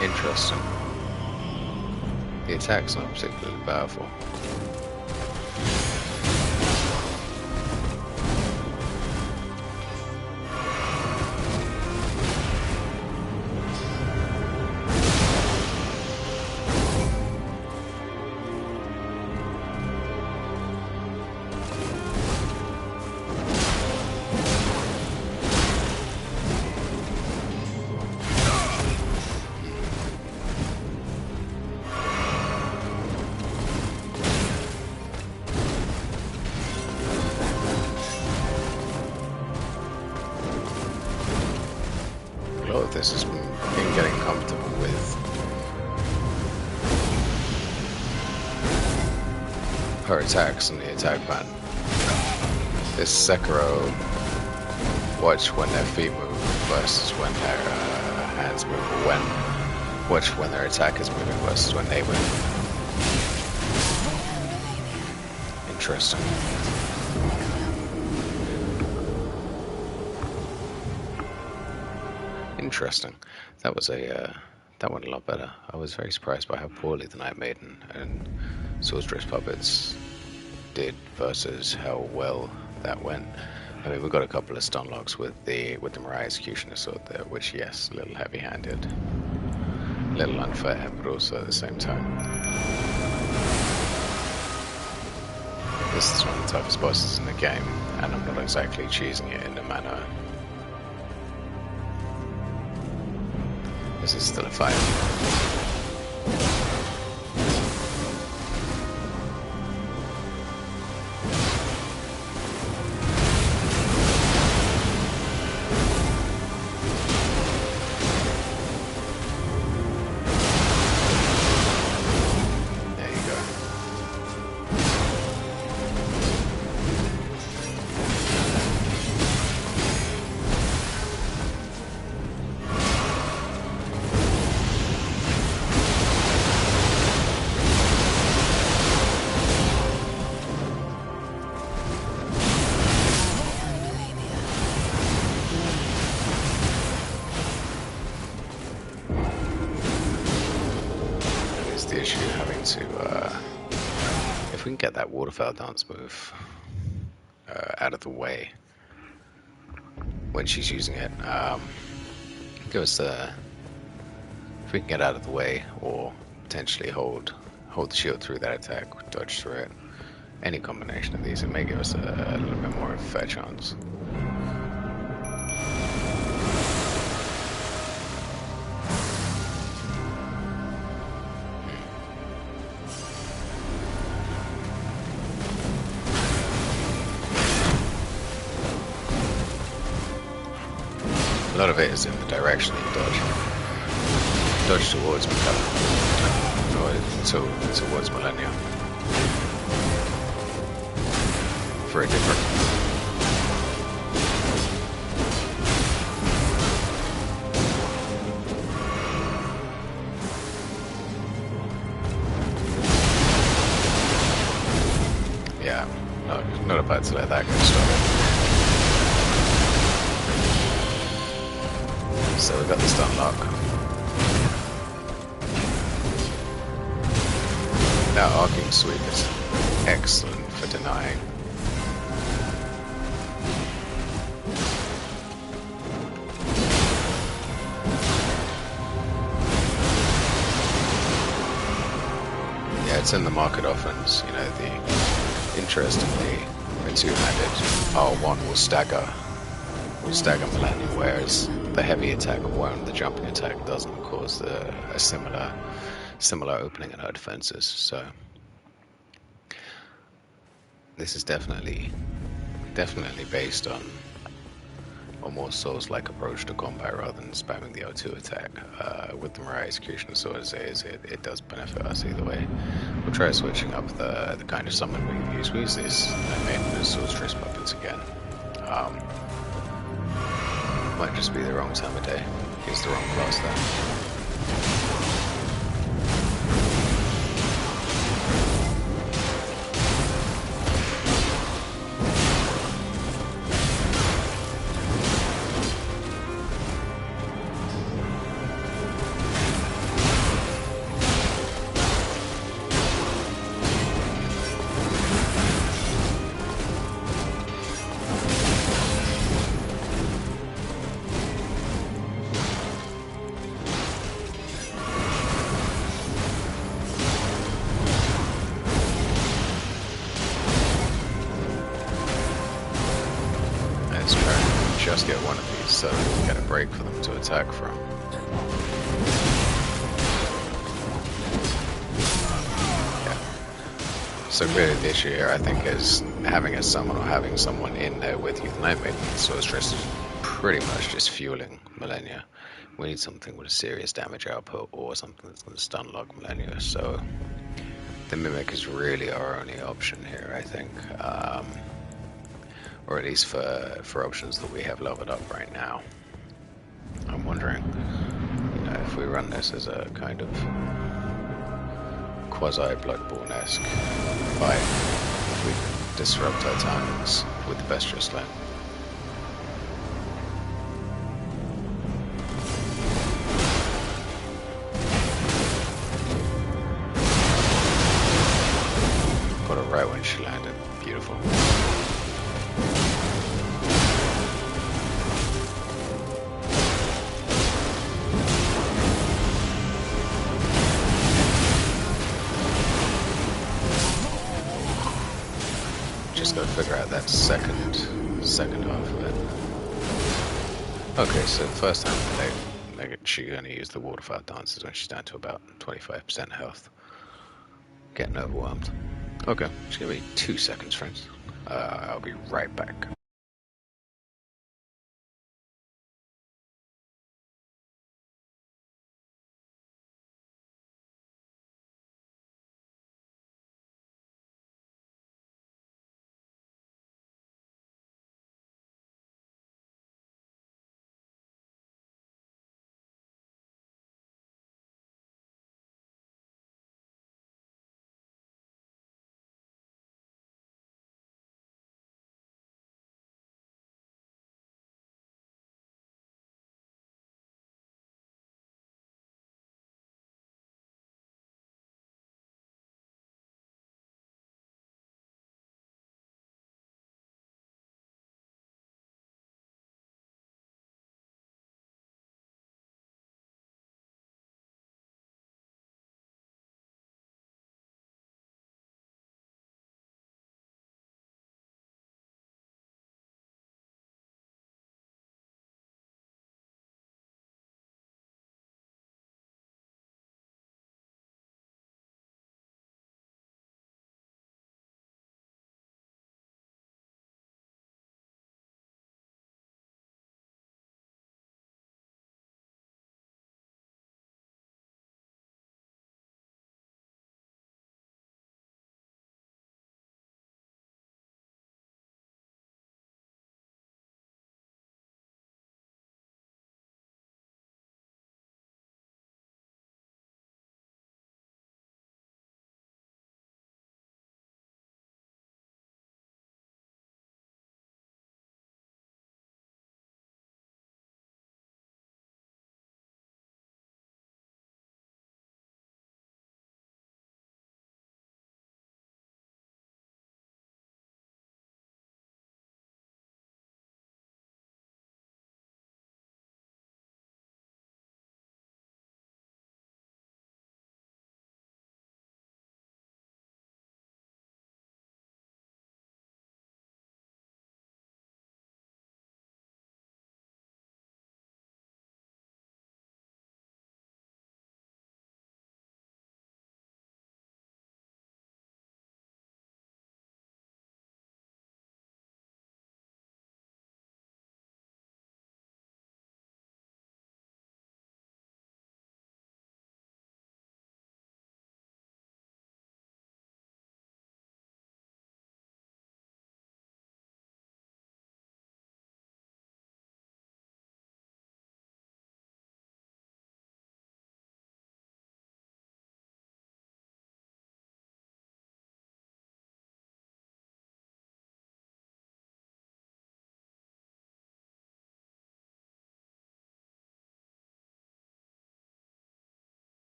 Interesting. The attack's not particularly powerful. a lot of this has been getting comfortable with her attacks and the attack ban. This Sekiro, watch when their feet move versus when their hands move, or watch when their attack is moving versus when they move. Interesting. Interesting. That was that went a lot better. I was very surprised by how poorly the Night Maiden and Sorceress Puppets did versus how well that went. I mean, we got a couple of stun locks with the Mariah Executioner sword there, which, yes, a little heavy-handed, a little unfair, but also at the same time. This is one of the toughest bosses in the game, and I'm not exactly choosing it in a manner. This is still a fight. The issue having to, if we can get that waterfowl dance move out of the way when she's using it, give us if we can get out of the way or potentially hold the shield through that attack, dodge through it, any combination of these, it may give us a little bit more of a fair chance. A lot of it is in the direction that you dodge. Dodge towards Katana, or towards Malenia. Very different. Yeah, not about to let that get started. So we've got the stun lock. Now Arcing Sweep is excellent for denying. Yeah, it's in the market offense. You know, interestingly, the two-handed R1 will stagger Malenia, whereas the heavy attack won't, the jumping attack doesn't cause a similar opening in her defenses. So this is definitely based on a more Souls-like approach to combat rather than spamming the O2 attack. With the Mariah Executioner sword, it does benefit us either way. We'll try switching up the kind of summon we've used. We use this Maiden and Sorceress Puppets again. Might just be the wrong time of day. Use the wrong class there. Just get one of these so that we can get a break for them to attack from. Yeah. So really the issue here, I think, is having a summon or having someone in there with you. The Night Maiden Sorceress is pretty much just fueling Malenia. We need something with a serious damage output or something that's going to stun lock Malenia. So the Mimic is really our only option here, I think. Or at least for options that we have leveled up right now. I'm wondering, if we run this as a kind of quasi-Bloodborne-esque fight, if we can disrupt our timings with the Bestial Land. Got it right when she landed. Beautiful. Just gotta figure out that second half of it. Okay, so the first time she's gonna use the waterfire dances when she's down to about 25% health. Getting overwhelmed. Okay, just give me 2 seconds, friends. I'll be right back.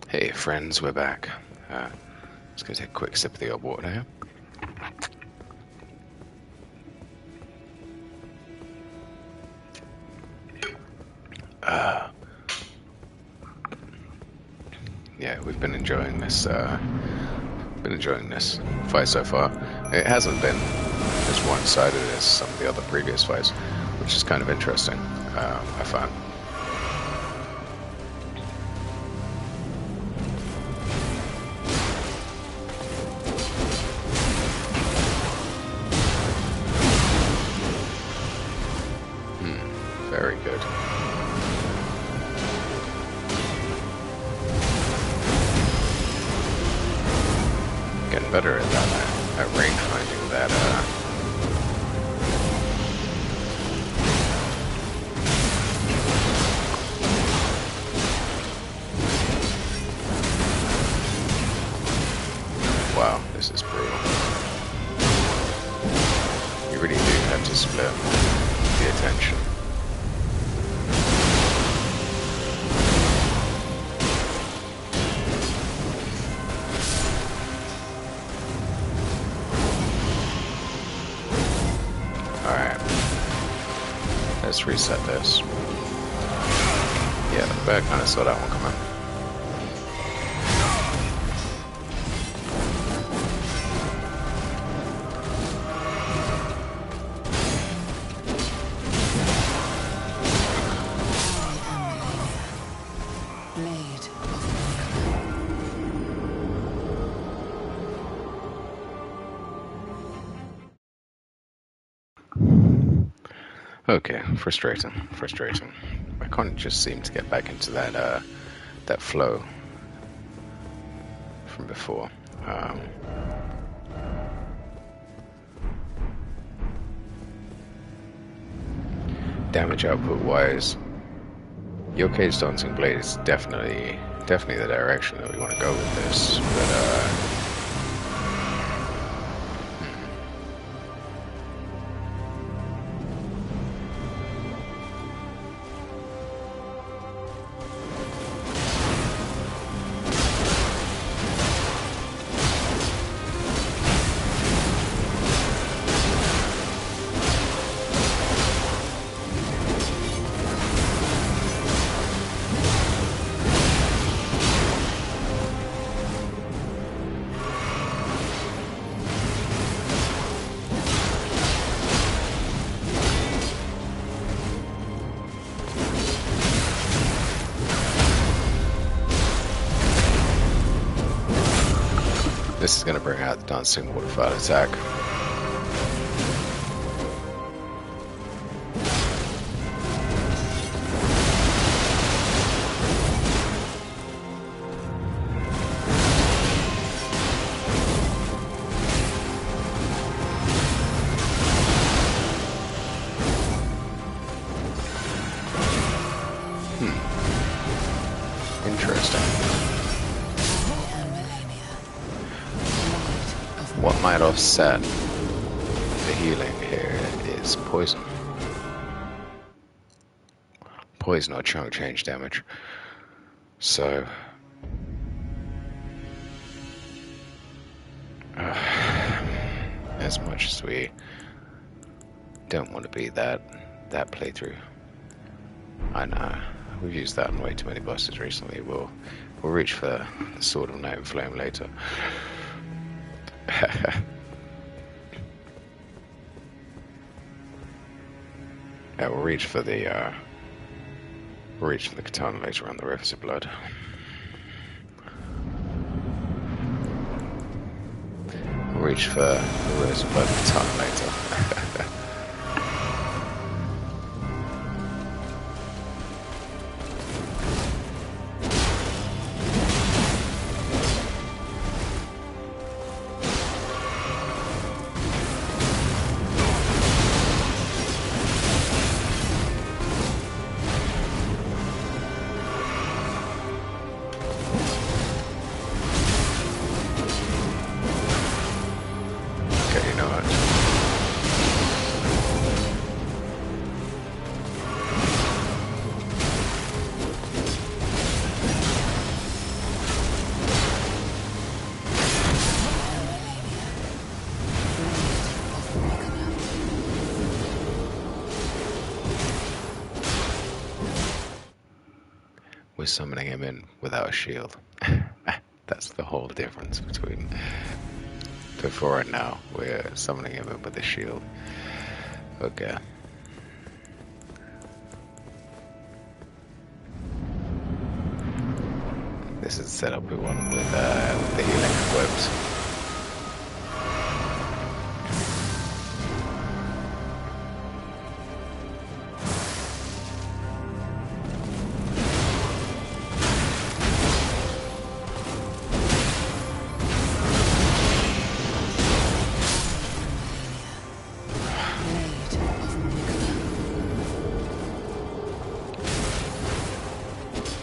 Hey friends, we're back. Just gonna take a quick sip of the old water here. yeah, we've been enjoying this. Fight so far. It hasn't been as one-sided as some of the other previous fights, which is kind of interesting. I found. Very good. Getting better at that, at range finding that, wow, this is brutal. You really do have to split the attention. Let's reset this. Yeah, the bird kind of saw that one coming. Okay, frustrating. I can't just seem to get back into that that flow from before. Damage output wise, your Cage Dancing Blade is definitely the direction that we want to go with this, but this is going to bring out the Dancing Waterfowl attack. Interesting. What might offset the healing here is poison. Poison or chunk change damage. So as much as we don't want to be that playthrough, I know we've used that on way too many bosses recently. We'll reach for the Sword of Night and Flame later. Yeah, we'll reach for the Katana later on, the Rivers of Blood. We'll reach for the Rivers of Blood Katana later. We're summoning him in without a shield. That's the whole difference between before and now. We're summoning him in with a shield. Okay. This is the setup we want with the healing equipped.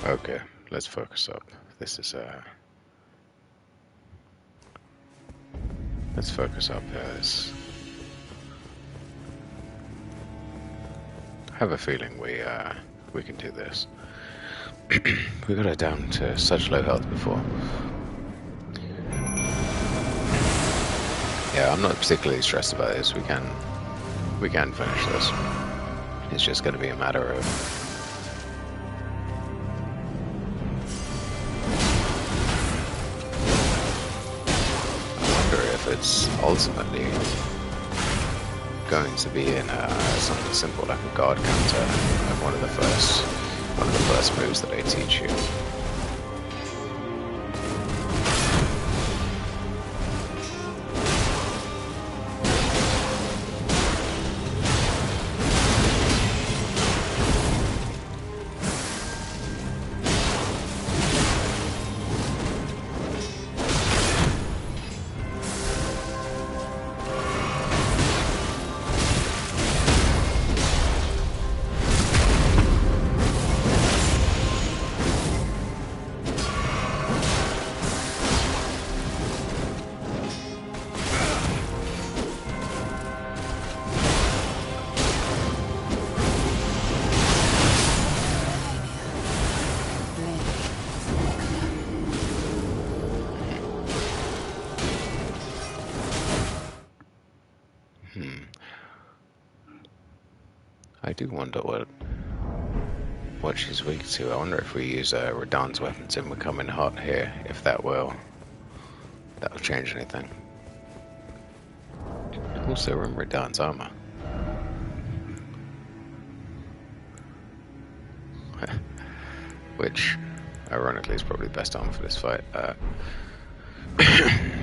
Okay, let's focus up. This is let's focus up as I have a feeling we can do this. We got her down to such low health before. Yeah, I'm not particularly stressed about this. We can finish this. It's just going to be a matter of it's ultimately going to be in something simple like a guard counter, like one of the first moves that they teach you. I do wonder what she's weak to. I wonder if we use Radahn's weapons and we come in hot here, if that'll change anything. Also, remember Radahn's armor. Which, ironically, is probably the best armor for this fight.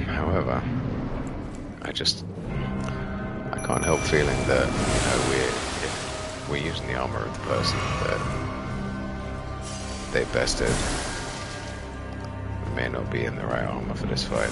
However, I can't help feeling that, if we're using the armor of the person that they bested, we may not be in the right armor for this fight.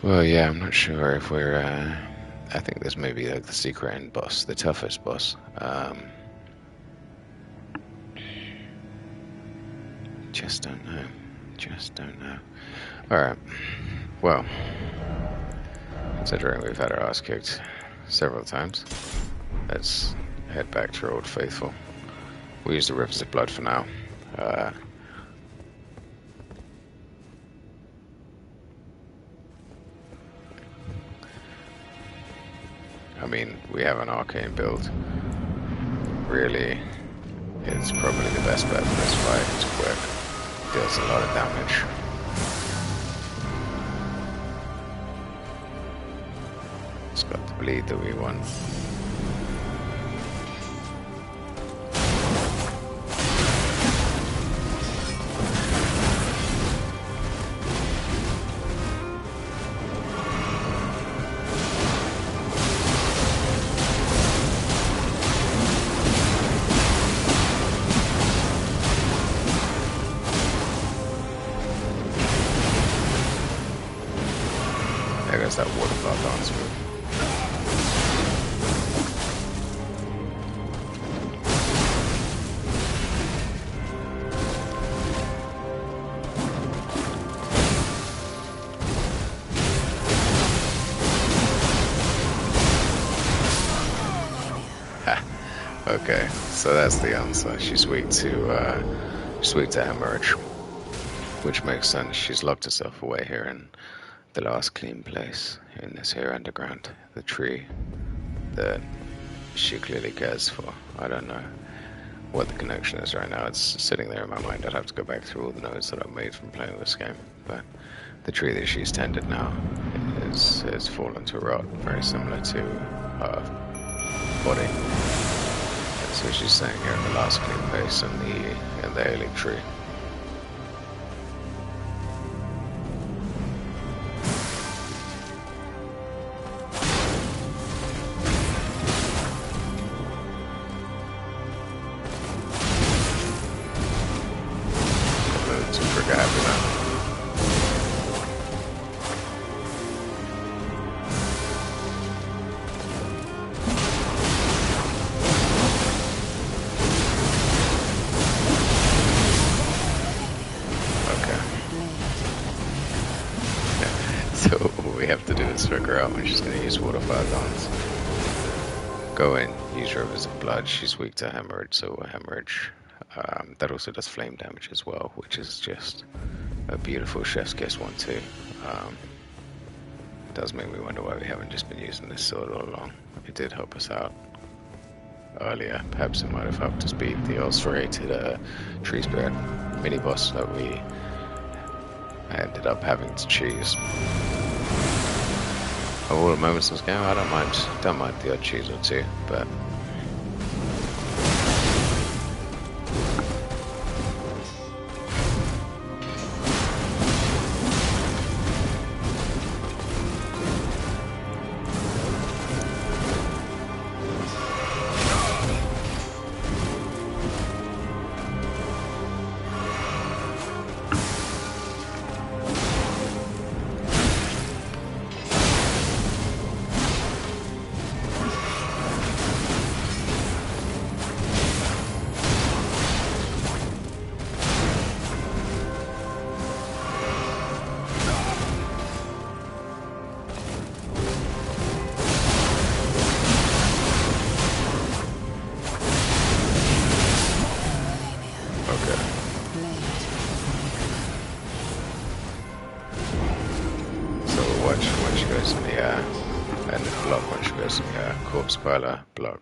Well, yeah, I'm not sure if we're, I think this may be like the secret end boss, the toughest boss. Just don't know. Alright, well, considering we've had our ass kicked several times, let's head back to Old Faithful. We'll use the Rivers of Blood for now. I mean, we have an arcane build. Really, it's probably the best bet for this fight. It's quick, deals a lot of damage. It's got the bleed that we want. There goes that waterfall dance move. Okay, so that's the answer. She's weak to hemorrhage, which makes sense. She's locked herself away here in the last clean place in this here underground, the tree that she clearly cares for. I don't know what the connection is right now. It's sitting there in my mind. I'd have to go back through all the notes that I've made from playing this game, but the tree that she's tended now is fallen to rot, very similar to her body. So she's saying here in the last clean place in the ailing tree. To trigger happy now. So what we have to do is figure out when she's going to use waterfire dance. Go in, use rivers of blood. She's weak to hemorrhage, so hemorrhage. That also does flame damage as well, which is just a beautiful chef's kiss one too. It does make me wonder why we haven't just been using this sword all along. It did help us out earlier. Perhaps it might have helped us beat the ulcerated tree spirit mini boss that we ended up having to choose. Of all the moments in this game, I don't mind the odd choose or two, but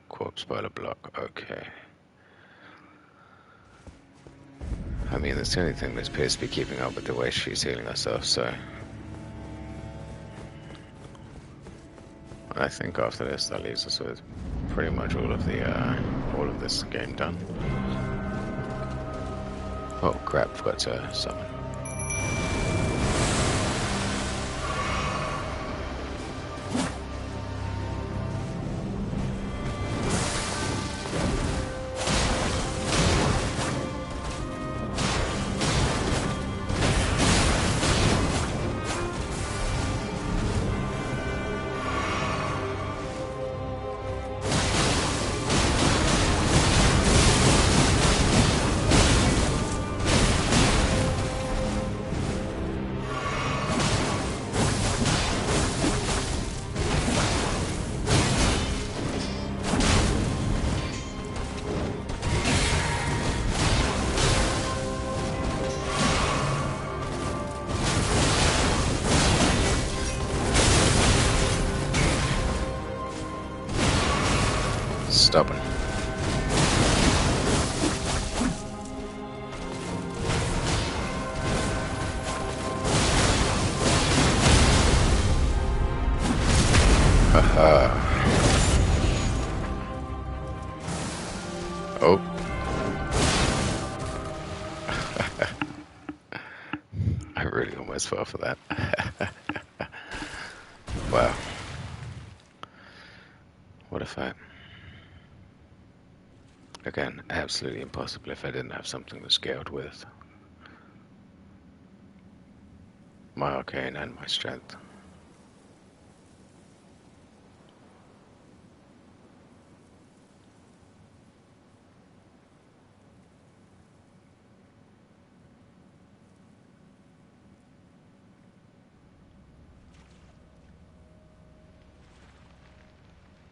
corpse spoiler block, okay. I mean, that's the only thing that appears to be keeping up with the way she's healing herself, so I think after this that leaves us with pretty much all of this game done. Oh crap, forgot to summon. Stubborn. Oh. I really almost fell for that. Wow. What a fight. Again, absolutely impossible if I didn't have something to scaled with. My arcane and my strength.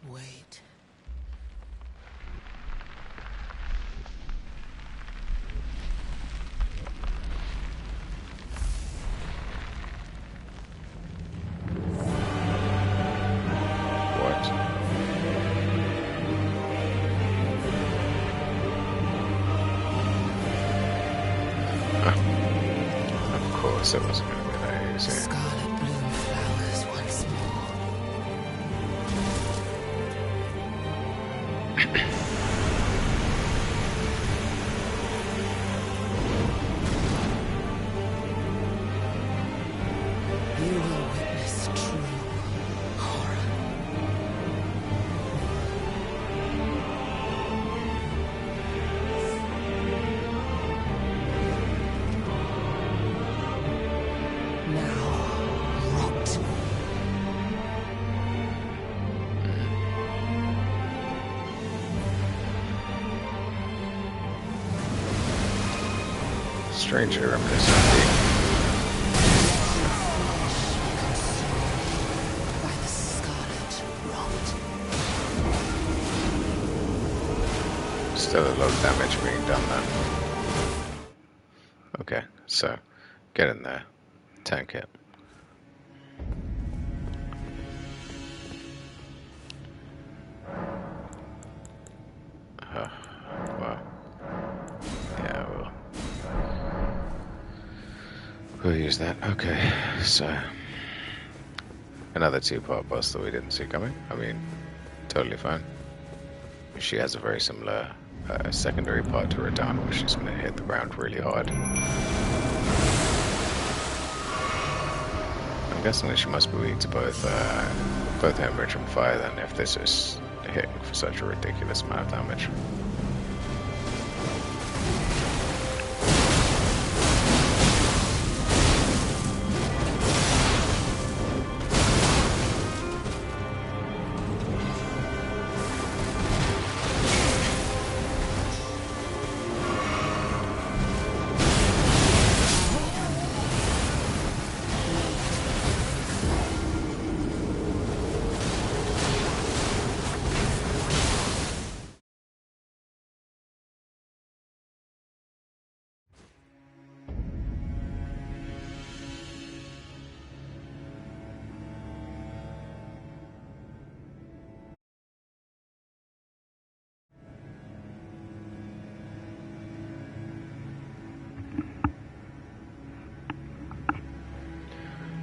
Wait. What? Of course it wasn't going to be that easy. Scarlet bloom flowers once more. You will witness true horror. Now, rot. Strangely reminiscent. By the scarlet rot. Still a lot of damage being done there. Okay, so get in there, tank it. Well, yeah, we'll use that. Okay, so another two-part boss that we didn't see coming. I mean, totally fine. She has a very similar secondary part to Radahn, where she's going to hit the ground really hard. I'm guessing that she must be weak to both hemorrhage and fire, then, if this is hitting for such a ridiculous amount of damage.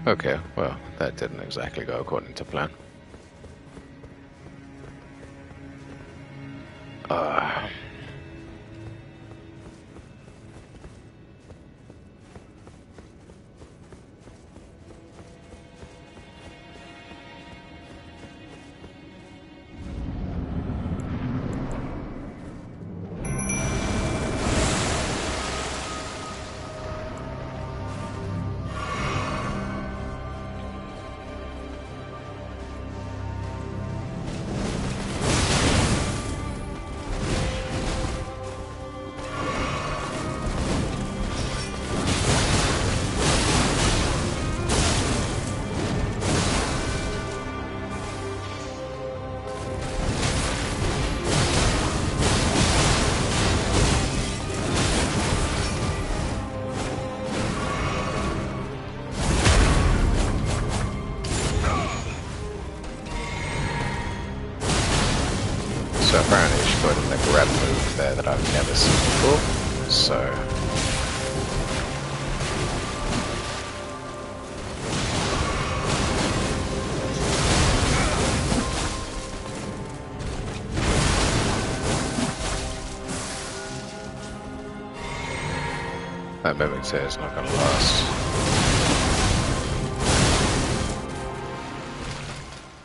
Okay, well, that didn't exactly go according to plan. So apparently she put in the grab move there that I've never seen before, so... That mimic says it's not gonna last.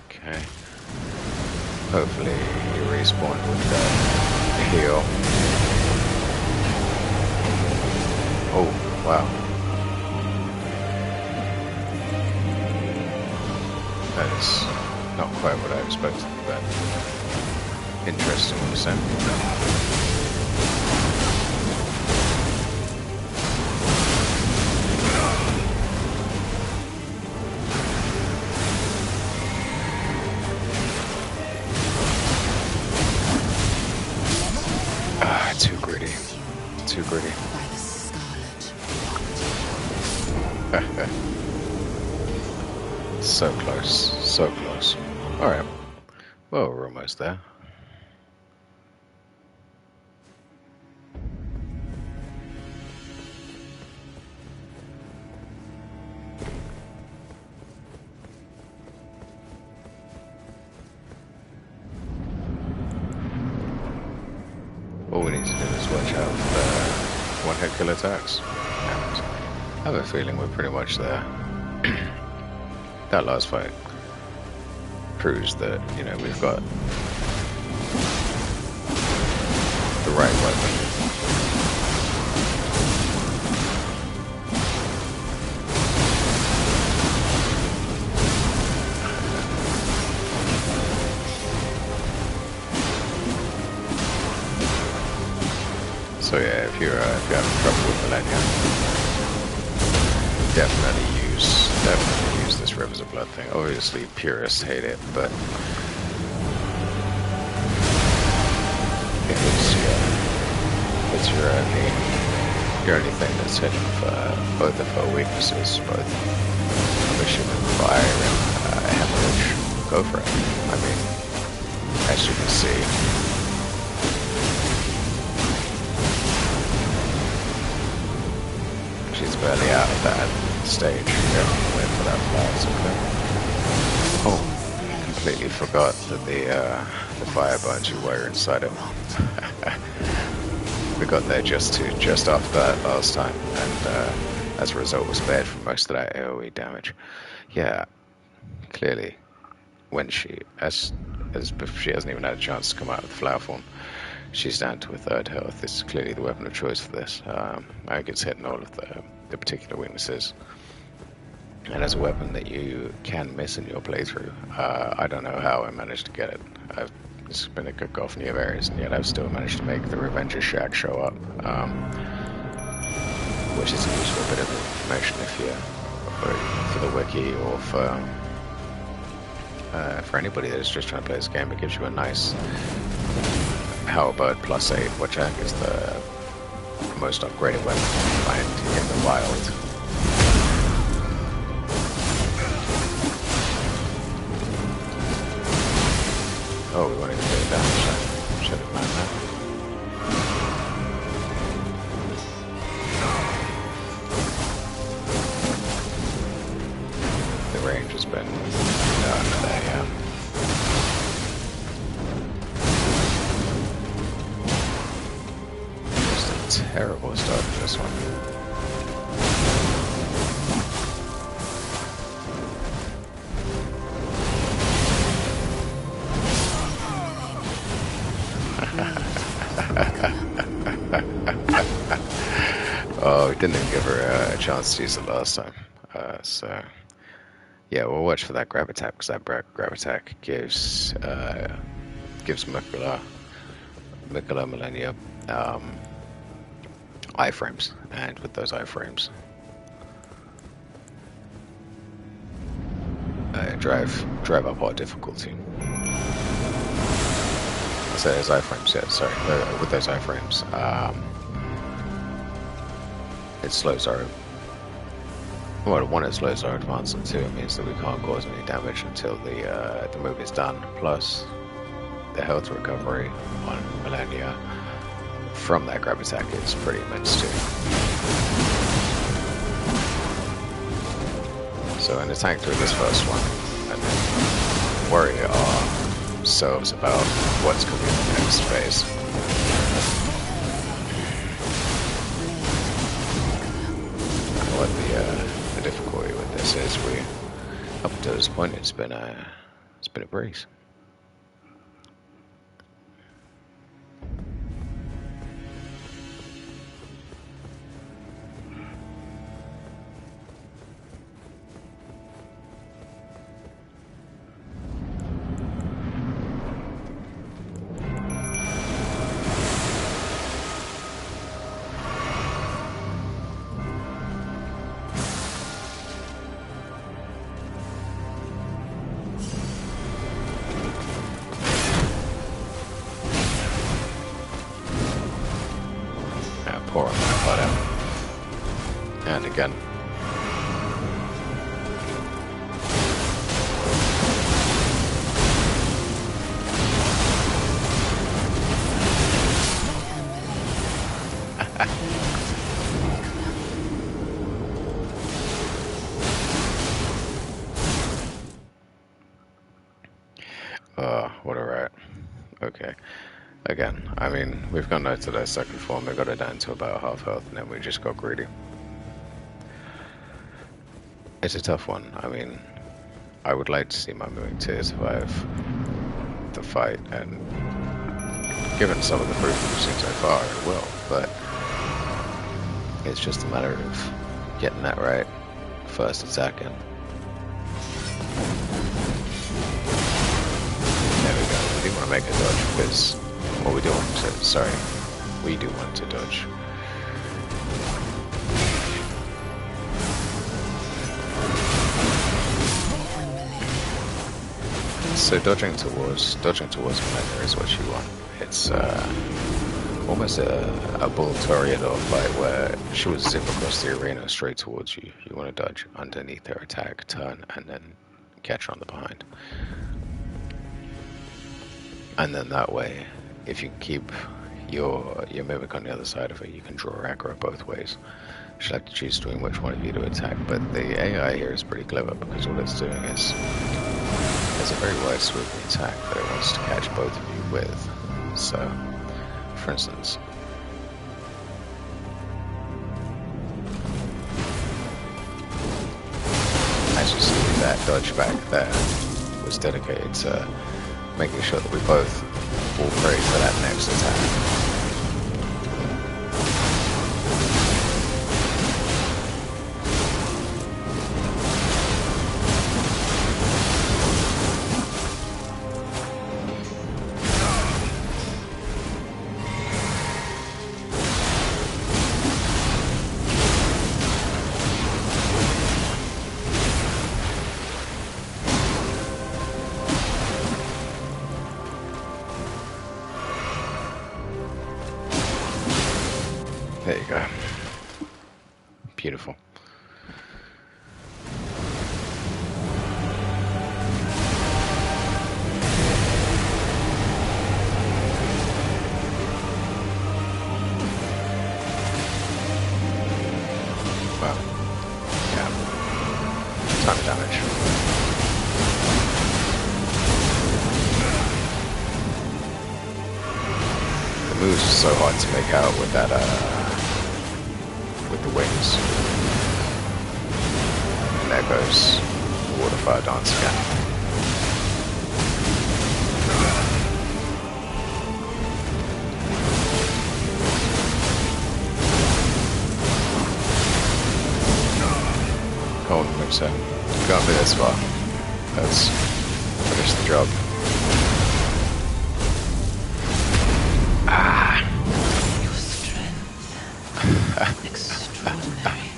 Okay. Hopefully you respawn with the heal. Oh, wow. That is not quite what I expected, but interesting in the same. Too gritty. Too gritty. So close. So close. Alright. Well, we're almost there. All we need to do is watch out for one-hit kill attacks. And I have a feeling we're pretty much there. That last fight proves that, you know, we've got the right weapon. So yeah, if you're having trouble with Malenia, definitely use this Rivers of Blood thing. Obviously, purists hate it, but it's your only thing that's hidden for both of her weaknesses, both Mission and Fire and Hemorrhage. Go for it. I mean, as you can see. She's barely out of that stage. Yeah, wait for that flag to come. Oh, completely forgot that the fire burns you were inside it. We got there just after that last time, and as a result was spared from most of that AoE damage. Yeah, clearly, when she she hasn't even had a chance to come out of the flower form. She's down to a third health. This is clearly the weapon of choice for this. I think it's hitting all of the particular weaknesses. And as a weapon that you can miss in your playthrough, I don't know how I managed to get it. It's been a cook-off new areas, and yet I've still managed to make the Revenger's Shack show up. Which is a useful bit of information if you for the wiki or for anybody that is just trying to play this game. It gives you a nice Halberd +8, which I think is the most upgraded weapon you can find in the wild. Oh, we won't even do damage. Should have known that. The range has been done there, yeah. Terrible start to this one. Oh, we didn't even give her a chance to use it last time. So, yeah, we'll watch for that grab attack, because that grab attack gives Mikula Malenia iframes, and with those iframes, drive up our difficulty. I say those iframes, yeah, sorry, with those iframes, it slows our, well, one, it slows our advance, and two, it means that we can't cause any damage until the move is done, plus the health recovery on Malenia from that grab attack is pretty immense too. So in the tank through this first one, and then worry ourselves about what's coming in the next phase. the difficulty with this is up to this point it's been a breeze. Pour on that part out. And again. What a rat. Okay. Again, I mean, we've gone out to that second form, we got it down to about half health, and then we just got greedy. It's a tough one. I mean, I would like to see my moving tier survive the fight, and given some of the proof we've seen so far, it will, but it's just a matter of getting that right first attack in. There we go. We do want to make a dodge because we do want to, sorry, we do want to dodge. So dodging towards Malenia is what you want. It's almost a bull toreador fight where she would zip across the arena straight towards you. You want to dodge underneath her attack, turn, and then catch her on the behind. And then that way, if you keep your mimic on the other side of it, you can draw aggro both ways. You should have to choose between which one of you to attack, but the AI here is pretty clever because all it's doing is it's a very wide swooping attack that it wants to catch both of you with. So, for instance, as you see, that dodge back there was dedicated to making sure that we both fall prey to that next attack. There you go. Beautiful. Well, yeah. Ton of damage. The moves are so hard to make out with that, with the wings. And there goes the water fire dance again. Hold on, mixer. You can't be this far. Let's finish the job. Your strength. Extraordinary.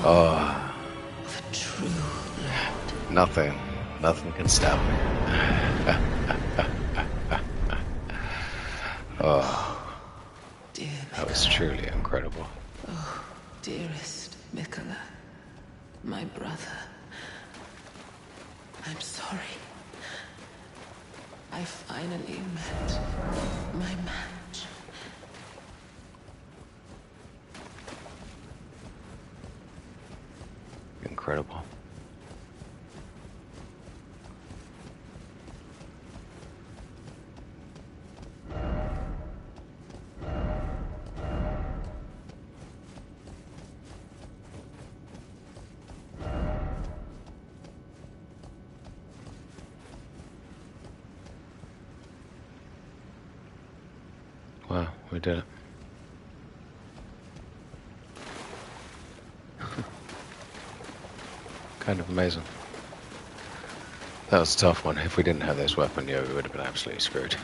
Oh. Of a true lord. Nothing can stop me. Oh. Dear That was truly incredible. Oh, dearest Mikola, my brother. I'm sorry. I finally met my match. Incredible. We did it. Kind of amazing. That was a tough one. If we didn't have this weapon, yeah, we would have been absolutely screwed.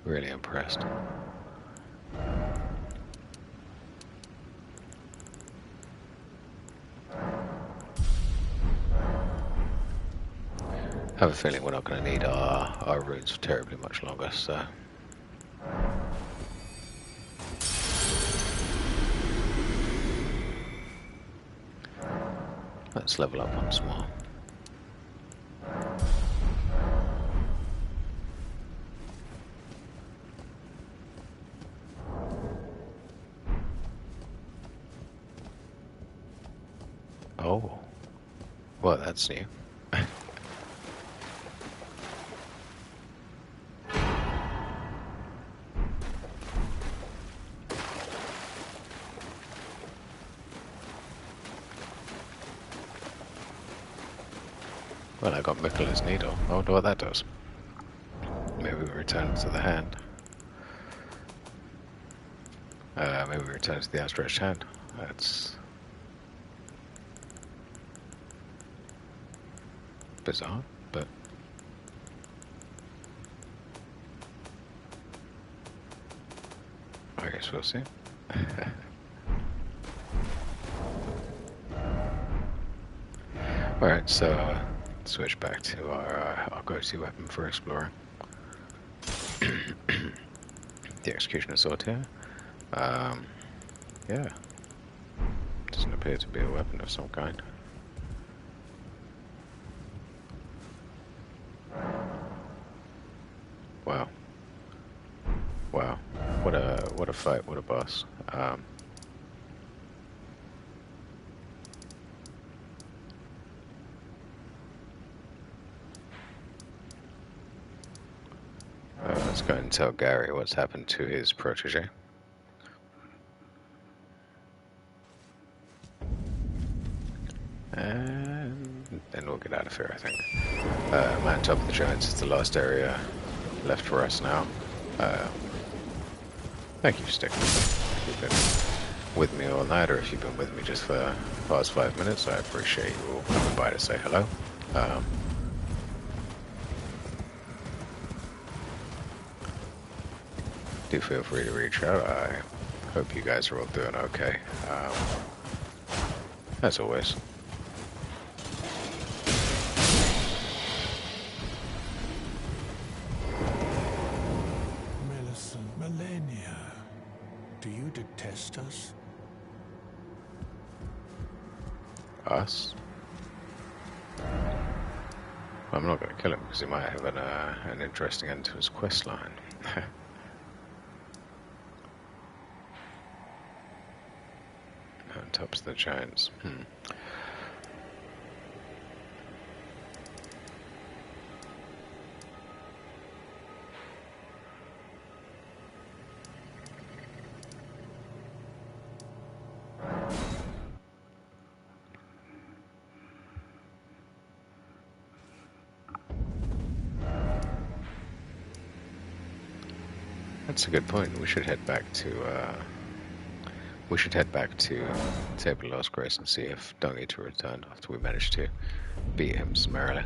Really impressed. I have a feeling we're not going to need our runes for terribly much longer, so... Let's level up once more. Oh. Well, that's new. Well, I got Mikkela's needle. I wonder what that does. Maybe we return it to the hand. Maybe we return it to the outstretched hand. That's bizarre, but I guess we'll see. Alright, so switch back to our go-to weapon for exploring. The Executioner Sword here. Yeah. Doesn't appear to be a weapon of some kind. Wow. Wow. What a fight, what a boss. Let's go and tell Gary what's happened to his protege. And then we'll get out of here, I think. Man Top of the Giants is the last area left for us now. Thank you for sticking with me. If you've been with me all night, or if you've been with me just for the past 5 minutes, I appreciate you all coming by to say hello. Do feel free to reach out. I hope you guys are all doing okay. As always. Malenia, do you detest us? Us? I'm not going to kill him because he might have an interesting end to his quest line. On tops of the giants. That's a good point. We should head back to Table of Lost Grace and see if Dungita returned after we managed to beat him summarily.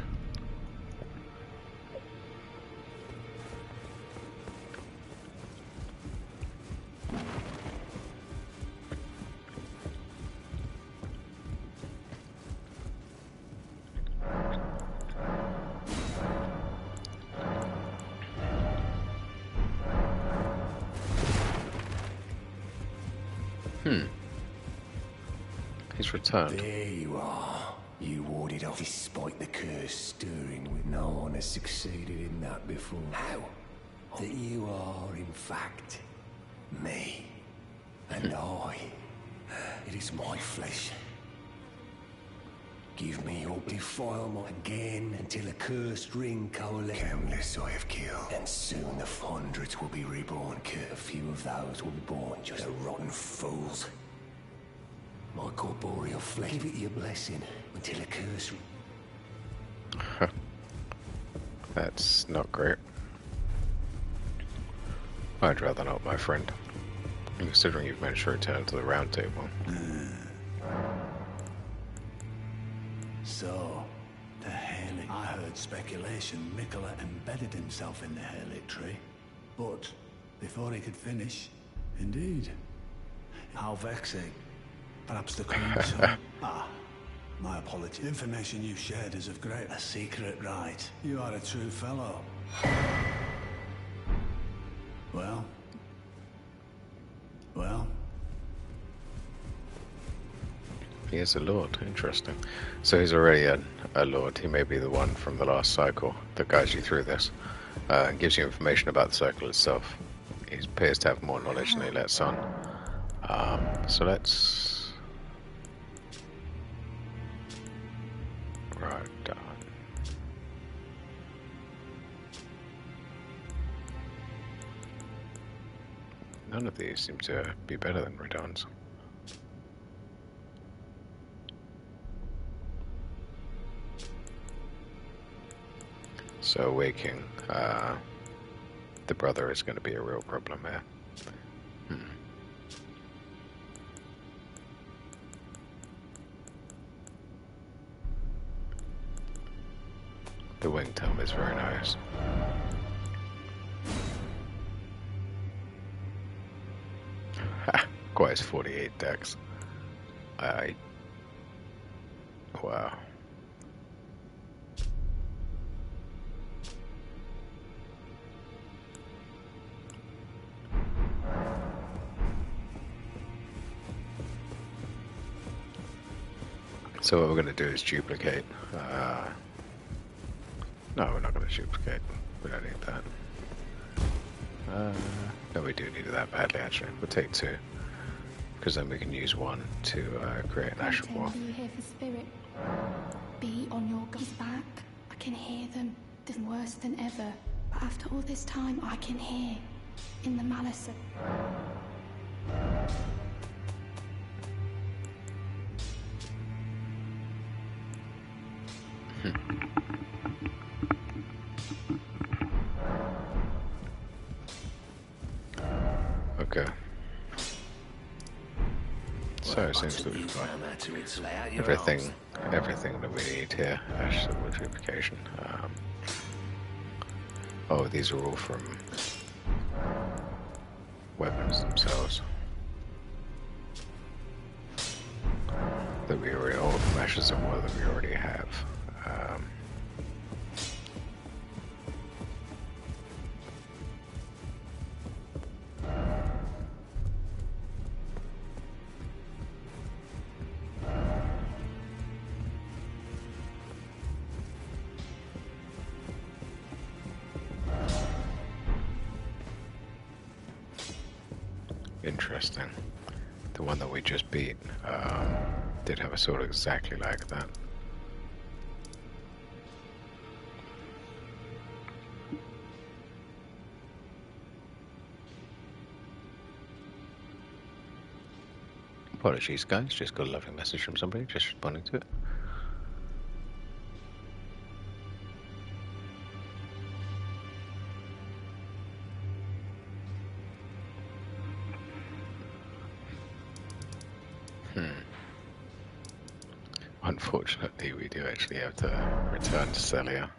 He's returned. There you are. You warded off despite the curse stirring with no one has succeeded in that before. How? That you are, in fact, me. And I. It is my flesh. Give me your defilement again until a cursed ring coalesces. Countless I have killed. And soon the hundreds will be reborn. A few of those will be born just rotten fools. My corporeal flesh, give it your blessing until a curse. That's not great. I'd rather not, my friend. Considering you've managed to return to the round table. So, the Hairlick. I heard speculation Nicola embedded himself in the Hairlick tree. But, before he could finish, indeed. How vexing. Perhaps the Queen too. My apologies. The information you shared is of great. A secret, right? You are a true fellow. Well. He is a lord, interesting. So he's already a lord. He may be the one from the last cycle that guides you through this. And gives you information about the cycle itself. He appears to have more knowledge than he lets on. So let's... Right down. None of these seem to be better than Radon's. So waking the brother is going to be a real problem here. The wing tome is very nice. Quite 48 decks. Wow. So what we're going to do is duplicate. No, we're not going to duplicate. We don't need that. No, we do need that badly, actually. We'll take 2. Because then we can use 1 to create an Ash of War. Are you here for spirit? Be on your guard's back. I can hear them. It's worse than ever. But after all this time, I can hear. In the malice of... Okay. So it seems that we've got everything that we need here. Ash Silver Duplication. Oh, these are all from weapons themselves. That we already, all the Ashes of War that we already have. Interesting. The one that we just beat did have a sword exactly like that. Apologies guys, just got a lovely message from somebody, just responding to it. Unfortunately, we do actually have to return to Celia.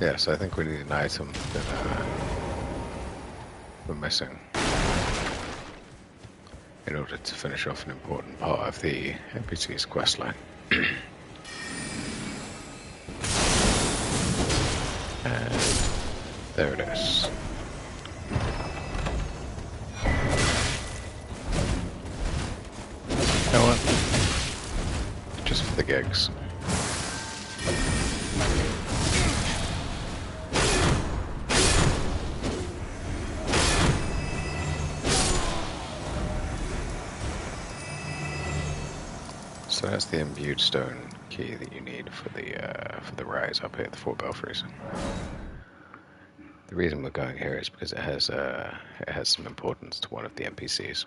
Yes, I think we need an item that we're missing in order to finish off an important part of the NPC's questline. And there it is. You know what? Just for the gigs. So that's the imbued stone key that you need for the rise up here at the Four Belfries. The reason we're going here is because it has some importance to one of the NPCs.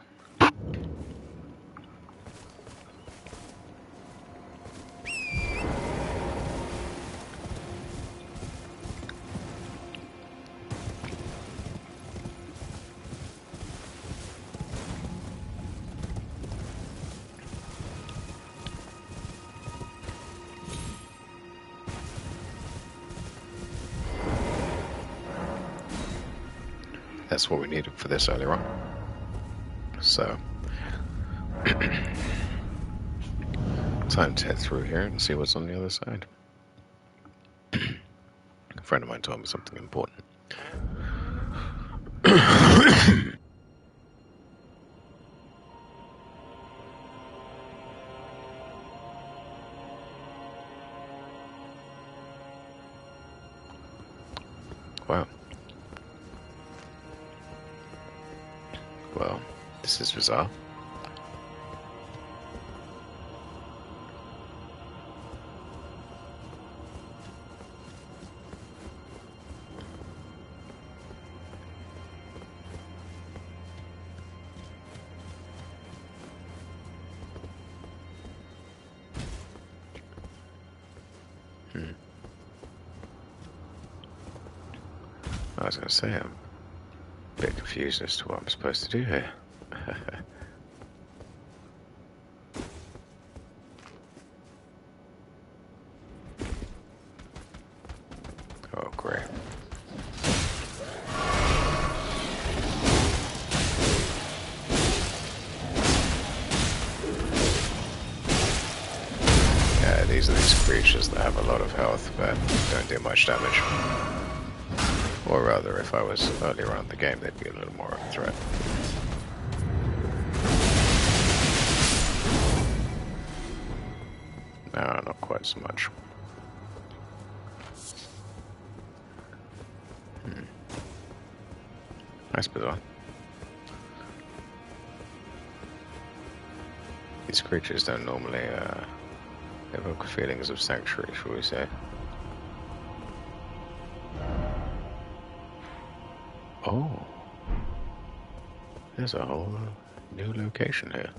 That's what we needed for this earlier on. So, time to head through here and see what's on the other side. A friend of mine told me something important. Wow. Well, this is bizarre. I was going to say, I'm a bit confused as to what I'm supposed to do here. Oh, great. Yeah, these are these creatures that have a lot of health but don't do much damage. Or rather, if I was earlier on in the game, they'd be a little more of a threat. No, not quite so much. That's bizarre. These creatures don't normally evoke feelings of sanctuary, shall we say. Oh, there's a whole new location here.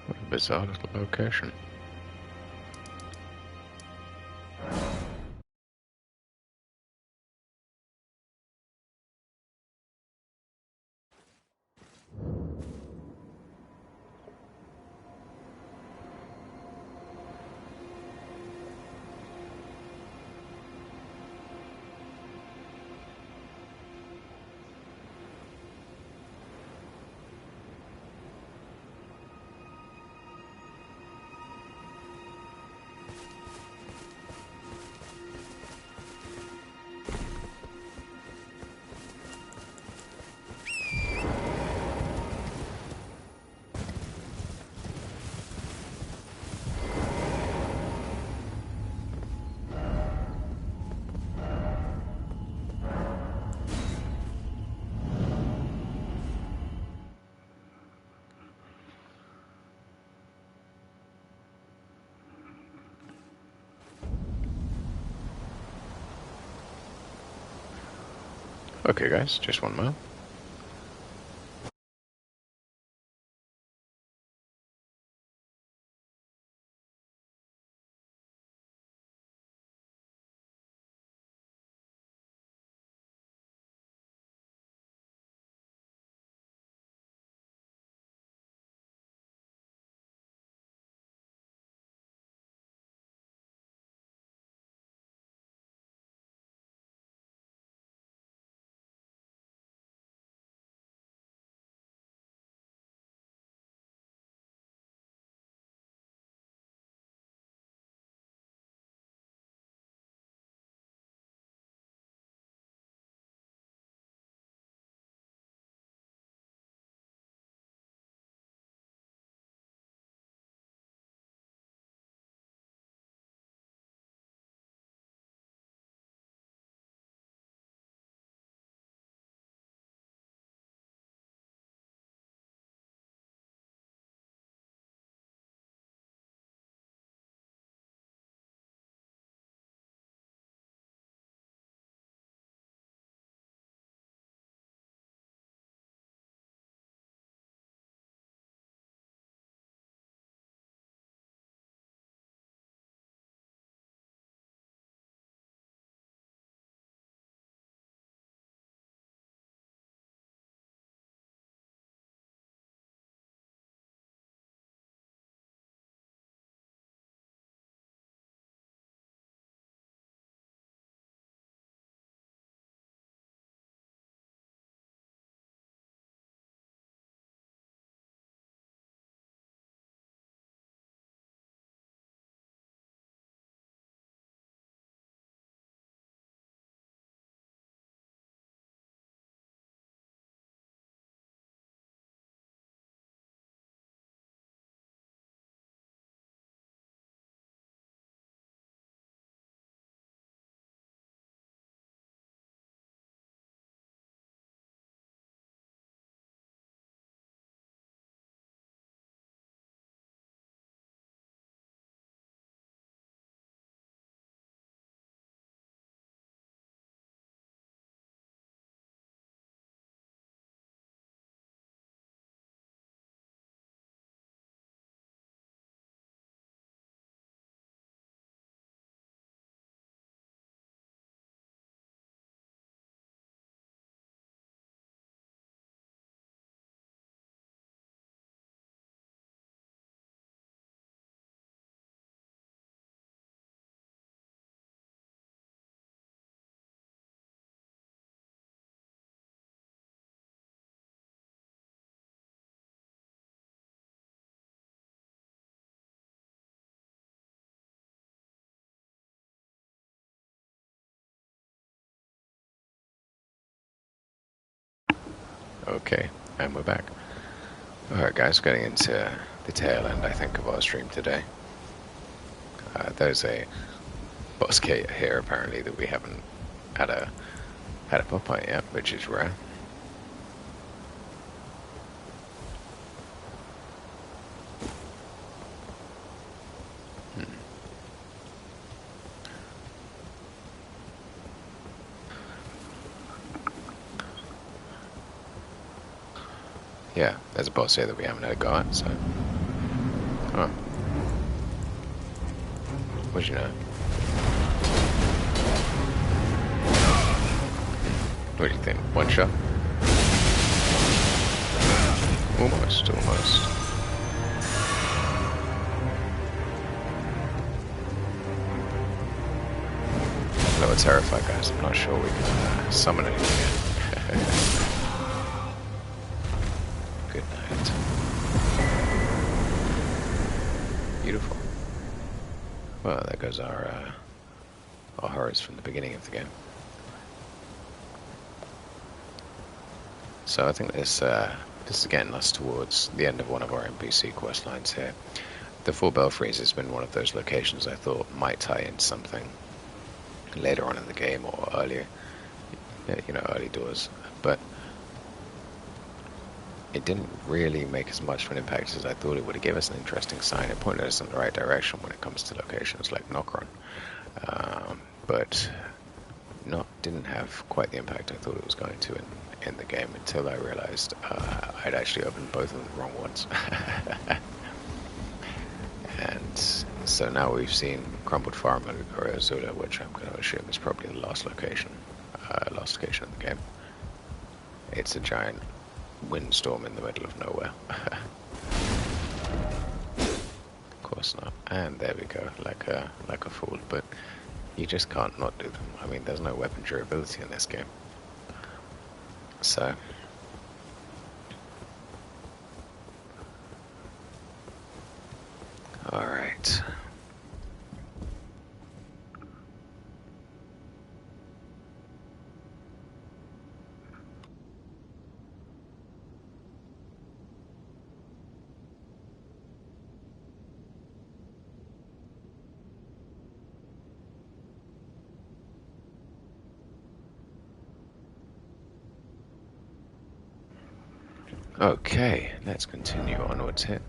What a bizarre little location. Okay guys, just one more. Okay, and we're back. Alright guys, getting into the tail end, I think, of our stream today. There's a boss here apparently that we haven't had a pop on yet, which is rare. Yeah, there's a boss here that we haven't had a go at, so... Oh. What'd you know? What do you think? One shot? Almost. A little terrified, guys. I'm not sure we can summon anything yet. Good night. Beautiful. Well, there goes our horrors from the beginning of the game. So I think this is getting us towards the end of one of our NPC quest lines here. The Four Belfries has been one of those locations I thought might tie in something later on in the game or earlier, you know, early doors, but it didn't really make as much of an impact as I thought it would. Have given us an interesting sign. It pointed us in the right direction when it comes to locations like Nokron. But didn't have quite the impact I thought it was going to in the game until I realized I'd actually opened both of the wrong ones. And so now we've seen crumbled Farum Azula, which I'm going to assume is probably the last location in the game. It's a giant windstorm in the middle of nowhere. Of course not. And there we go, like a fool. But you just can't not do them. I mean, there's no weapon durability in this game. So all right. Okay, let's continue onwards here.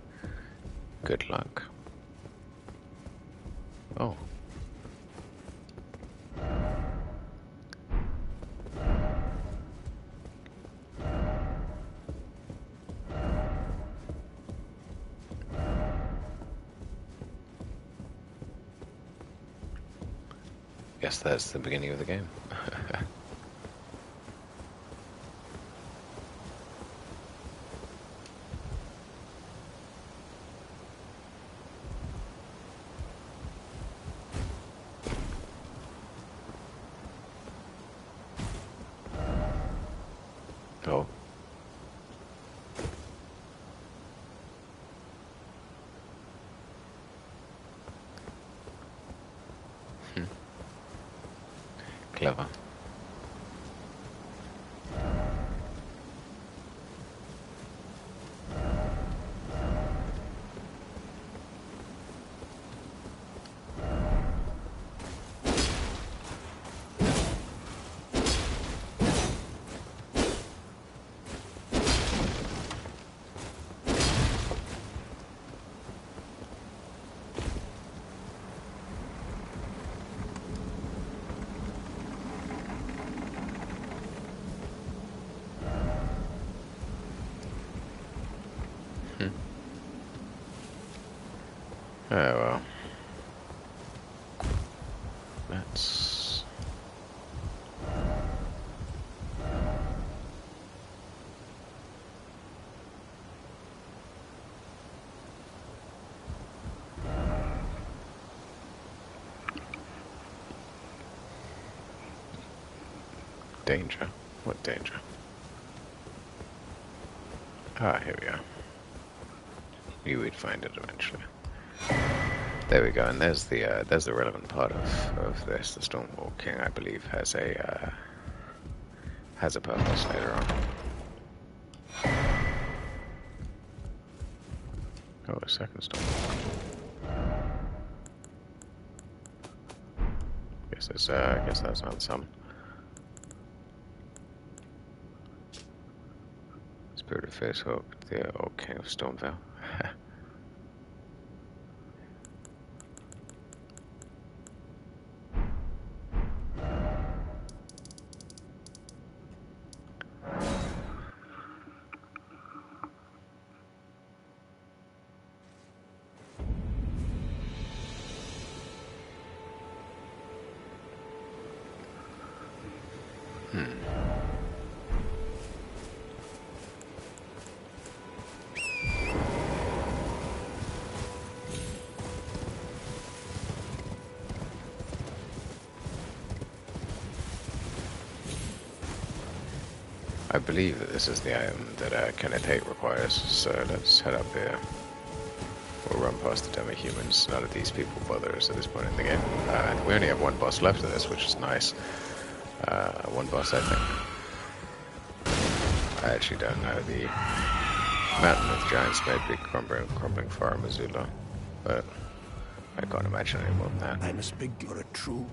Good luck. Oh. Guess that's the beginning of the game. Oh. Clever. Oh well. That's... Danger? What danger? Ah, here we are. Knew we'd find it eventually. There we go, and there's the relevant part of this. The Stormwall King, I believe, has a purpose later on. Oh, a second Stormwall. Guess that's not some. Spirit of Fierce Hope, the old King of Stormvale. I believe that this is the item that Kenneth Haight requires, so let's head up here. We'll run past the demi-humans. None of these people bother us at this point in the game. We only have one boss left of this, which is nice. One boss, I think. I actually don't know. The Mountain of Giants may be crumbling Farum Azula, but I can't imagine any more than that. I must beg for a true.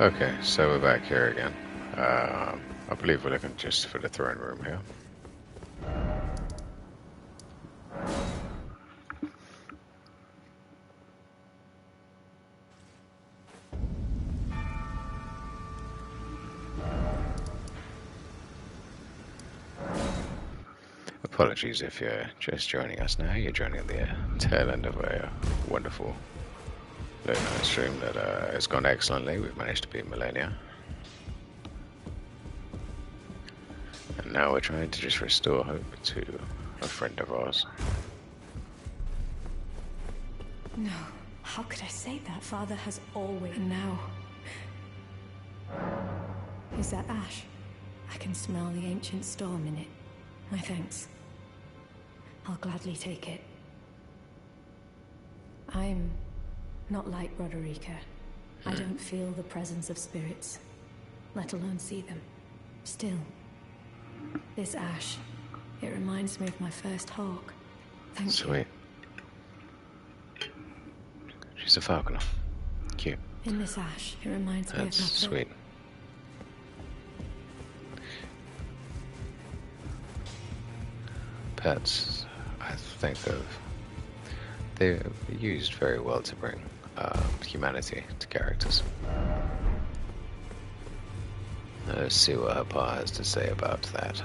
Okay, so we're back here again. I believe we're looking just for the throne room here. Apologies if you're just joining us now. You're joining the tail end of a wonderful late night stream that has gone excellently. We've managed to beat Malenia. And now we're trying to just restore hope to a friend of ours. No, how could I say that? Father has always... And now... Is that ash? I can smell the ancient storm in it. My thanks. I'll gladly take it. I'm not like Roderica. I don't feel the presence of spirits, let alone see them. Still, this ash, it reminds me of my first hawk. Thank you. Sweet. She's a falconer. Cute. In this ash, it reminds me of my That's sweet. Pets, I think they're used very well to bring humanity to characters. Let's see what her pa has to say about that.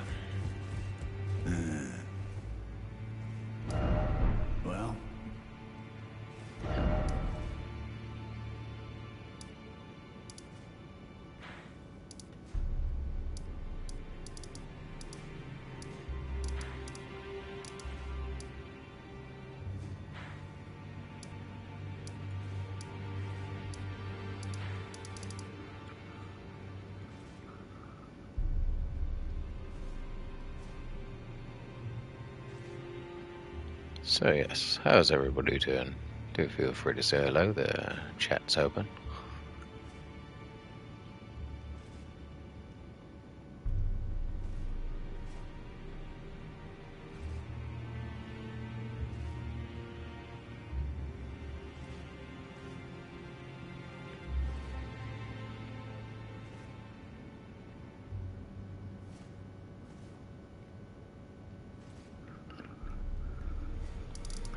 Well, So yes, how's everybody doing? Do feel free to say hello, the chat's open.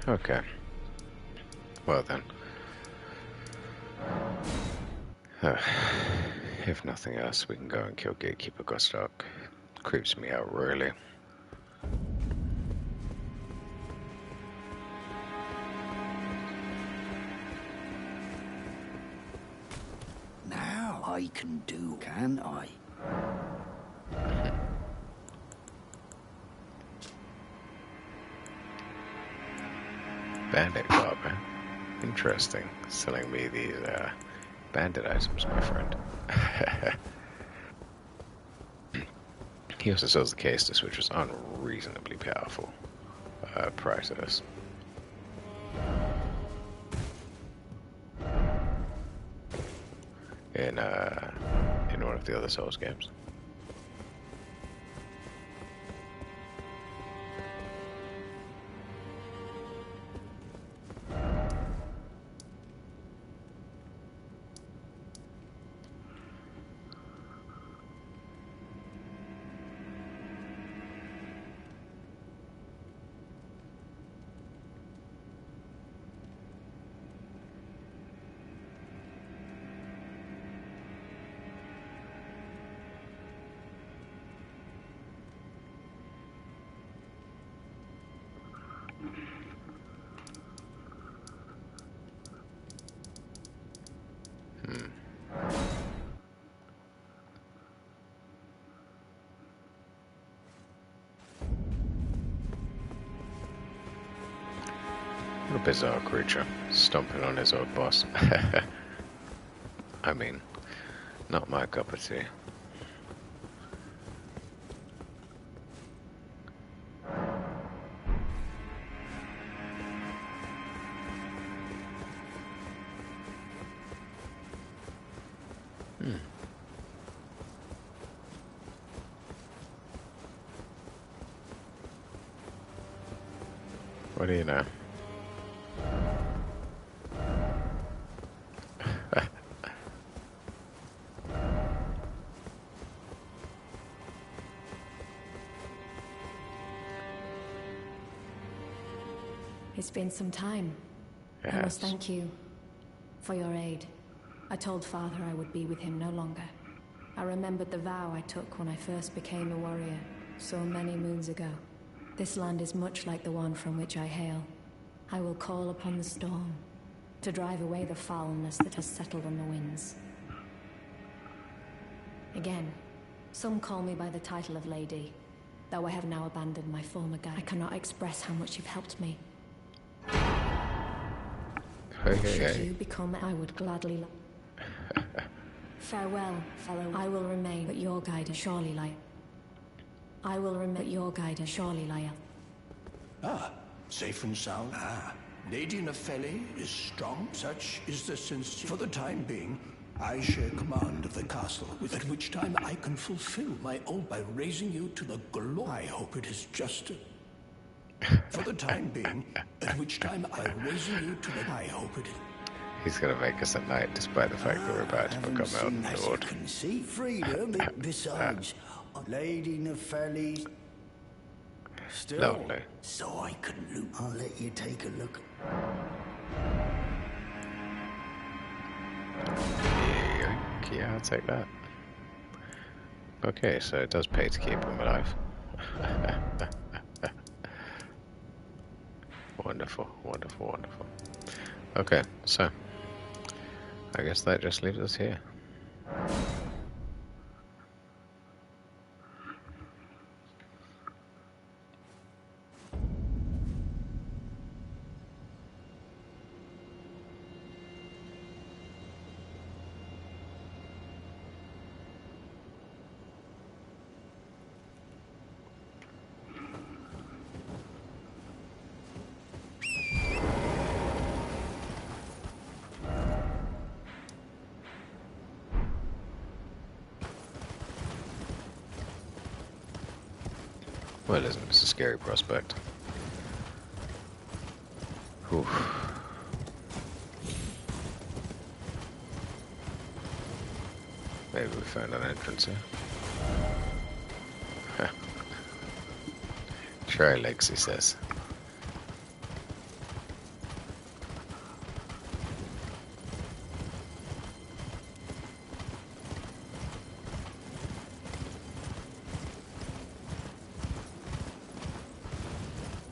Okay. Well then. If nothing else, we can go and kill Gatekeeper Gostok. Creeps me out really. now I can do, can I? Bandit Barber. Interesting. Selling me these bandit items, my friend. He also sells the Castus, which is unreasonably powerful prior to this. In one of the other Souls games. What a bizarre creature, stomping on his old boss. I mean, not my cup of tea. What do you know? It's been some time. Yes. I must thank you for your aid. I told Father I would be with him no longer. I remembered the vow I took when I first became a warrior, so many moons ago. This land is much like the one from which I hail. I will call upon the storm to drive away the foulness that has settled on the winds. Again, some call me by the title of Lady, though I have now abandoned my former guise. I cannot express how much you've helped me. Should you become, I would gladly. Farewell, fellow. I will remain, but your guide surely lie. I will remain, but your guide surely lie. Ah, safe and sound. Ah, Lady Nepheli is strong. Such is the sense. For the time being, I share command of the castle, at which time I can fulfill my oath by raising you to the glory. I hope it is just. For the time being, at which time I raise you to the. I hope it is. He's gonna make us a knight, despite the fact that we're about to become Elden Lord. You can see freedom. Besides, Lady Nepheli. Still, Lovely. So I can loot. I'll let you take a look. Yeah, I'll take that. Okay, so it does pay to keep him alive. Wonderful, wonderful, wonderful. Okay, so I guess that just leaves us here. Well, isn't it? It's a scary prospect. Oof. Maybe we found an entrance here. Try legs, he says.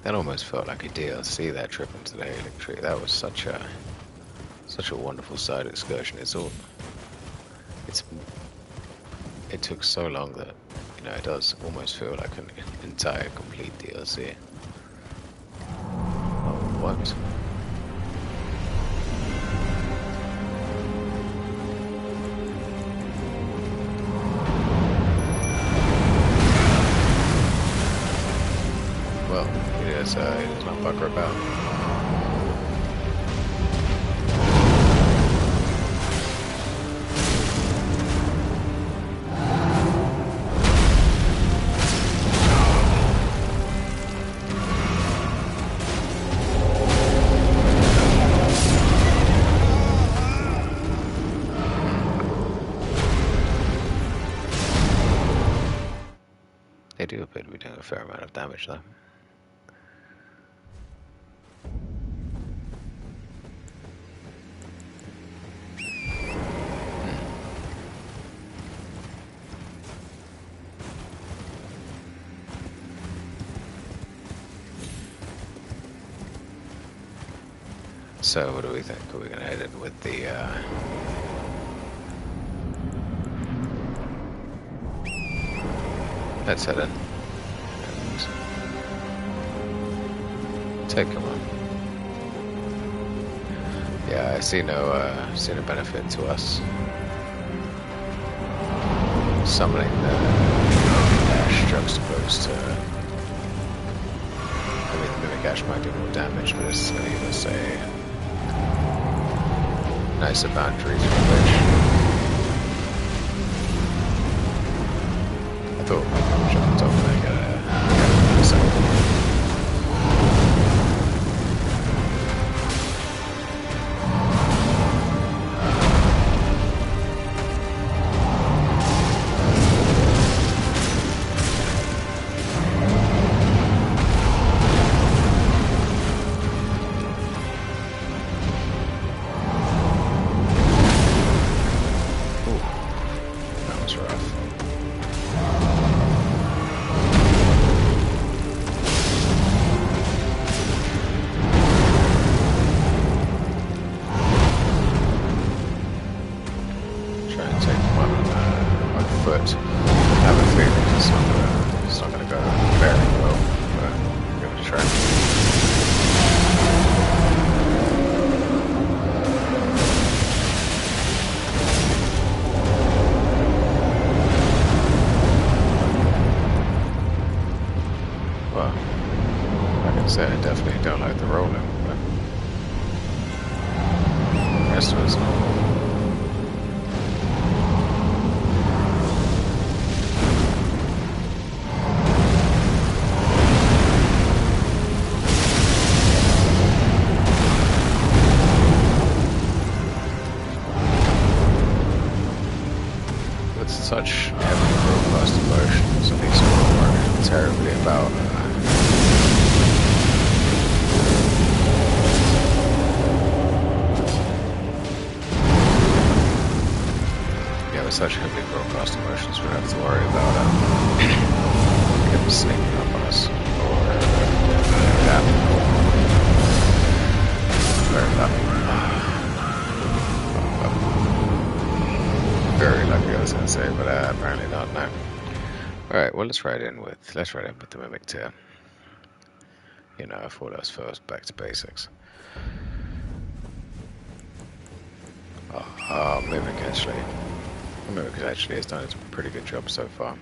That almost felt like a DLC, that trip into the Heartily tree. That was such a wonderful side excursion. It took so long that, you know, it does almost feel like an entire complete DLC. Oh, what? He does not bugger about. They do appear to be doing a fair amount of damage though. So what do we think? Are we going to hit it with the let's hit it. And take him on. Yeah, I see no benefit to us summoning the dash juxtaposed to. I mean, the Mimic Ash might do more damage, but it's going to give us a nicer boundaries from which I thought we could jump on top and get a second. have a feeling it's not gonna go very well, but give it a try. I definitely don't like the rolling, but the rest of it's with such heavy robust emotions, and these are terribly about such heavily broadcast emotions, we don't have to worry about him sneaking up on us or that. Very lucky, I was going to say, but apparently not. No. All right, well let's ride in with the Mimic Tear. You know, I thought I was first back to basics. Mimic actually has done a pretty good job so far.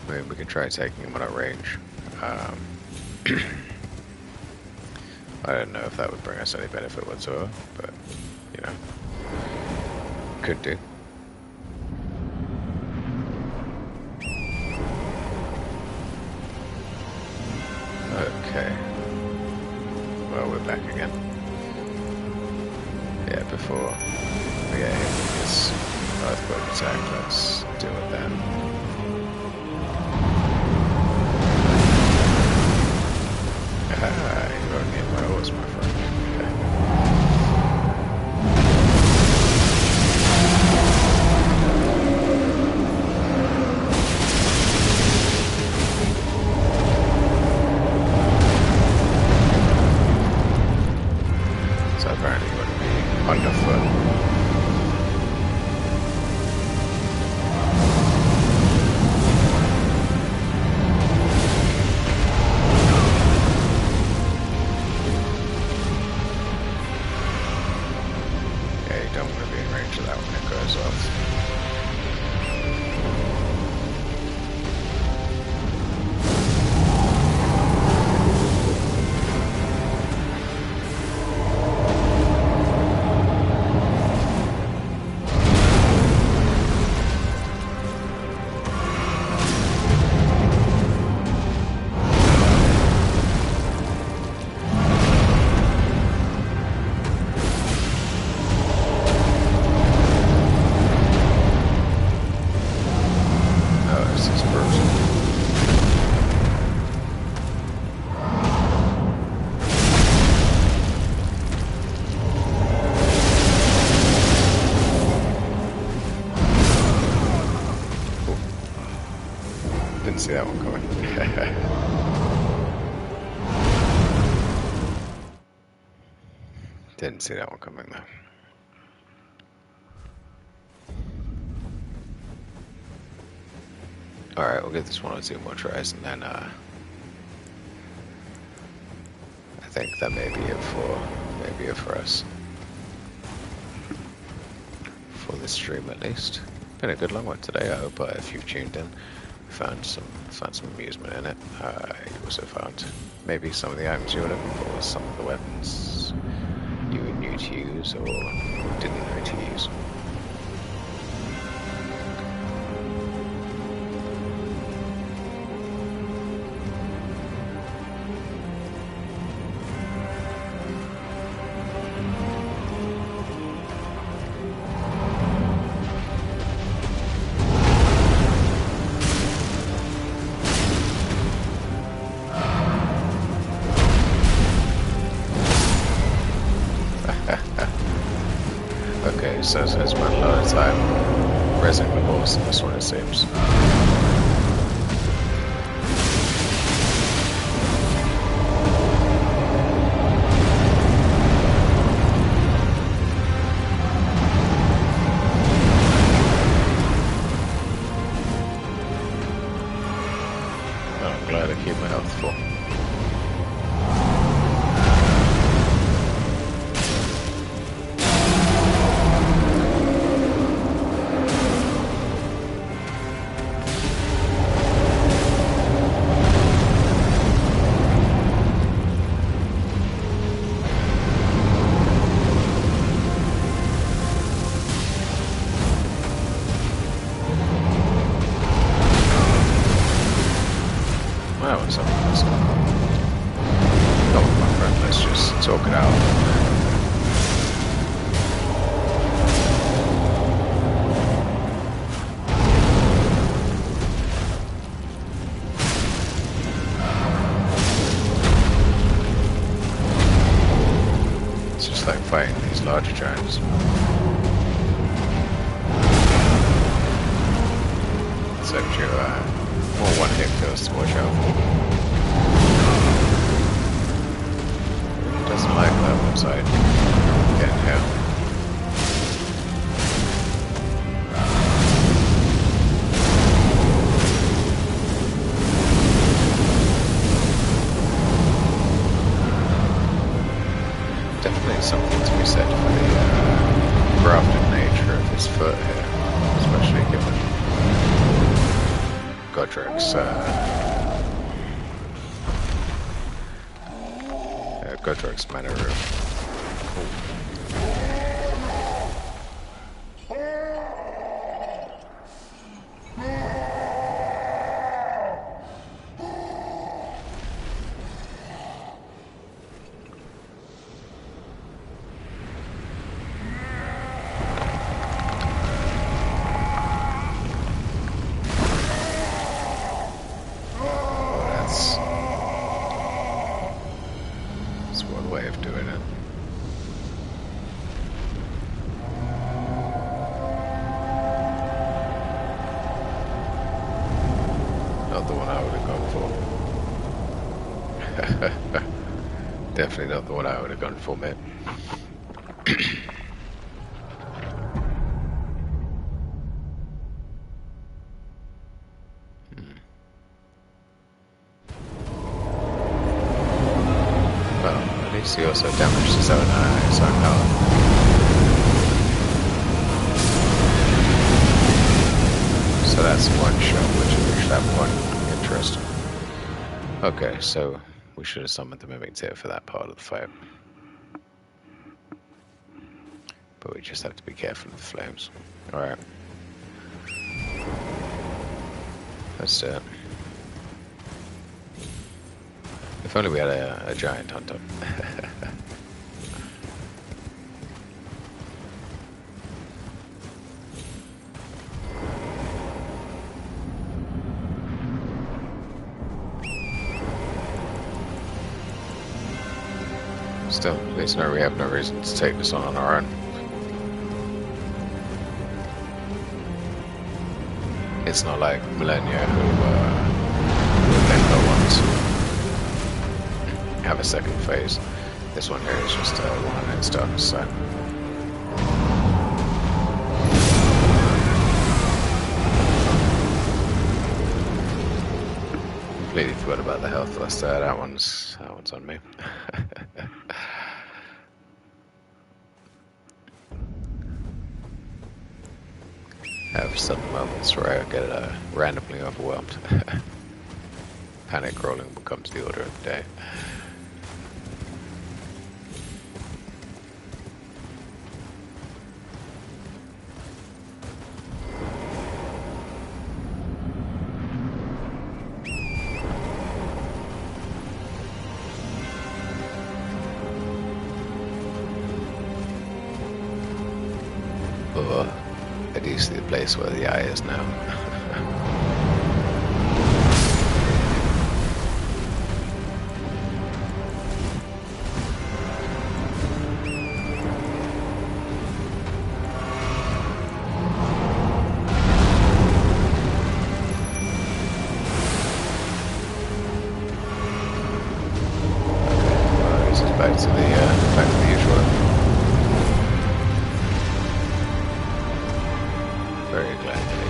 I mean, we can try taking him on our range. I don't know if that would bring us any benefit whatsoever, but, you know, could do. Okay. Well, we're back again. Yeah, before we get hit with this earthquake attack, let's deal with that. Ah, you don't need my horse, my friend. So apparently you want to be underfoot. Didn't see that one coming. Didn't see that one coming though. Alright, we'll give this one or two more tries and then I think that may be it for us. For this stream at least. Been a good long one today. I hope if you've tuned in, found some amusement in it. You also found maybe some of the items you were looking for, some of the weapons you were new to use or didn't know to use. So it's spent a lot of time rezzing the horse, and that's what it seems. Well, I'm glad I keep my health full. Talk it out. It's just like fighting these larger giants. Except you more one hit kills to watch out for. Doesn't like that one side. Can't help. Definitely something to be said for the crafted nature of his foot here, especially given Godric's Godric's manner of... Definitely not the one I would have gone for, mate. Well, at least he also damaged his own health. So that's one shot, which that one interesting. Okay, so we should have summoned the Mimic Tear for that part of the fight. But we just have to be careful of the flames. Alright. Let's do it. If only we had a giant hunter. Still, at least we have no reason to take this on our own. It's not like Malenia who then go on to have a second phase. This one here is just one and stuff, so... Completely forgot about the health list there. That one's on me. Have sudden moments where I get randomly overwhelmed. Panic rolling becomes the order of the day. At least the place where the eye is now. Okay, this is back to the usual. Very gladly.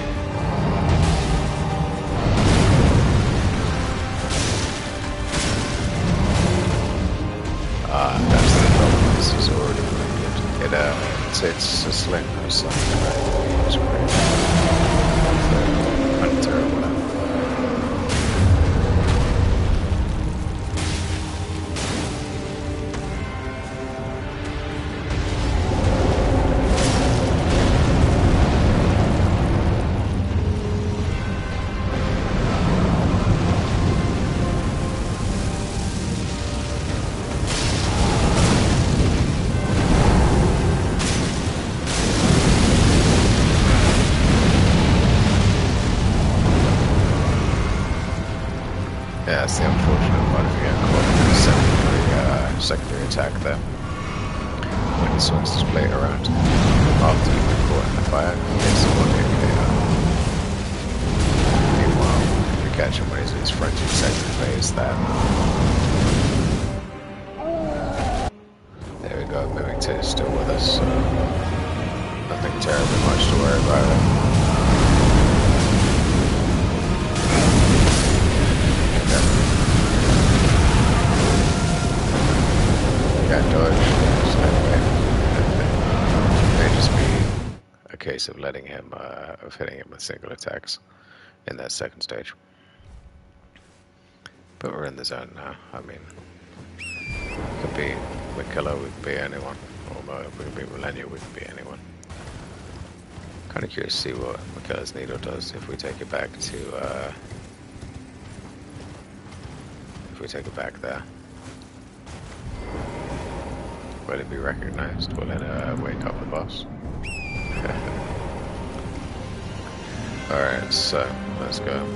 Yeah, that's the unfortunate part of getting caught in a secondary attack there. When he swings his blade around after you've been caught in the fire, he gets the body of KO. Meanwhile, if you catch him when he's in his frenzied second phase, that... There we go, Mimic 2 is still with us, so nothing terribly much to worry about it. Got dodged, so anyway, it may just be a case of letting him, of hitting him with single attacks in that second stage. But we're in the zone now. I mean, we could be Mikilla, we could be anyone, or we could be Malenia, we could be anyone. Kind of curious to see what Mikilla's needle does if we take it back to, there. Will it be recognized? Will it wake up the boss? Alright, so let's go.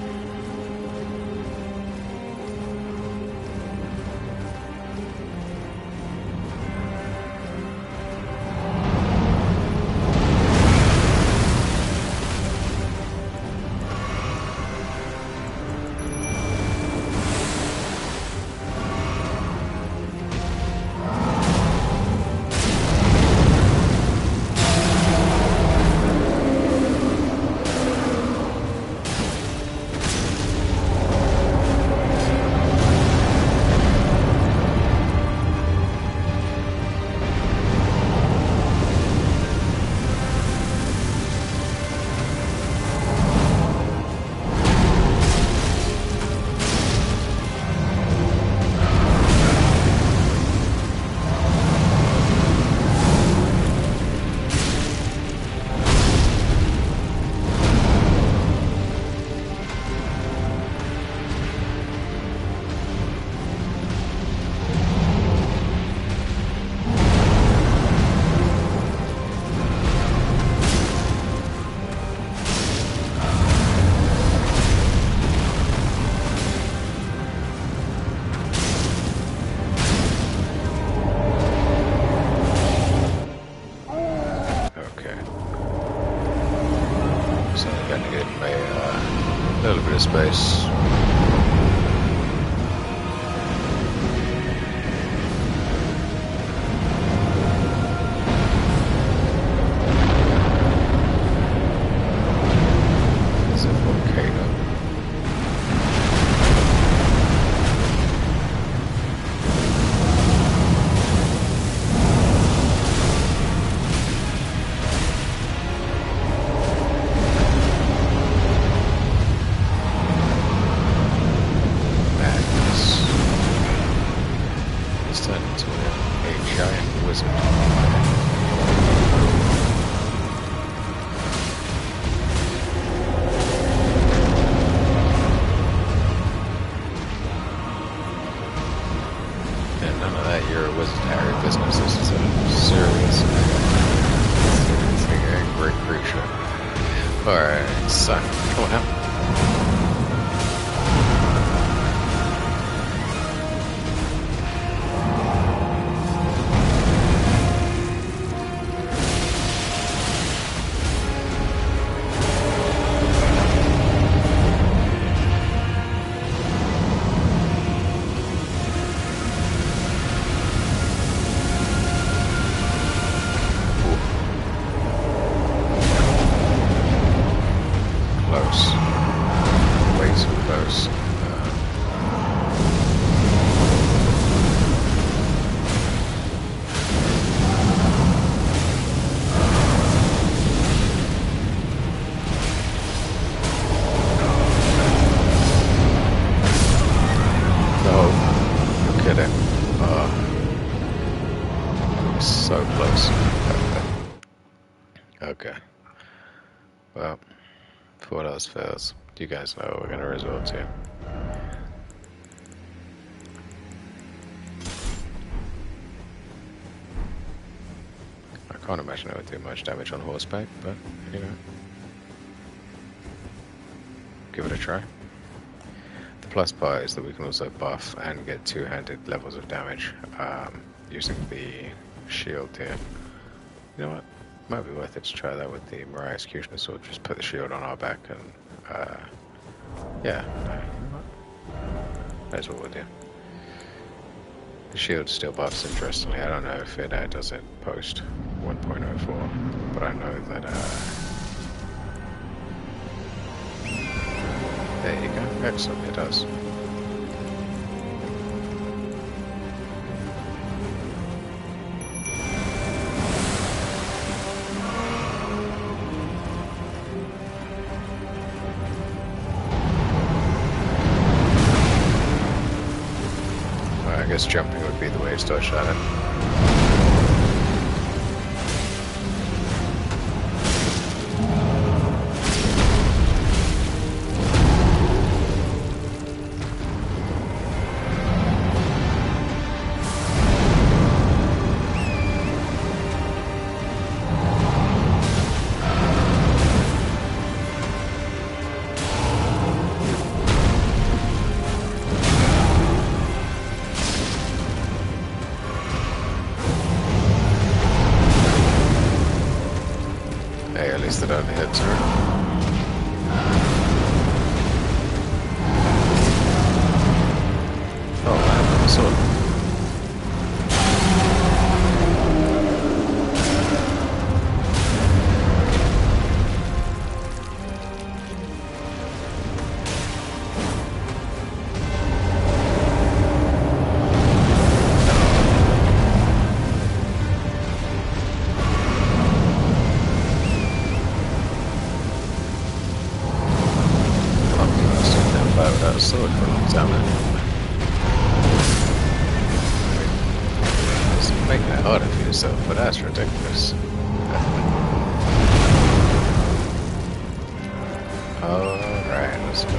Space. Is it volcano? So close. Okay. Well, for what else fails, do you guys know what we're going to resort to? I can't imagine it would do much damage on horseback, but, you know, give it a try. The plus part is that we can also buff and get two-handed levels of damage using the shield here. You know what? Might be worth it to try that with the Mariah Executioner Sword. Just put the shield on our back and yeah, no, that's what we'll do. The shield still buffs, interestingly. I don't know if it does it post 1.04, but I know that there you go. Excellent, it does. I guess jumping would be the way to dodge that. That only hits her. Oh, man, sword. Without a sword for a long time now. It's making it harder for yourself, but that's ridiculous. Alright, let's go.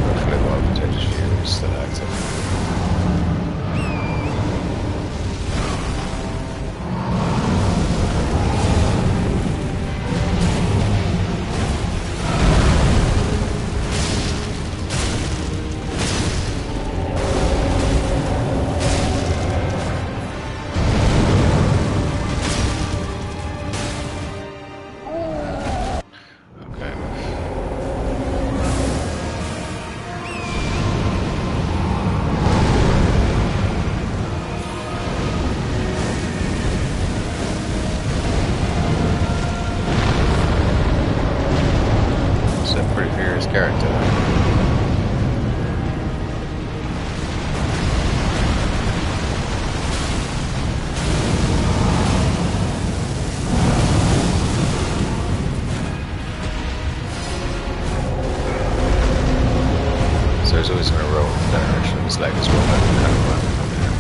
Hopefully while Potato Shield is still active. Character. So he's always going to roll in directions like this one, kind of run from here.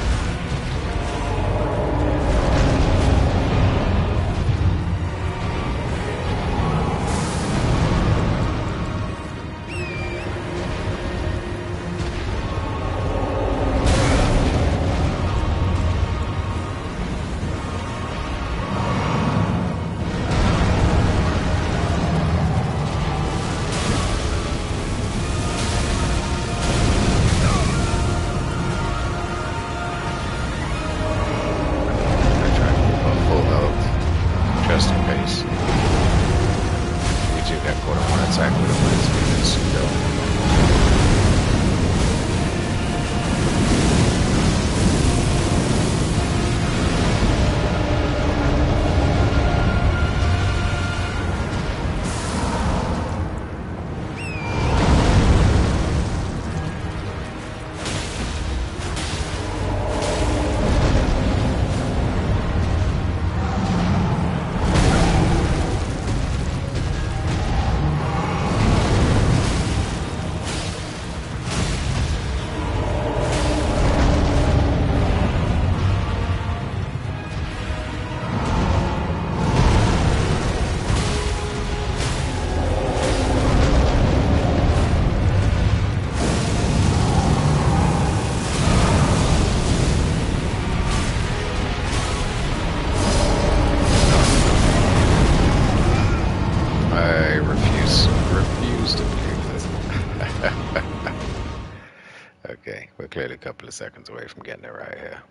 clearly a couple of seconds away from getting it right here.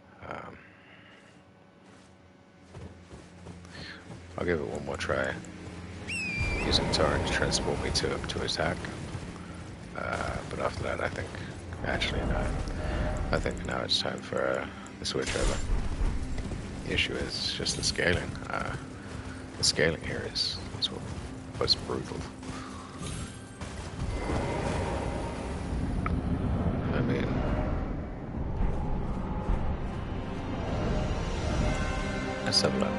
I'll give it one more try, using Torrent to transport me to him to attack. But after that, I think, actually no, I think now it's time for the switch over. The issue is just the scaling. The scaling here is what's brutal. I mean, let's have a look.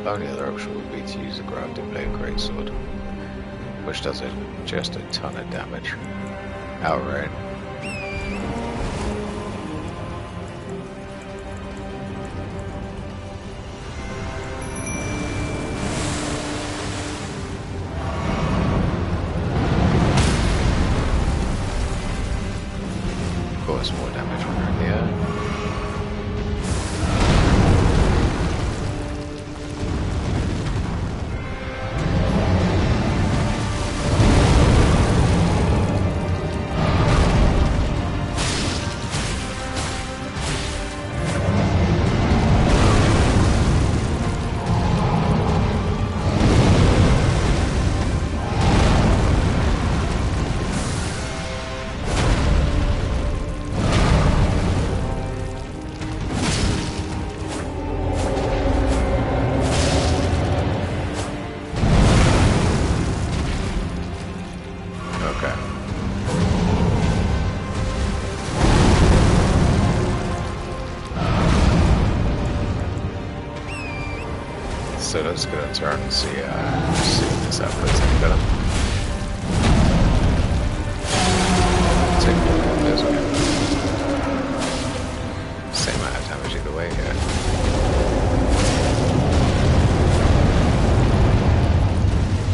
The only other option would be to use a grafted blade greatsword, which does just a ton of damage outright. Of course, more damage when you're in the air. So let's go and turn and see if this outputs any better. Take a look at this one. Same amount of damage either way here.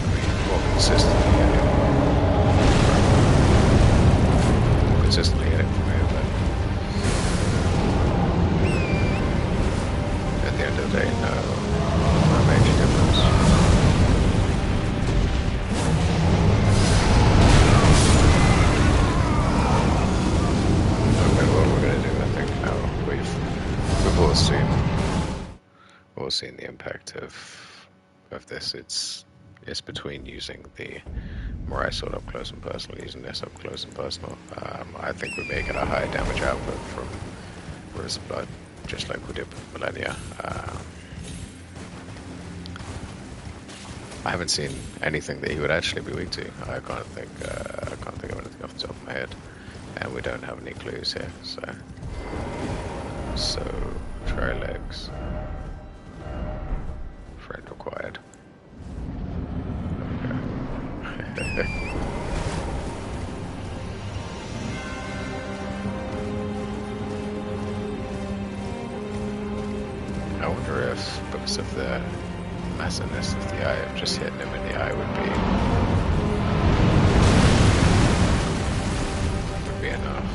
I mean, more consistently hitting from here, but at the end of the day, no. We've seen the impact of this. It's between using the Morai sword up close and personal, using this up close and personal. I think we may get a higher damage output from Razer Blood, just like we did with Malenia. I haven't seen anything that he would actually be weak to. I can't think of anything off the top of my head, and we don't have any clues here. So try legs. Friend required. Okay. I wonder if, because of the massiveness of the eye, if just hitting him in the eye would be enough.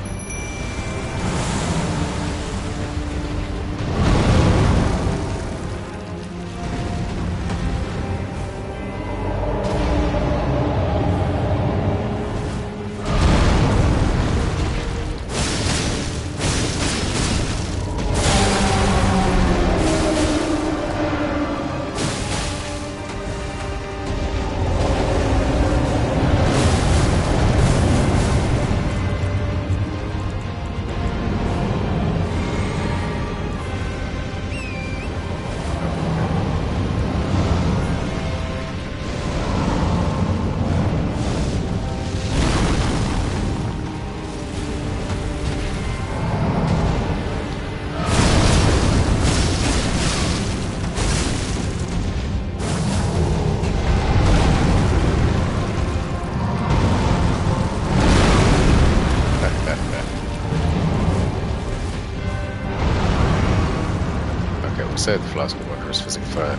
So the Flask of Wondrous Physic for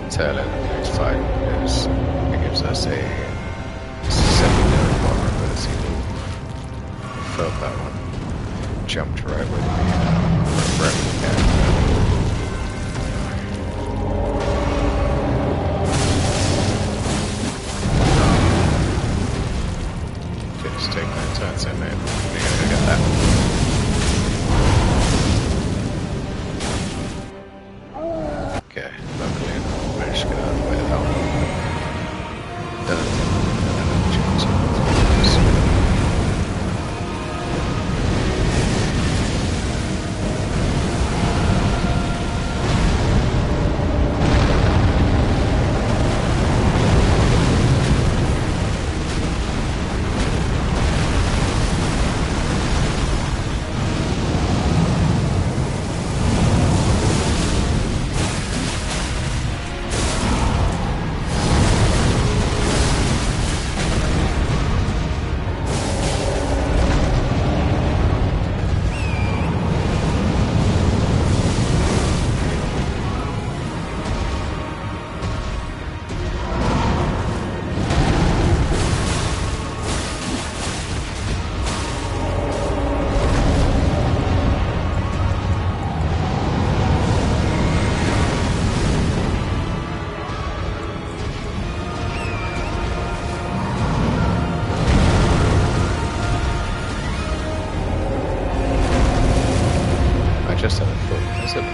tail end of the next fight because it gives us a secondary vulnerability. Felt that one. Jumped right with the character. Okay, just take that turn, so mate. You're gonna get that.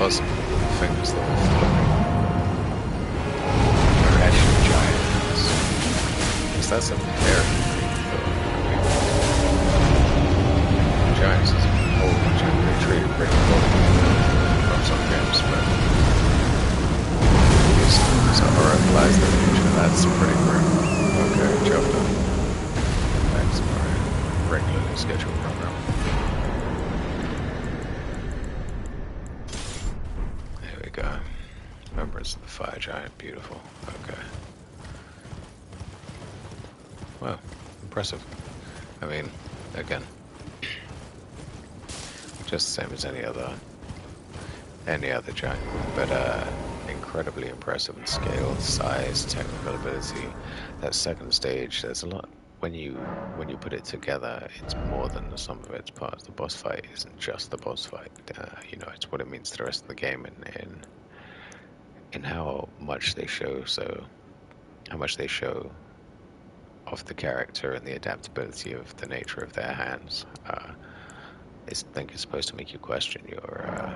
impossible with the fingers that were floating. Or actually giants. Because that's a very giants is a whole bunch of retreated pretty cool from some games, but so horrifies the future. That's pretty grim. Okay, chopped up. Back to our regularly scheduled program. There we go. Remembrance of the fire giant. Beautiful. Okay. Wow. Impressive. I mean, again, just the same as any other giant, but incredibly impressive in scale, size, technical ability. That second stage, there's a lot. When you put it together, it's more than the sum of its parts. The boss fight isn't just the boss fight. You know, it's what it means to the rest of the game, and in how much they show. So, how much they show of the character and the adaptability of the nature of their hands. I think it's supposed to make you question your.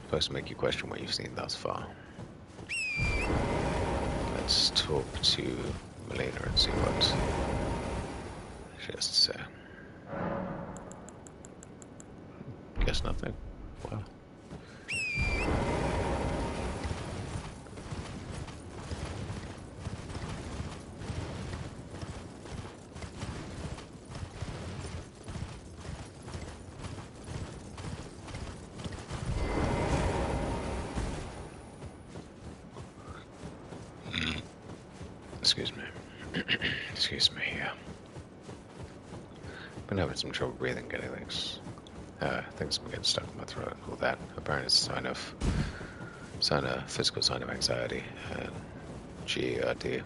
Supposed to make you question what you've seen thus far. Let's talk to Malenia and see what she has to say. Guess nothing. Wow. Excuse me. Excuse me, yeah. Been having some trouble breathing, getting things. Things have been getting stuck in my throat and all that. Apparently it's a physical sign of anxiety and GERD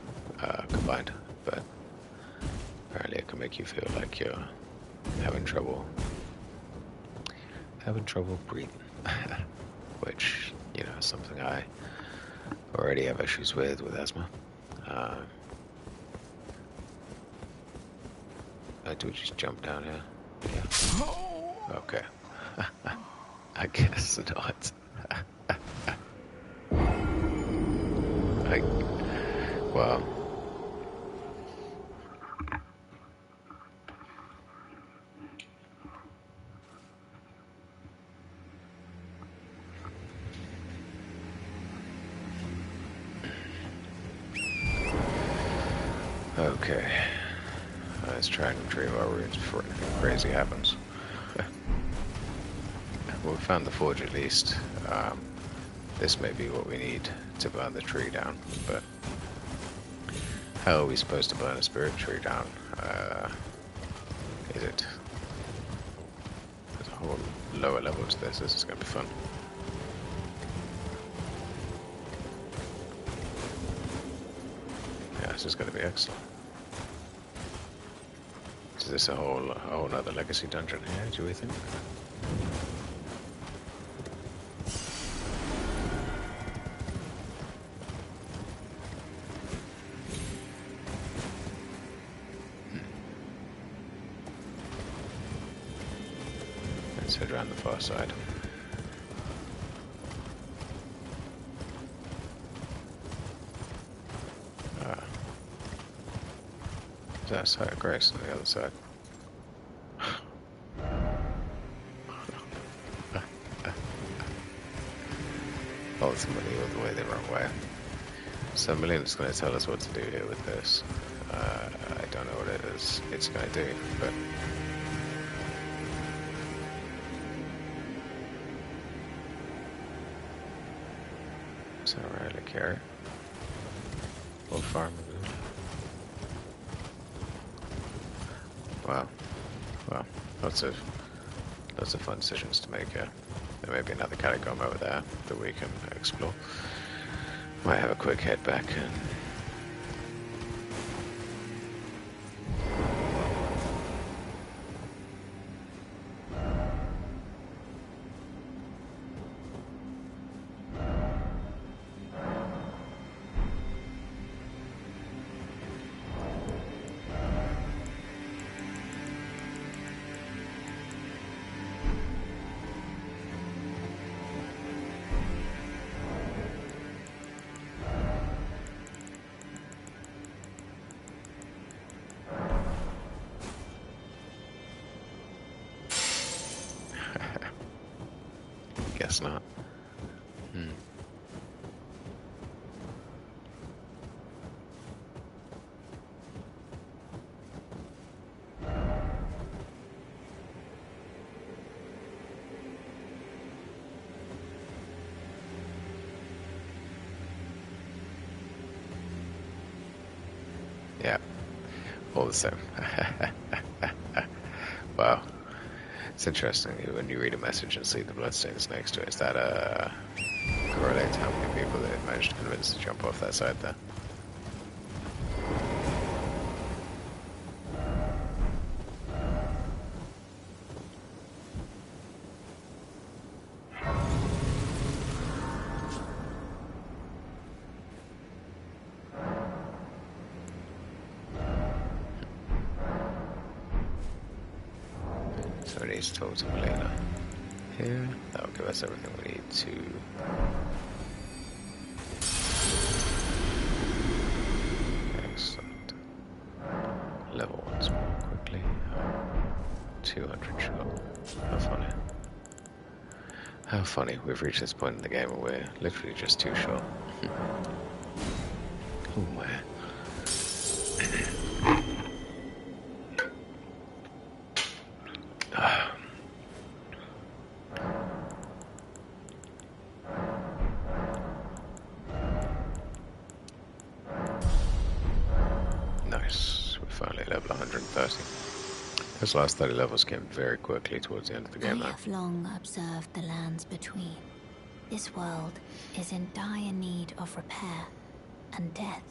combined. But apparently it can make you feel like you're having trouble breathing. Which, you know, is something I already have issues with asthma. Do we just jump down here? Yeah. Okay. I guess not. Well. Okay. Let's try and retrieve our roots before anything crazy happens. Well, we found the forge at least. This may be what we need to burn the tree down, but how are we supposed to burn a spirit tree down? Is it? There's a whole lower level to this. This is going to be fun. Yeah, this is going to be excellent. Is this a whole other legacy dungeon here, do we think? Let's head around the far side. That side of grace on the other side. Ultimately, all the way the wrong way. So Malena's going to tell us what to do here with this. I don't know what it is it's going to do, but so I really care. Or Farum Azula. Wow. Well, lots of fun decisions to make here. There may be another catacomb over there that we can explore. Might have a quick head back and guess not. Yeah, all the same. Wow. It's interesting when you read a message and see the bloodstains next to it. Is that correlates how many people they managed to convince to jump off that side there? So we need to talk to Malenia here. That'll give us everything we need to. Excellent. Level once more quickly. 200 shot. How funny. How funny. We've reached this point in the game where we're literally just 2 shot. Oh man. Nice. We're finally at level 130. Those last 30 levels came very quickly towards the end of the game. I have long observed the lands between. This world is in dire need of repair and death.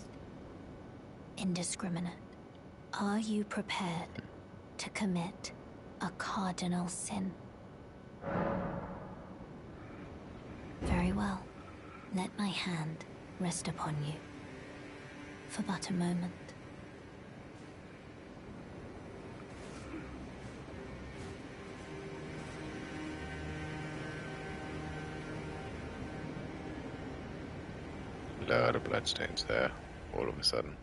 Indiscriminate. Are you prepared to commit a cardinal sin? Very well. Let my hand rest upon you for but a moment. A lot of bloodstains there, all of a sudden.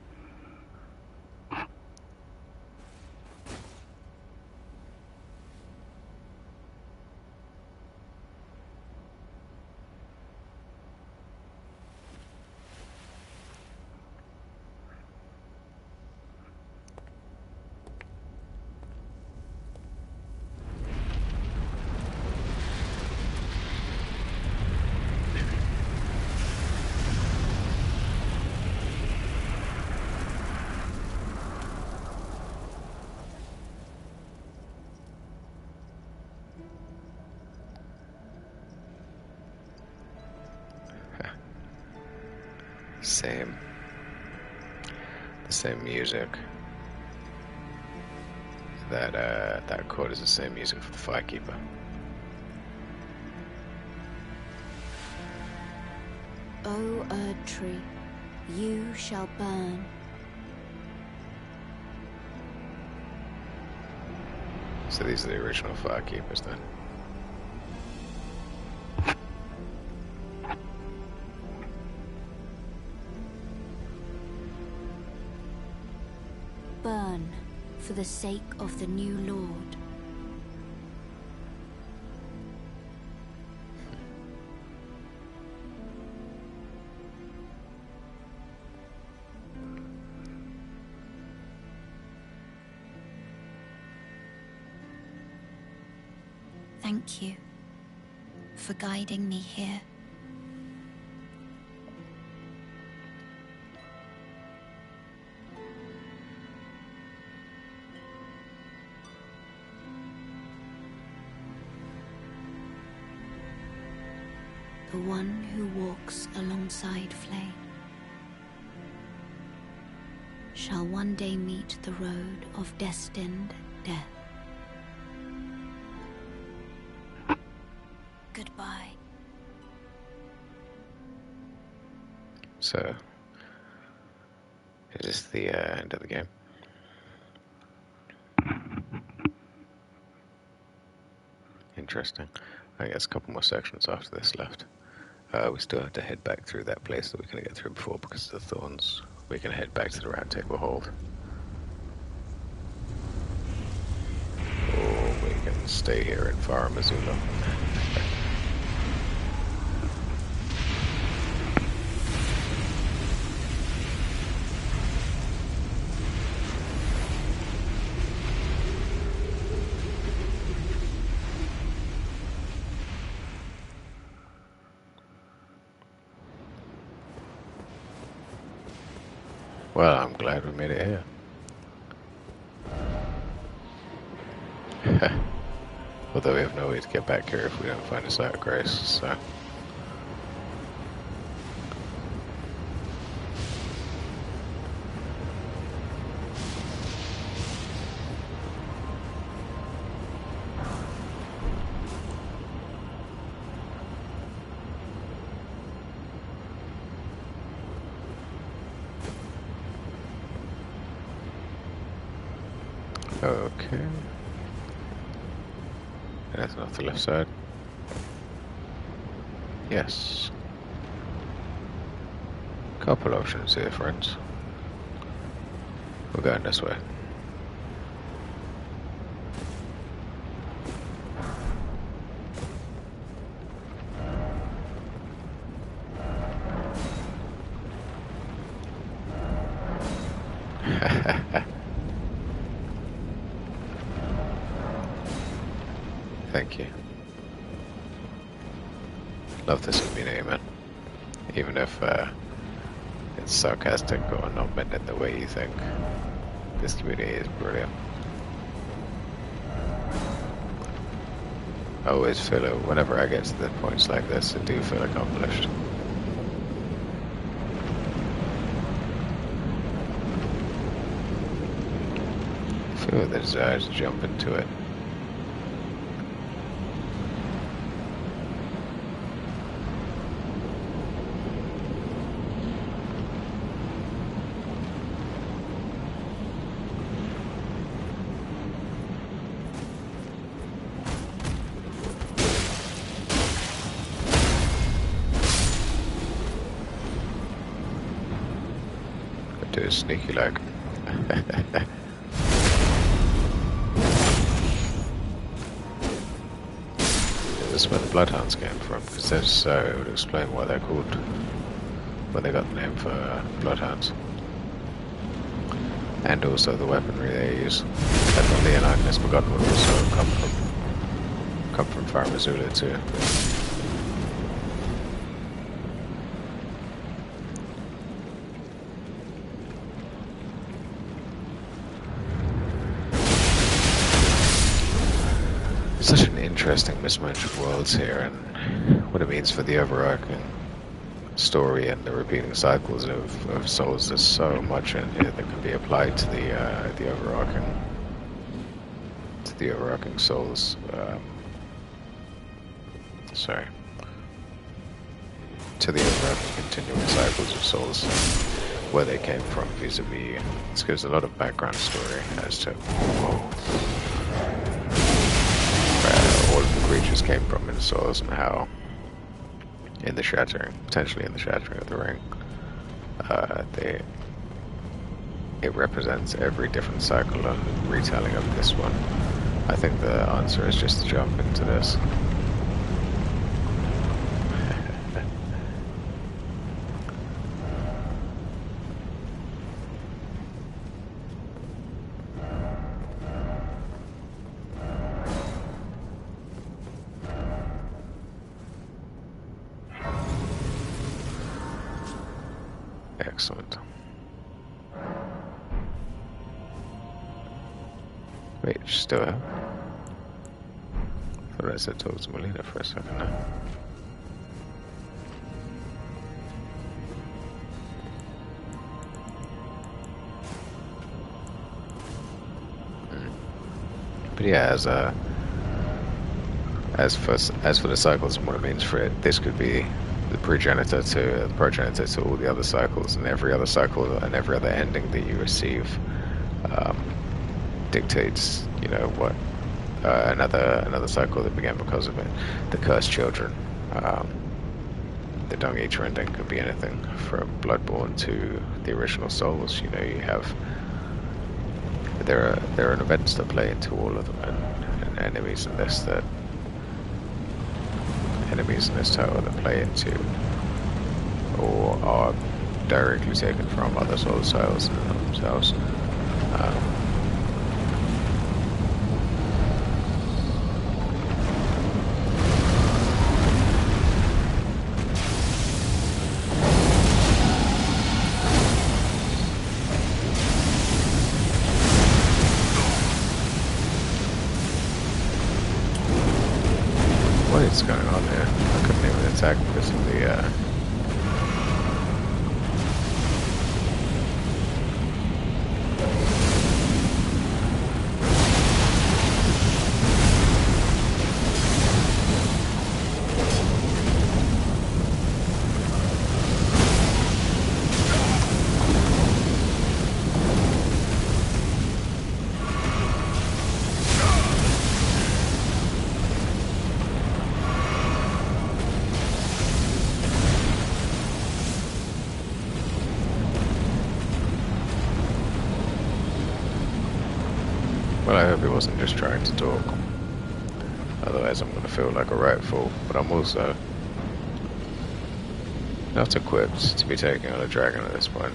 The same music. That chord is the same music for the Firekeeper. O Erd Tree, you shall burn. So these are the original Firekeepers then. Burn for the sake of the new Lord. Thank you for guiding me here. The one who walks alongside flame shall one day meet the road of destined death. Goodbye. So, is this the end of the game? Interesting. I guess a couple more sections after this left. We still have to head back through that place that we couldn't get through before because of the thorns. We can head back to the Round Table Hold. Or we can stay here in Farum Azula. Well, I'm glad we made it here. Although we have no way to get back here if we don't find a site of grace, so... Okay. That's not the left side. Yes. Couple options here, friends. We're going this way. Thank you. Love this community, man. Even if it's sarcastic or not meant in the way you think. This community is brilliant. I always feel it whenever I get to the points like this, I do feel accomplished. I feel the desire to jump into it. Do a sneaky like. This is where the Bloodhounds came from, because this would explain why they're called, where they got the name for Bloodhounds. And also the weaponry they use. Definitely an Agnes Forgotten would also come from Farum Azula too. Such an interesting mismatch of worlds here, and what it means for the overarching story and the repeating cycles of souls. There's so much in here that can be applied to the overarching souls. To the overarching continuing cycles of souls, where they came from vis-a-vis. This gives a lot of background story as to all of the creatures came from in souls, and how potentially in the shattering of the ring, it represents every different cycle and retelling of this one. I think the answer is just to jump into this. Excellent. Wait, you're still here? I thought I said talk to Malenia for a second now. But yeah, as for the cycles and what it means for it, this could be the progenitor to all the other cycles, and every other cycle and every other ending that you receive dictates, what another cycle that began because of it. The cursed children, the Dung Eater ending could be anything from Bloodborne to the original souls. You have there are events that play into all of them, and enemies in this tower that play into or are directly taken from other soul cells themselves. what's going on here. I couldn't even attack because of the Well, I hope he wasn't just trying to talk. Otherwise I'm going to feel like a right fool. But I'm also not equipped to be taking on a dragon at this point.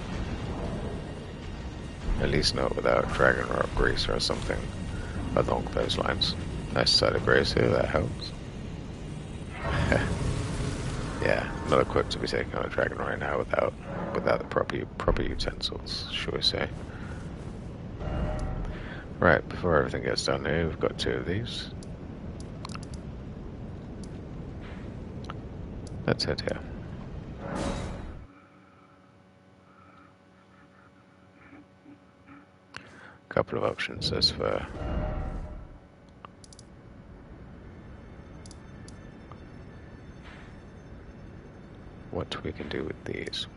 At least not without dragon rock grease or something along those lines. Nice side of grace here, that helps. Yeah, not equipped to be taking on a dragon right now without the proper utensils, shall we say. Right, before everything gets done here, we've got 2 of these. Let's head here. Couple of options as for what we can do with these.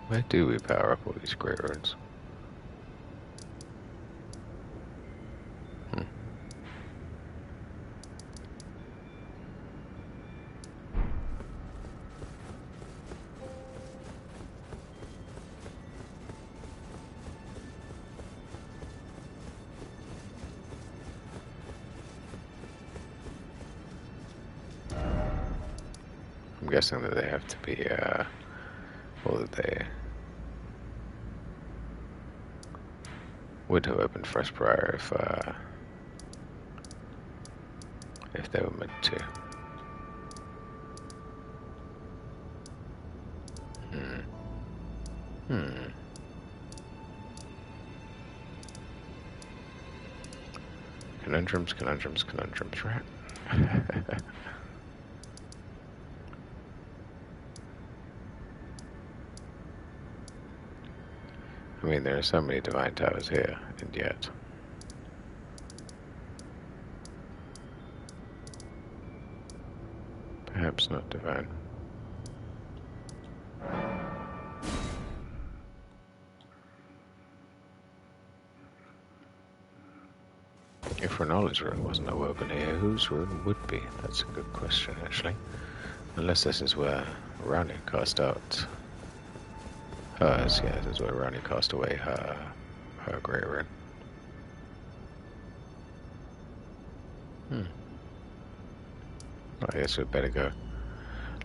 Where do we power up all these great runes? I'm guessing that they have to be, or that they would have opened first prior if they were meant to. Conundrums, right? I mean, there are so many divine towers here, and yet perhaps not divine. If her knowledge rune wasn't awoken here, whose rune would be? That's a good question, actually. Unless this is where Rani cast out hers. Yeah, this is where Rani cast away her great rune. I guess we'd better go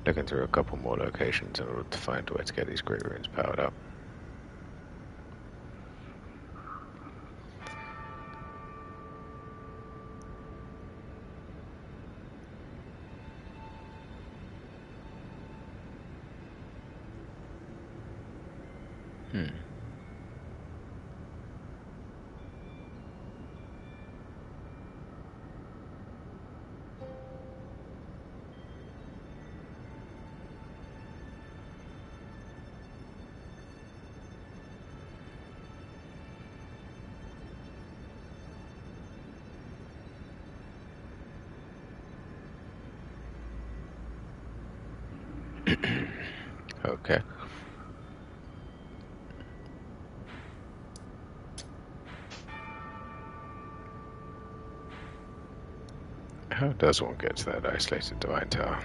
looking through a couple more locations in order to find a way to get these great runes powered up. Okay. How does one get to that isolated divine tower?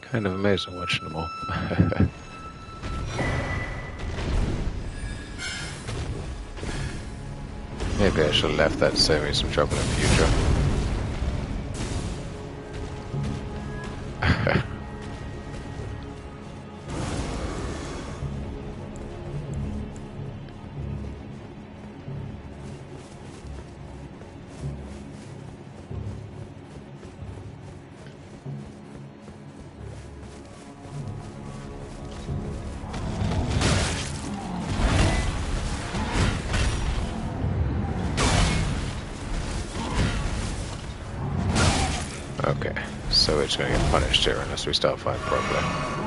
Kind of amazing watching them all. Maybe I should have left that to save me some trouble in the future. Okay, so we're just going to get punished here unless we start fighting properly.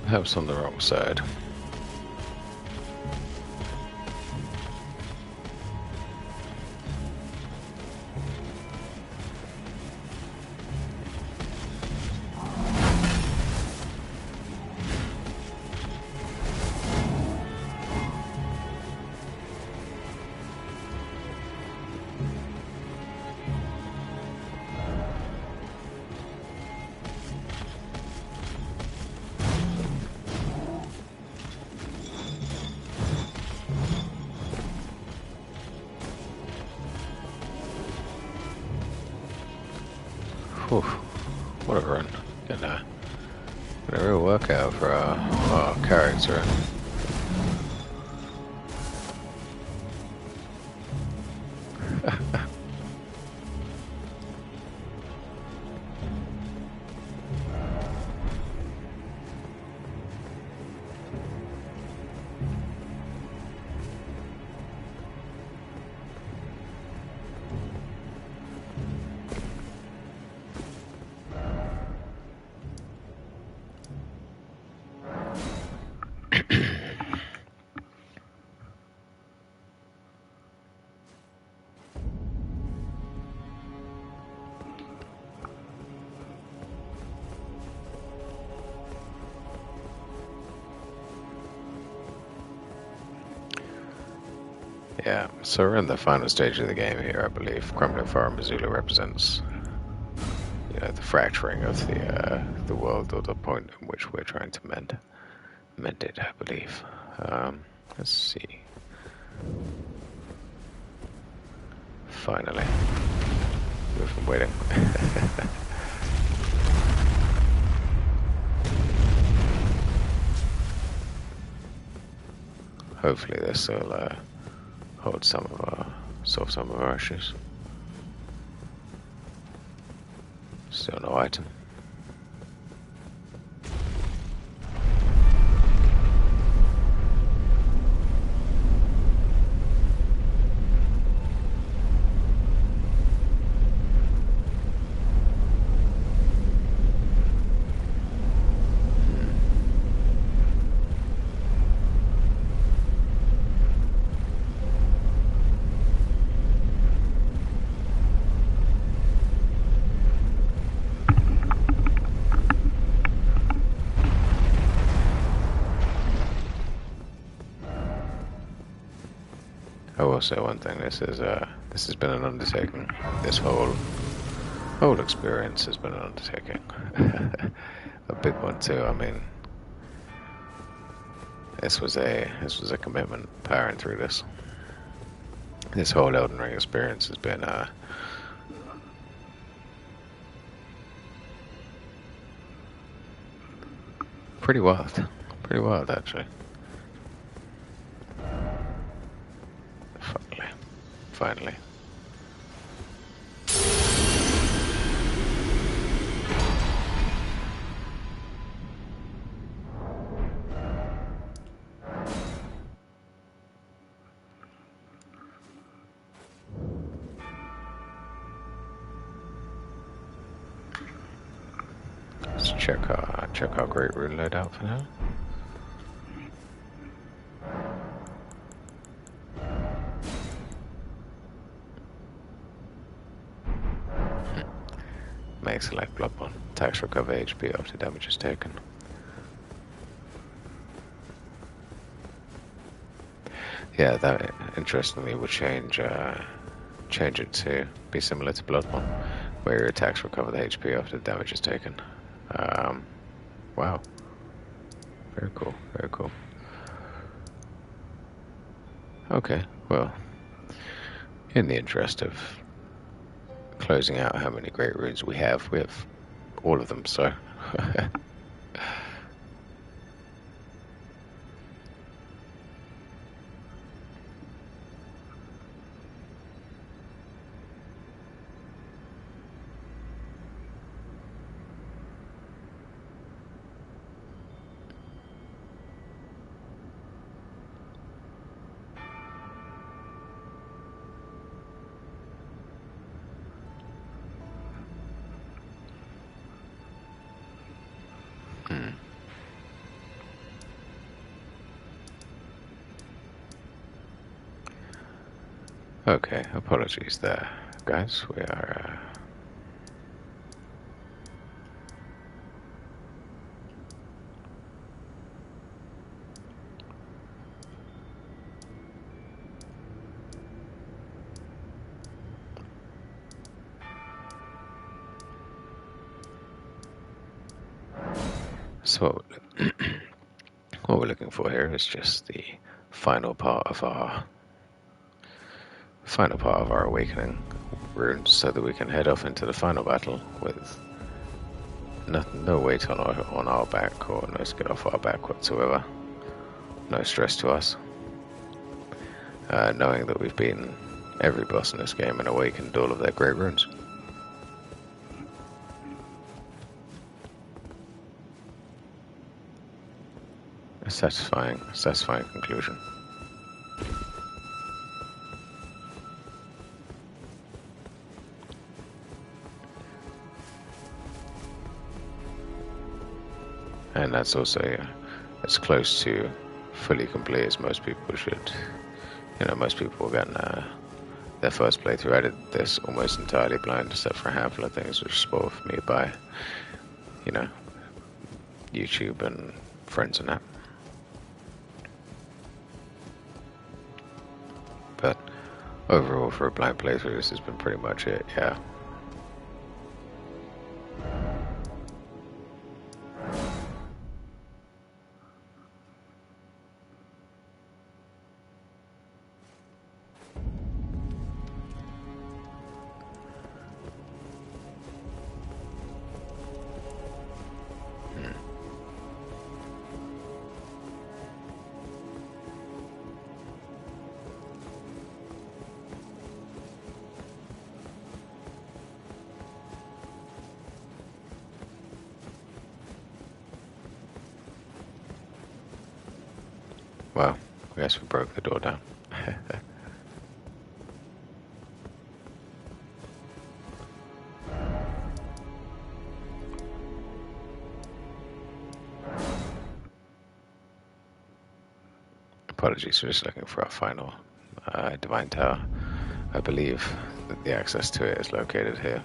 Perhaps on the wrong side. Whew, what a run. Getting a real workout for our character. Yeah, so we're in the final stage of the game here, I believe. Crumbling Farum Azula represents, the fracturing of the world, or the point in which we're trying to mend it, I believe. Let's see. Finally, we've been waiting. Hopefully, this will hold solve some of our issues. Still no item. I will say one thing: this has been an undertaking. This whole experience has been an undertaking, a big one too. I mean, this was a commitment powering through this. This whole Elden Ring experience has been pretty wild actually. Finally. check our great rune loadout for now. Makes select Bloodborne. Attacks recover HP after damage is taken. Yeah, that interestingly would change it to be similar to Bloodborne, where your attacks recover the HP after the damage is taken. Wow. Very cool, very cool. Okay, well, in the interest of closing out how many great runes we have all of them, so... Okay, apologies there, guys. We are... So, what we're looking for here is just the final part of our awakening runes, so that we can head off into the final battle with no weight on our back, or no skid off our back whatsoever. No stress to us. Knowing that we've beaten every boss in this game and awakened all of their great runes. A satisfying conclusion. And that's also as close to fully complete as most people should. Most people get their first playthrough. I did this almost entirely blind, except for a handful of things which were spoiled for me by, YouTube and friends and that. But overall, for a blind playthrough, this has been pretty much it, yeah. Well, I guess we broke the door down. Apologies, we're just looking for our final Divine Tower. I believe that the access to it is located here.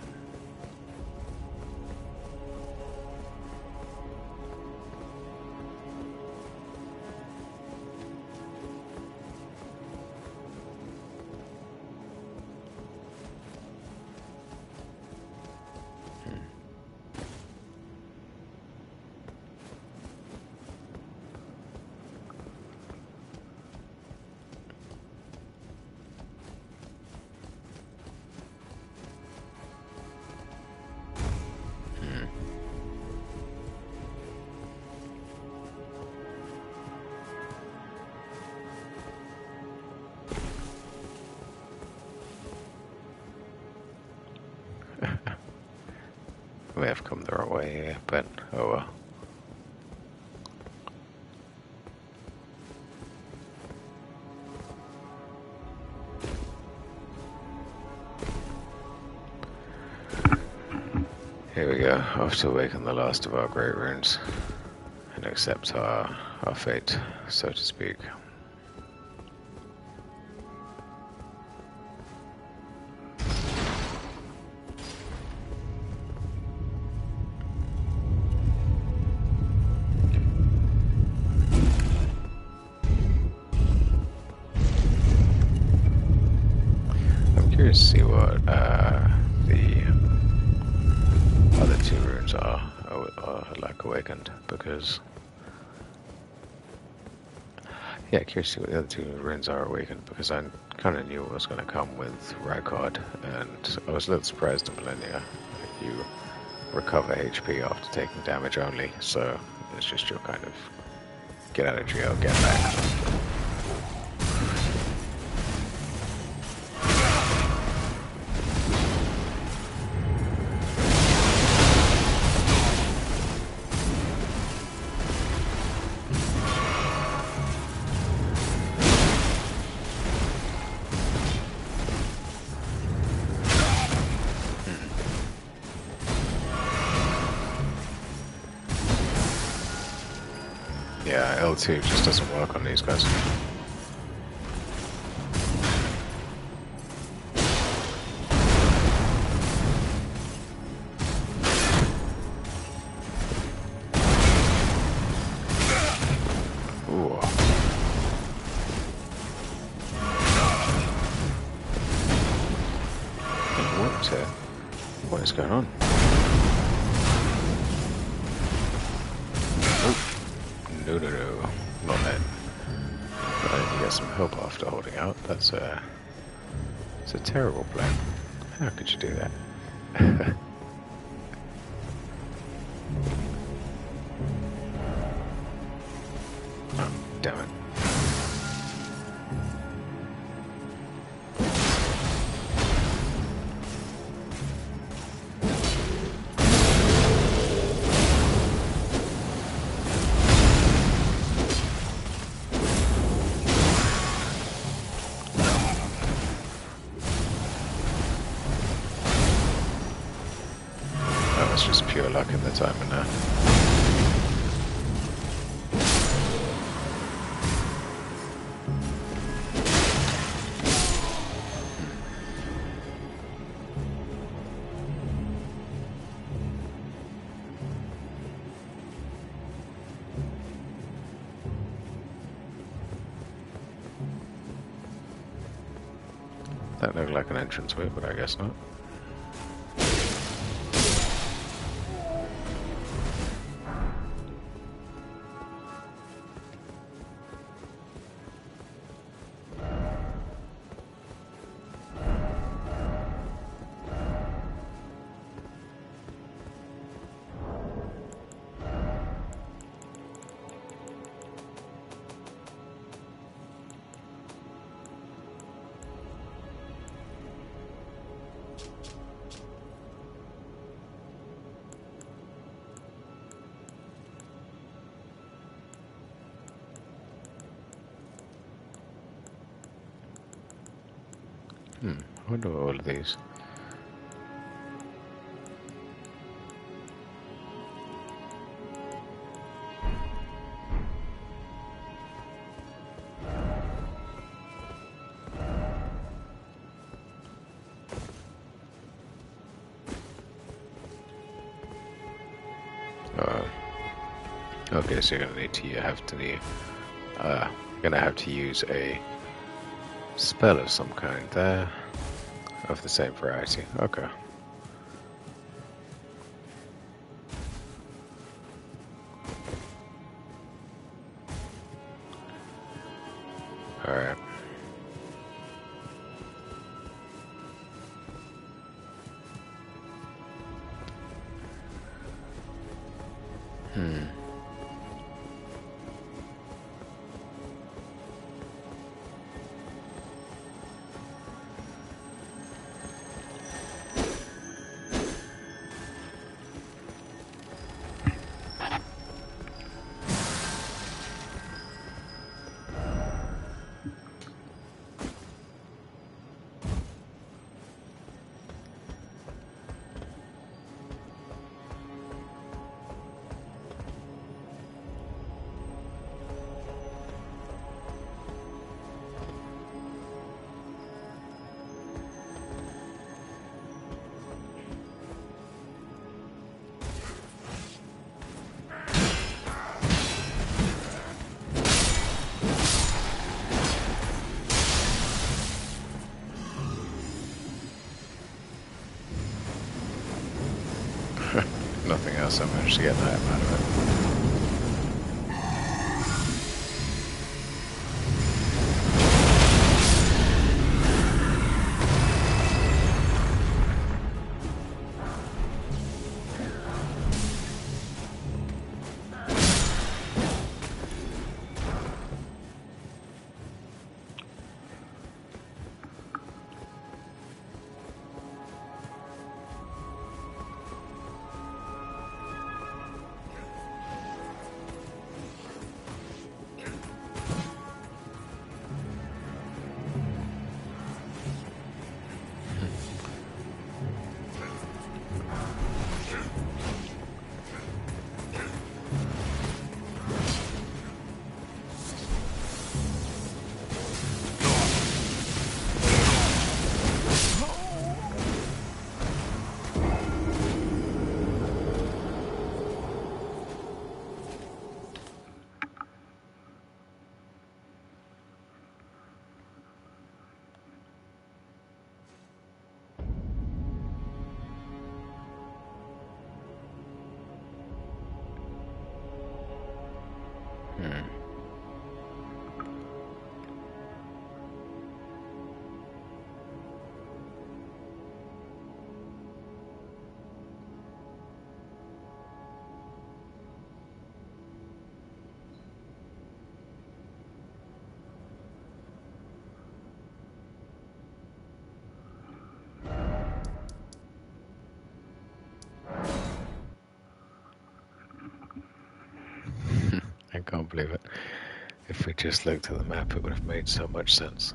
We have come the wrong way here, but oh well. Here we go, off to awaken the last of our great runes and accept our fate, so to speak. I'm curious to see what the other two runes are like awakened, because yeah, curious to see what the other two runes are awakened, because I kind of knew what was going to come with Rykard, and I was a little surprised in Malenia. You recover HP after taking damage only, so it's just your kind of get out of jail, get back. Yeah, L2 just doesn't work on these guys. Ooh. What is going on? No, not that. But I need to get some help after holding out. It's a terrible plan. How could you do that? Oh, damn it. It's just pure luck in the timing now. That looked like an entranceway, but I guess not. I wonder what all of these. Okay, so you're gonna need to have to use a spell of some kind there, of the same variety. Okay. Alright. nothing else, I managed to get an item out of it. I can't believe it. If we just looked at the map, it would have made so much sense.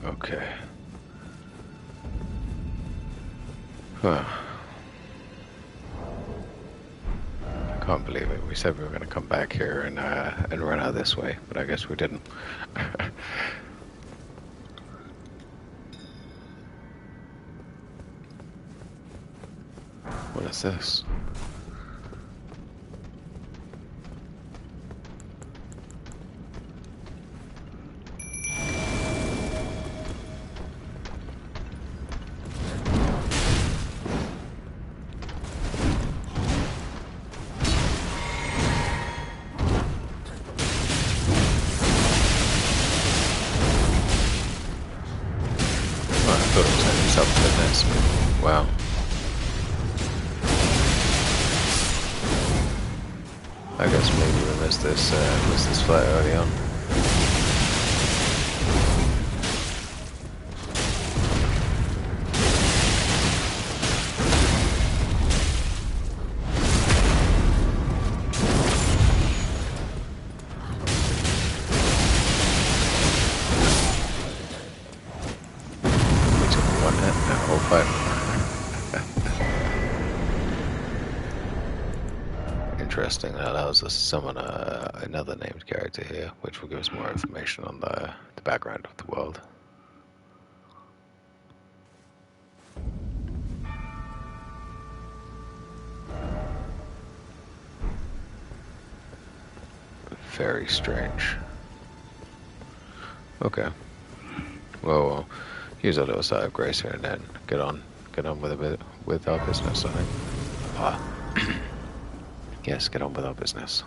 Okay. Huh. I can't believe it. We said we were going to come back here and run out this way, but I guess we didn't. What is this? Wow. I guess maybe we missed this fight early on. We took one hit in that whole fight. Interesting. That allows us to summon another named character here, which will give us more information on the background of the world. Very strange. Okay. Well, we'll use a little side of grace here and then get on get on with our business, I think. Ah. Yes, get on with our business.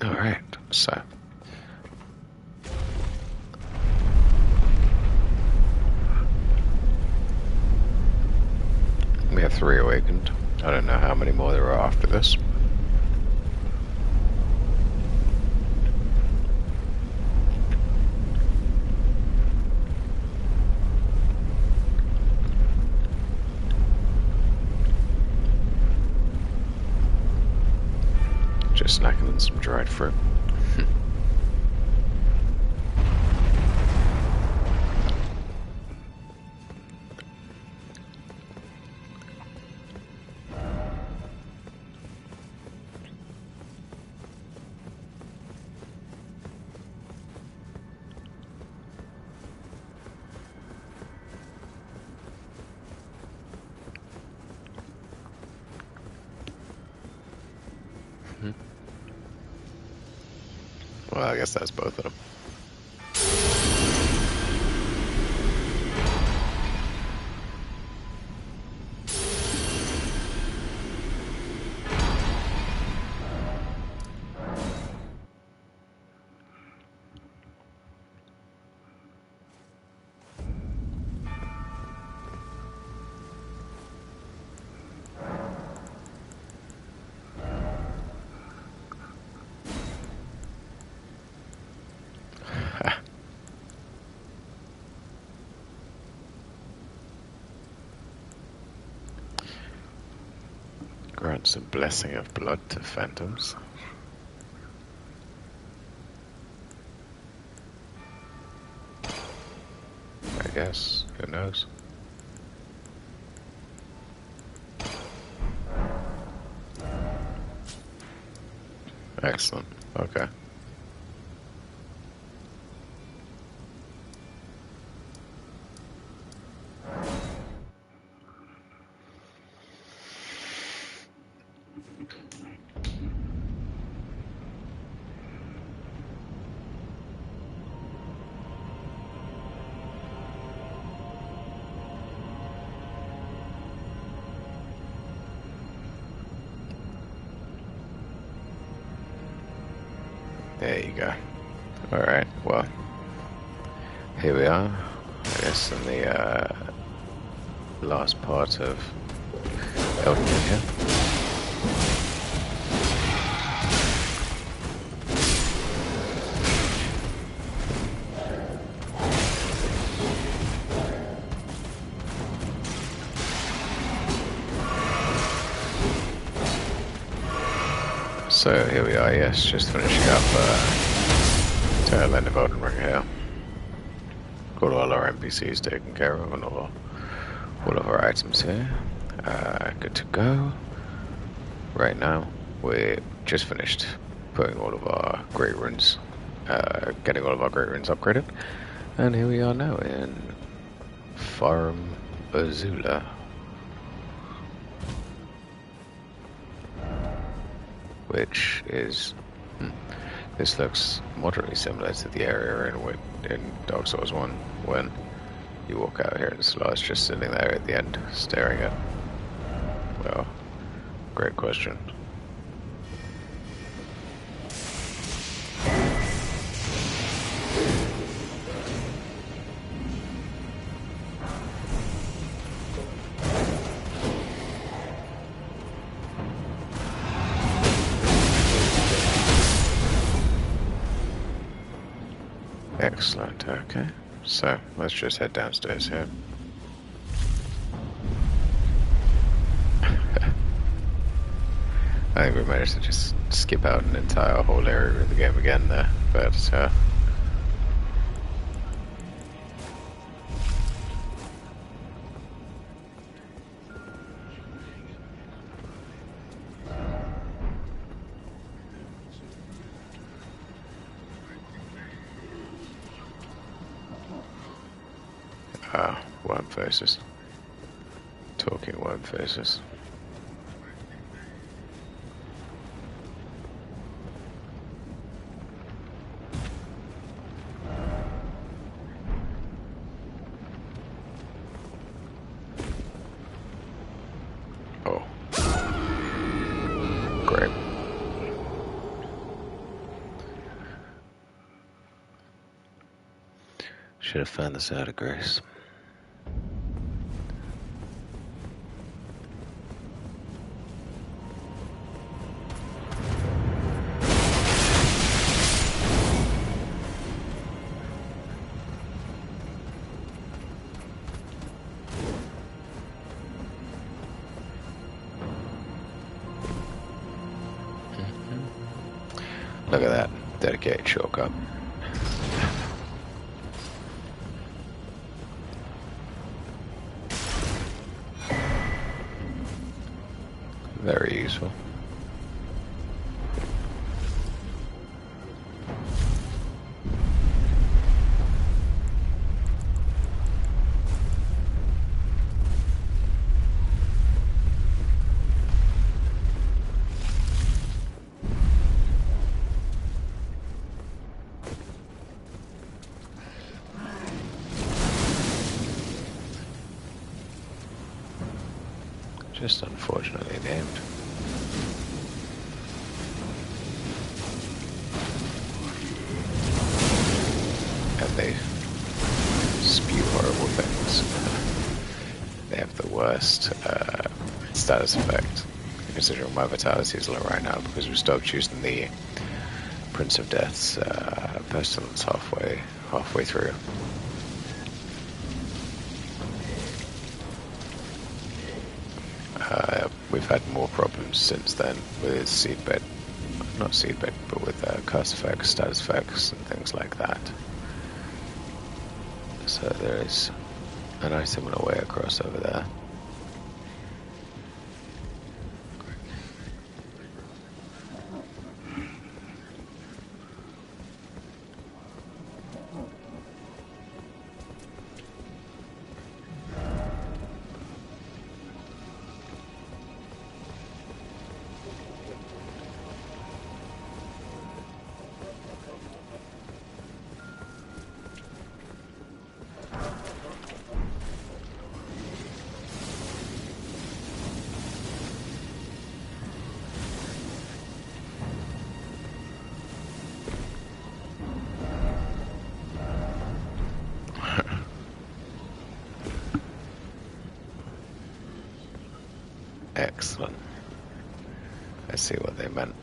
Alright, so we have 3 awakened. I don't know how many more there are after this. Just snacking on some dried fruit. Well, I guess that's both of them. Grants a blessing of blood to phantoms. I guess. Who knows? Excellent. Okay. There you go. Alright, well, here we are, I guess, in the last part of Elden Ring here. So here we are, yes, just finishing up tail end of Elden Ring here. Got all our NPCs taken care of and all of our items here. Good to go. Right now, we're just finished putting all of our great runes, getting all of our great runes upgraded. And here we are now in Farum Azula. Which is, this looks moderately similar to the area in Dark Souls 1 when you walk out here and Slar's just sitting there at the end staring at, well, great question. Excellent, okay. So, let's just head downstairs here. I think we managed to just skip out an entire whole area of the game again there, but worm faces. Talking worm faces. Oh. Great. Should have found this out of Grace. Look at that. Dedicated shortcut. Very useful. Just unfortunately named. And they spew horrible things. They have the worst status effect. Considering my vitality is low right now because we stopped using the Prince of Death's pestilence halfway through. We've had more problems since then with seedbed, not seedbed, but with curse effects, status effects, and things like that. So there is a nice similar way across over there. Excellent. I see what they meant.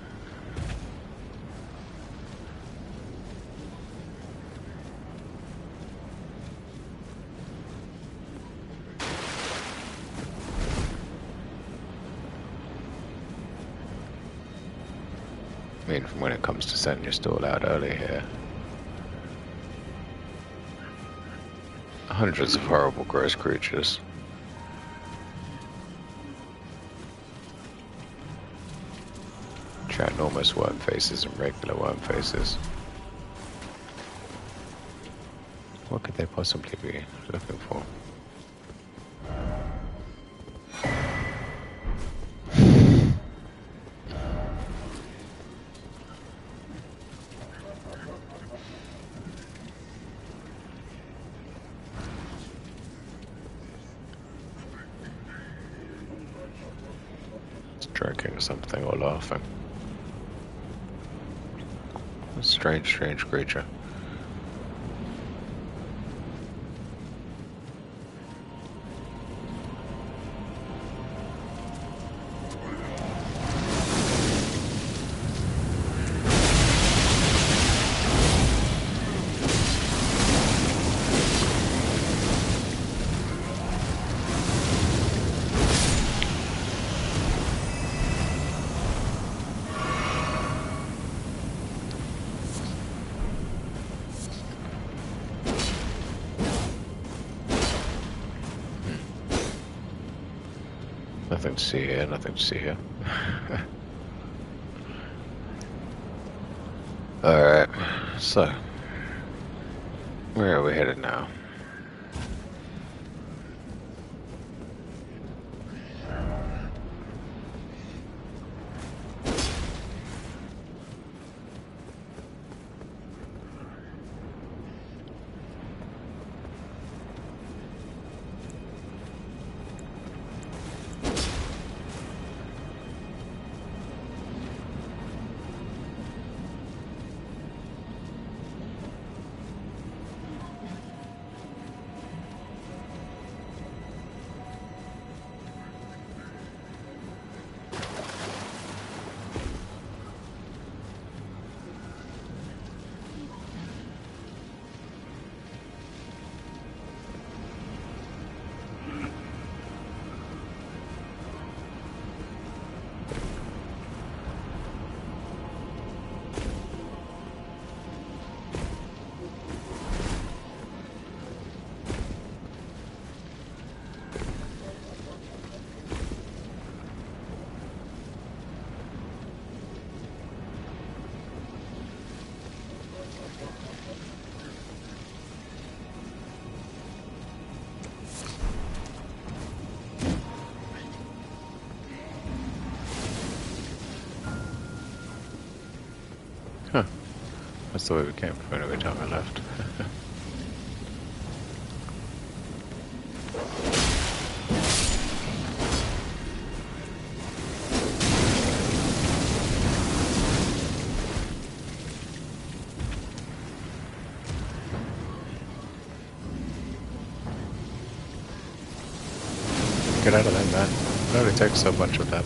I mean, from when it comes to sending your stall out early here, hundreds of horrible, gross creatures. Ginormous worm faces and regular worm faces. What could they possibly be looking for? Drinking something or laughing. A strange, strange creature. Nothing to see here, nothing to see here. Alright, so where are we headed now? Huh. That's the way we came from every time I left. Get out of there, man. It only takes so much of that.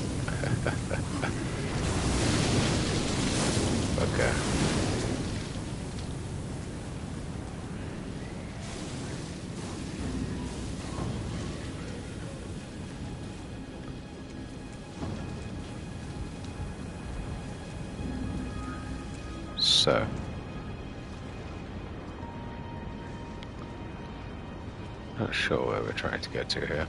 Okay. So. Not sure where we're trying to get to here.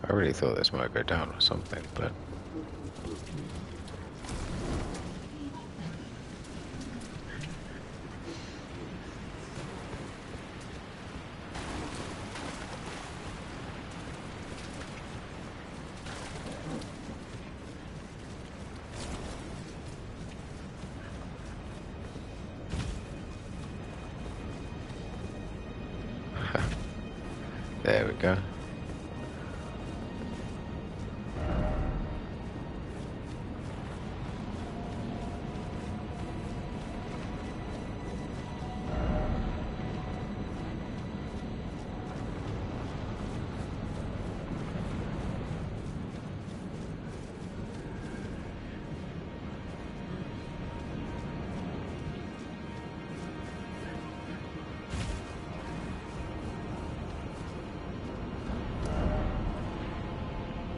I really thought this might go down or something, but... There we go.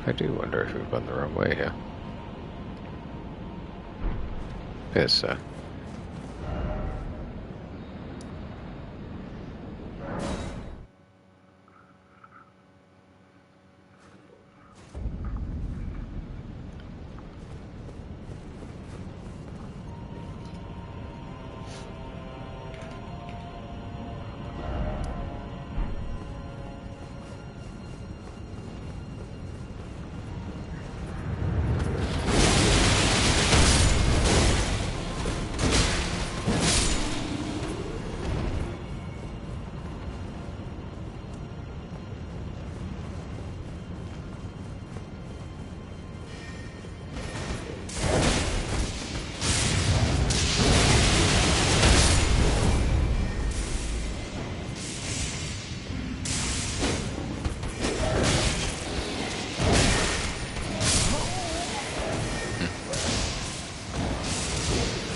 I do wonder if we've gone the wrong way here. Appears so.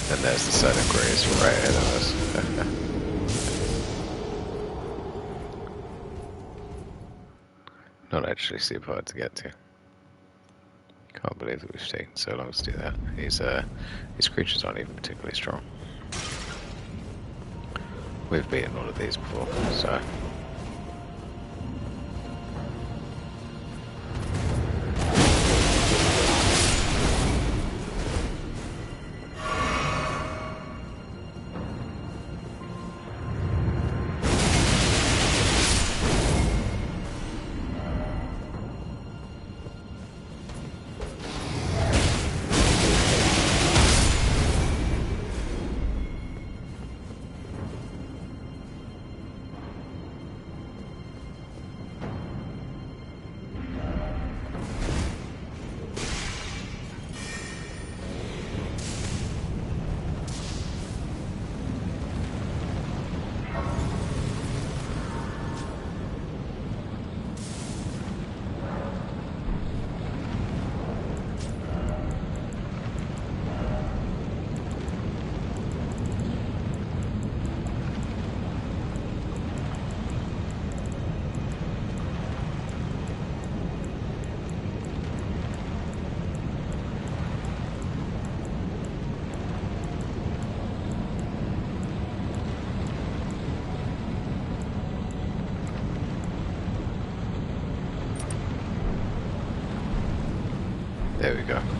And there's the sudden grace right ahead of us. Not actually super hard to get to. Can't believe that we've taken so long to do that. These creatures aren't even particularly strong. We've beaten all of these before, so...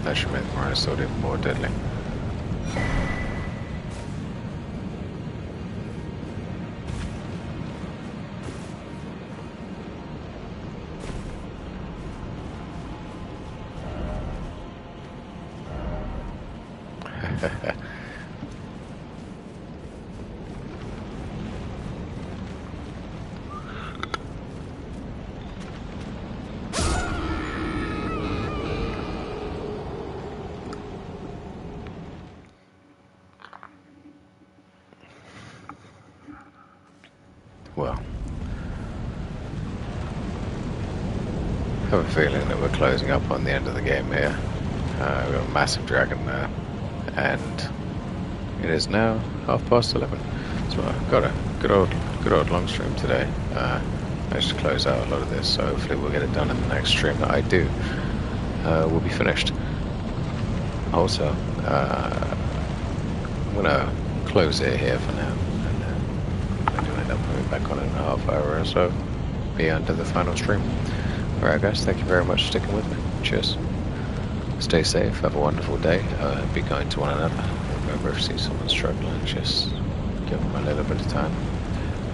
That should make the Rhino Sword even more deadly. Well, I have a feeling that we're closing up on the end of the game here. We've got a massive dragon there, and it is now 11:30. So I've got a good old long stream today. Managed to close out a lot of this, so hopefully we'll get it done in the next stream that I do. We'll be finished. Also, I'm gonna close it here for now. I do end up coming back on in a half hour or so, be under the final stream. Alright guys, thank you very much for sticking with me. Cheers. Stay safe, have a wonderful day, be kind to one another. Remember, if you see someone struggling, just give them a little bit of time.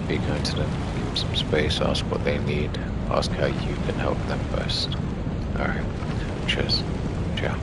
Be kind to them, give them some space, ask what they need, ask how you can help them best. Alright, cheers. Ciao.